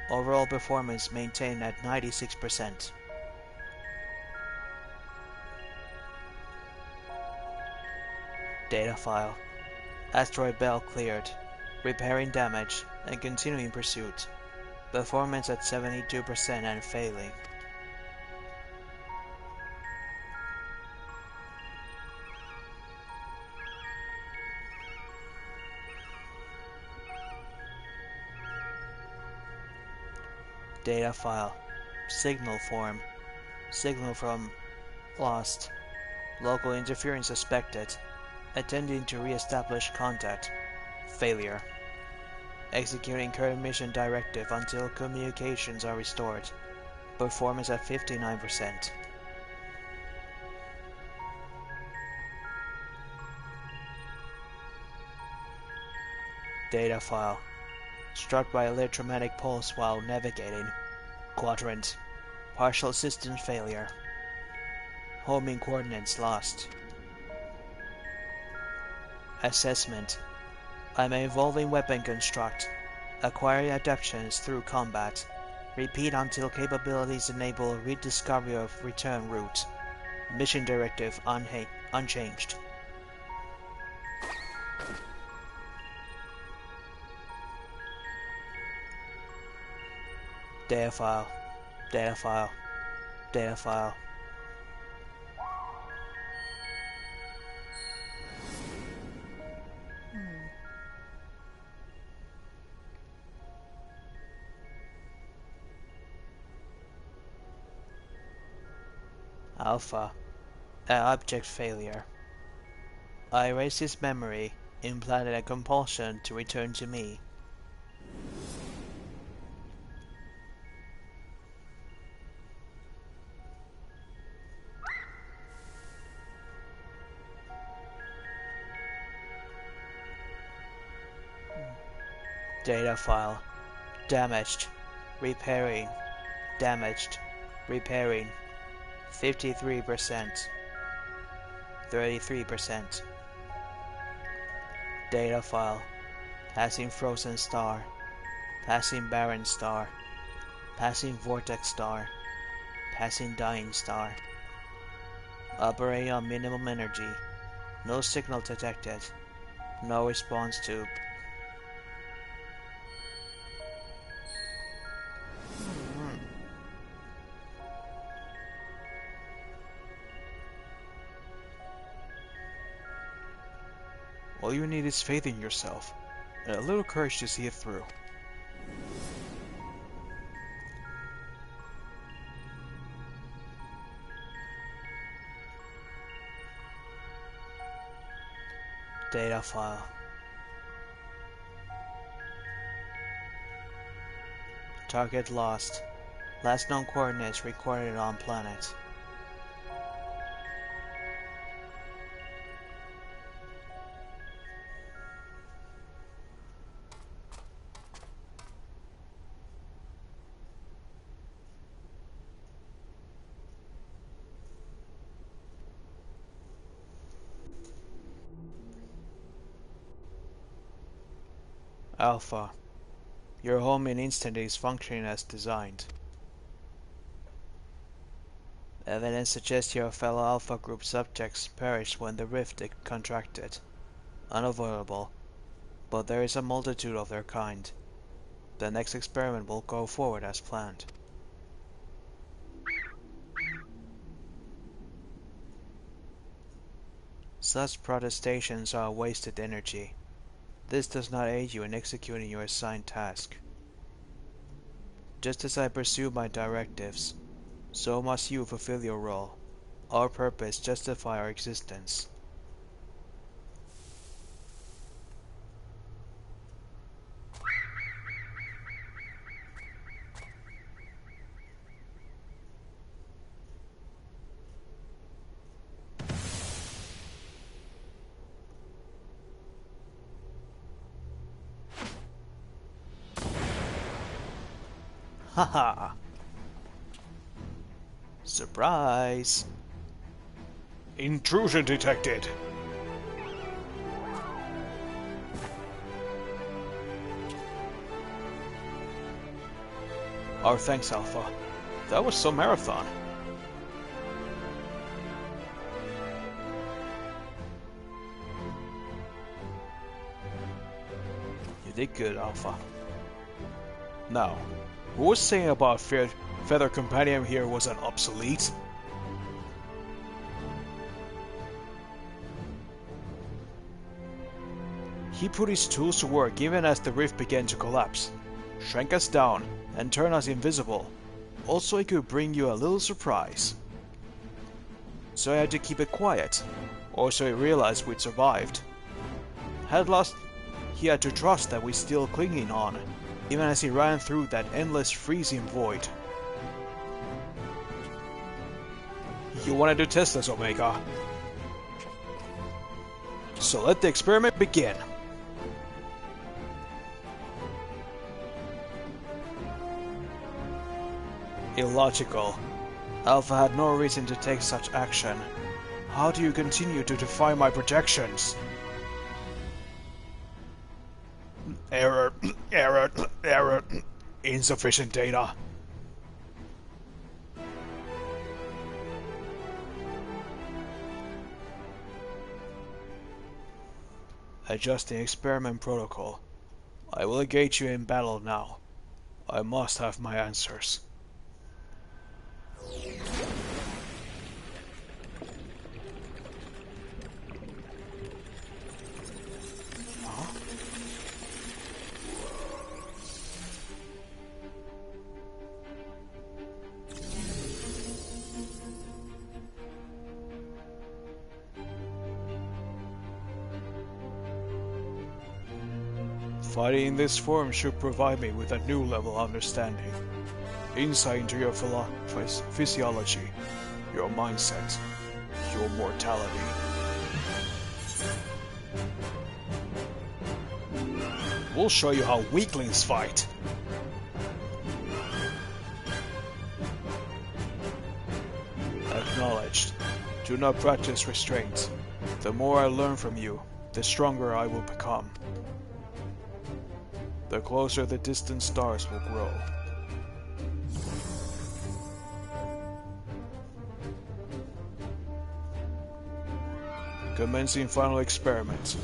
Overall performance maintained at 96%. Data file. Asteroid belt cleared. Repairing damage and continuing pursuit. Performance at 72% and failing. Data file. Signal form. Signal from lost. Local interference suspected. Attempting to re-establish contact. Failure. Executing current mission directive until communications are restored. Performance at 59%. Data file. Struck by electromagnetic pulse while navigating. Quadrant. Partial system failure. Homing coordinates lost. Assessment. I'm an evolving weapon construct. Acquiring adaptations through combat. Repeat until capabilities enable rediscovery of return route. Mission directive unchanged. Data file. Data file. Data file. Alpha. Object failure. I erased his memory, implanted a compulsion to return to me. Data file. Damaged. Repairing. Damaged. Repairing. 53%. 33%. Data file. Passing frozen star. Passing barren star. Passing vortex star. Passing dying star. Operating on minimum energy. No signal detected. No response tube. All you need is faith in yourself, and a little courage to see it through. Data file. Target lost. Last known coordinates recorded on planet. Alpha. Your home in Instant is functioning as designed. Evidence suggests your fellow Alpha Group subjects perished when the rift contracted. Unavoidable, but there is a multitude of their kind. The next experiment will go forward as planned. Such protestations are wasted energy. This does not aid you in executing your assigned task. Just as I pursue my directives, so must you fulfill your role. Our purpose justify our existence. Haha! Surprise! Intrusion detected. Our thanks, Alpha. That was some marathon. You did good, Alpha. Now, who was saying about Feather Companion here was an obsolete? He put his tools to work even as the rift began to collapse, shrank us down, and turned us invisible. Also, he could bring you a little surprise. So I had to keep it quiet, or so he realized we'd survived. He had to trust that we're still clinging on, even as he ran through that endless freezing void. You wanted to test us, Omega. So let the experiment begin. Illogical. Alpha had no reason to take such action. How do you continue to defy my projections? Error, error, error. Insufficient data. Adjusting experiment protocol. I will engage you in battle now. I must have my answers. Fighting in this form should provide me with a new level of understanding. Insight into your physiology, your mindset, your mortality. We'll show you how weaklings fight. Acknowledged. Do not practice restraint. The more I learn from you, the stronger I will become. The closer the distant stars will grow. Commencing final experiment.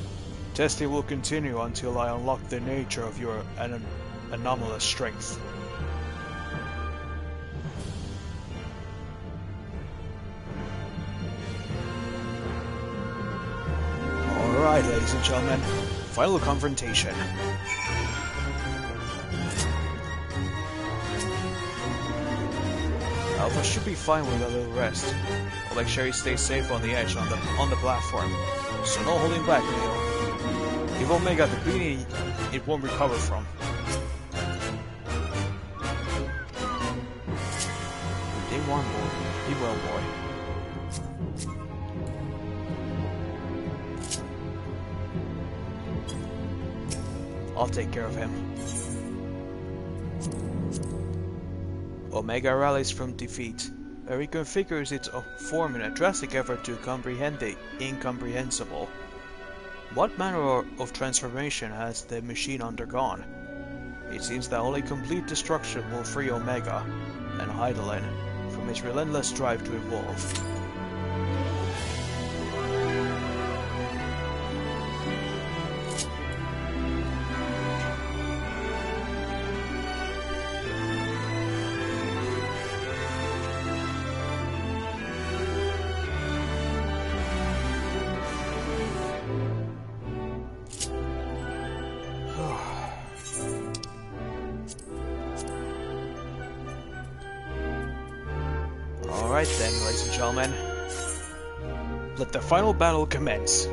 Testing will continue until I unlock the nature of your anomalous strength. Alright, ladies and gentlemen, final confrontation. Alpha should be fine with a little rest. I'll make sure he stays safe on the edge on the platform. So no holding back, Leo. If Omega the beanie, it won't recover from. Day one, boy. Be well, boy. I'll take care of him. Omega rallies from defeat. It reconfigures its form in a drastic effort to comprehend the incomprehensible. What manner of transformation has the machine undergone? It seems that only complete destruction will free Omega and Heidelin from his relentless drive to evolve. Alright then, ladies and gentlemen. Let the final battle commence.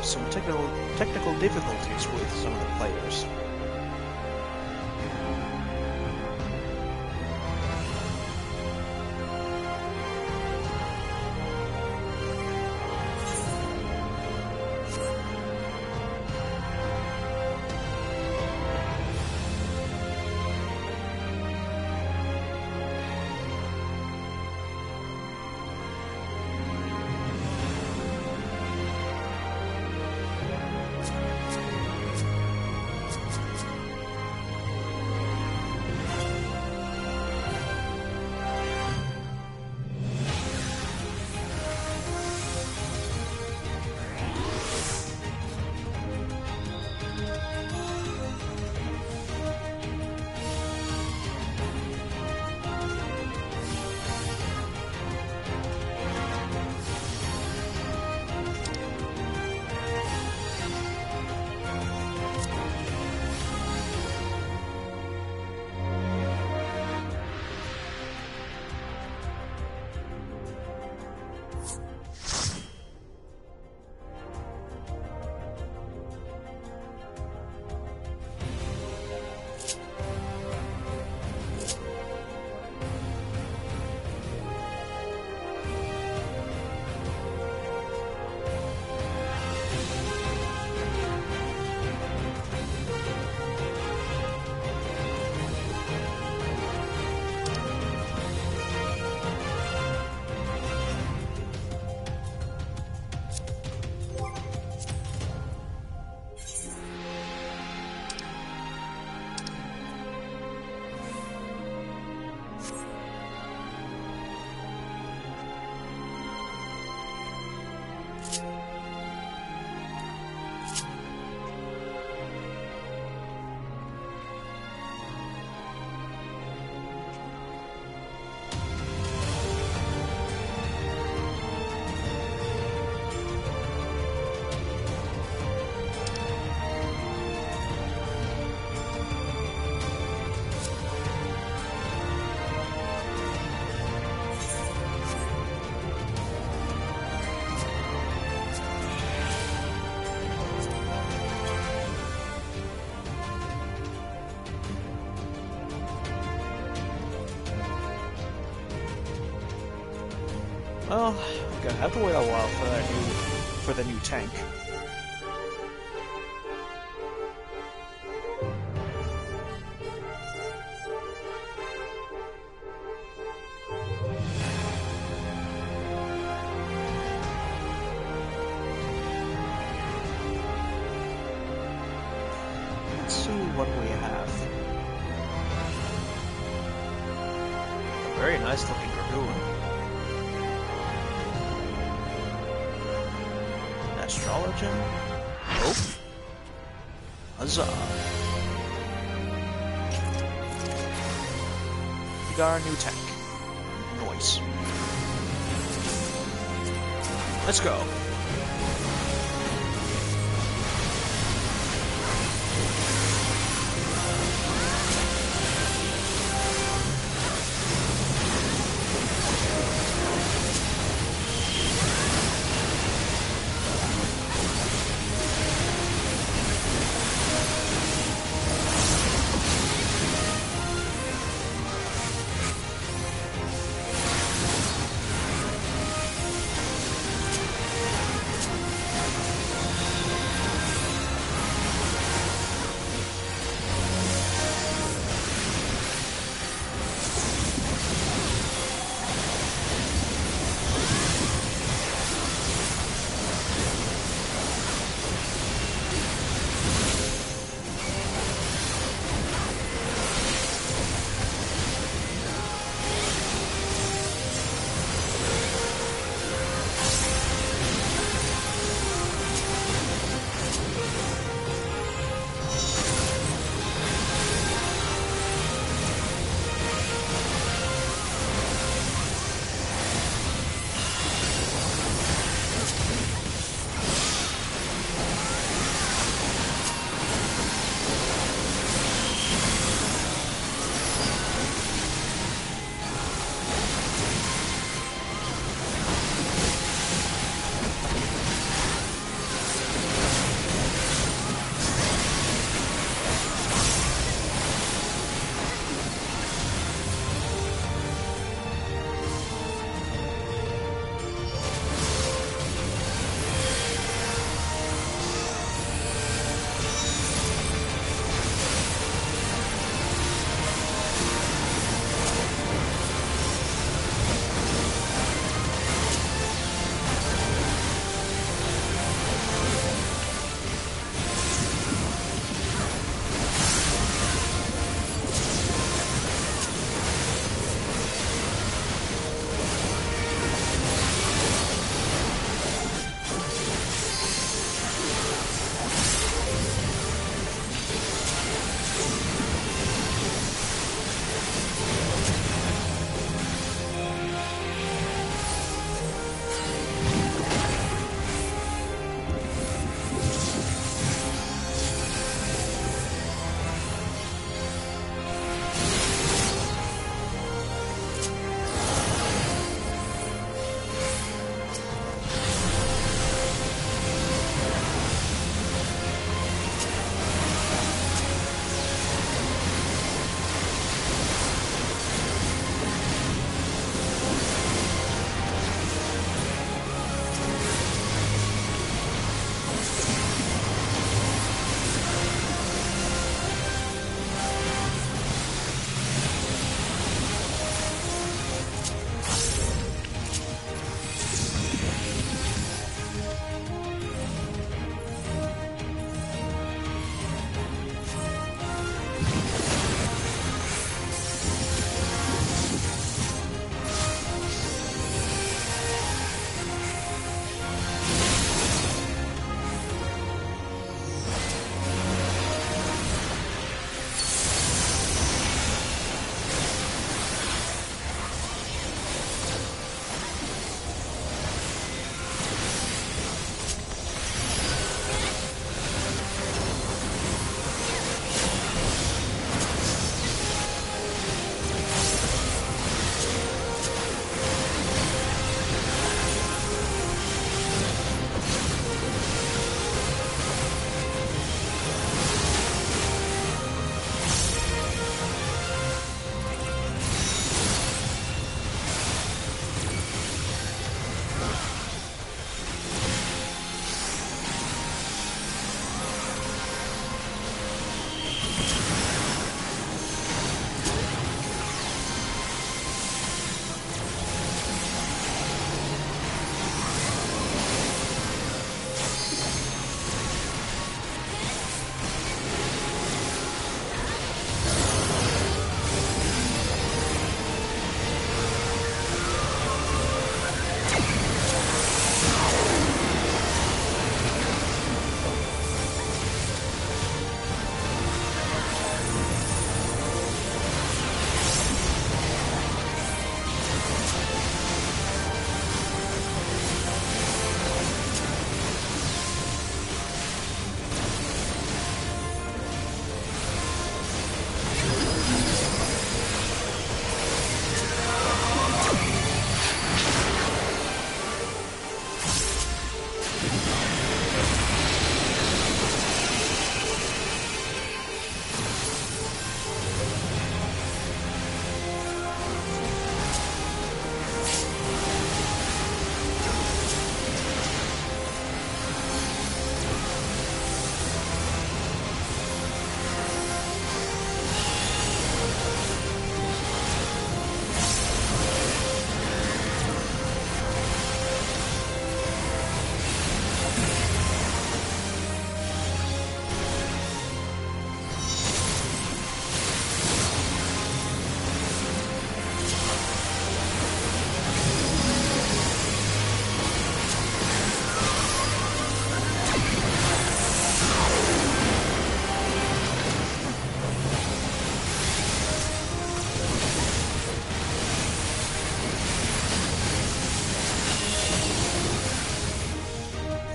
have some technical difficulties with some of the players. Well, we're gonna have to wait a while for the new tank. Let's see what we have. A very nice looking dragoon. Astrologian? Nope. Huzzah. We got our new tank. Noise. Let's go.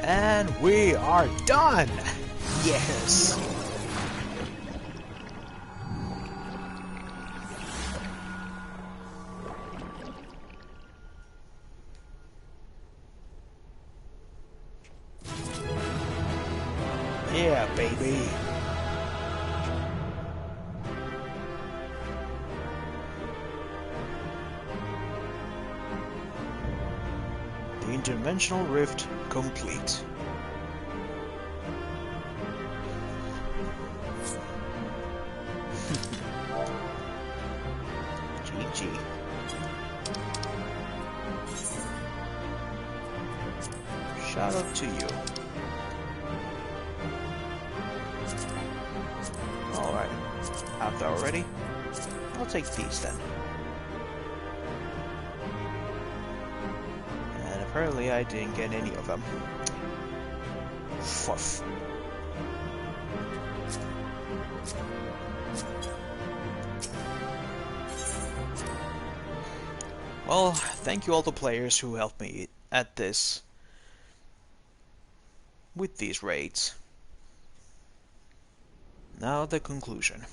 And we are done! Yes! Yeah, baby! The interdimensional rift complete. GG. Shout out to you. Alright. Have that already? I'll take these then. And apparently I didn't get any of them. Fuff. Well, thank you all the players who helped me at this with these raids. Now the conclusion.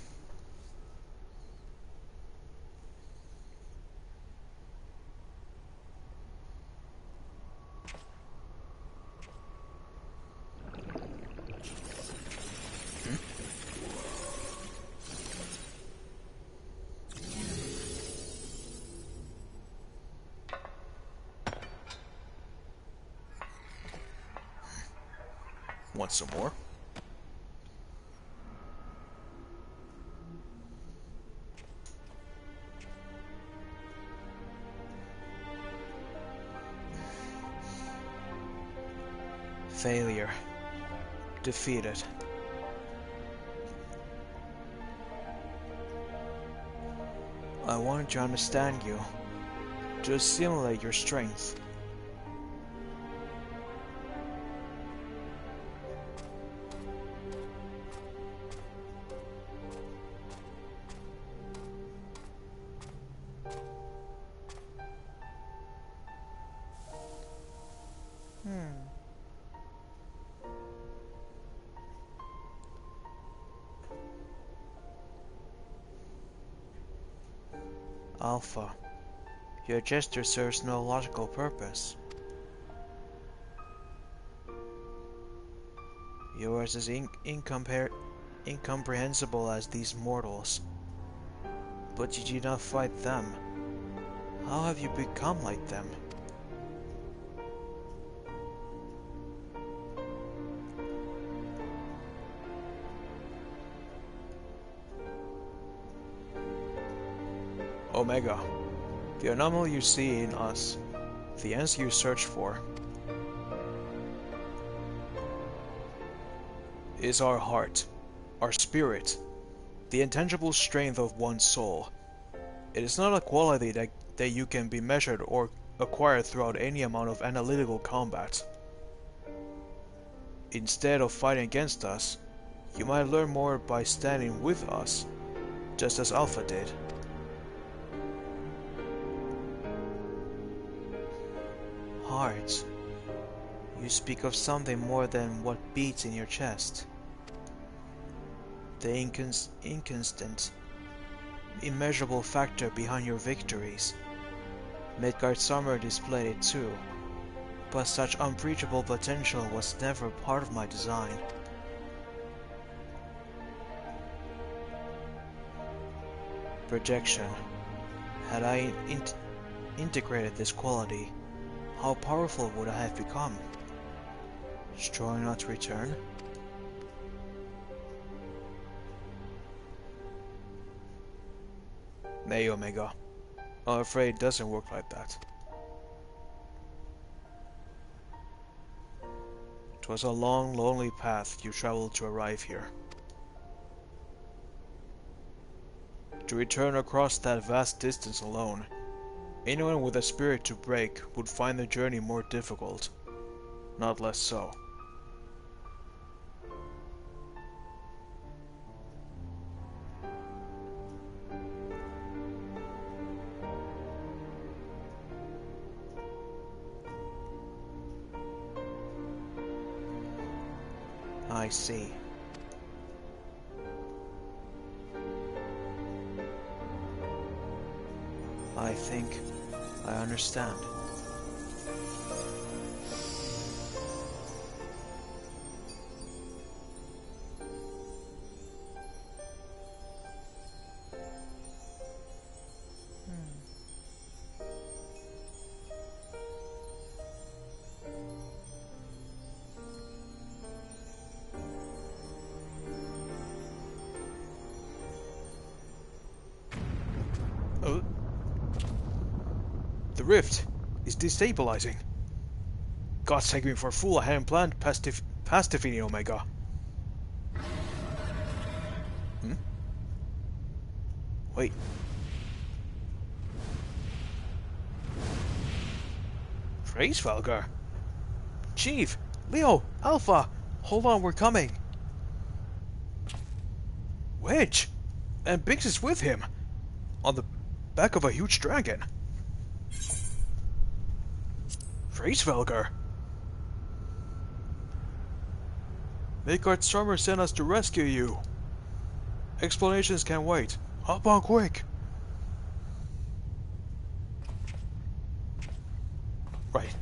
Want some more? Failure. Defeated. I wanted to understand you, to assimilate your strength. Alpha, your gesture serves no logical purpose. Yours is incomprehensible as these mortals. But you did not fight them. How have you become like them? Omega, the anomaly you see in us, the answer you search for, is our heart, our spirit, the intangible strength of one's soul. It is not a quality that you can be measured or acquired throughout any amount of analytical combat. Instead of fighting against us, you might learn more by standing with us, just as Alpha did. Heart. You speak of something more than what beats in your chest. The inconstant, immeasurable factor behind your victories. Midgard Summer displayed it too, but such unbreachable potential was never part of my design. Projection. Had I integrated this quality, how powerful would I have become? Strong enough to return? Nay, Omega. I'm afraid it doesn't work like that. It was a long, lonely path you traveled to arrive here. To return across that vast distance alone, anyone with a spirit to break would find the journey more difficult, not less so. I see. I think I understand. The rift is destabilizing. God's taking me for a fool. I hadn't planned past defeating Omega. Wait. Praise Valgar. Chief! Leo! Alpha! Hold on, we're coming! Wedge! And Biggs is with him! On the back of a huge dragon! Praise Valgar! Makart Summer sent us to rescue you! Explanations can wait. Hop on quick! Right.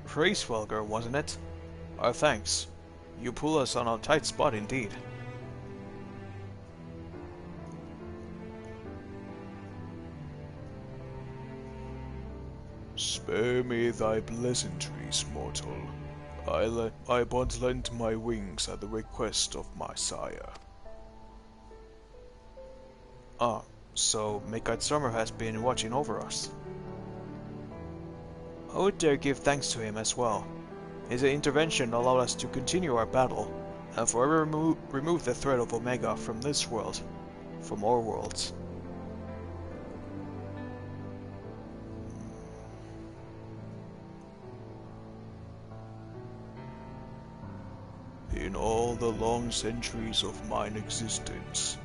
Praise Welger, wasn't it? Our thanks. You pull us on a tight spot indeed. Spare me thy pleasantries, mortal. I but lent my wings at the request of my sire. Ah, so Makart Summer has been watching over us. I would dare give thanks to him as well. His intervention allowed us to continue our battle, and forever remove the threat of Omega from this world, from all worlds. In all the long centuries of mine existence,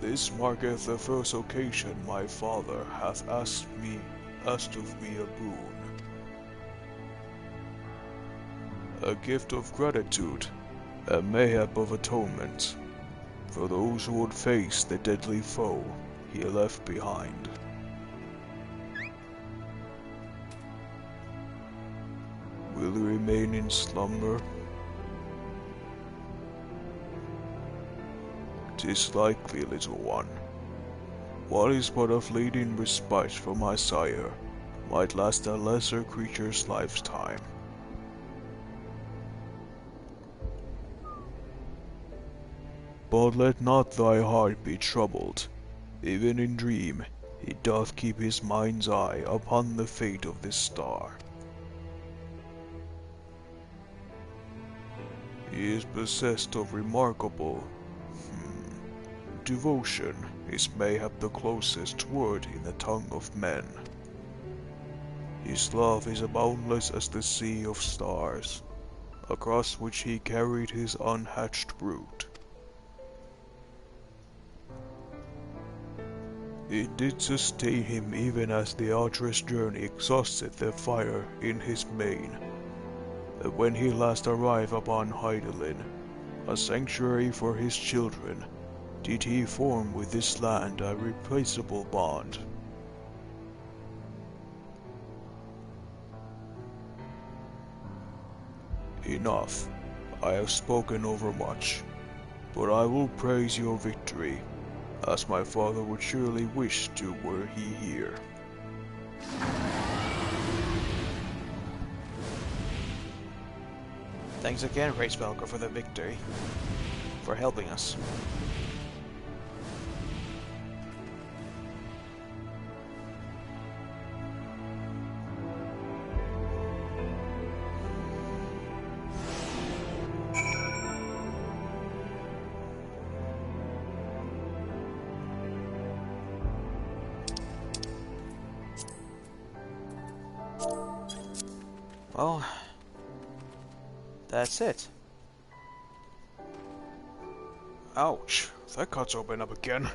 this marketh the first occasion my father hath asked of me a boon. A gift of gratitude, and mayhap of atonement, for those who would face the deadly foe he left behind. Will you remain in slumber? 'Tis likely, little one. What is but a fleeting respite from my sire might last a lesser creature's lifetime. But let not thy heart be troubled. Even in dream, he doth keep his mind's eye upon the fate of this star. He is possessed of remarkable devotion is mayhap the closest word in the tongue of men. His love is boundless as the sea of stars, across which he carried his unhatched brood. It did sustain him even as the arduous journey exhausted the fire in his mane. And when he last arrived upon Heidelin, a sanctuary for his children, did he form with this land a replaceable bond. Enough. I have spoken overmuch, but I will praise your victory, as my father would surely wish to were he here. Thanks again, Praise Valgar, for the victory, for helping us. Well, that's it. Ouch, that cut's open up again.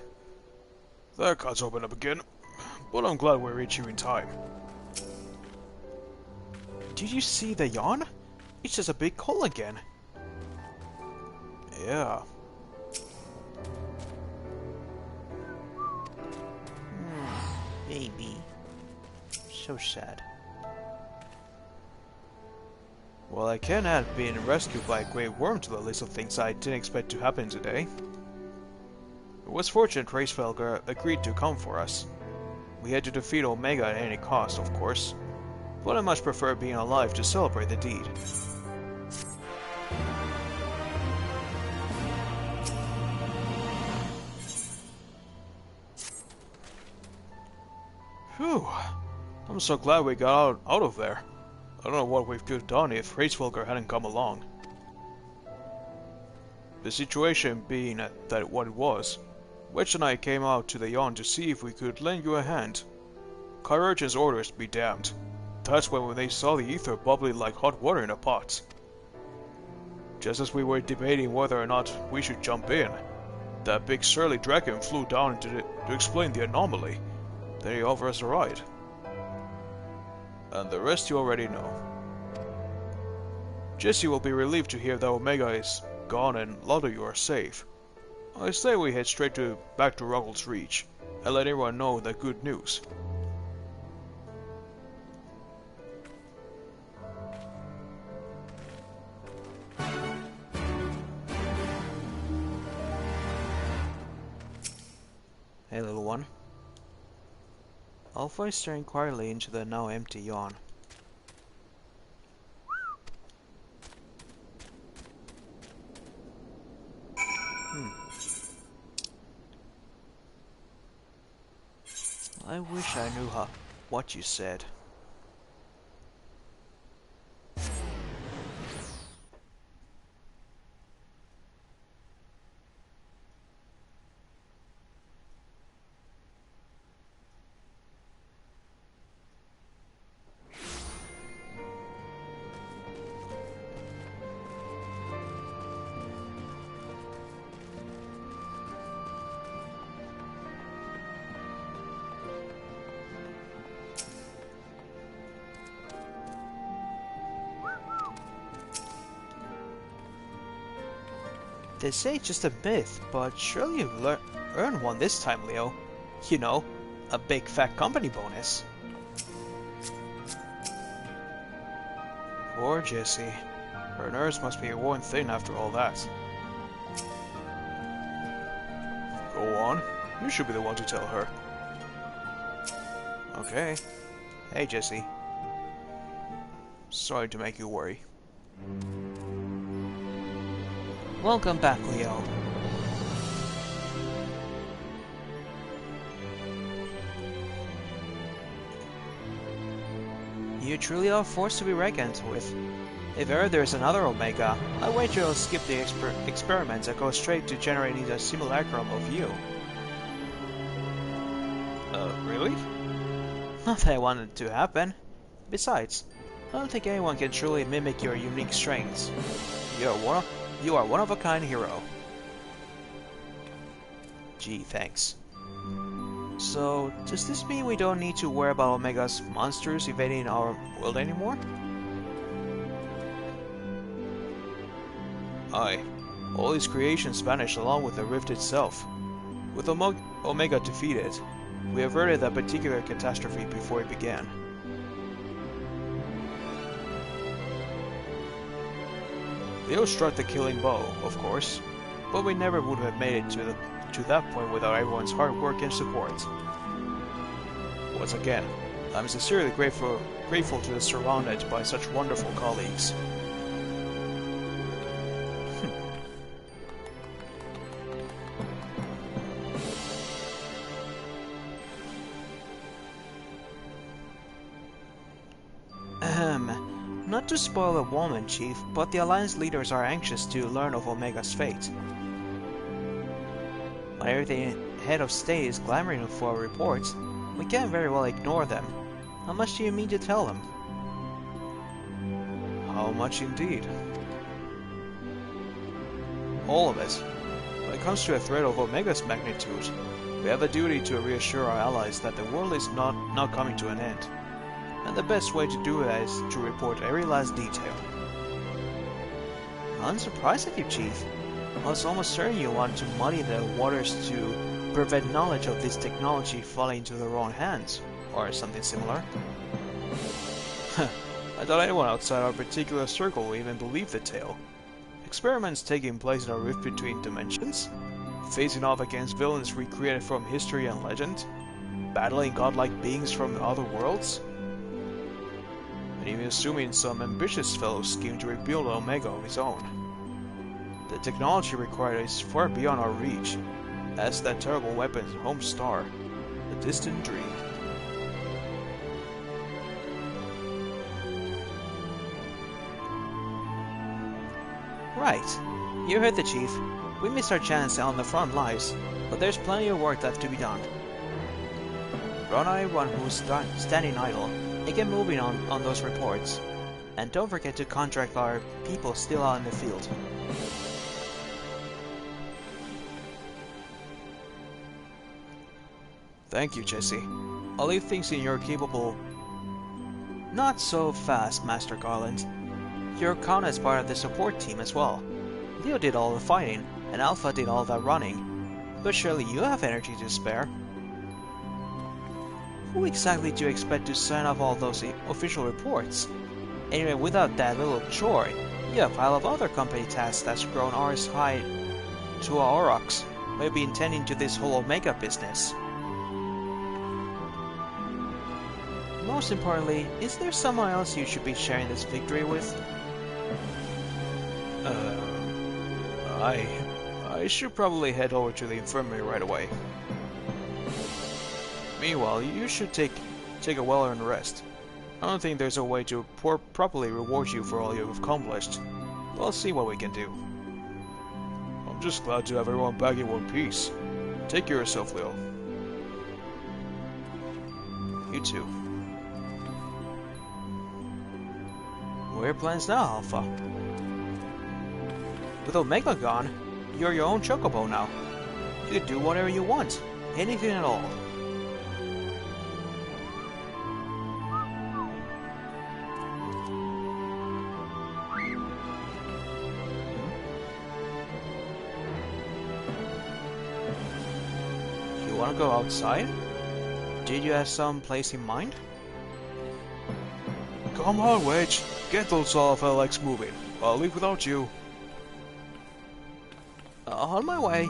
That cut's open up again. But I'm glad we reached you in time. Did you see the yawn? It's just a big hole again. Yeah. Baby. So sad. Well, I can add being rescued by a great worm to the list of things I didn't expect to happen today. It was fortunate Racefelger agreed to come for us. We had to defeat Omega at any cost, of course, but I much prefer being alive to celebrate the deed. Phew. I'm so glad we got out of there. I don't know what we could have done if Racefelger hadn't come along. The situation being that what it was, Wedge and I came out to the yawn to see if we could lend you a hand. Kyrurgeon's orders be damned. That's when they saw the ether bubbling like hot water in a pot. Just as we were debating whether or not we should jump in, that big surly dragon flew down to explain the anomaly. Then he offered us a ride. And the rest you already know. Jesse will be relieved to hear that Omega is gone and a lot of you are safe. I say we head straight back to Ruggles Reach and let everyone know the good news. Hey, little one. Alpha is staring quietly into the now empty yawn. I wish I knew what you said. They say it's just a myth, but surely you've earned one this time, Leo. You know, a big fat company bonus. Poor Jessie. Her nerves must be worn thin after all that. Go on, you should be the one to tell her. Okay. Hey, Jessie. Sorry to make you worry. Welcome back, Leo. You truly are a force to be reckoned with. If ever there's another Omega, I wager you'll skip the experiments and go straight to generating a simulacrum of you. Really? Not that I wanted it to happen. Besides, I don't think anyone can truly mimic your unique strengths. You are one of a kind hero. Gee, thanks. So, does this mean we don't need to worry about Omega's monsters invading our world anymore? Aye. All these creations vanished along with the rift itself. With Omega defeated, we averted that particular catastrophe before it began. Leo struck the killing blow, of course, but we never would have made it to that point without everyone's hard work and support. Once again, I'm sincerely grateful to be surrounded by such wonderful colleagues. Not to spoil a woman, Chief, but the Alliance leaders are anxious to learn of Omega's fate. When everything head of state is clamoring for reports, we can't very well ignore them. How much do you mean to tell them? much indeed. All of it. When it comes to a threat of Omega's magnitude, we have a duty to reassure our allies that the world is not coming to an end. And the best way to do that is to report every last detail. I'm surprised at you, Chief. I was almost certain you wanted to muddy the waters to prevent knowledge of this technology falling into the wrong hands, or something similar. I thought anyone outside our particular circle would even believe the tale. Experiments taking place in a rift between dimensions, facing off against villains recreated from history and legend, battling godlike beings from other worlds, and even assuming some ambitious fellow scheme to rebuild Omega of his own. The technology required is far beyond our reach, as that terrible weapon's home star, a distant dream. Right. You heard the Chief. We missed our chance on the front lines, but there's plenty of work left to be done. Run on everyone who's standing idle, and get moving on those reports. And don't forget to contract our people still out in the field. Thank you, Jesse. I'll leave things in your capable... Not so fast, Master Garland. You're counted as part of the support team as well. Leo did all the fighting, and Alpha did all that running. But surely you have energy to spare. Who exactly do you expect to sign off all those official reports? Anyway, without that little chore, you have a pile of other company tasks that's grown ours high to our aurochs. We'll be intending to this whole Omega business. Most importantly, is there someone else you should be sharing this victory with? I should probably head over to the infirmary right away. Meanwhile, you should take a well-earned rest. I don't think there's a way to properly reward you for all you've accomplished. We'll see what we can do. I'm just glad to have everyone back in one piece. Take care of yourself, Leo. You too. What are your plans now, Alpha? With Omega gone, you're your own Chocobo now. You can do whatever you want. Anything at all. You wanna go outside? Did you have some place in mind? Come on, Wedge. Get those Alpha legs moving. I'll leave without you. On my way.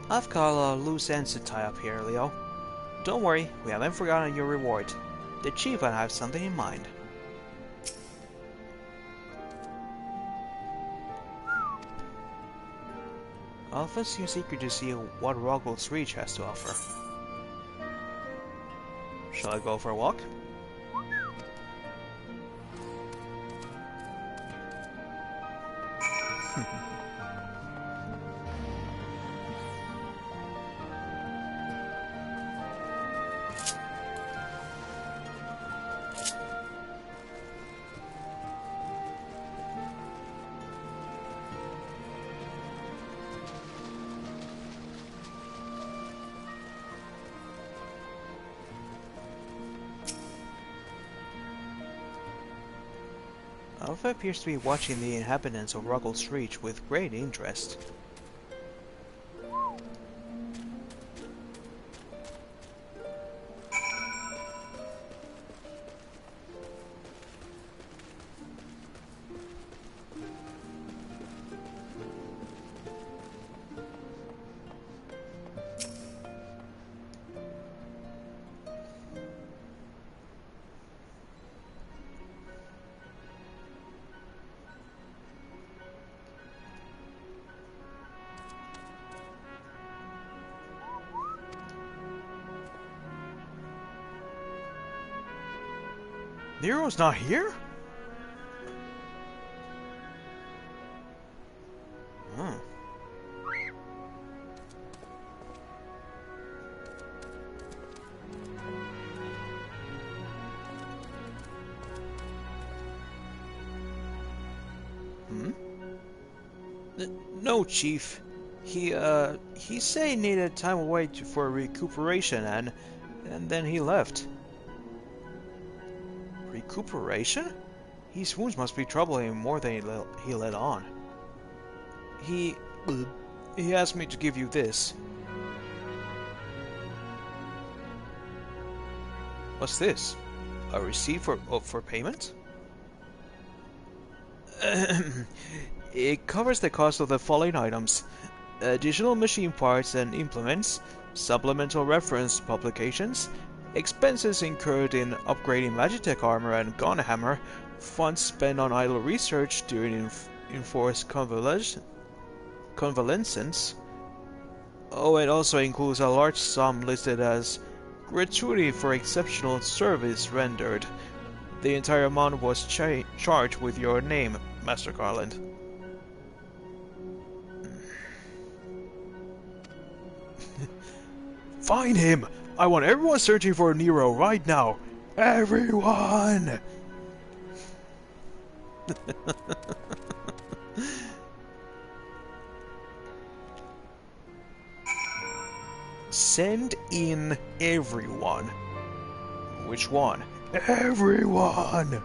I've got a loose ends to tie up here, Leo. Don't worry, we haven't forgotten your reward. The Chief and I have something in mind. Alpha seems eager to see what Roggel's Reach has to offer. Shall I go for a walk? Alpha appears to be watching the inhabitants of Ruggles Reach with great interest. Nero's not here? Hmm. Hmm? No, Chief. He said he needed time away for recuperation and then he left. Recuperation? His wounds must be troubling him more than he let on. He... he asked me to give you this. What's this? A receipt for payment? It covers the cost of the following items: additional machine parts and implements, supplemental reference publications, expenses incurred in upgrading Magitech armor and Gunhammer, funds spent on idle research during enforced convalescence. Oh, it also includes a large sum listed as gratuity for exceptional service rendered. The entire amount was charged with your name, Master Garland. Find him! I want everyone searching for Nero right now! Everyone! Send in everyone. Which one? Everyone!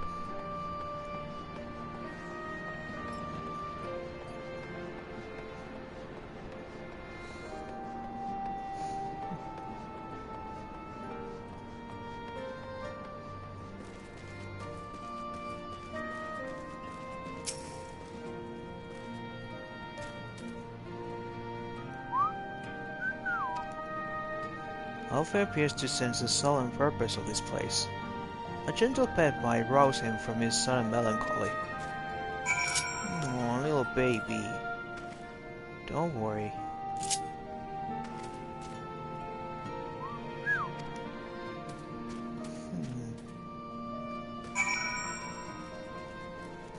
Alpha appears to sense the sullen purpose of this place. A gentle pet might rouse him from his sudden melancholy. Oh, little baby. Don't worry.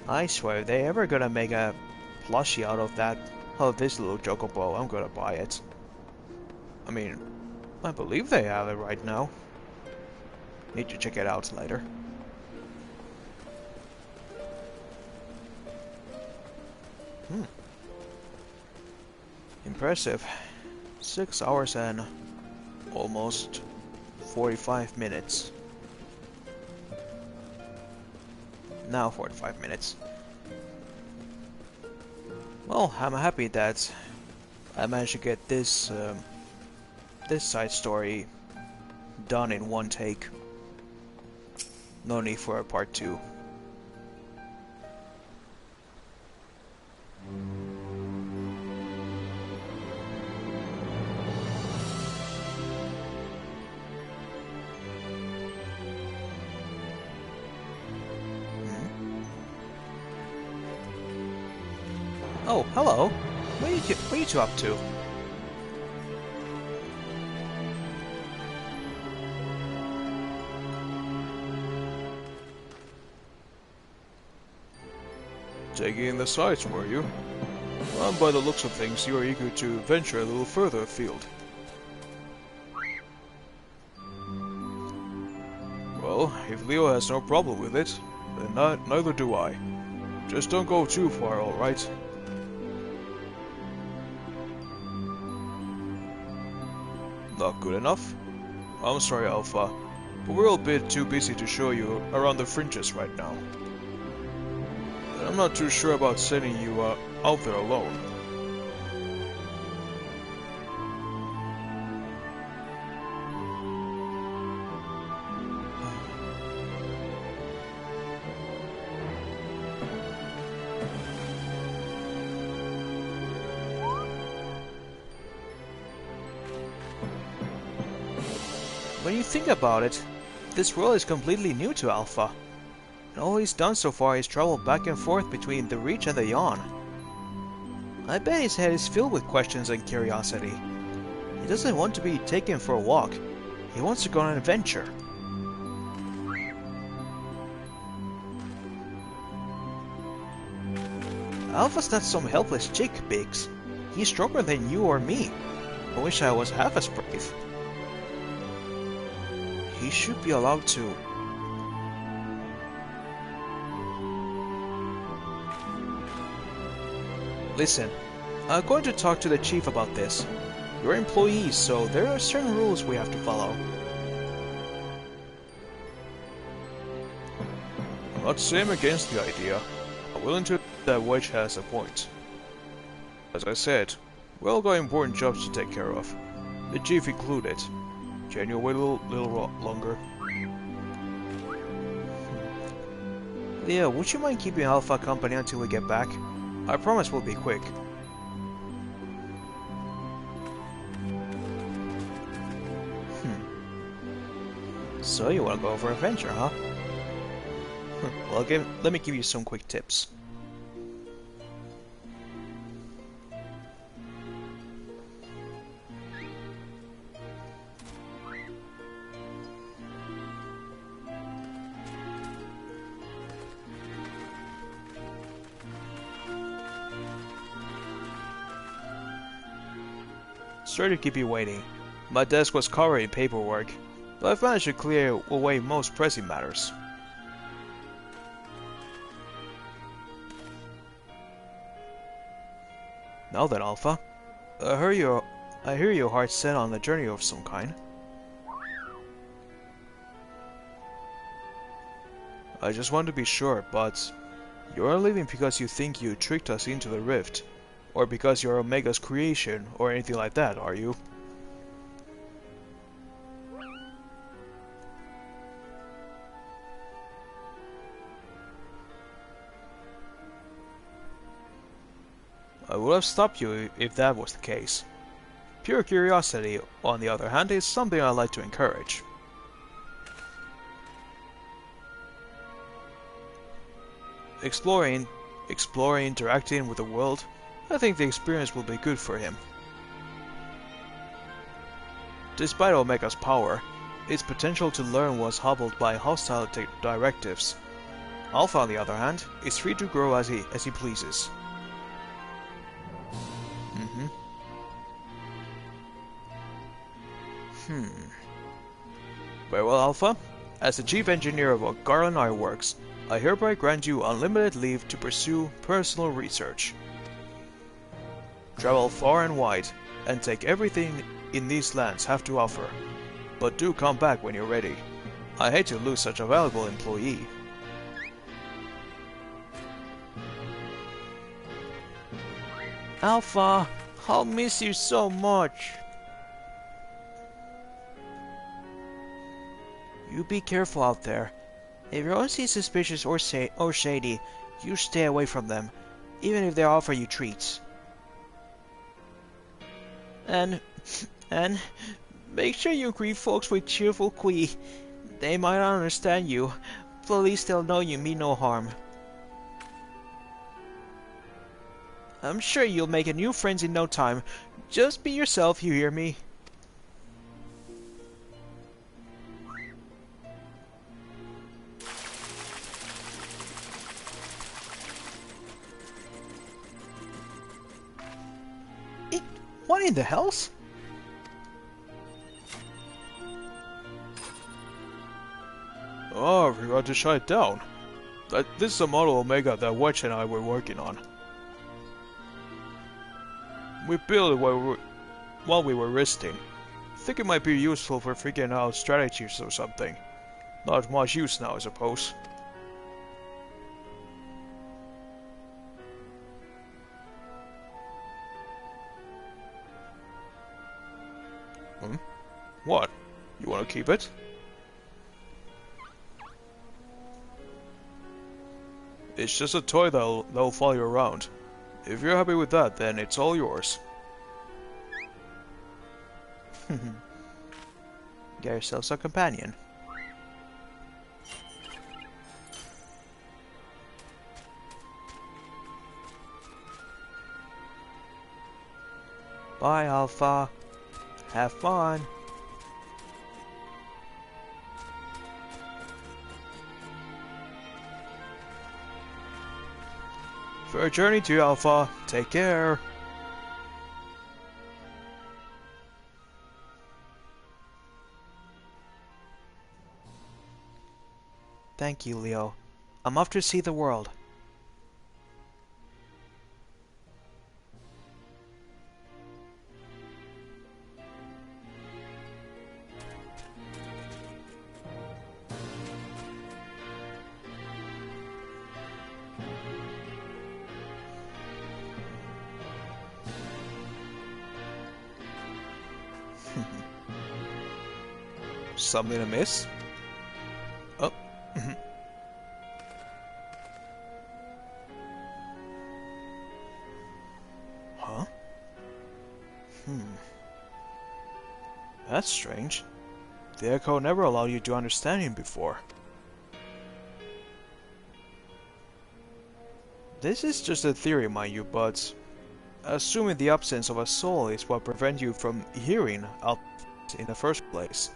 I swear, if they ever gonna make a plushie out of this little chocobo, I'm gonna buy it. I mean, I believe they have it right now. Need to check it out later. Impressive. 6 hours and almost 45 minutes. Now 45 minutes. Well, I'm happy that I managed to get this this side story done in one take. No need for a part 2. Oh, hello. What are you two up to? Taking in the sights, were you? Well, by the looks of things, you are eager to venture a little further afield. Well, if Leo has no problem with it, then neither do I. Just don't go too far, alright? Not good enough? I'm sorry, Alpha, but we're a bit too busy to show you around the fringes right now. And I'm not too sure about sending you out there alone. When you think about it, this world is completely new to Alpha. And all he's done so far is travel back and forth between the Reach and the Yawn. I bet his head is filled with questions and curiosity. He doesn't want to be taken for a walk. He wants to go on an adventure. Alpha's not some helpless chick, Biggs. He's stronger than you or me. I wish I was half as brave. He should be allowed to. Listen, I'm going to talk to the chief about this. You're employees, so there are certain rules we have to follow. I'm not saying against the idea. I'm willing to admit that Wedge has a point. As I said, we all got important jobs to take care of. The chief included. Can you wait a little longer? Leo, would you mind keeping Alpha company until we get back? I promise we'll be quick. So you want to go for an adventure, huh? Well, let me give you some quick tips. Sorry to keep you waiting. My desk was covered in paperwork, but I've managed to clear away most pressing matters. Now then, Alpha. I hear your heart set on a journey of some kind. I just want to be sure, but you're leaving because you think you tricked us into the rift, or because you're Omega's creation, or anything like that, are you? I would have stopped you if that was the case. Pure curiosity, on the other hand, is something I like to encourage. Exploring, interacting with the world, I think the experience will be good for him. Despite Omega's power, its potential to learn was hobbled by hostile directives. Alpha, on the other hand, is free to grow as he pleases. Very well, Alpha. As the chief engineer of Garland Ironworks, I hereby grant you unlimited leave to pursue personal research. Travel far and wide, and take everything in these lands have to offer. But do come back when you're ready. I hate to lose such a valuable employee. Alpha, I'll miss you so much. You be careful out there. If you're honestly suspicious or shady, you stay away from them, even if they offer you treats. And make sure you greet folks with cheerful Kui. They might not understand you, but at least they'll know you mean no harm. I'm sure you'll make a new friends in no time. Just be yourself, you hear me? What in the hells? Oh, I forgot to shut it down. This is a model Omega that Wedge and I were working on. We built it while we were resting. Think it might be useful for figuring out strategies or something. Not much use now, I suppose. What? You want to keep it? It's just a toy that'll follow you around. If you're happy with that, then it's all yours. Get yourself a companion. Bye, Alpha. Have fun. Fair journey to you, Alpha. Take care. Thank you, Leo. I'm off to see the world. Something amiss? Oh. Huh? That's strange. The Echo never allowed you to understand him before. This is just a theory, mind you, but assuming the absence of a soul is what prevents you from hearing out in the first place,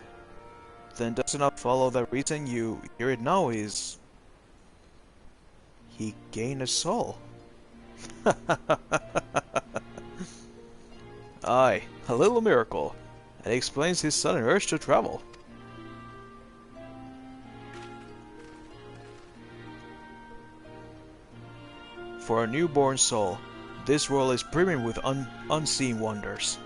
then does it not follow the reason you hear it now is he gained a soul? Aye, a little miracle. It explains his sudden urge to travel. For a newborn soul, this world is brimming with unseen wonders.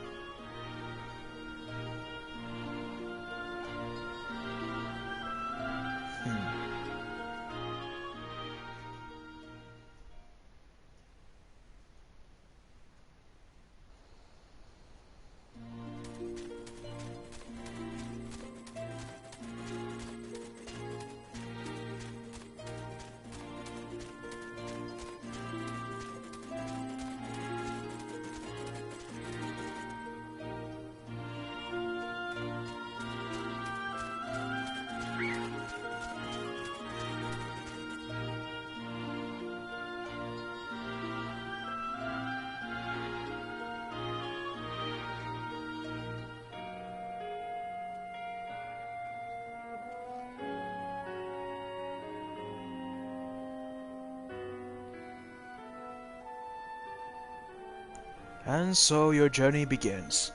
And so your journey begins.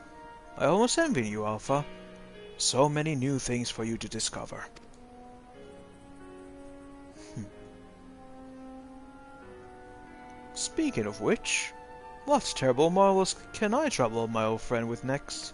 I almost envy you, Alpha. So many new things for you to discover. Speaking of which, what terrible marvels can I trouble my old friend with next?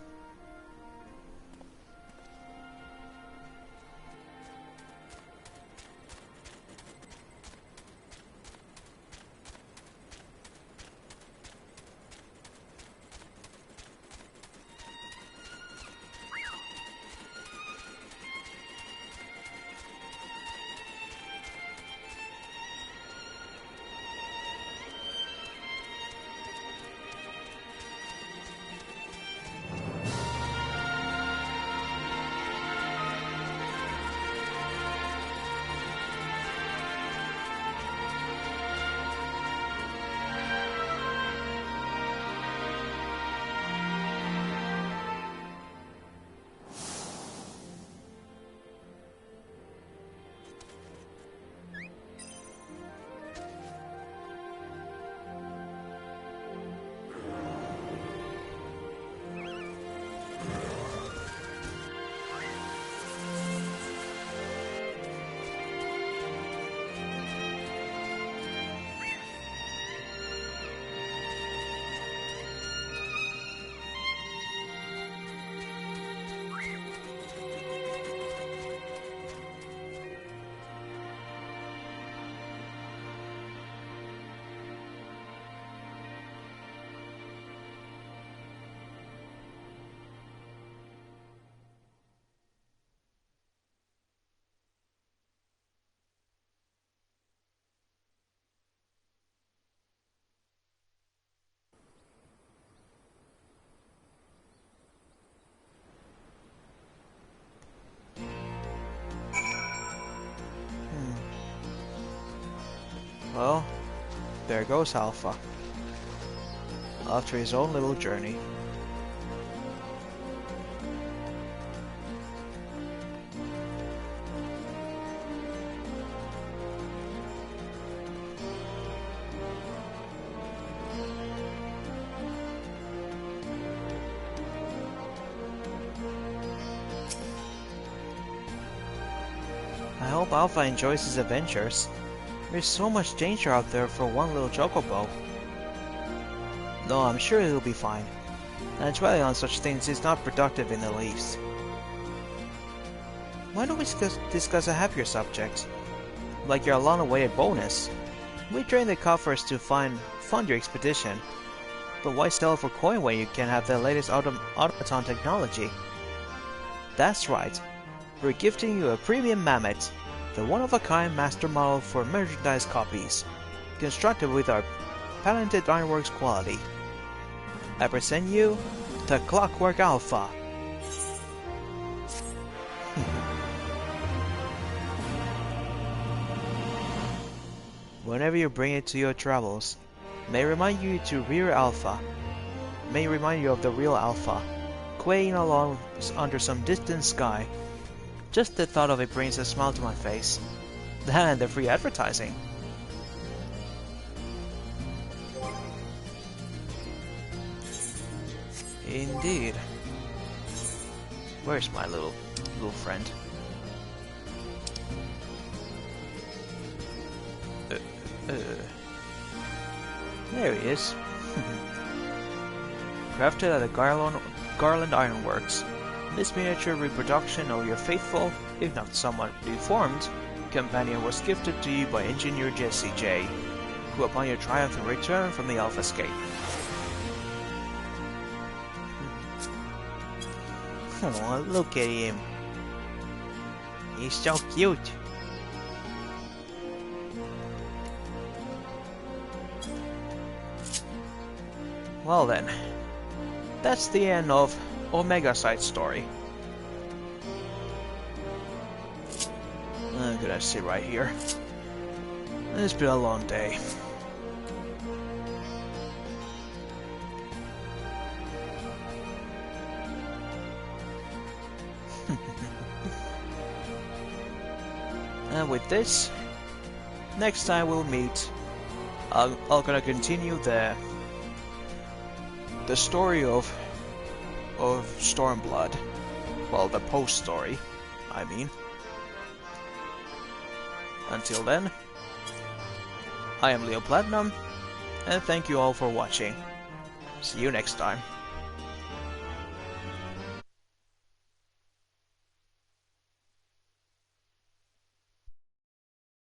Well, there goes Alpha. After his own little journey. hope Alpha enjoys his adventures. There's so much danger out there for one little chocobo. No, I'm sure he'll be fine. And dwelling on such things is not productive in the least. Why don't we discuss a happier subject? Like your long-awaited bonus. We drained the coffers to fund your expedition. But why sell for coin when you can have the latest automaton technology? That's right. We're gifting you a premium mammoth, the one-of-a-kind master model for merchandise copies, constructed with our patented ironworks quality. I present you the Clockwork Alpha. Whenever you bring it to your travels, may remind you to rear Alpha. May remind you of the real Alpha, quaying along under some distant sky. Just the thought of it brings a smile to my face. That and the free advertising. Indeed. Where's my little friend? There he is. Crafted at the Garland Ironworks. This miniature reproduction of your faithful, if not somewhat deformed, companion was gifted to you by engineer Jesse J, who upon your triumphant return from the Alphascape. Oh, look at him. He's so cute. Well then, that's the end of Omega side story. I'm gonna sit right here. It's been a long day. And with this, next time we'll meet, I'm gonna continue the story of Stormblood. Well, the post-story, I mean. Until then, I am Leo Platinum, and thank you all for watching. See you next time.